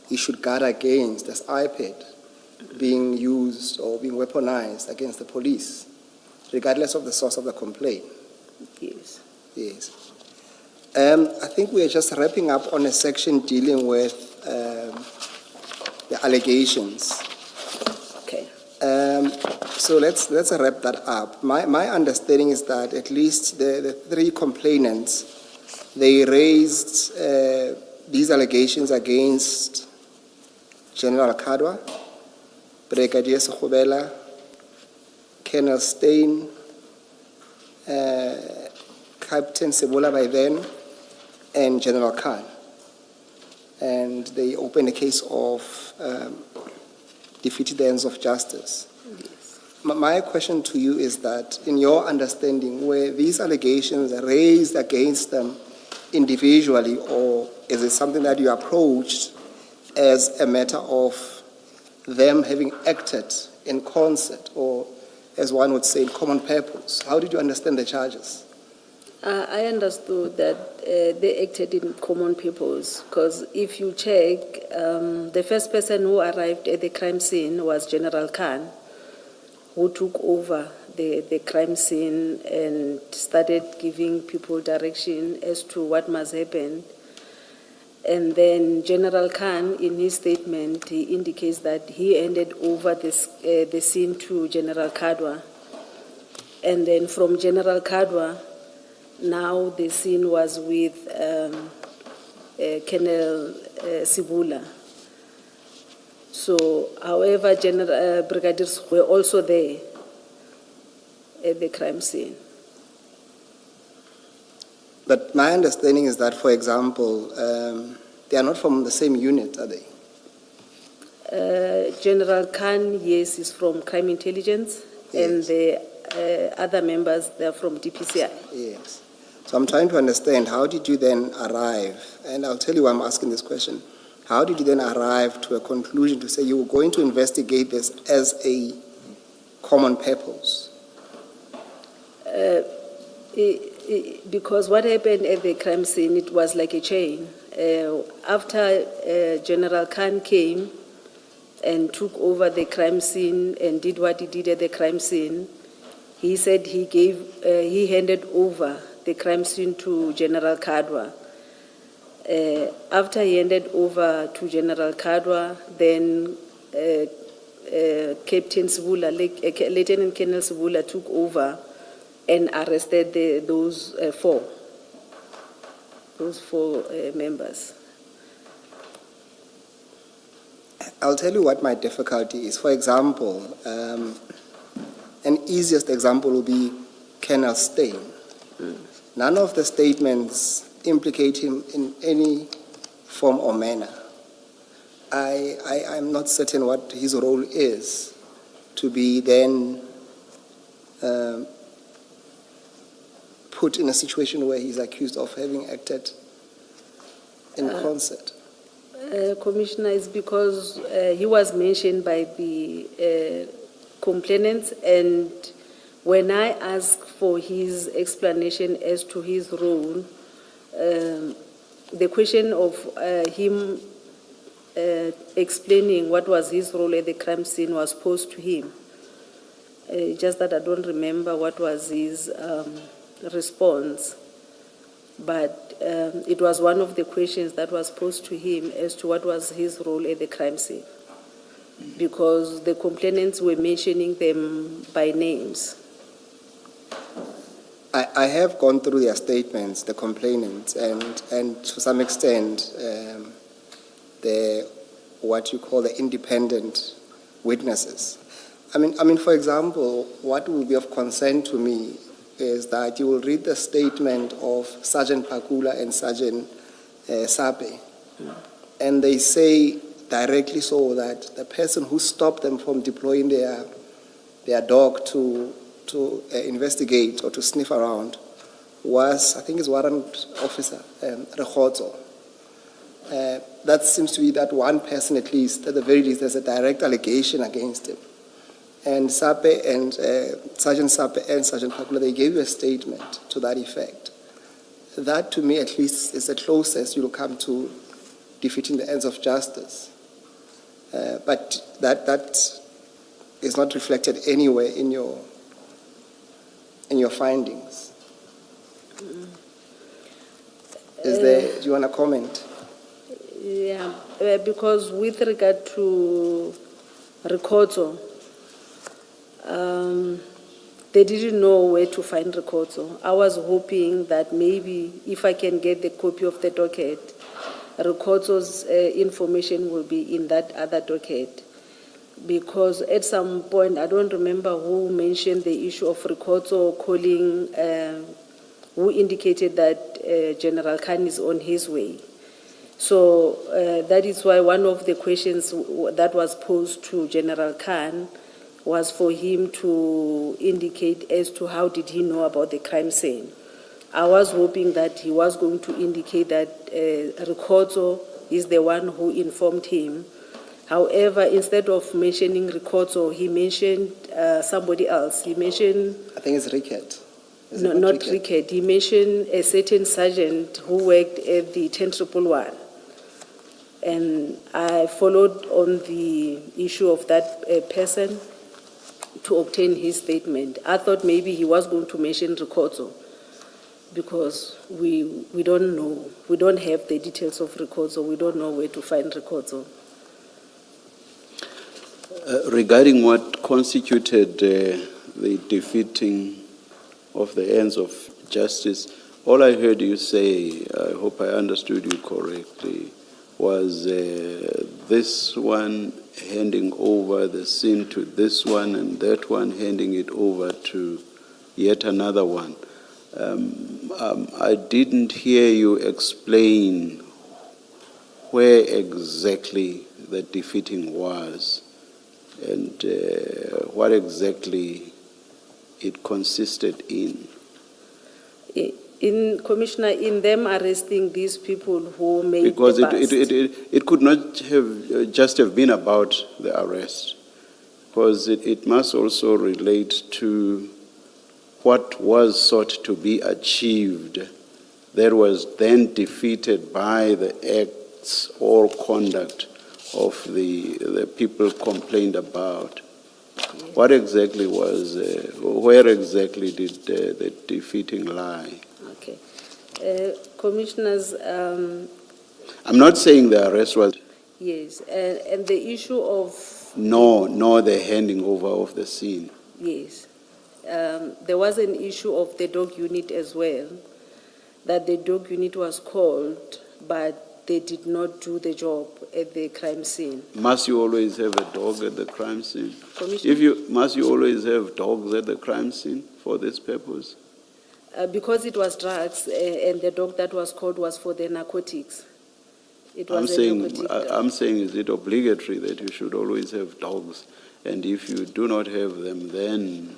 you should guard against this iPad being used or being weaponized against the police, regardless of the source of the complaint. Yes. Yes. I think we are just wrapping up on a section dealing with the allegations. Okay. So let's wrap that up. My understanding is that at least the three complainants, they raised these allegations against General Kadwa, Brigadier Sekhobela, Colonel Stein, Captain Sebola by then, and General Khan. And they opened a case of defeated the ends of justice. Yes. My question to you is that, in your understanding, were these allegations raised against them individually, or is it something that you approached as a matter of them having acted in concert, or as one would say, in common purpose? How did you understand the charges? I understood that they acted in common purpose, because if you check, the first person who arrived at the crime scene was General Khan, who took over the crime scene and started giving people direction as to what must happen. And then General Khan, in his statement, he indicates that he handed over the scene to General Kadwa. And then from General Kadwa, now the scene was with Colonel Sibula. So, however, brigadiers were also there at the crime scene. But my understanding is that, for example, they are not from the same unit, are they? General Khan, yes, is from crime intelligence, and Yes. the other members, they're from DPCI. Yes. So I'm trying to understand, how did you then arrive, and I'll tell you why I'm asking this question, how did you then arrive to a conclusion to say you were going to investigate this as a common purpose? Because what happened at the crime scene, it was like a chain. After General Khan came and took over the crime scene and did what he did at the crime scene, he said he handed over the crime scene to General Kadwa. After he handed over to General Kadwa, then Captain Sibula, Lieutenant Colonel Sibula took over and arrested those four members. I'll tell you what my difficulty is. For example, an easiest example will be Colonel Stein. None of the statements implicate him in any form or manner. I'm not certain what his role is to be then put in a situation where he's accused of having acted in concert. Commissioner, is because he was mentioned by the complainants, and when I asked for his explanation as to his role, the question of him explaining what was his role at the crime scene was posed to him. Just that I don't remember what was his response, but it was one of the questions that was posed to him as to what was his role at the crime scene, because the complainants were mentioning them by names. I have gone through their statements, the complainants, and to some extent, what you call the independent witnesses. I mean, for example, what will be of concern to me is that you will read the statement of Sergeant Pakula and Sergeant SAPE. And they say directly so that the person who stopped them from deploying their dog to investigate or to sniff around was, I think, his warrant officer, Rekotso. That seems to be that one person, at least, at the very least, there's a direct allegation against him. And SAPE and Sergeant SAPE and Sergeant Pakula, they gave you a statement to that effect. That, to me, at least, is the closest you'll come to defeating the ends of justice. But that is not reflected anywhere in your findings. Do you want to comment? Yeah, because with regard to Rekotso, they didn't know where to find Rekotso. I was hoping that maybe if I can get the copy of the docket, Rekotso's information will be in that other docket. Because at some point, I don't remember who mentioned the issue of Rekotso calling, who indicated that General Khan is on his way. So that is why one of the questions that was posed to General Khan was for him to indicate as to how did he know about the crime scene. I was hoping that he was going to indicate that Rekotso is the one who informed him. However, instead of mentioning Rekotso, he mentioned somebody else. He mentioned... I think it's Rickett. No, not Rickett. He mentioned a certain sergeant who worked at the 10,111. And I followed on the issue of that person to obtain his statement. I thought maybe he was going to mention Rekotso because we don't know. We don't have the details of Rekotso. We don't know where to find Rekotso. Regarding what constituted the defeating of the ends of justice, all I heard you say, I hope I understood you correctly, was this one handing over the scene to this one and that one handing it over to yet another one. I didn't hear you explain where exactly the defeating was and what exactly it consisted in. Commissioner, in them arresting these people who made because the bust. it could not have just have been about the arrest, because it must also relate to what was sought to be achieved that was then defeated by the acts or conduct of the people complained about. What exactly was, where exactly did the defeating lie? Okay. Commissioners... I'm not saying the arrest was... Yes, and the issue of... No, the handing over of the scene. Yes. There was an issue of the dog unit as well, that the dog unit was called, but they did not do the job at the crime scene. Must you always have a dog at the crime scene? Commissioner? Must you always have dogs at the crime scene for this purpose? Because it was drugs, and the dog that was called was for the narcotics. It was I'm saying, is it obligatory that you should always have dogs? And if you do not have them, then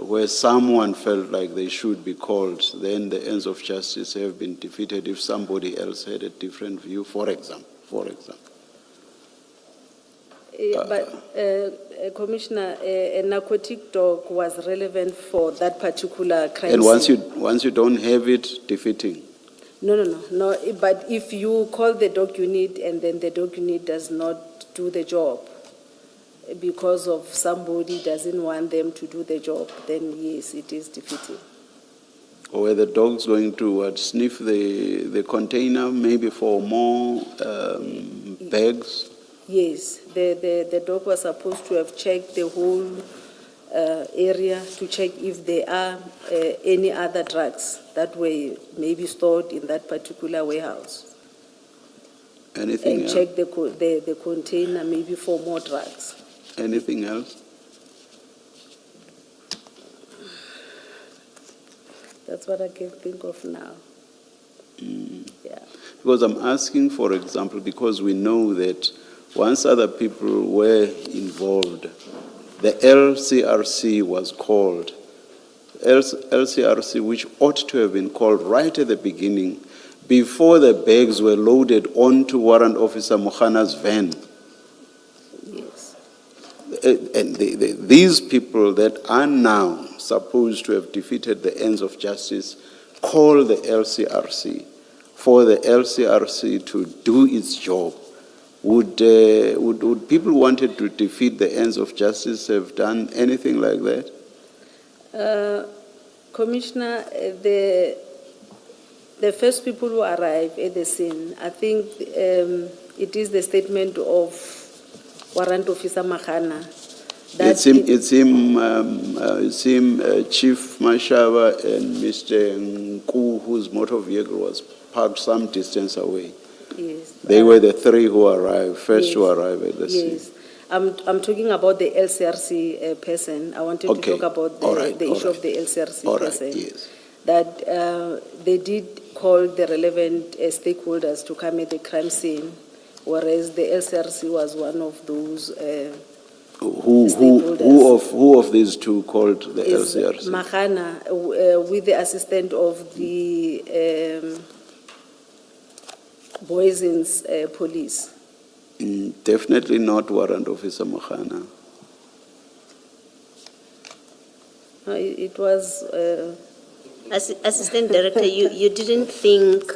where someone felt like they should be called, then the ends of justice have been defeated if somebody else had a different view, for example. But, Commissioner, a narcotic dog was relevant for that particular crime and scene. once you don't have it, defeating. No. But if you call the dog unit and then the dog unit does not do the job because of somebody doesn't want them to do the job, then yes, it is defeating. Or were the dogs going to sniff the container maybe for more bags? Yes, the dog was supposed to have checked the whole area to check if there are any other drugs that were maybe stored in that particular warehouse. Anything else? And check the container maybe for more drugs. Anything else? That's what I can think of now. Because I'm asking, for example, because we know that once other people were involved, the LCRC was called. LCRC, which ought to have been called right at the beginning, before the bags were loaded onto Warrant Officer Mohana's van. Yes. And these people that are now supposed to have defeated the ends of justice call the LCRC for the LCRC to do its job. Would people wanted to defeat the ends of justice have done anything like that? Commissioner, the first people who arrive at the scene, I think it is the statement of Warrant Officer Mahana. It's him, Chief Mashava and Mr. Nku, whose motor vehicle was parked some distance away. Yes. They were the three who arrived, first yes, to arrive at the scene. Yes. I'm talking about the LCRC person. I wanted to talk about the issue of the LCRC person. Yes. That they did call the relevant stakeholders to come at the crime scene, whereas the LCRC was one of those stakeholders. Who of these two called the Is LCRC? Mahana, with the assistant of the Boysen's police. Definitely not Warrant Officer Mahana. It was... Assistant Director, you didn't think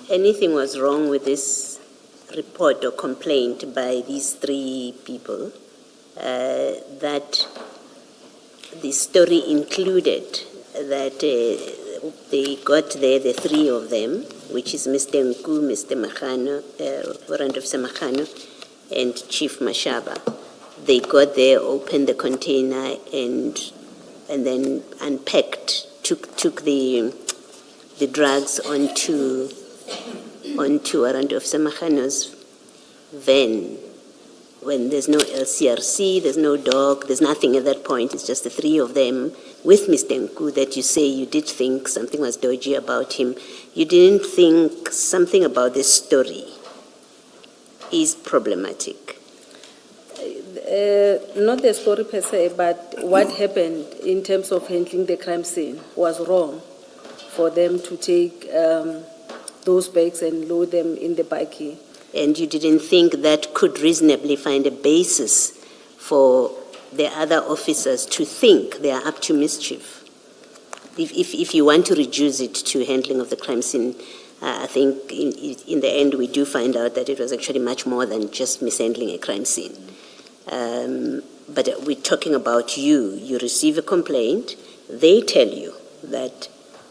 anything was wrong with this report or complaint by these three people, that the story included that they got there, the three of them, which is Mr. Nku, Mr. Mahano, Warrant Officer Mahano, and Chief Mashaba. They got there, opened the container, and then unpacked, took the drugs onto Warrant Officer Mahano's van. When there's no LCRC, there's no dog, there's nothing at that point. It's just the three of them with Mr. Nku that you say you did think something was dodgy about him. You didn't think something about this story is problematic. Not the story per se, but what happened in terms of handling the crime scene was wrong for them to take those bags and load them in the buggy. And you didn't think that could reasonably find a basis for the other officers to think they are up to mischief? If you want to reduce it to handling of the crime scene, I think in the end we do find out that it was actually much more than just mishandling a crime scene. But we're talking about you. You receive a complaint. They tell you that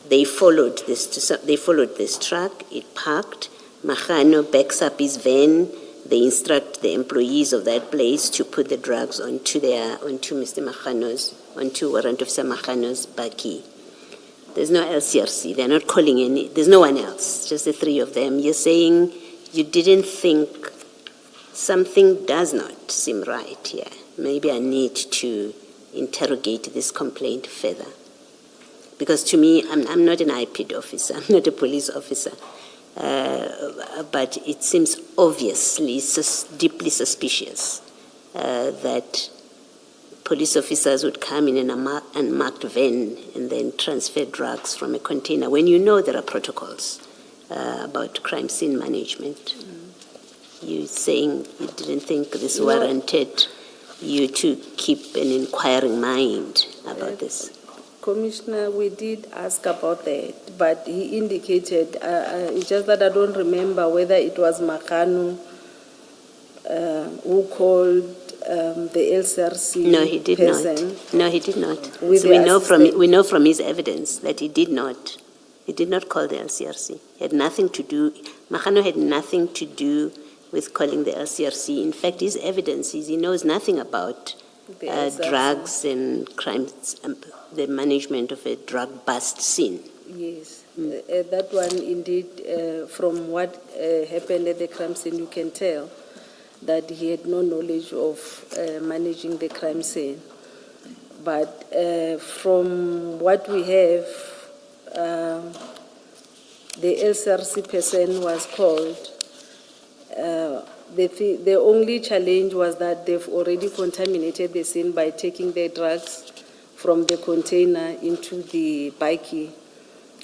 they followed this truck. It parked. Mahano backs up his van. They instruct the employees of that place to put the drugs onto Warrant Officer Mahano's buggy. There's no LCRC. They're not calling any. There's no one else. Just the three of them. You're saying you didn't think something does not seem right here. Maybe I need to interrogate this complaint further. Because to me, I'm not an IPD officer. I'm not a police officer. But it seems obviously deeply suspicious that police officers would come in an unmarked van and then transfer drugs from a container when you know there are protocols about crime scene management. You're saying you didn't think this warranted you to keep an inquiring mind about this. Commissioner, we did ask about that, but he indicated, it's just that I don't remember whether it was Mahano who called the LCRC No, he did person. not. No, he did not. With So the we know from his evidence that he did not. He did not call the LCRC. He had nothing to do. Mahano had nothing to do with calling the LCRC. In fact, his evidence is he knows nothing about drugs and crimes, the management of a drug bust scene. Yes, that one indeed, from what happened at the crime scene, you can tell that he had no knowledge of managing the crime scene. But from what we have, the LCRC person was called. The only challenge was that they've already contaminated the scene by taking the drugs from the container into the bikey.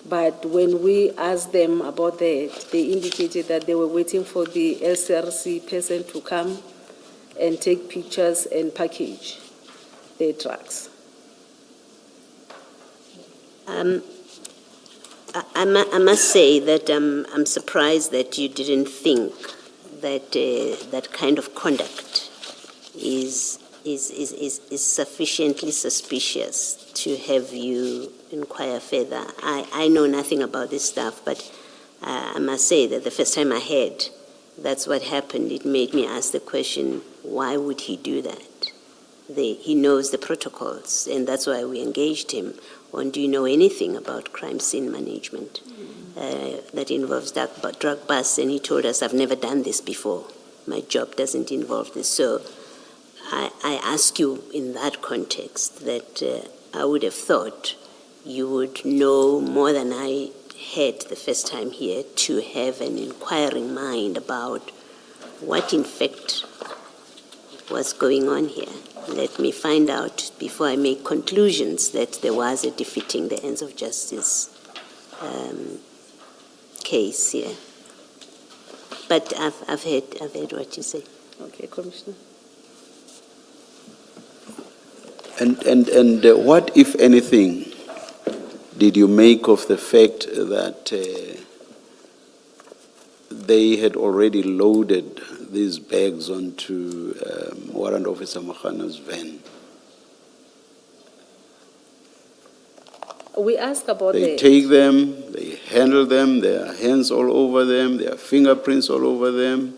But when we asked them about that, they indicated that they were waiting for the LCRC person to come and take pictures and package the drugs. I must say that I'm surprised that you didn't think that that kind of conduct is sufficiently suspicious to have you inquire further. I know nothing about this stuff, but I must say that the first time I heard that's what happened, it made me ask the question, why would he do that? He knows the protocols, and that's why we engaged him on, do you know anything about crime scene management that involves drug busts? And he told us, I've never done this before. My job doesn't involve this. So I ask you in that context that I would have thought you would know more than I had the first time here, to have an inquiring mind about what in fact was going on here. Let me find out before I make conclusions that there was a defeating the ends of justice case here. But I've heard what you say. Okay, Commissioner. And what, if anything, did you make of the fact that they had already loaded these bags onto Warrant Officer Mokhana's van? We asked about They that. take them, they handle them, there are hands all over them, there are fingerprints all over them,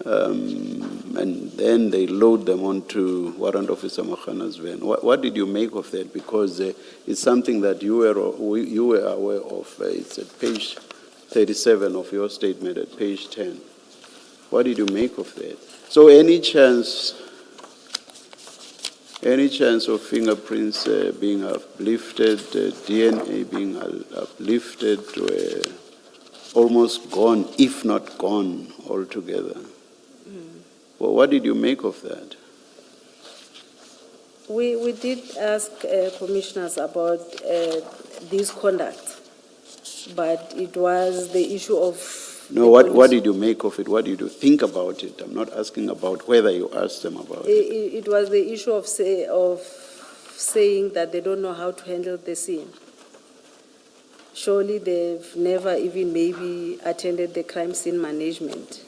and then they load them onto Warrant Officer Mokhana's van. What did you make of that? Because it's something that you were aware of. It's at page 37 of your statement, at page 10. What did you make of that? So any chance of fingerprints being uplifted, DNA being uplifted, were almost gone, if not gone altogether. Well, what did you make of that? We did ask commissioners about this conduct, but it was the issue of... No, what did you make of it? What did you think about it? I'm not asking about whether you asked them about it. It was the issue of saying that they don't know how to handle the scene. Surely they've never even maybe attended the crime scene management.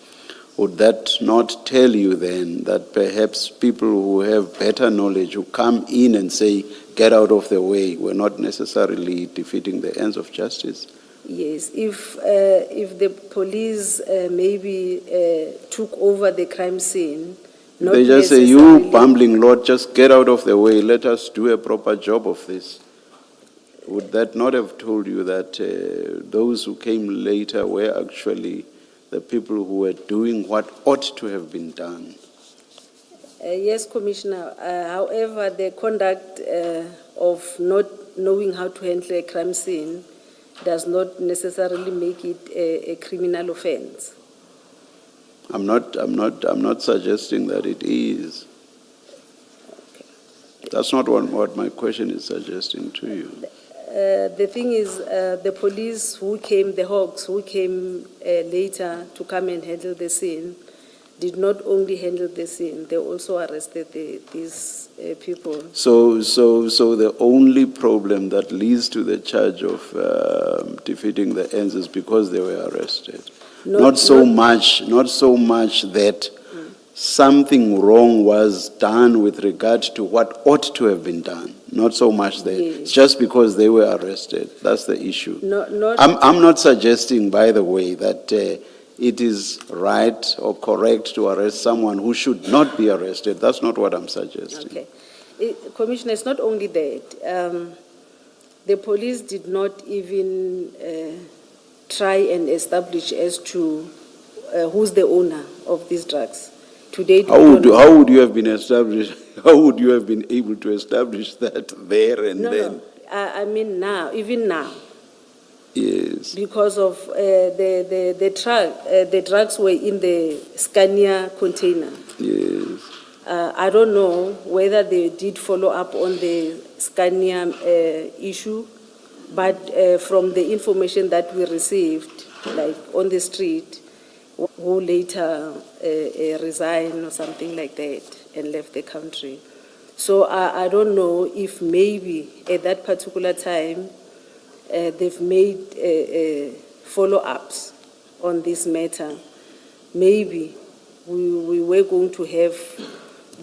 Would that not tell you then that perhaps people who have better knowledge, who come in and say, get out of the way, were not necessarily defeating the ends of justice? Yes, if the police maybe took over the crime scene, not They just say, necessarily- you bumbling Lord, just get out of the way, let us do a proper job of this. Would that not have told you that those who came later were actually the people who were doing what ought to have been done? Yes, Commissioner. However, the conduct of not knowing how to handle a crime scene does not necessarily make it a criminal offense. I'm not suggesting that it is. That's not what my question is suggesting to you. The thing is, the police who came, the Hawks who came later to come and handle the scene, did not only handle the scene, they also arrested these people. So the only problem that leads to the charge of defeating the ends is because they were arrested. Not so much that something wrong was done with regard to what ought to have been done. Not so much that. Yes. It's just because they were arrested. That's the issue. Not I'm not suggesting, by the way, that it is right or correct to arrest someone who should not be arrested. That's not what I'm suggesting. Okay. Commissioner, it's not only that. The police did not even try and establish as to who's the owner of these drugs. Today, How would you have been established? How would you have been able to establish that there and then? No, I mean now, even now. Yes. Yes. because of the drugs were in the Scania container. Yes. I don't know whether they did follow up on the Scania issue, but from the information that we received, like on the street, who later resigned or something like that and left the country. So I don't know if maybe at that particular time they've made follow-ups on this matter. Maybe we were going to have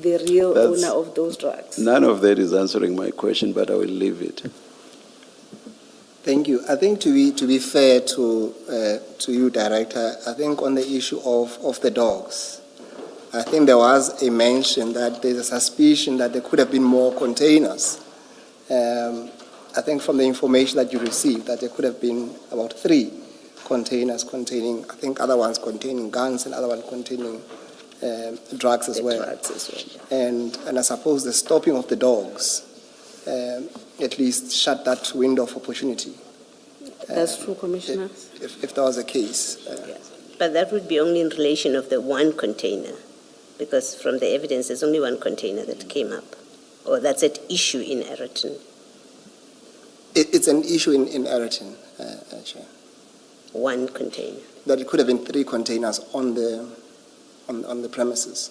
the real That's- owner of those drugs. None of that is answering my question, but I will leave it. Thank you. I think to be fair to you, Director, I think on the issue of the dogs, I think there was a mention that there's a suspicion that there could have been more containers. I think from the information that you received, that there could have been about 3 containers containing, I think other ones containing guns and other ones containing drugs as well. Drugs as well. And I suppose the stopping of the dogs at least shut that window of opportunity. That's true, Commissioner. If that was the case. Yes. But that would be only in relation of the one container, because from the evidence, there's only one container that came up, or that's at issue in Eriton. It's an issue in Eriton, Chair, One container. that it could have been 3 containers on the premises.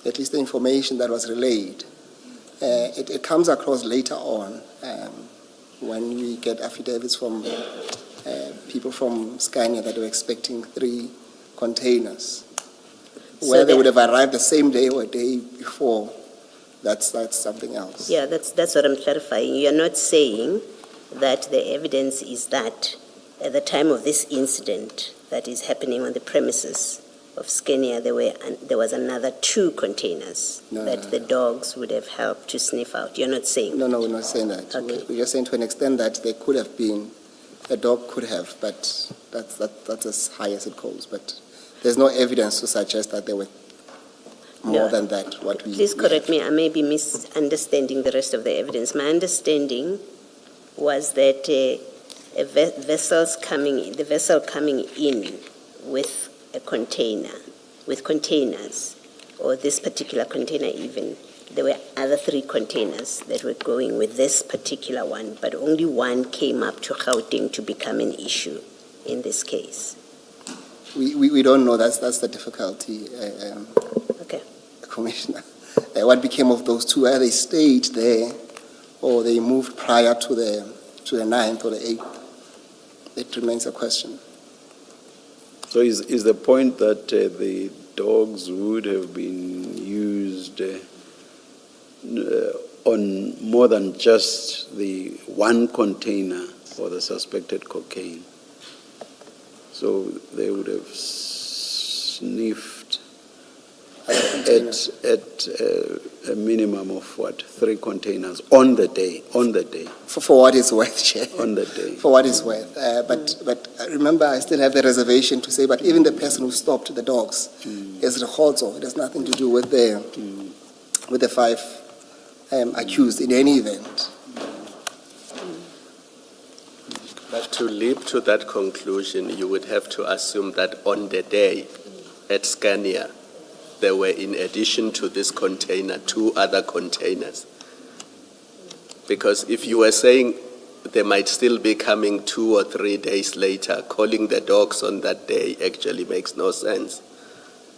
At least the information that was relayed. It comes across later on when we get affidavits from people from Scania that were expecting 3 containers. So Whether they the- would have arrived the same day or a day before, that's something else. Yeah, that's what I'm clarifying. You're not saying that the evidence is that at the time of this incident that is happening on the premises of Scania, there was another 2 containers No, that no, the dogs would have helped to sniff out. You're not saying? No, we're not saying that. Okay. We're just saying to an extent that there could have been, a dog could have, but that's as high as it goes. But there's no evidence to suggest that there were more No. than that. Please correct me, I may be misunderstanding the rest of the evidence. My understanding was that the vessel coming in with a container, with containers, or this particular container even, there were other 3 containers that were going with this particular one, but only one came up to Gauteng to become an issue in this case. We don't know. That's the difficulty, Okay. Commissioner. What became of those 2? Whether they stayed there or they moved prior to the 9th or the 8th, it remains a question. So is the point that the dogs would have been used on more than just the one container for the suspected cocaine? So they would have sniffed at a minimum of 3 containers on the day? For what it's worth, Chair. On the day. For what it's worth. But remember, I still have the reservation to say, but even the person who stopped the dogs is Rekhozo. It has nothing to do with the 5 accused in any event. But to leap to that conclusion, you would have to assume that on the day at Scania, there were, in addition to this container, 2 other containers. Because if you were saying they might still be coming 2 or 3 days later, calling the dogs on that day actually makes no sense.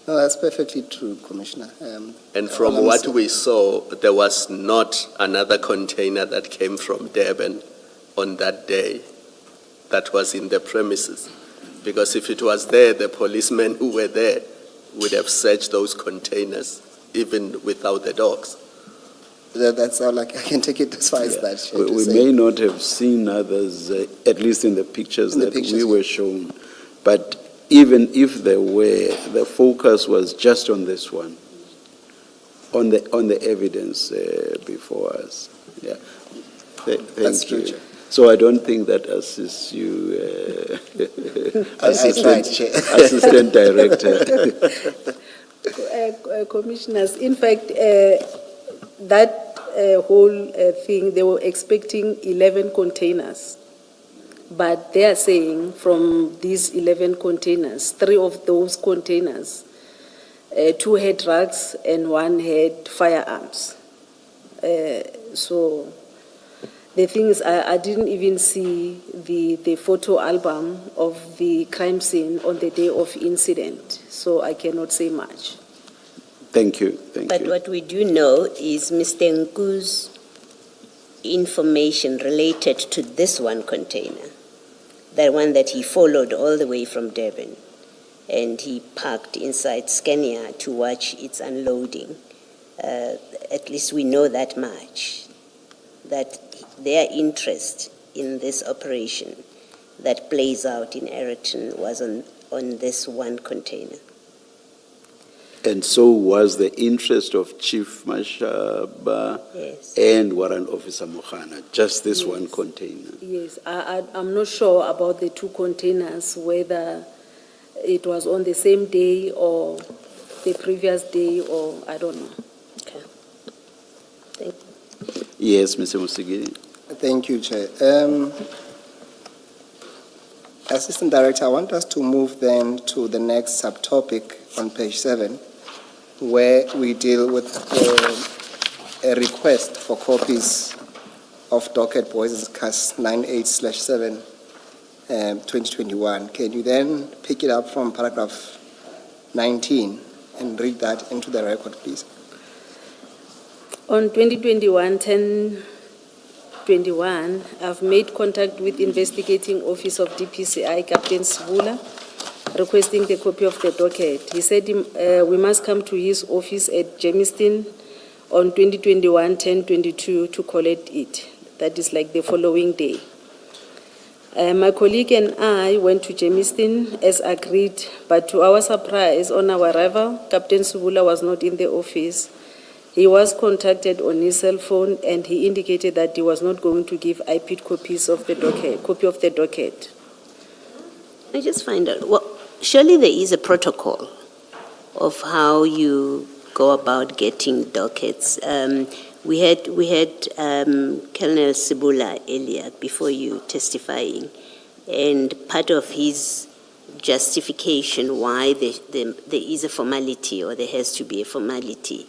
No, that's perfectly true, Commissioner. And from all I'm what saying- we saw, there was not another container that came from Durban on that day that was in the premises. Because if it was there, the policemen who were there would have searched those containers, even without the dogs. That's all I can take it as far as that. Chair, to We say. may not have seen others, at least in the pictures In the that pictures, we yeah. were shown. But even if there were, the focus was just on this one, on the evidence before us. Yeah. That's Thank true, you. Chair. So I don't think that assists you, I tried, Chair. Assistant Director. Commissioners, in fact, that whole thing, they were expecting 11 containers But they are saying from these 11 containers, 3 of those containers, 2 had drugs and 1 had firearms. So the thing is, I didn't even see the photo album of the crime scene on the day of incident, so I cannot say much. Thank you, thank But you. what we do know is Mr. Nku's information related to this one container, the one that he followed all the way from Durban, and he parked inside Scania to watch its unloading. At least we know that much, that their interest in this operation that plays out in Ayrton was on this one container. And so was the interest of Chief Mashaba Yes. and Warrant Officer Mohana, just this Yes. one container. Yes, I'm not sure about the 2 containers, whether it was on the same day or the previous day, or I don't know. Okay. Thank you. Yes, Mr. Musigiri. Thank you, Chair. Assistant Director, I want us to move then to the next subtopic on page 7, where we deal with a request for copies of docket Boys Cast 98/7, 2021. Can you then pick it up from paragraph 19 and read that into the record, please? On 2021-10-21, I've made contact with Investigating Office of DPCI, Captain Sibula, requesting the copy of the docket. He said we must come to his office at Germiston on 2021-10-22 to collect it. That is like the following day. My colleague and I went to Germiston as agreed, but to our surprise, on our arrival, Captain Sibula was not in the office. He was contacted on his cell phone, and he indicated that he was not going to give IP copies of the docket. I just find out, well, surely there is a protocol of how you go about getting dockets. We had Colonel Sibula earlier before you testifying, and part of his justification why there is a formality, or there has to be a formality,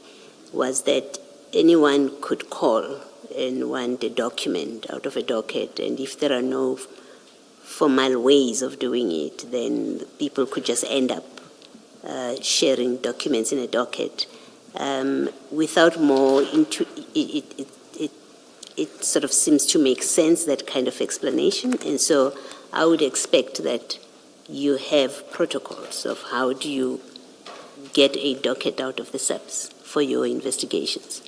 was that anyone could call and want a document out of a docket, and if there are no formal ways of doing it, then people could just end up sharing documents in a docket without more into it. It sort of seems to make sense, that kind of explanation, and so I would expect that you have protocols of how do you get a docket out of the SAPS for your investigations.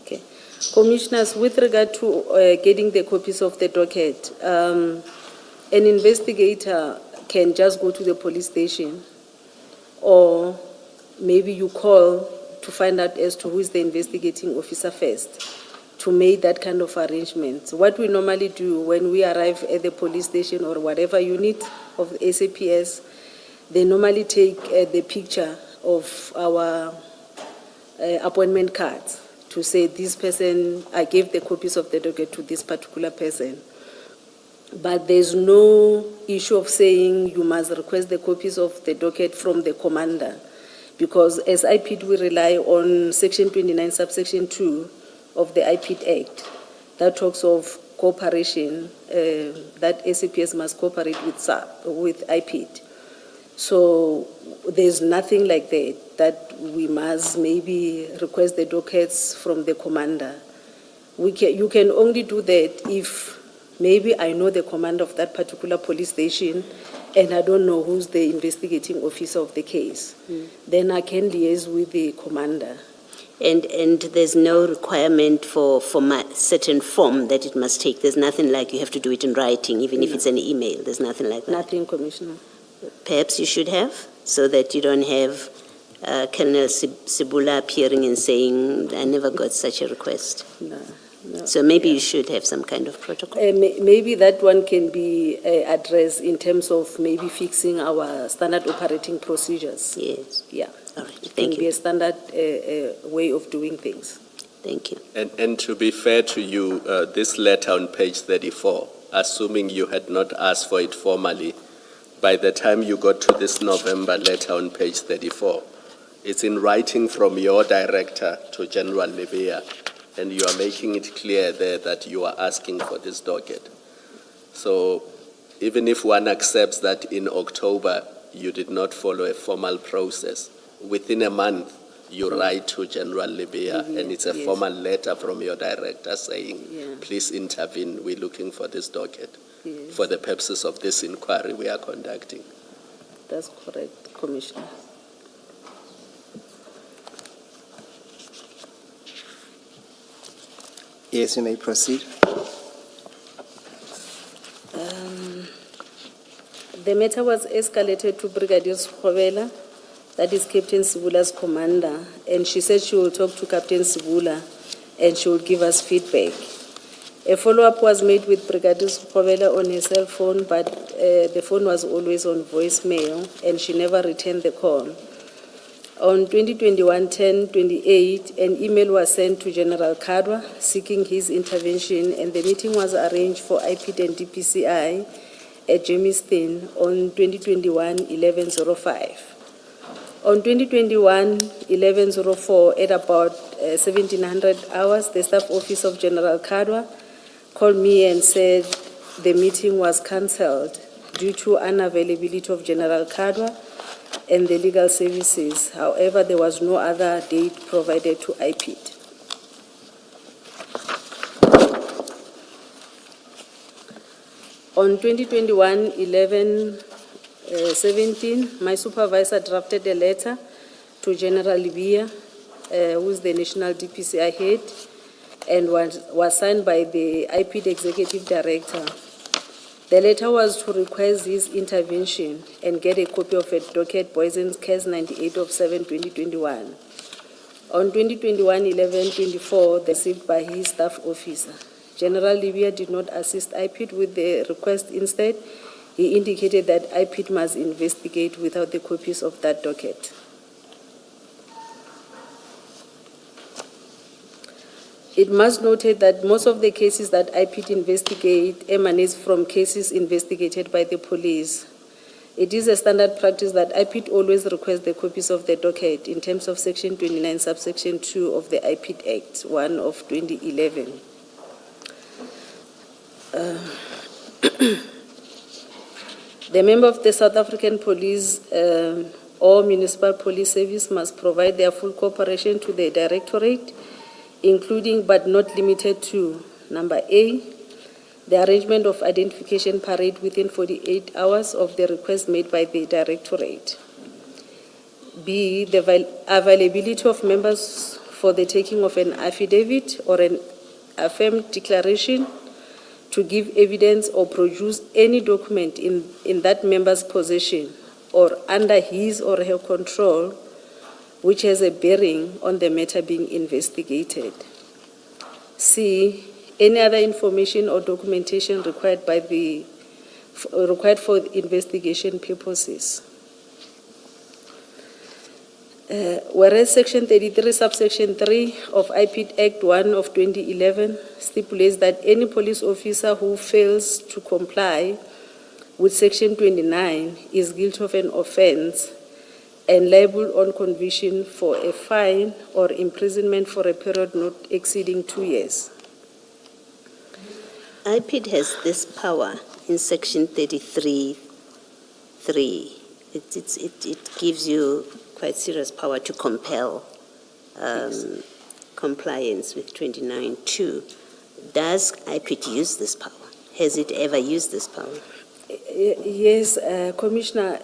Okay. Commissioners, with regard to getting the copies of the docket, an investigator can just go to the police station, or maybe you call to find out as to who is the investigating officer first, to make that kind of arrangement. What we normally do when we arrive at the police station or whatever unit of the SAPS, they normally take the picture of our appointment cards to say this person, I gave the copies of the docket to this particular person. But there's no issue of saying you must request the copies of the docket from the commander, because as IPID we rely on Section 29, subsection 2 of the IPID Act that talks of cooperation, that SAPS must cooperate with IPID. So there's nothing like that we must maybe request the dockets from the commander. You can only do that if maybe I know the commander of that particular police station and I don't know who's the investigating officer of the case. Then I can liaise with the commander. And there's no requirement for certain form that it must take. There's nothing like you have to do it in writing, even if it's an email. There's nothing like that. Nothing, Commissioner. Perhaps you should have, so that you don't have Colonel Sibula appearing and saying, I never got such a request. No. So maybe you should have some kind of protocol. Maybe that one can be addressed in terms of maybe fixing our standard operating procedures. Yes. Yeah. All right. It Thank can be you. a standard way of doing things. Thank you. And to be fair to you, this letter on page 34 assuming you had not asked for it formally, by the time you got to this November letter on page 34, it's in writing from your director to General Levea, and you are making it clear there that you are asking for this docket. So even if one accepts that in October you did not follow a formal process, within a month you write to General Levea, and it's a Yes. formal letter from your director saying, Yeah. please intervene, we're looking for this docket Yes, for the purposes of this inquiry we are conducting. that's correct, Commissioner. Yes, you may proceed. The matter was escalated to Brigadier Skhobela, that is Captain Sibula's commander, and she said she will talk to Captain Sibula and she will give us feedback. A follow-up was made with Brigadier Skhobela on her cell phone, but the phone was always on voicemail and she never returned the call. On 2021-10-28, an email was sent to General Kadwa seeking his intervention, and the meeting was arranged for IPID and DPCI at Jamestown on 2021-11-05. On 2021-11-04, at about 1700 hours, the staff office of General Kadwa called me and said the meeting was cancelled due to unavailability of General Kadwa and the legal services. However, there was no other date provided to IPID. On 2021-11-17, my supervisor drafted a letter to General Levea, who is the National DPCI head, and was signed by the IPID Executive Director. The letter was to request his intervention and get a copy of a docket Boysen's Case 98 of 7/2021. On 2021-11-24, received by his staff officer. General Levea did not assist IPID with the request. Instead, he indicated that IPID must investigate without the copies of that docket. It must be noted that most of the cases that IPID investigate emanates from cases investigated by the police. It is a standard practice that IPID always requests the copies of the docket in terms of Section 29, subsection 2 of the IPID Act 1 of 2011. The member of the South African Police or Municipal Police Service must provide their full cooperation to the Directorate, including but not limited to, number A, the arrangement of identification parade within 48 hours of the request made by the Directorate. B, the availability of members for the taking of an affidavit or an affirmed declaration to give evidence or produce any document in that member's possession or under his or her control which has a bearing on the matter being investigated. C, any other information or documentation required for investigation purposes. Whereas Section 33, subsection 3 of IPID Act 1 of 2011 stipulates that any police officer who fails to comply with Section 29 is guilty of an offense and liable on conviction for a fine or imprisonment for a period not exceeding 2 years. IPID has this power in Section 33(3). It gives you quite serious power to compel compliance with 29(2). Does IPID use this power? Has it ever used this power? Yes, Commissioner,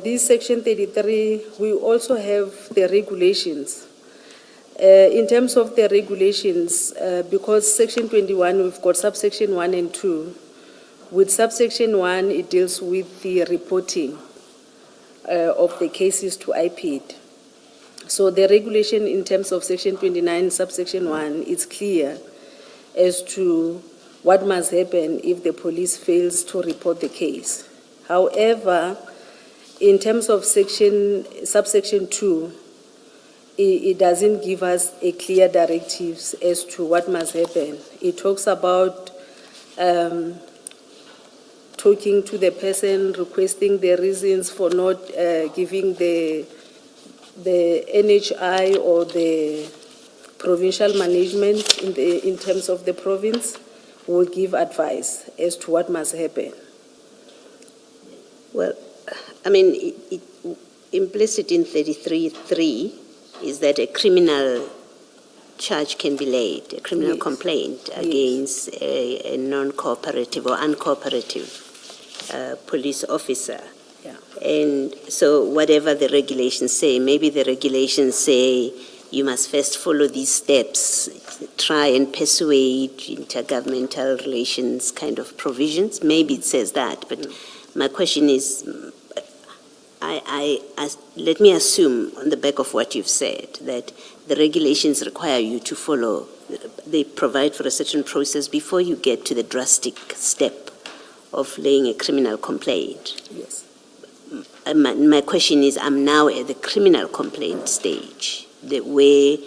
this Section 33, we also have the regulations. In terms of the regulations, because Section 21, we've got subsection 1 and 2. With subsection 1, it deals with the reporting of the cases to IPID. So the regulation in terms of Section 29, subsection 1, is clear as to what must happen if the police fails to report the case. However, in terms of subsection 2, it doesn't give us a clear directives as to what must happen. It talks about talking to the person, requesting the reasons for not giving the NHI or the provincial management in terms of the province, will give advice as to what must happen. Well, I mean, implicit in 33(3) is that a criminal charge can be laid, a criminal Yes. complaint Yes. against a non-cooperative or uncooperative police officer. Yeah. And so whatever the regulations say, maybe the regulations say you must first follow these steps, try and persuade intergovernmental relations kind of provisions. Maybe it says that, but my question is, let me assume on the back of what you've said that the regulations require you to follow, they provide for a certain process before you get to the drastic step of laying a criminal complaint. Yes. My question is, I'm now at the criminal complaint stage, where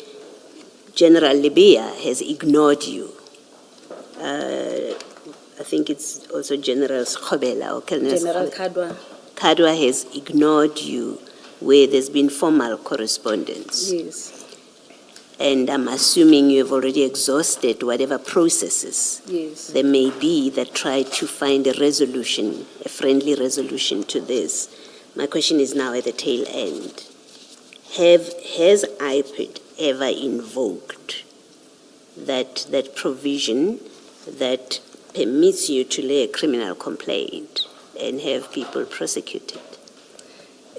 General Libya has ignored you. I think it's also General Schobela or Colonel General Schobela. Kadwa. Kadwa has ignored you where there's been formal correspondence. Yes. And I'm assuming you have already exhausted whatever processes Yes. there may be that try to find a resolution, a friendly resolution to this. My question is now at the tail end. Has IPID ever invoked that provision that permits you to lay a criminal complaint and have people prosecuted?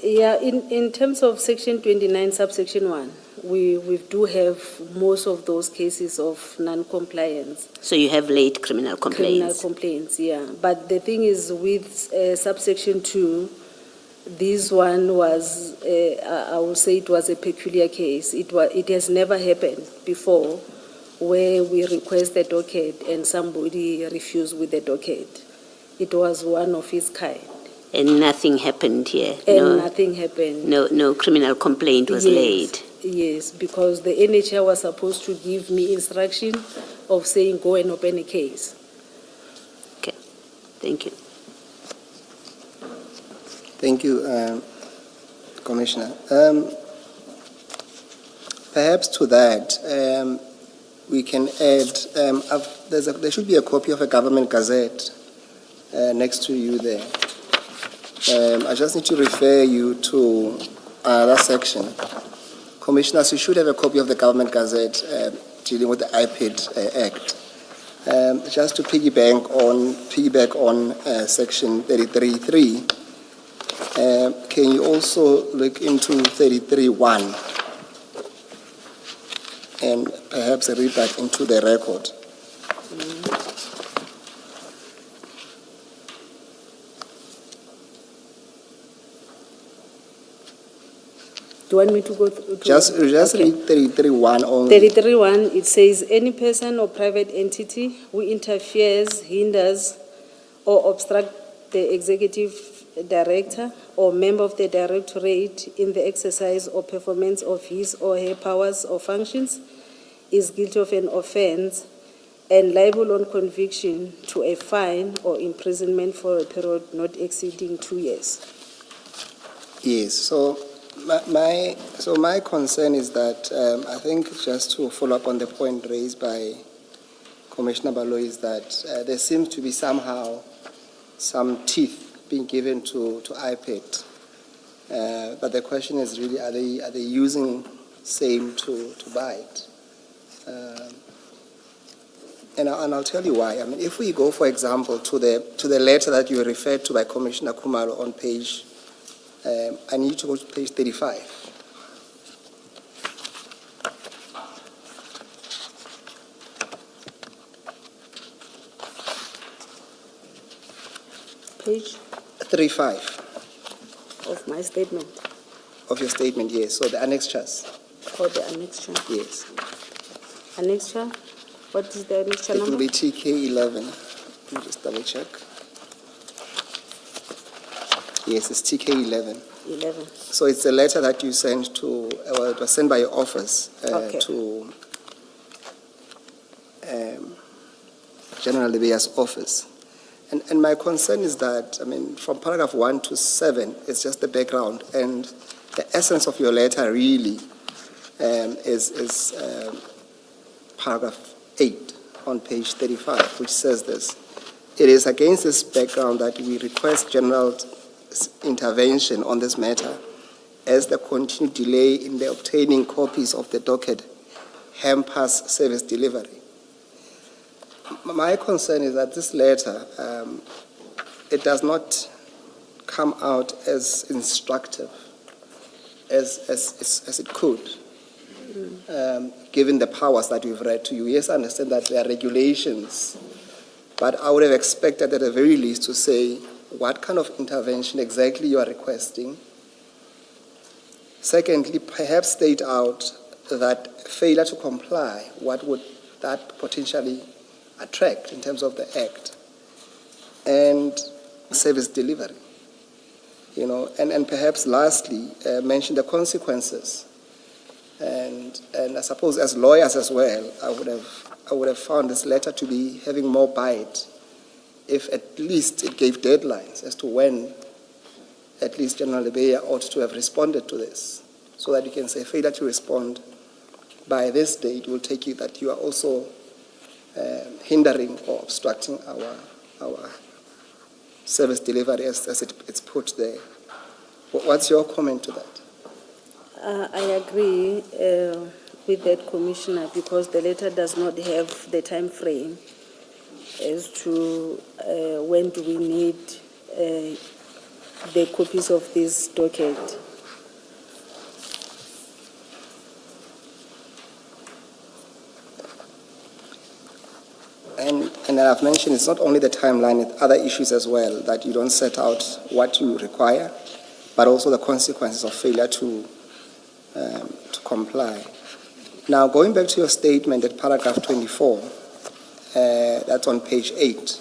Yeah, in terms of Section 29, subsection 1, we do have most of those cases of non-compliance. So you have laid criminal Criminal complaints? complaints, yeah. But the thing is with subsection 2, this one was, I would say it was a peculiar case. It has never happened before where we request the docket and somebody refused with the docket. It was one of its kind. And nothing happened here? And nothing happened. No criminal complaint was Yes, laid? Yes, because the NHR was supposed to give me instruction of saying go and open a case. Okay, thank you. Thank you, Commissioner. Perhaps to that, we can add, there should be a copy of a government gazette next to you there. I just need to refer you to that section. Commissioners, you should have a copy of the government gazette dealing with the IPID Act. Just to piggyback on Section 33(3, can you also look into 33(1 and perhaps read that into the record? Do you want me to go through? Just Okay. read 33(1 only. 33(1), it says, any person or private entity who interferes, hinders, or obstructs the executive director or member of the directorate in the exercise or performance of his or her powers or functions is guilty of an offense and liable on conviction to a fine or imprisonment for a period not exceeding 2 years. Yes, so my concern is that I think just to follow up on the point raised by Commissioner Balo is that there seems to be somehow some teeth being given to IPID. But the question is really, are they using same to bite? And I'll tell you why. I mean, if we go, for example, to the letter that you referred to by Commissioner Kumalo on page, I need to go to page 35. Page 35 of my statement, of your statement, yes. So the annexures, or the annexure. yes. Annexure? What is the annexure It will number? be TK 11. Let me just double check. Yes, it's TK 11. 11. So it's a letter that you sent to, well, it was sent by your office Okay. to General Libya's office. And my concern is that, I mean, from paragraph 1 to 7, it's just the background, and the essence of your letter really is paragraph 8 on page 35, which says this. It is against this background that we request general intervention on this matter, as the continued delay in the obtaining copies of the docket hampers service delivery. My concern is that this letter, it does not come out as instructive as it could, given the powers that we've read to you. Yes, I understand that there are regulations, but I would have expected at the very least to say what kind of intervention exactly you are requesting. Secondly, perhaps state out that failure to comply, what would that potentially attract in terms of the act, and service delivery, and perhaps lastly, mention the consequences. And I suppose as lawyers as well, I would have found this letter to be having more bite if at least it gave deadlines as to when at least General Lebeya ought to have responded to this, so that you can say failure to respond by this date will take you that you are also hindering or obstructing our service delivery as it's put there. What's your comment to that? I agree with that, Commissioner, because the letter does not have the time frame as to when do we need the copies of this docket. And I've mentioned it's not only the timeline, it's other issues as well, that you don't set out what you require, but also the consequences of failure to comply. Now, going back to your statement at paragraph 24, that's on page 8.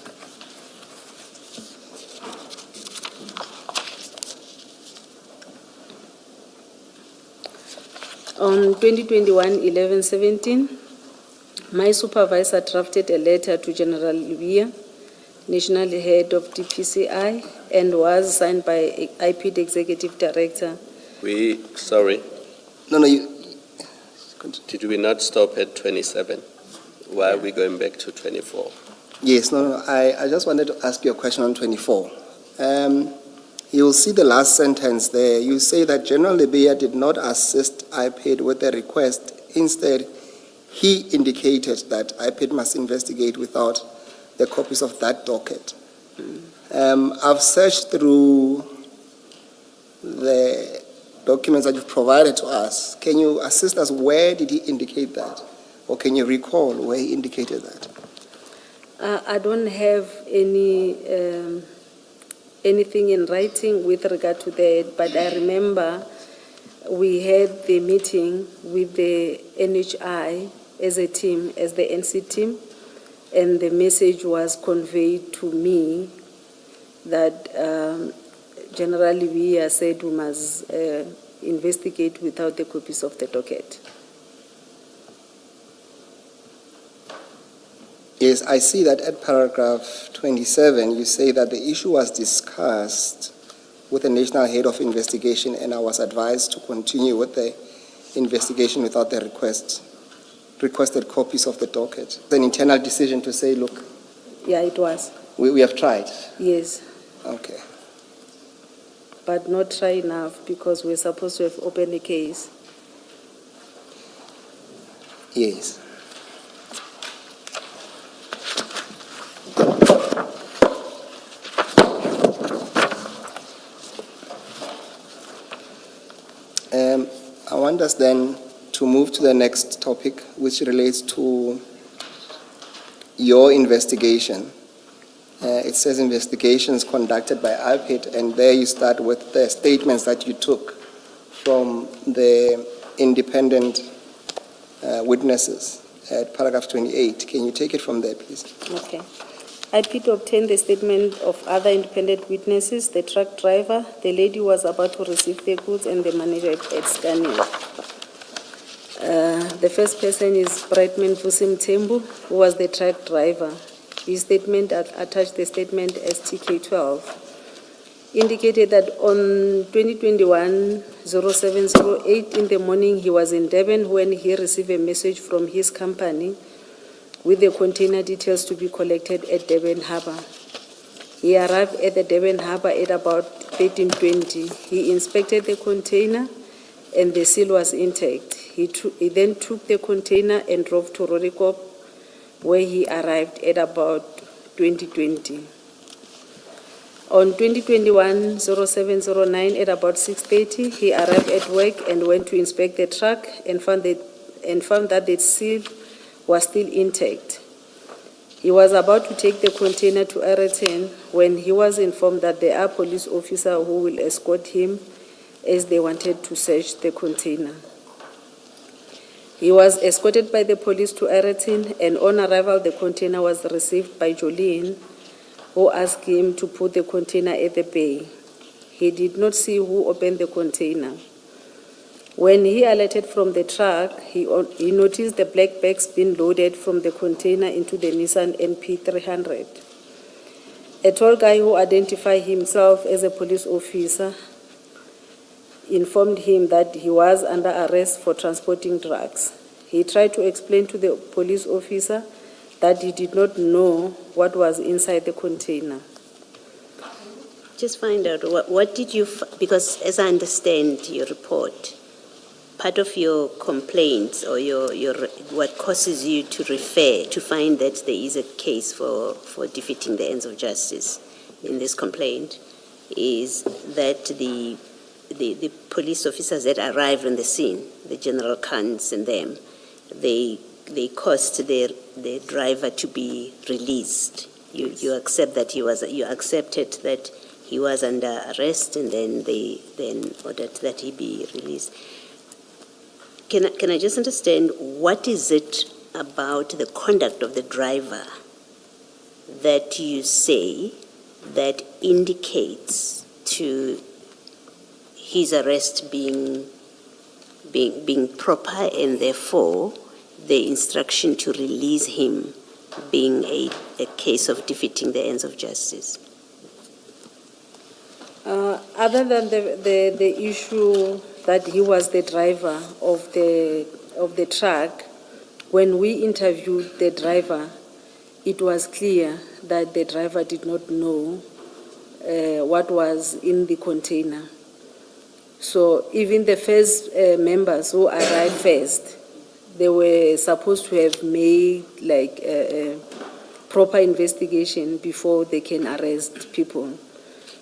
On 2021-11-17, my supervisor drafted a letter to General Lebeya, National Head of DPCI, and was signed by IPID Executive Director. Sorry. No, you... Did we not stop at 27? Why are we going back to 24? Yes, no, I just wanted to ask you a question on 24. You'll see the last sentence there. You say that General Lebeya did not assist IPID with the request. Instead, he indicated that IPID must investigate without the copies of that docket. I've searched through the documents that you've provided to us. Can you assist us? Where did he indicate that? Or can you recall where he indicated that? I don't have anything in writing with regard to that, but I remember we had the meeting with the NHI as a team, as the NC team, and the message was conveyed to me that General Lebeya said we must investigate without the copies of the docket. Yes, I see that at paragraph 27, you say that the issue was discussed with the National Head of Investigation, and I was advised to continue with the investigation without the requested copies of the docket. It's an internal decision to say, look. Yeah, it was. We have tried. Yes. Okay. But not try enough, because we're supposed to have opened a case. Yes. I want us then to move to the next topic, which relates to your investigation. It says investigations conducted by IPID, and there you start with the statements that you took from the independent witnesses at paragraph 28. Can you take it from there, please? Okay. IPID obtained the statement of other independent witnesses, the truck driver, the lady who was about to receive the goods, and the manager at Scania. The first person is Brightman Vusim Tembu, who was the truck driver. His statement attached the statement as TK12 indicated that on 2021-0708 in the morning he was in Durban when he received a message from his company with the container details to be collected at Durban Harbour. He arrived at the Durban Harbour at about 13:20. He inspected the container and the seal was intact. He then took the container and drove to Rorikop, where he arrived at about 20:20. On 2021-0709 at about 6:30, he arrived at work and went to inspect the truck and found that the seal was still intact. He was about to take the container to Ayrton when he was informed that there are police officers who will escort him as they wanted to search the container. He was escorted by the police to Ayrton, and on arrival, the container was received by Jolene, who asked him to put the container at the bay. He did not see who opened the container. When he alighted from the truck, he noticed the black bags being loaded from the container into the Nissan NP300. A tall guy who identified himself as a police officer informed him that he was under arrest for transporting drugs. He tried to explain to the police officer that he did not know what was inside the container. Just find out, what did you, because as I understand your report, part of your complaints or your what causes you to refer, to find that there is a case for defeating the ends of justice in this complaint, is that the police officers that arrived on the scene, the General Khans and them, they caused the driver to be released. You accept that you accepted that he was under arrest, and then they ordered that he be released. Can I just understand, what is it about the conduct of the driver that you say that indicates to his arrest being proper, and therefore the instruction to release him being a case of defeating the ends of justice? Other than the issue that he was the driver of the truck, when we interviewed the driver, it was clear that the driver did not know what was in the container. So even the first members who arrived first, they were supposed to have made like a proper investigation before they can arrest people.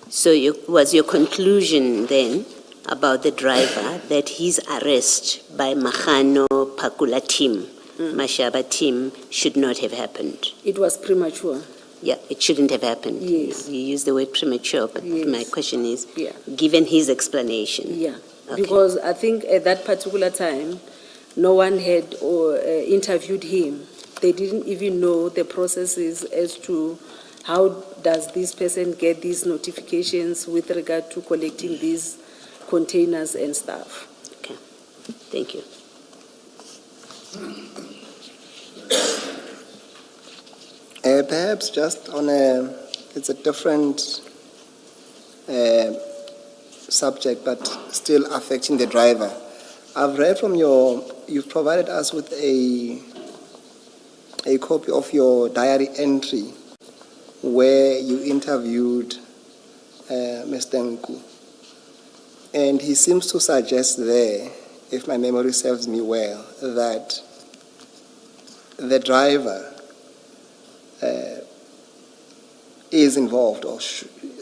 So was your conclusion then about the driver that his arrest by Mahano Pakula team, Mashaba team, should not have happened? It was premature. Yeah, it shouldn't have happened. Yes. You used the word premature, but Yes. my question is, Yeah. given his explanation. Yeah, Okay. because I think at that particular time, no one had interviewed him. They didn't even know the processes as to how does this person get these notifications with regard to collecting these containers and stuff. Okay, thank you. Perhaps just on it's a different subject, but still affecting the driver. I've read from you've provided us with a copy of your diary entry where you interviewed Mr. Nku. And he seems to suggest there, if my memory serves me well, that the driver is involved or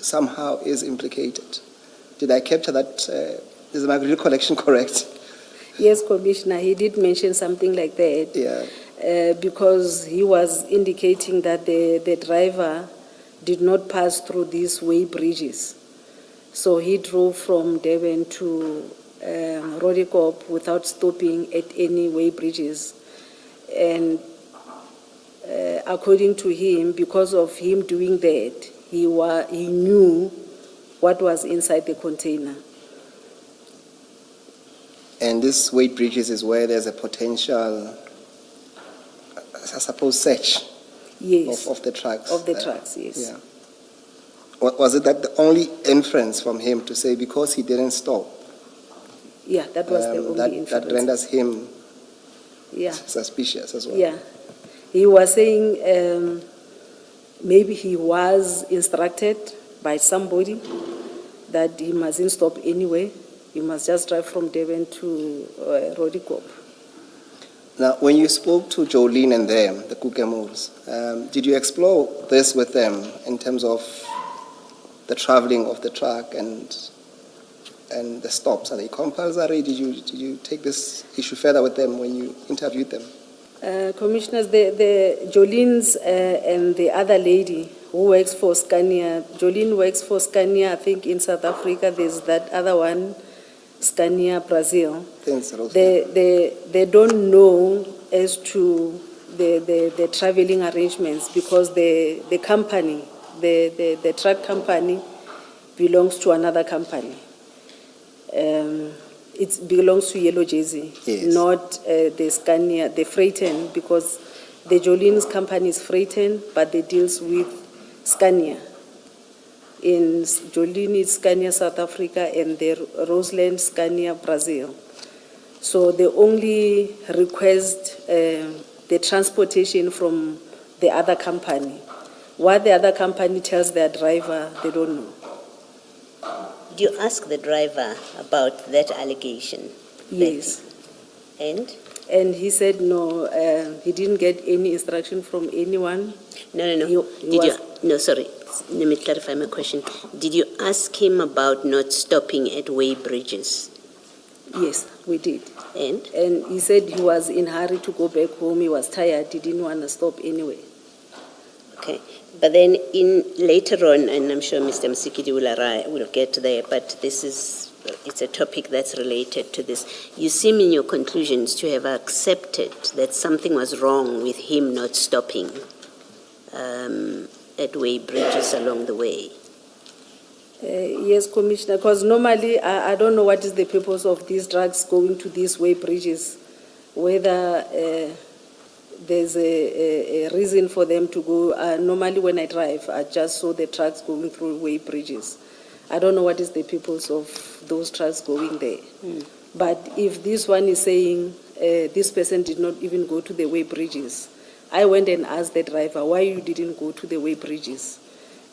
somehow is implicated. Did I capture that? Is my recollection correct? Yes, Commissioner, he did mention something like that. Yeah. Because he was indicating that the driver did not pass through these way bridges. So he drove from Durban to Rorikop without stopping at any way bridges. And according to him, because of him doing that, he knew what was inside the container. And this weight bridges is where there's a potential, I suppose, search. Yes. of the trucks. Of the trucks, yes. Yeah. Was it that the only inference from him to say because he didn't stop, Yeah, that was the only that inference. renders him Yeah, suspicious as well? yeah. He was saying maybe he was instructed by somebody that he mustn't stop anyway. He must just drive from Durban to Rodikop. Now, when you spoke to Jolene and them, the Kukemurs, did you explore this with them in terms of the traveling of the truck and the stops? Are they compulsory? Did you take this issue further with them when you interviewed them? Commissioners, the Jolene's and the other lady who works for Scania, Jolene works for Scania, I think in South Africa. There's that other one, Scania Brazil. Thanks, Rose. They don't know as to the traveling arrangements because the company, the truck company belongs to another company. It belongs to Yellow Jersey, Yes. not the Scania, the Freighten, because the Jolene's company is Freighten, but they deals with Scania. In Jolene is Scania South Africa and the Roseland Scania Brazil. So they only request the transportation from the other company. What the other company tells their driver, they don't know. Did you ask the driver about that allegation? Yes. And? And he said no, he didn't get any instruction from anyone. No. He Sorry. Let me clarify my question. Did you ask him about not stopping at way bridges? Yes, we did. And? And he said he was in a hurry to go back home. He was tired. He didn't want to stop anyway. Okay. But then later on, and I'm sure Mr. Msikiti will get there, but it's a topic that's related to this. You seem in your conclusions to have accepted that something was wrong with him not stopping at way bridges along the way. Yes, Commissioner, because normally I don't know what is the purpose of these drugs going to these way bridges, whether there's a reason for them to go. Normally when I drive, I just saw the trucks going through way bridges. I don't know what is the purpose of those trucks going there. But if this one is saying this person did not even go to the way bridges, I went and asked the driver, why you didn't go to the way bridges?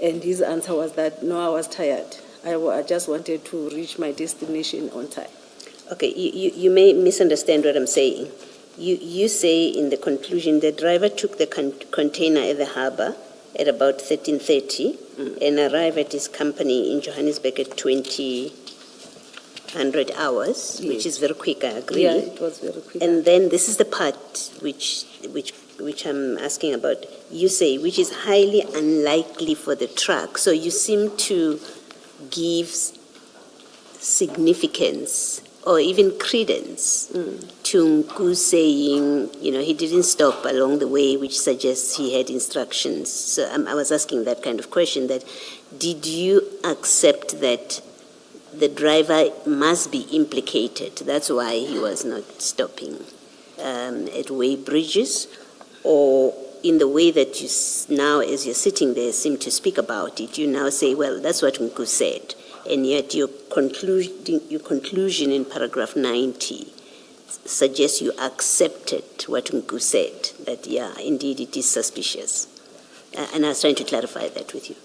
And his answer was that, no, I was tired. I just wanted to reach my destination on time. Okay, you may misunderstand what I'm saying. You say in the conclusion the driver took the container at the harbour at about 13:30 and arrived at his company in Johannesburg at 2000 hours, Yes. which is very quick, I agree. Yeah, it was very quick. And then this is the part which I'm asking about. You say, which is highly unlikely for the truck. So you seem to give significance or even credence to Nku saying, he didn't stop along the way, which suggests he had instructions. So I was asking that kind of question, that did you accept that the driver must be implicated? That's why he was not stopping at way bridges? Or in the way that you now, as you're sitting there, seem to speak about it, you now say, well, that's what Nku said. And yet your conclusion in paragraph 90 suggests you accepted what Nku said, that, yeah, indeed it is suspicious. And I was trying to clarify that with you.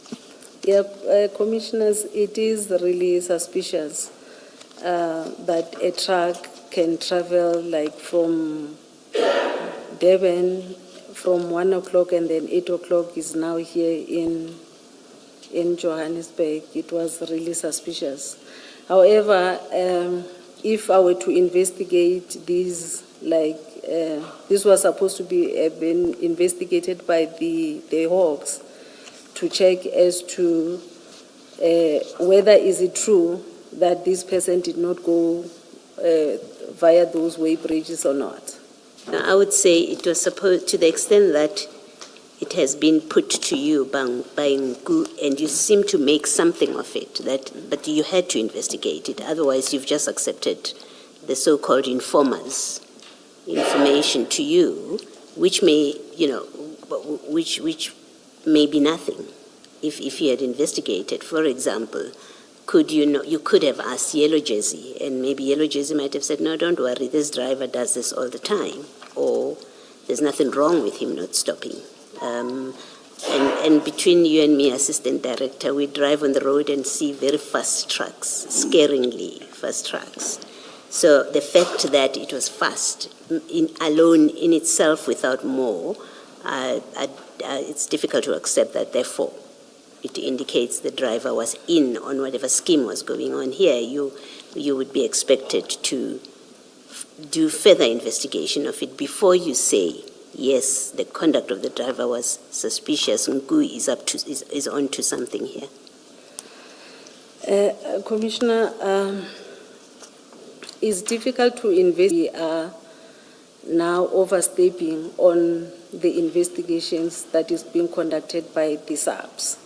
Commissioners, it is really suspicious that a truck can travel like from Durban from 1 o'clock and then 8 o'clock is now here in Johannesburg. It was really suspicious. However, if I were to investigate these, this was supposed to be been investigated by the Hawks to check as to whether is it true that this person did not go via those way bridges or not. Now, I would say it was supposed, to the extent that it has been put to you by Nku, and you seem to make something of it, but you had to investigate it. Otherwise, you've just accepted the so-called informers' information to you, which may, which may be nothing if you had investigated. For example, you could have asked Yellow Jersey, and maybe Yellow Jersey might have said, no, don't worry, this driver does this all the time, or there's nothing wrong with him not stopping. And between you and me, Assistant Director, we drive on the road and see very fast trucks, scaringly fast trucks. So the fact that it was fast, alone in itself without more, it's difficult to accept that. Therefore, it indicates the driver was in on whatever scheme was going on here. You would be expected to do further investigation of it before you say, yes, the conduct of the driver was suspicious. Ngu is on to something here. Commissioner, it's difficult to investigate. We are now overstepping on the investigations that is being conducted by the SAPS.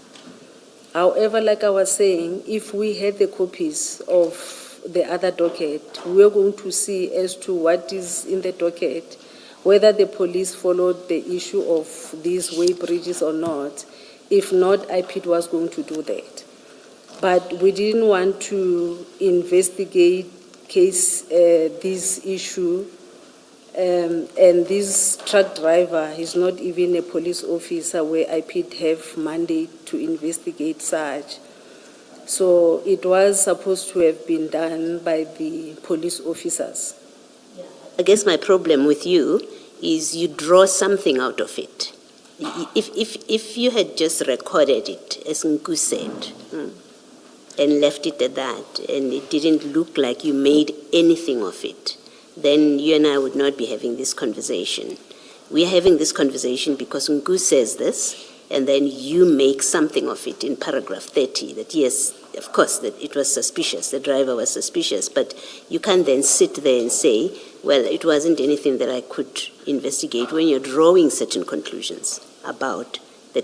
However, like I was saying, if we had the copies of the other docket, we're going to see as to what is in the docket, whether the police followed the issue of these way bridges or not. If not, IPID was going to do that. But we didn't want to investigate this issue, and this truck driver is not even a police officer where IPID have mandate to investigate such. So it was supposed to have been done by the police officers. I guess my problem with you is you draw something out of it. If you had just recorded it, as Nku said, and left it at that, and it didn't look like you made anything of it, then you and I would not be having this conversation. We are having this conversation because Nku says this, and then you make something of it in paragraph 30, that yes, of course, that it was suspicious, the driver was suspicious, but you can't then sit there and say, well, it wasn't anything that I could investigate when you're drawing certain conclusions about the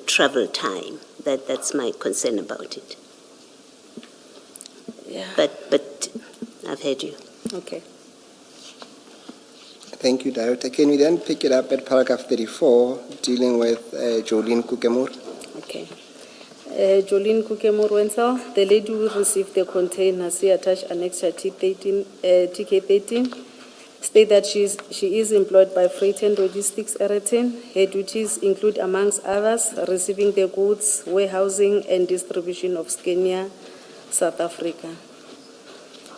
travel time. That's my concern about it. Yeah. But I've heard you. Okay. Thank you, Director. Can we then pick it up at paragraph 34, dealing with Jolene Kukemur? Okay. Jolene Kukemur-Wenzel, the lady who received the container, see attached annexure TK13, state that she is employed by Freight and Logistics Eriton. Her duties include, amongst others, receiving the goods, warehousing, and distribution of Scania, South Africa.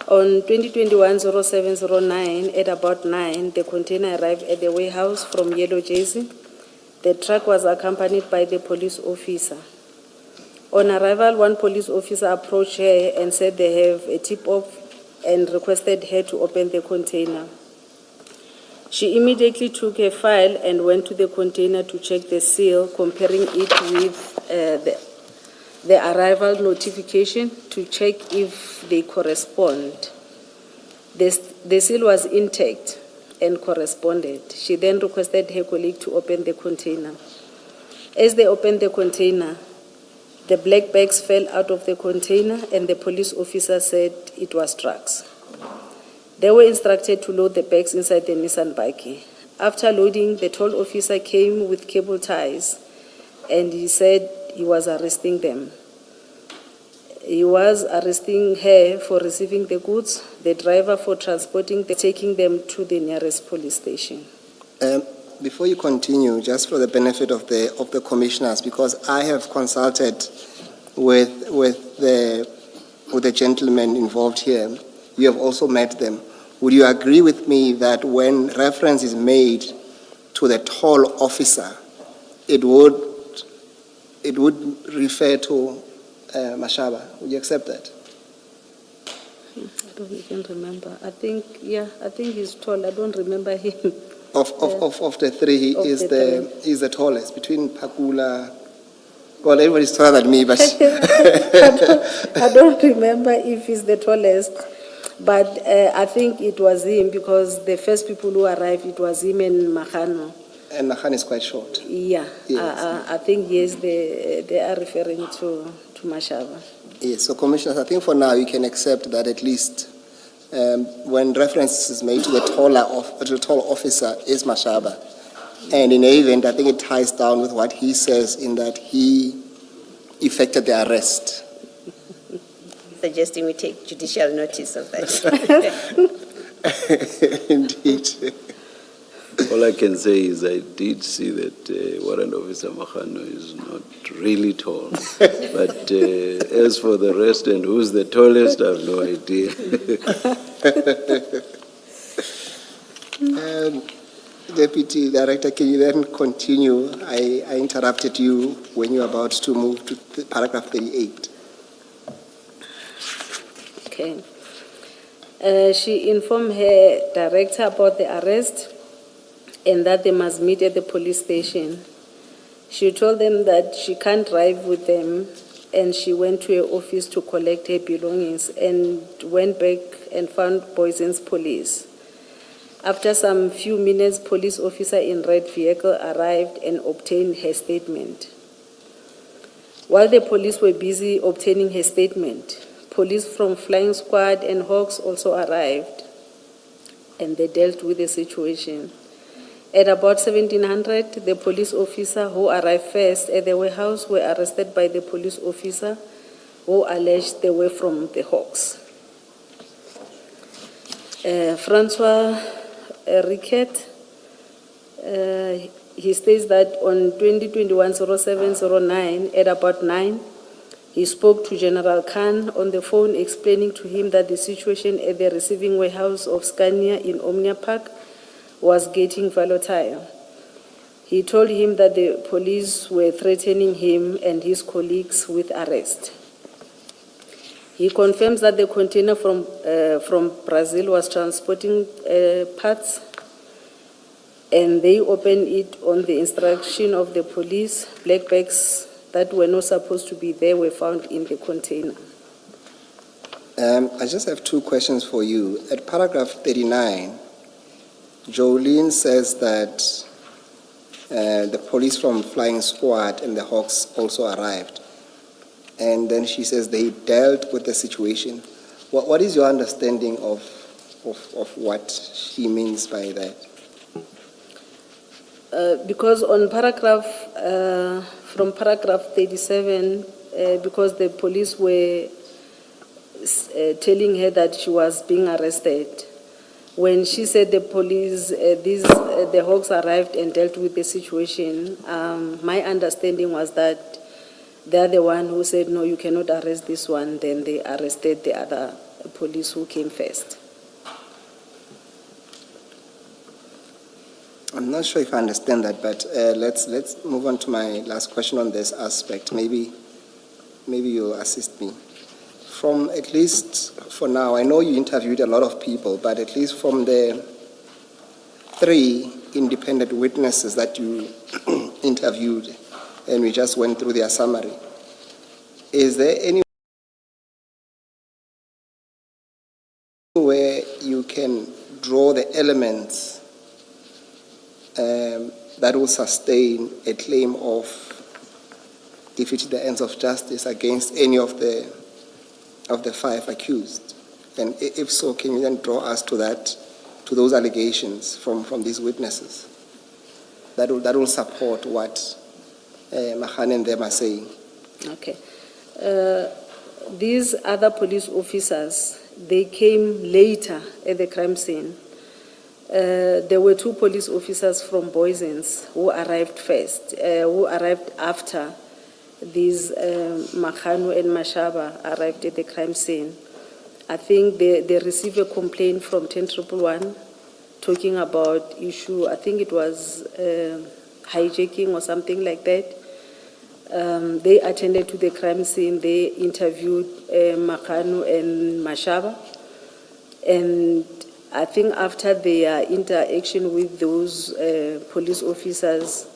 On 2021-0709, at about 9, the container arrived at the warehouse from Yellow Jersey. The truck was accompanied by the police officer. On arrival, one police officer approached her and said they have a tip-off and requested her to open the container. She immediately took a file and went to the container to check the seal, comparing it with the arrival notification to check if they correspond. The seal was intact and corresponded. She then requested her colleague to open the container. As they opened the container, the black bags fell out of the container and the police officer said it was drugs. They were instructed to load the bags inside the Nissan buggy. After loading, the toll officer came with cable ties and he said he was arresting them. He was arresting her for receiving the goods, the driver for taking them to the nearest police station. Before you continue, just for the benefit of the commissioners, because I have consulted with the gentlemen involved here, you have also met them. Would you agree with me that when reference is made to the toll officer, it would refer to Mashaba? Would you accept that? I don't even remember. I think he's tall. I don't remember him. Of the three, he Of is the is the tallest between Pakula. Well, everybody's taller than me, but I don't remember if he's the tallest, but I think it was him because the first people who arrived, it was him and Mahano. and Nahan is quite short. Yeah, Yes. I think yes, they are referring to Mashaba. Yes. So, commissioners, I think for now you can accept that at least when reference is made to the tall officer is Mashaba, And in any event, I think it ties down with what he says in that he effected the arrest. Suggesting we take judicial notice of that. Indeed. All I can say is I did see that Warrant Officer Makhano is not really tall. But as for the rest and who's the tallest, I have no idea. Deputy Director, can you then continue? I interrupted you when you were about to move to paragraph 38. Okay. She informed her director about the arrest and that they must meet at the police station. She told them that she can't drive with them, and she went to her office to collect her belongings and went back and found Boysen's police. After some few minutes, police officer in red vehicle arrived and obtained her statement. While the police were busy obtaining her statement, police from Flying Squad and Hawks also arrived, and they dealt with the situation. At about 1700, the police officer who arrived first at the warehouse were arrested by the police officer who alleged they were from the Hawks. Francois Riquet, he states that on 2021-07-09, at about 9, he spoke to General Khan on the phone, explaining to him that the situation at the receiving warehouse of Scania in Omnia Park was getting volatile. He told him that the police were threatening him and his colleagues with arrest. He confirms that the container from Brazil was transporting parts, and they opened it on the instruction of the police. Black bags that were not supposed to be there were found in the container. I just have two questions for you. At paragraph 39, Jolene says that the police from Flying Squad and the Hawks also arrived. And then she says they dealt with the situation. What is your understanding of what she means by that? Because on from paragraph 37, because the police were telling her that she was being arrested, when she said the police, the Hawks arrived and dealt with the situation, my understanding was that they're the one who said, no, you cannot arrest this one. Then they arrested the other police who came first. I'm not sure if I understand that, but let's move on to my last question on this aspect. Maybe you'll assist me. From at least for now, I know you interviewed a lot of people, but at least from the 3 independent witnesses that you interviewed, and we just went through their summary, is there any where you can draw the elements that will sustain a claim of defeating the ends of justice against any of the 5 accused? And if so, can you then draw us to those allegations from these witnesses that will support what Mahan and them are saying? Okay. These other police officers, they came later at the crime scene. There were 2 police officers from Boysens who arrived first, who arrived after these Makhano and Mashaba arrived at the crime scene. I think they received a complaint from 10111 talking about issue, I think it was hijacking or something like that. They attended to the crime scene, they interviewed Makhano and Mashaba, and I think after their interaction with those police officers,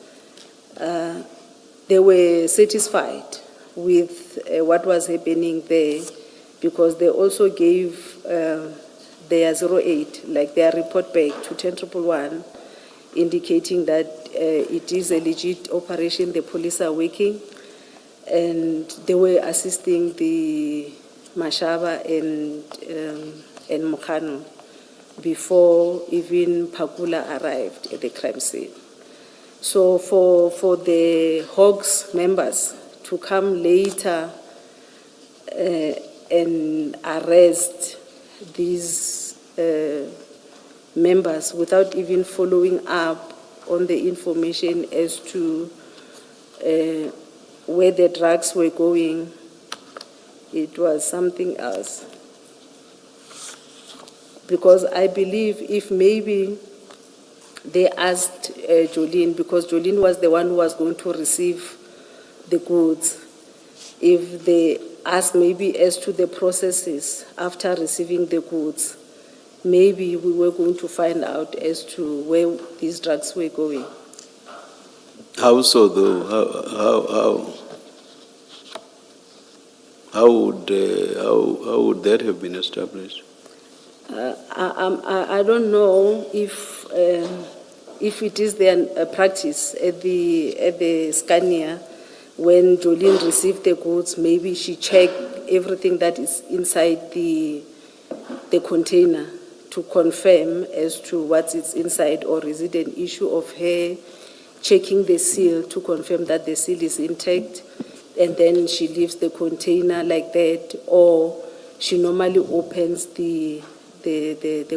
they were satisfied with what was happening there, because they also gave their 08, like their report back to 10111, indicating that it is a legit operation, the police are working, and they were assisting the Mashaba and Mokhano before even Pakula arrived at the crime scene. So for the Hawks members to come later and arrest these members without even following up on the information as to where the drugs were going, it was something else. Because I believe if maybe they asked Jolene, because Jolene was the one who was going to receive the goods, if they asked maybe as to the processes after receiving the goods, maybe we were going to find out as to where these drugs were going. How so, though? How would that have been established? I don't know if it is their practice at the Scania, when Jolene received the goods, maybe she checked everything that is inside the container to confirm as to what is inside, or is it an issue of her checking the seal to confirm that the seal is intact, and then she leaves the container like that, or she normally opens the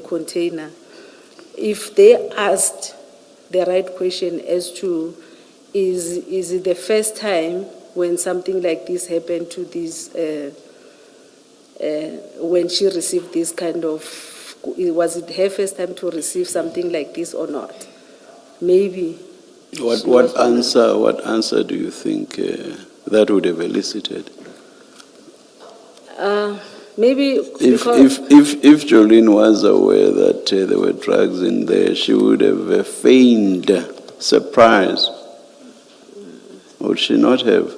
container. If they asked the right question as to is it the first time when something like this happened to this, when she received this kind of, was it her first time to receive something like this or not? Maybe. What answer do you think that would have elicited? Maybe If Jolene was aware that there were drugs in there, she would have feigned surprise. Would she not have?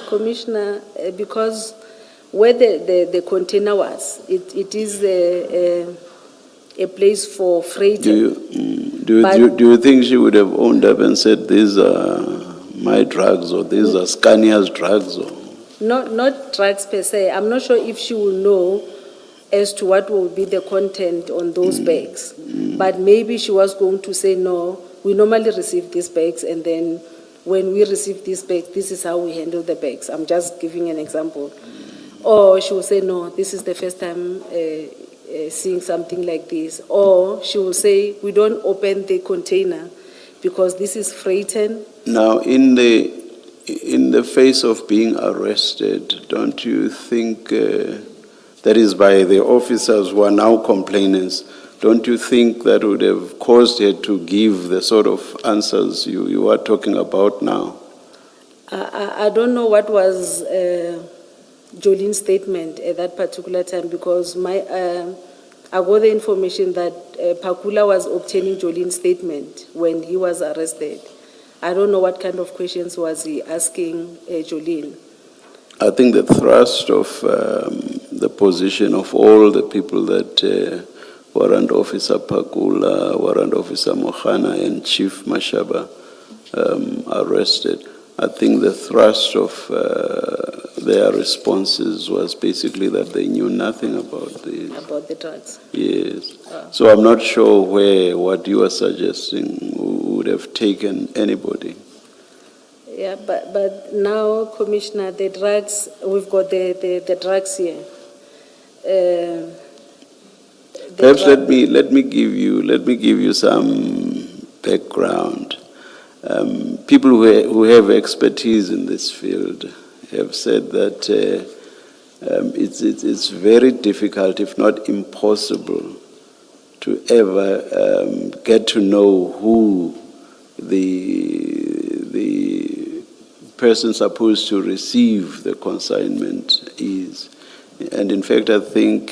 Commissioner, because where the container was, it is a place for freight. Do you think she would have owned up and said, these are my drugs, or these are Scania's drugs? Or? Not drugs per se. I'm not sure if she will know as to what will be the content on those bags. But maybe she was going to say, no, we normally receive these bags, and then when we receive these bags, this is how we handle the bags. I'm just giving an example. Or she will say, no, this is the first time seeing something like this. Or she will say, we don't open the container because this is freighted. Now, in the face of being arrested, don't you think, that is by the officers who are now complainants, don't you think that would have caused her to give the sort of answers you are talking about now? I don't know what was Jolene's statement at that particular time, because I got the information that Pakula was obtaining Jolene's statement when he was arrested. I don't know what kind of questions was he asking Jolene. I think the thrust of the position of all the people that Warrant Officer Pakula, Warrant Officer Mohana, and Chief Mashaba arrested, I think the thrust of their responses was basically that they knew nothing about the drugs. Yes. So I'm not sure where what you are suggesting would have taken anybody. Yeah, but now, Commissioner, the drugs, we've got the drugs here. Perhaps let me give you some background. People who have expertise in this field have said that it's very difficult, if not impossible, to ever get to know who the person supposed to receive the consignment is. And in fact, I think,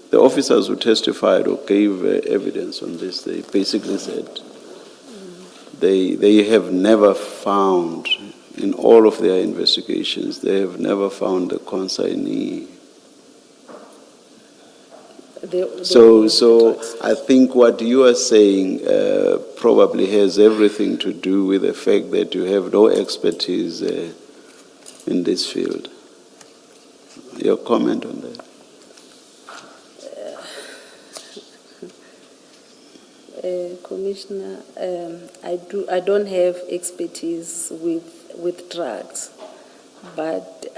the officers who testified or gave evidence on this, they basically said they have never found, in all of their investigations, they have never found the consignee. So I think what you are saying probably has everything to do with the fact that you have no expertise in this field. your comment on that? Commissioner, I don't have expertise with drugs, but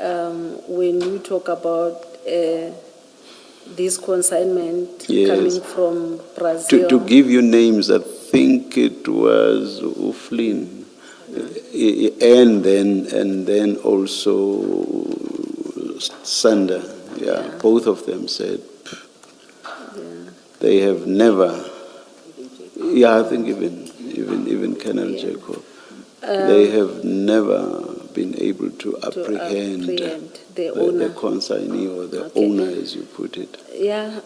when you talk about this consignment Yes. coming from Brazil. To give you names, I think it was Uflin, and then also Sander. Yeah, both of them said they have never. Yeah, I think even Colonel Jacob, they have never been able to apprehend the owner. the consignee or the Okay. owner, as you put it. Yeah,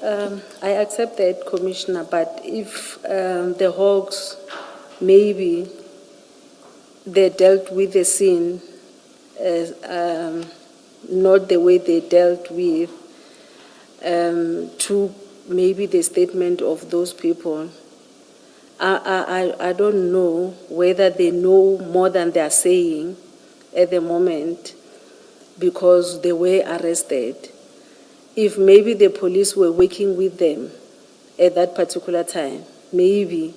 I accept that, Commissioner, but if the Hawks, maybe they dealt with the scene as, not the way they dealt with to maybe the statement of those people. I don't know whether they know more than they are saying at the moment because they were arrested. If maybe the police were working with them at that particular time, maybe,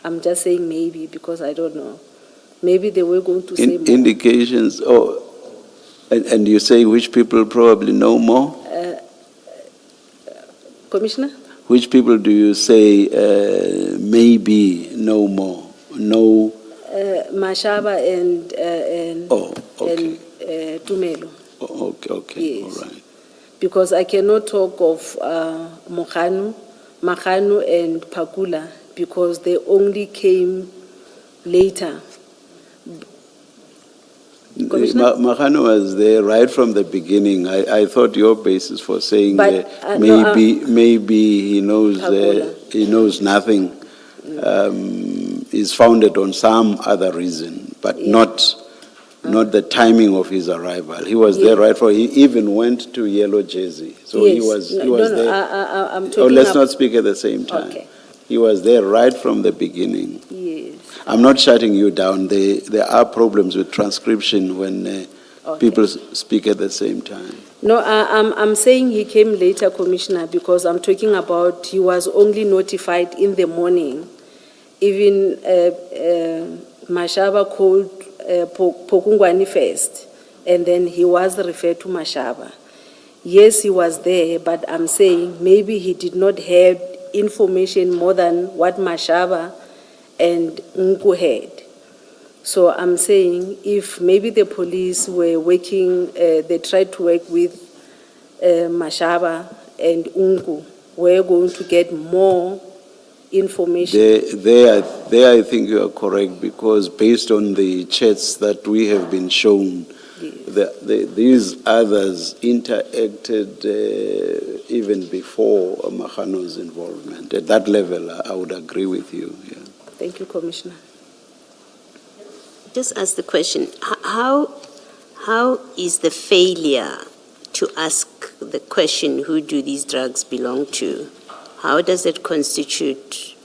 I'm just saying maybe because I don't know, maybe they were going to say more. Indications, and you say which people probably know more? Commissioner? Which people do you say maybe know more? Know? Mashaba and Oh, okay. and Tumelo. Oh, okay, Yes. all right. Because I cannot talk of Makanu and Pakula because they only came later. Commissioner? Mahano was there right from the beginning. I thought your basis for saying But, maybe he knows nothing is founded on some other reason, but not the timing of his arrival. He was there right from. He even went to Yellow Jersey, so he was there. I'm talking let's not speak at the same time. Okay. He was there right from the beginning. Yes. I'm not shutting you down. There are problems with transcription when people speak at the same time. No, I'm saying he came later, Commissioner, because I'm talking about he was only notified in the morning. Even Mashaba called Pokungwani first, and then he was referred to Mashaba. Yes, he was there, but I'm saying maybe he did not have information more than what Mashaba and Nku had. So I'm saying if maybe the police were working, they tried to work with Mashaba and Nku, we're going to get more information. There, I think you are correct, because based on the chats that we have been shown, these others interacted even before Mahano's involvement. At that level, I would agree with you. Yeah. Thank you, Commissioner. Just ask the question, how is the failure to ask the question, who do these drugs belong to, how does it constitute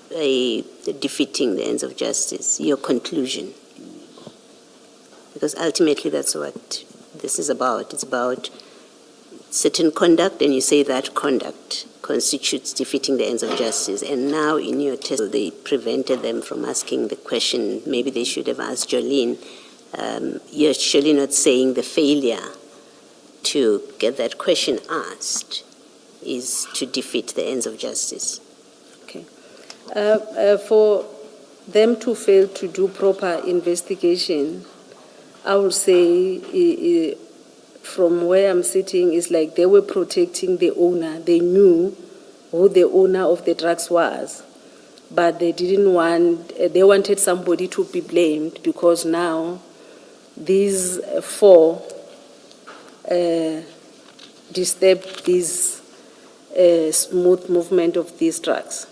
defeating the ends of justice, your conclusion? Because ultimately that's what this is about. It's about certain conduct, and you say that conduct constitutes defeating the ends of justice. And now in your test, they prevented them from asking the question. Maybe they should have asked Jolene. You're surely not saying the failure to get that question asked is to defeat the ends of justice. Okay. For them to fail to do proper investigation, I would say from where I'm sitting is like they were protecting the owner. They knew who the owner of the drugs was, but they didn't want, they wanted somebody to be blamed because now these four disturbed this smooth movement of these drugs.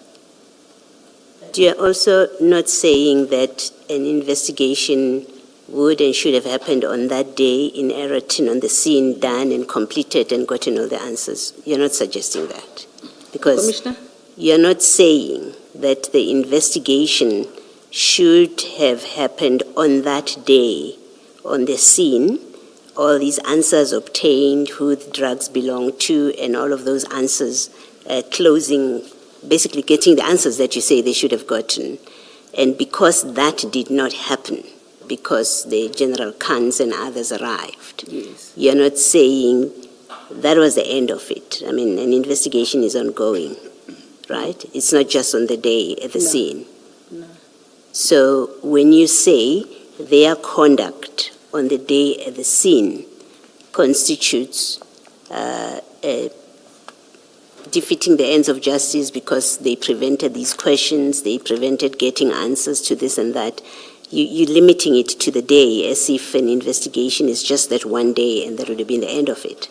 You're also not saying that an investigation would and should have happened on that day in Eraton, on the scene, done and completed and gotten all the answers. You're not suggesting that. Because Commissioner? you're not saying that the investigation should have happened on that day on the scene all these answers obtained, who the drugs belong to, and all of those answers closing, basically getting the answers that you say they should have gotten. And because that did not happen, because the General Khans and others arrived, Yes. you're not saying that was the end of it. I mean, an investigation is ongoing, right? It's not just on the day at the No. scene. No. So when you say their conduct on the day at the scene constitutes defeating the ends of justice because they prevented these questions, they prevented getting answers to this and that, you're limiting it to the day as if an investigation is just that one day and that would have been the end of it.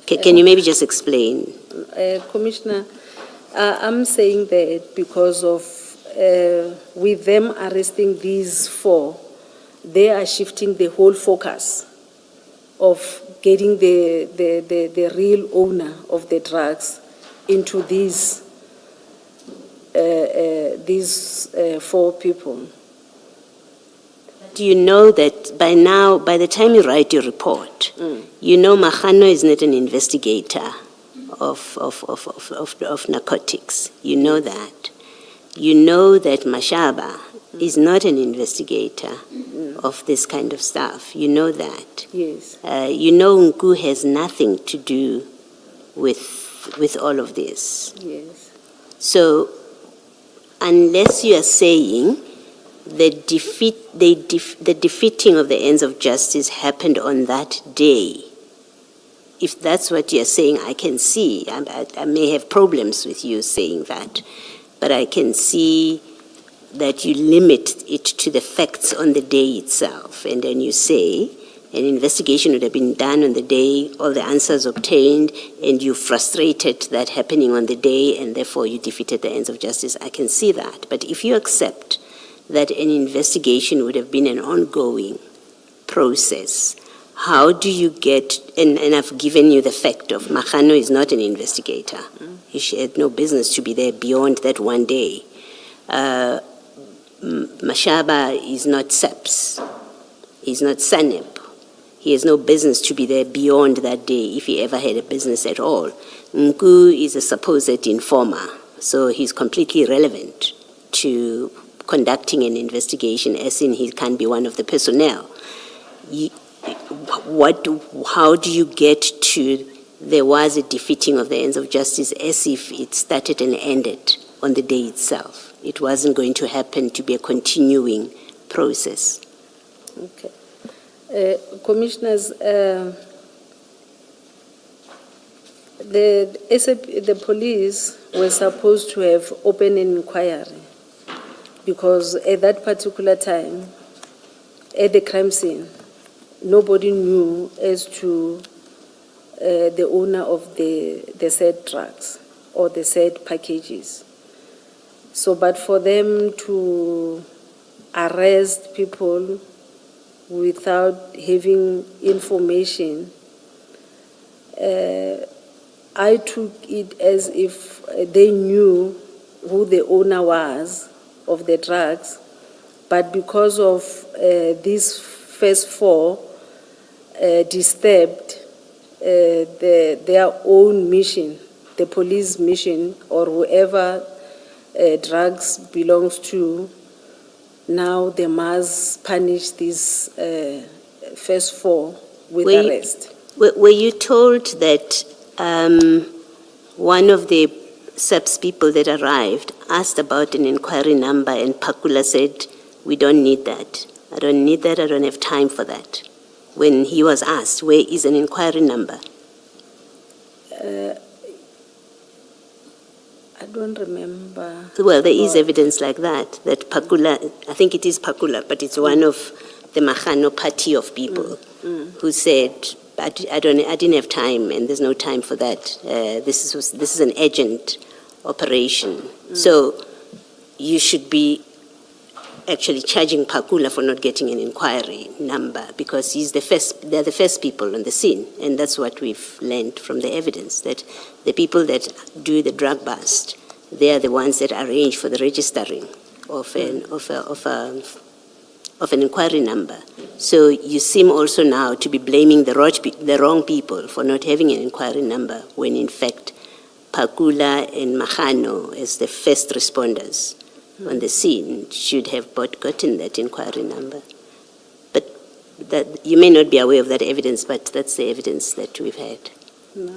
Can you maybe just explain? Commissioner, I'm saying that because of, with them arresting these four, they are shifting the whole focus of getting the real owner of the drugs into these four people. Do you know that by now, by the time you write your report, you know Mahano is not an investigator of narcotics. You know that. You know that Mashaba is not an investigator of this kind of stuff. You know that. Yes. You know Nku has nothing to do with all of this. Yes. So, unless you are saying the defeating of the ends of justice happened on that day, if that's what you're saying, I can see. I may have problems with you saying that, but I can see that you limit it to the facts on the day itself, and then you say an investigation would have been done on the day, all the answers obtained, and you frustrated that happening on the day, and therefore you defeated the ends of justice. I can see that. But if you accept that an investigation would have been an ongoing process, how do you get, and I've given you the fact of Mahano is not an investigator. He had no business to be there beyond that one day. Mashaba is not SEPS. He's not SANEP. He has no business to be there beyond that day if he ever had a business at all. Nku is a supposed informer, so he's completely irrelevant to conducting an investigation, as in he can be one of the personnel. How do you get to there was a defeating of the ends of justice as if it started and ended on the day itself? It wasn't going to happen to be a continuing process. Okay. Commissioners, the police were supposed to have opened an inquiry because at that particular time, at the crime scene, nobody knew as to the owner of the said drugs or the said packages. So, but for them to arrest people without having information, I took it as if they knew who the owner was of the drugs, but because of these first four disturbed their own mission, the police mission, or whoever drugs belongs to, now they must punish these first four with arrest. Were you told that one of the SEPS people that arrived asked about an inquiry number and Pakula said, we don't need that. I don't need that, I don't have time for that. When he was asked, where is an inquiry number? I don't remember. Well, there is evidence like that Pakula, I think it is Pakula, but it's one of the Mahano party of people who said, I didn't have time and there's no time for that. This is an urgent operation. So you should be actually charging Pakula for not getting an inquiry number because they're the first people on the scene. And that's what we've learned from the evidence, that the people that do the drug bust, they are the ones that arrange for the registering of of an inquiry number. So you seem also now to be blaming the wrong people for not having an inquiry number, when in fact Pakula and Mahano, as the first responders on the scene, should have both gotten that inquiry number. But that you may not be aware of that evidence, but that's the evidence that we've had. No,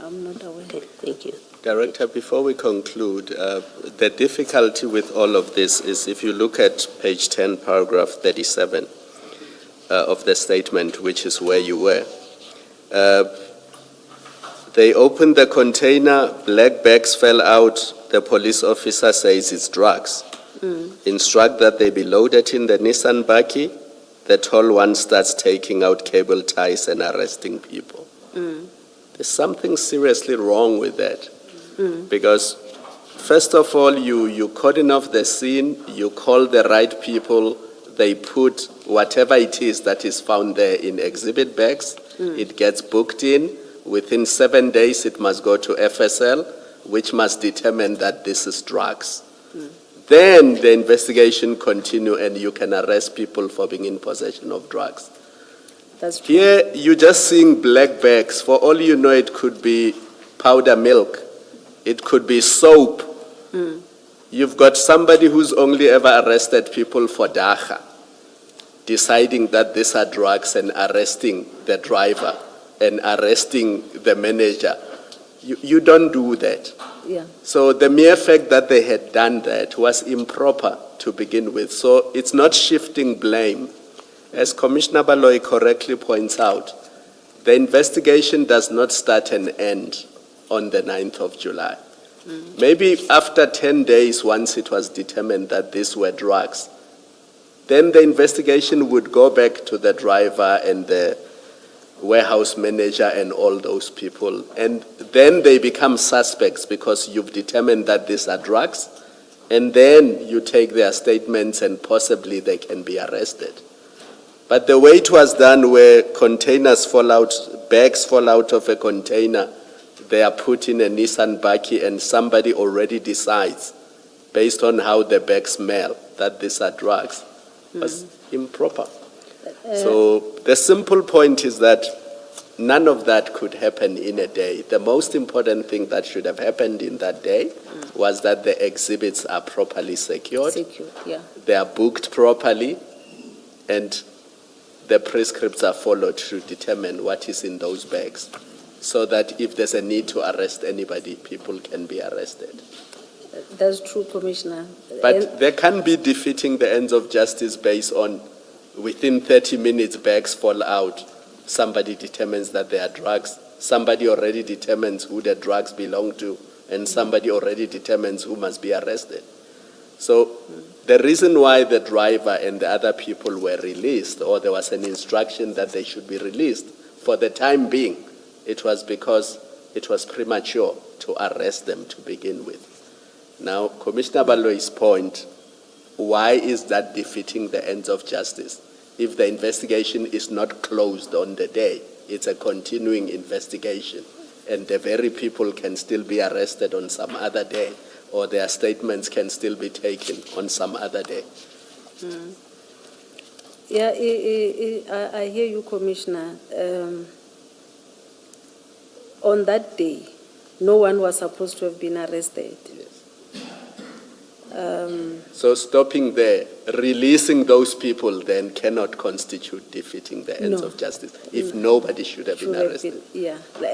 I'm not aware. Okay, thank you. Director, before we conclude, the difficulty with all of this is if you look at page 10, paragraph 37 of the statement, which is where you were. They opened the container, black bags fell out, the police officer says it's drugs. Instruct that they be loaded in the Nissan Baki, the tall one starts taking out cable ties and arresting people. There's something seriously wrong with that. Because first of all, you cordon off the scene, you call the right people, they put whatever it is that is found there in exhibit bags, it gets booked in. Within 7 days, it must go to FSL, which must determine that this is drugs. Then the investigation continue and you can arrest people for being in possession of drugs. That's true. Here, you're just seeing black bags. For all you know, it could be powder milk. It could be soap. You've got somebody who's only ever arrested people for dacha, deciding that these are drugs and arresting the driver and arresting the manager. You don't do that. Yeah. So the mere fact that they had done that was improper to begin with. So it's not shifting blame. As Commissioner Baloy correctly points out, the investigation does not start and end on the 9th of July. Maybe after 10 days, once it was determined that these were drugs, then the investigation would go back to the driver and the warehouse manager and all those people. And then they become suspects because you've determined that these are drugs. And then you take their statements and possibly they can be arrested. But the way it was done, where containers fall out, bags fall out of a container, they are put in a Nissan Baki and somebody already decides, based on how the bags smell, that these are drugs, was improper. So the simple point is that none of that could happen in a day. The most important thing that should have happened in that day was that the exhibits are properly secured, they are booked properly, and the prescripts are followed to determine what is in those bags, so that if there's a need to arrest anybody, people can be arrested. That's true, Commissioner. But there can be defeating the ends of justice based on within 30 minutes bags fall out, somebody determines that they are drugs, somebody already determines who the drugs belong to, and somebody already determines who must be arrested. So the reason why the driver and the other people were released, or there was an instruction that they should be released, for the time being, it was because it was premature to arrest them to begin with. Now, Commissioner Baloy's point, why is that defeating the ends of justice? If the investigation is not closed on the day, it's a continuing investigation, and the very people can still be arrested on some other day, or their statements can still be taken on some other day. Yeah, I hear you, Commissioner. On that day, no one was supposed to have been arrested. So stopping there, releasing those people then cannot constitute defeating the ends of justice if nobody should have been arrested.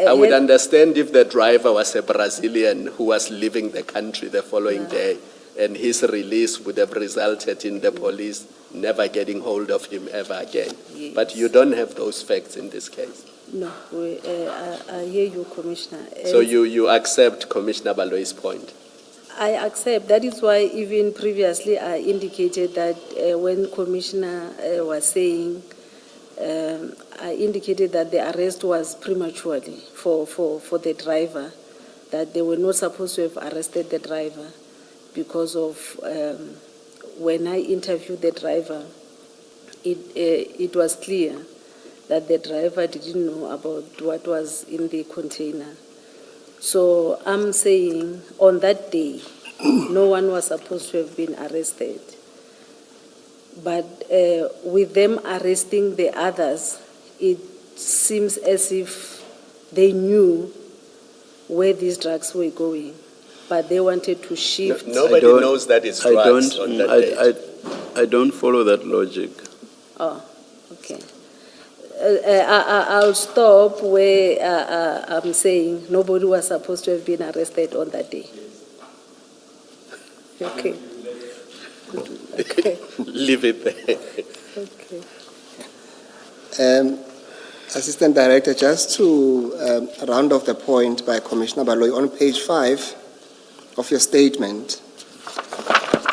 I would understand if the driver was a Brazilian who was leaving the country the following day, and his release would have resulted in the police never getting hold of him ever again. Yes. But you don't have those facts in this case. No, I hear you, Commissioner. So you accept Commissioner Baloy's point? I accept. That is why even previously I indicated that when Commissioner was saying, I indicated that the arrest was prematurely for the driver, that they were not supposed to have arrested the driver because of when I interviewed the driver, it was clear that the driver didn't know about what was in the container. So I'm saying on that day, no one was supposed to have been arrested. but with them arresting the others, it seems as if they knew where these drugs were going, but they wanted to shift. Nobody I don't- knows that it's I drugs don't, on that I, date. I don't follow that logic. Oh, okay. I'll stop where I'm saying nobody was supposed to have been arrested on that day. Okay. Okay, Leave it there. okay. Assistant Director, just to round off the point by Commissioner Baloyi, on page 5 of your statement,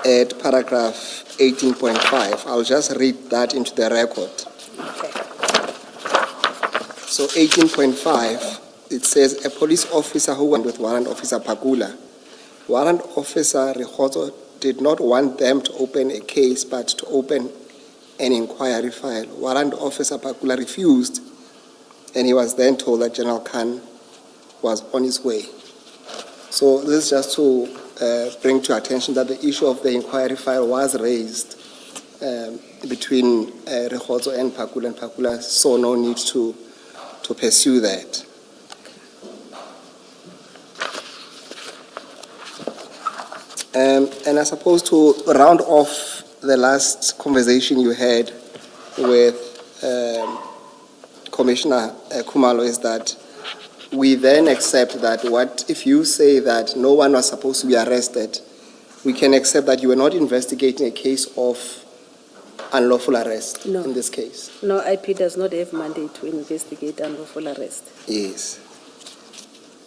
at paragraph 18.5, I'll just read that into the record. So 18.5, it says, a police officer who went with Warrant Officer Pakula. Warrant Officer Rikhotso did not want them to open a case, but to open an inquiry file. Warrant Officer Pakula refused, and he was then told that General Khan was on his way. So this is just to bring to attention that the issue of the inquiry file was raised between Rikhotso and Pakula saw no need to pursue that. And I suppose to round off the last conversation you had with Commissioner Khumalo is that we then accept that what if you say that no one was supposed to be arrested, we can accept that you were not investigating a case of unlawful arrest No. in this case. No, IP does not have mandate to investigate unlawful arrest. Yes.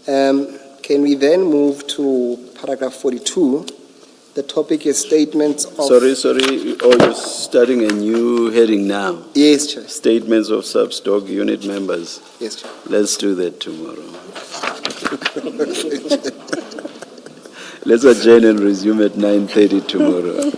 Can we then move to paragraph 42? The topic is statements of... Sorry, you're starting a new heading now. Yes, Chair. Statements of sub-stock unit members. Yes, Chair. Let's do that tomorrow. Let's adjourn and resume at 9:30 tomorrow.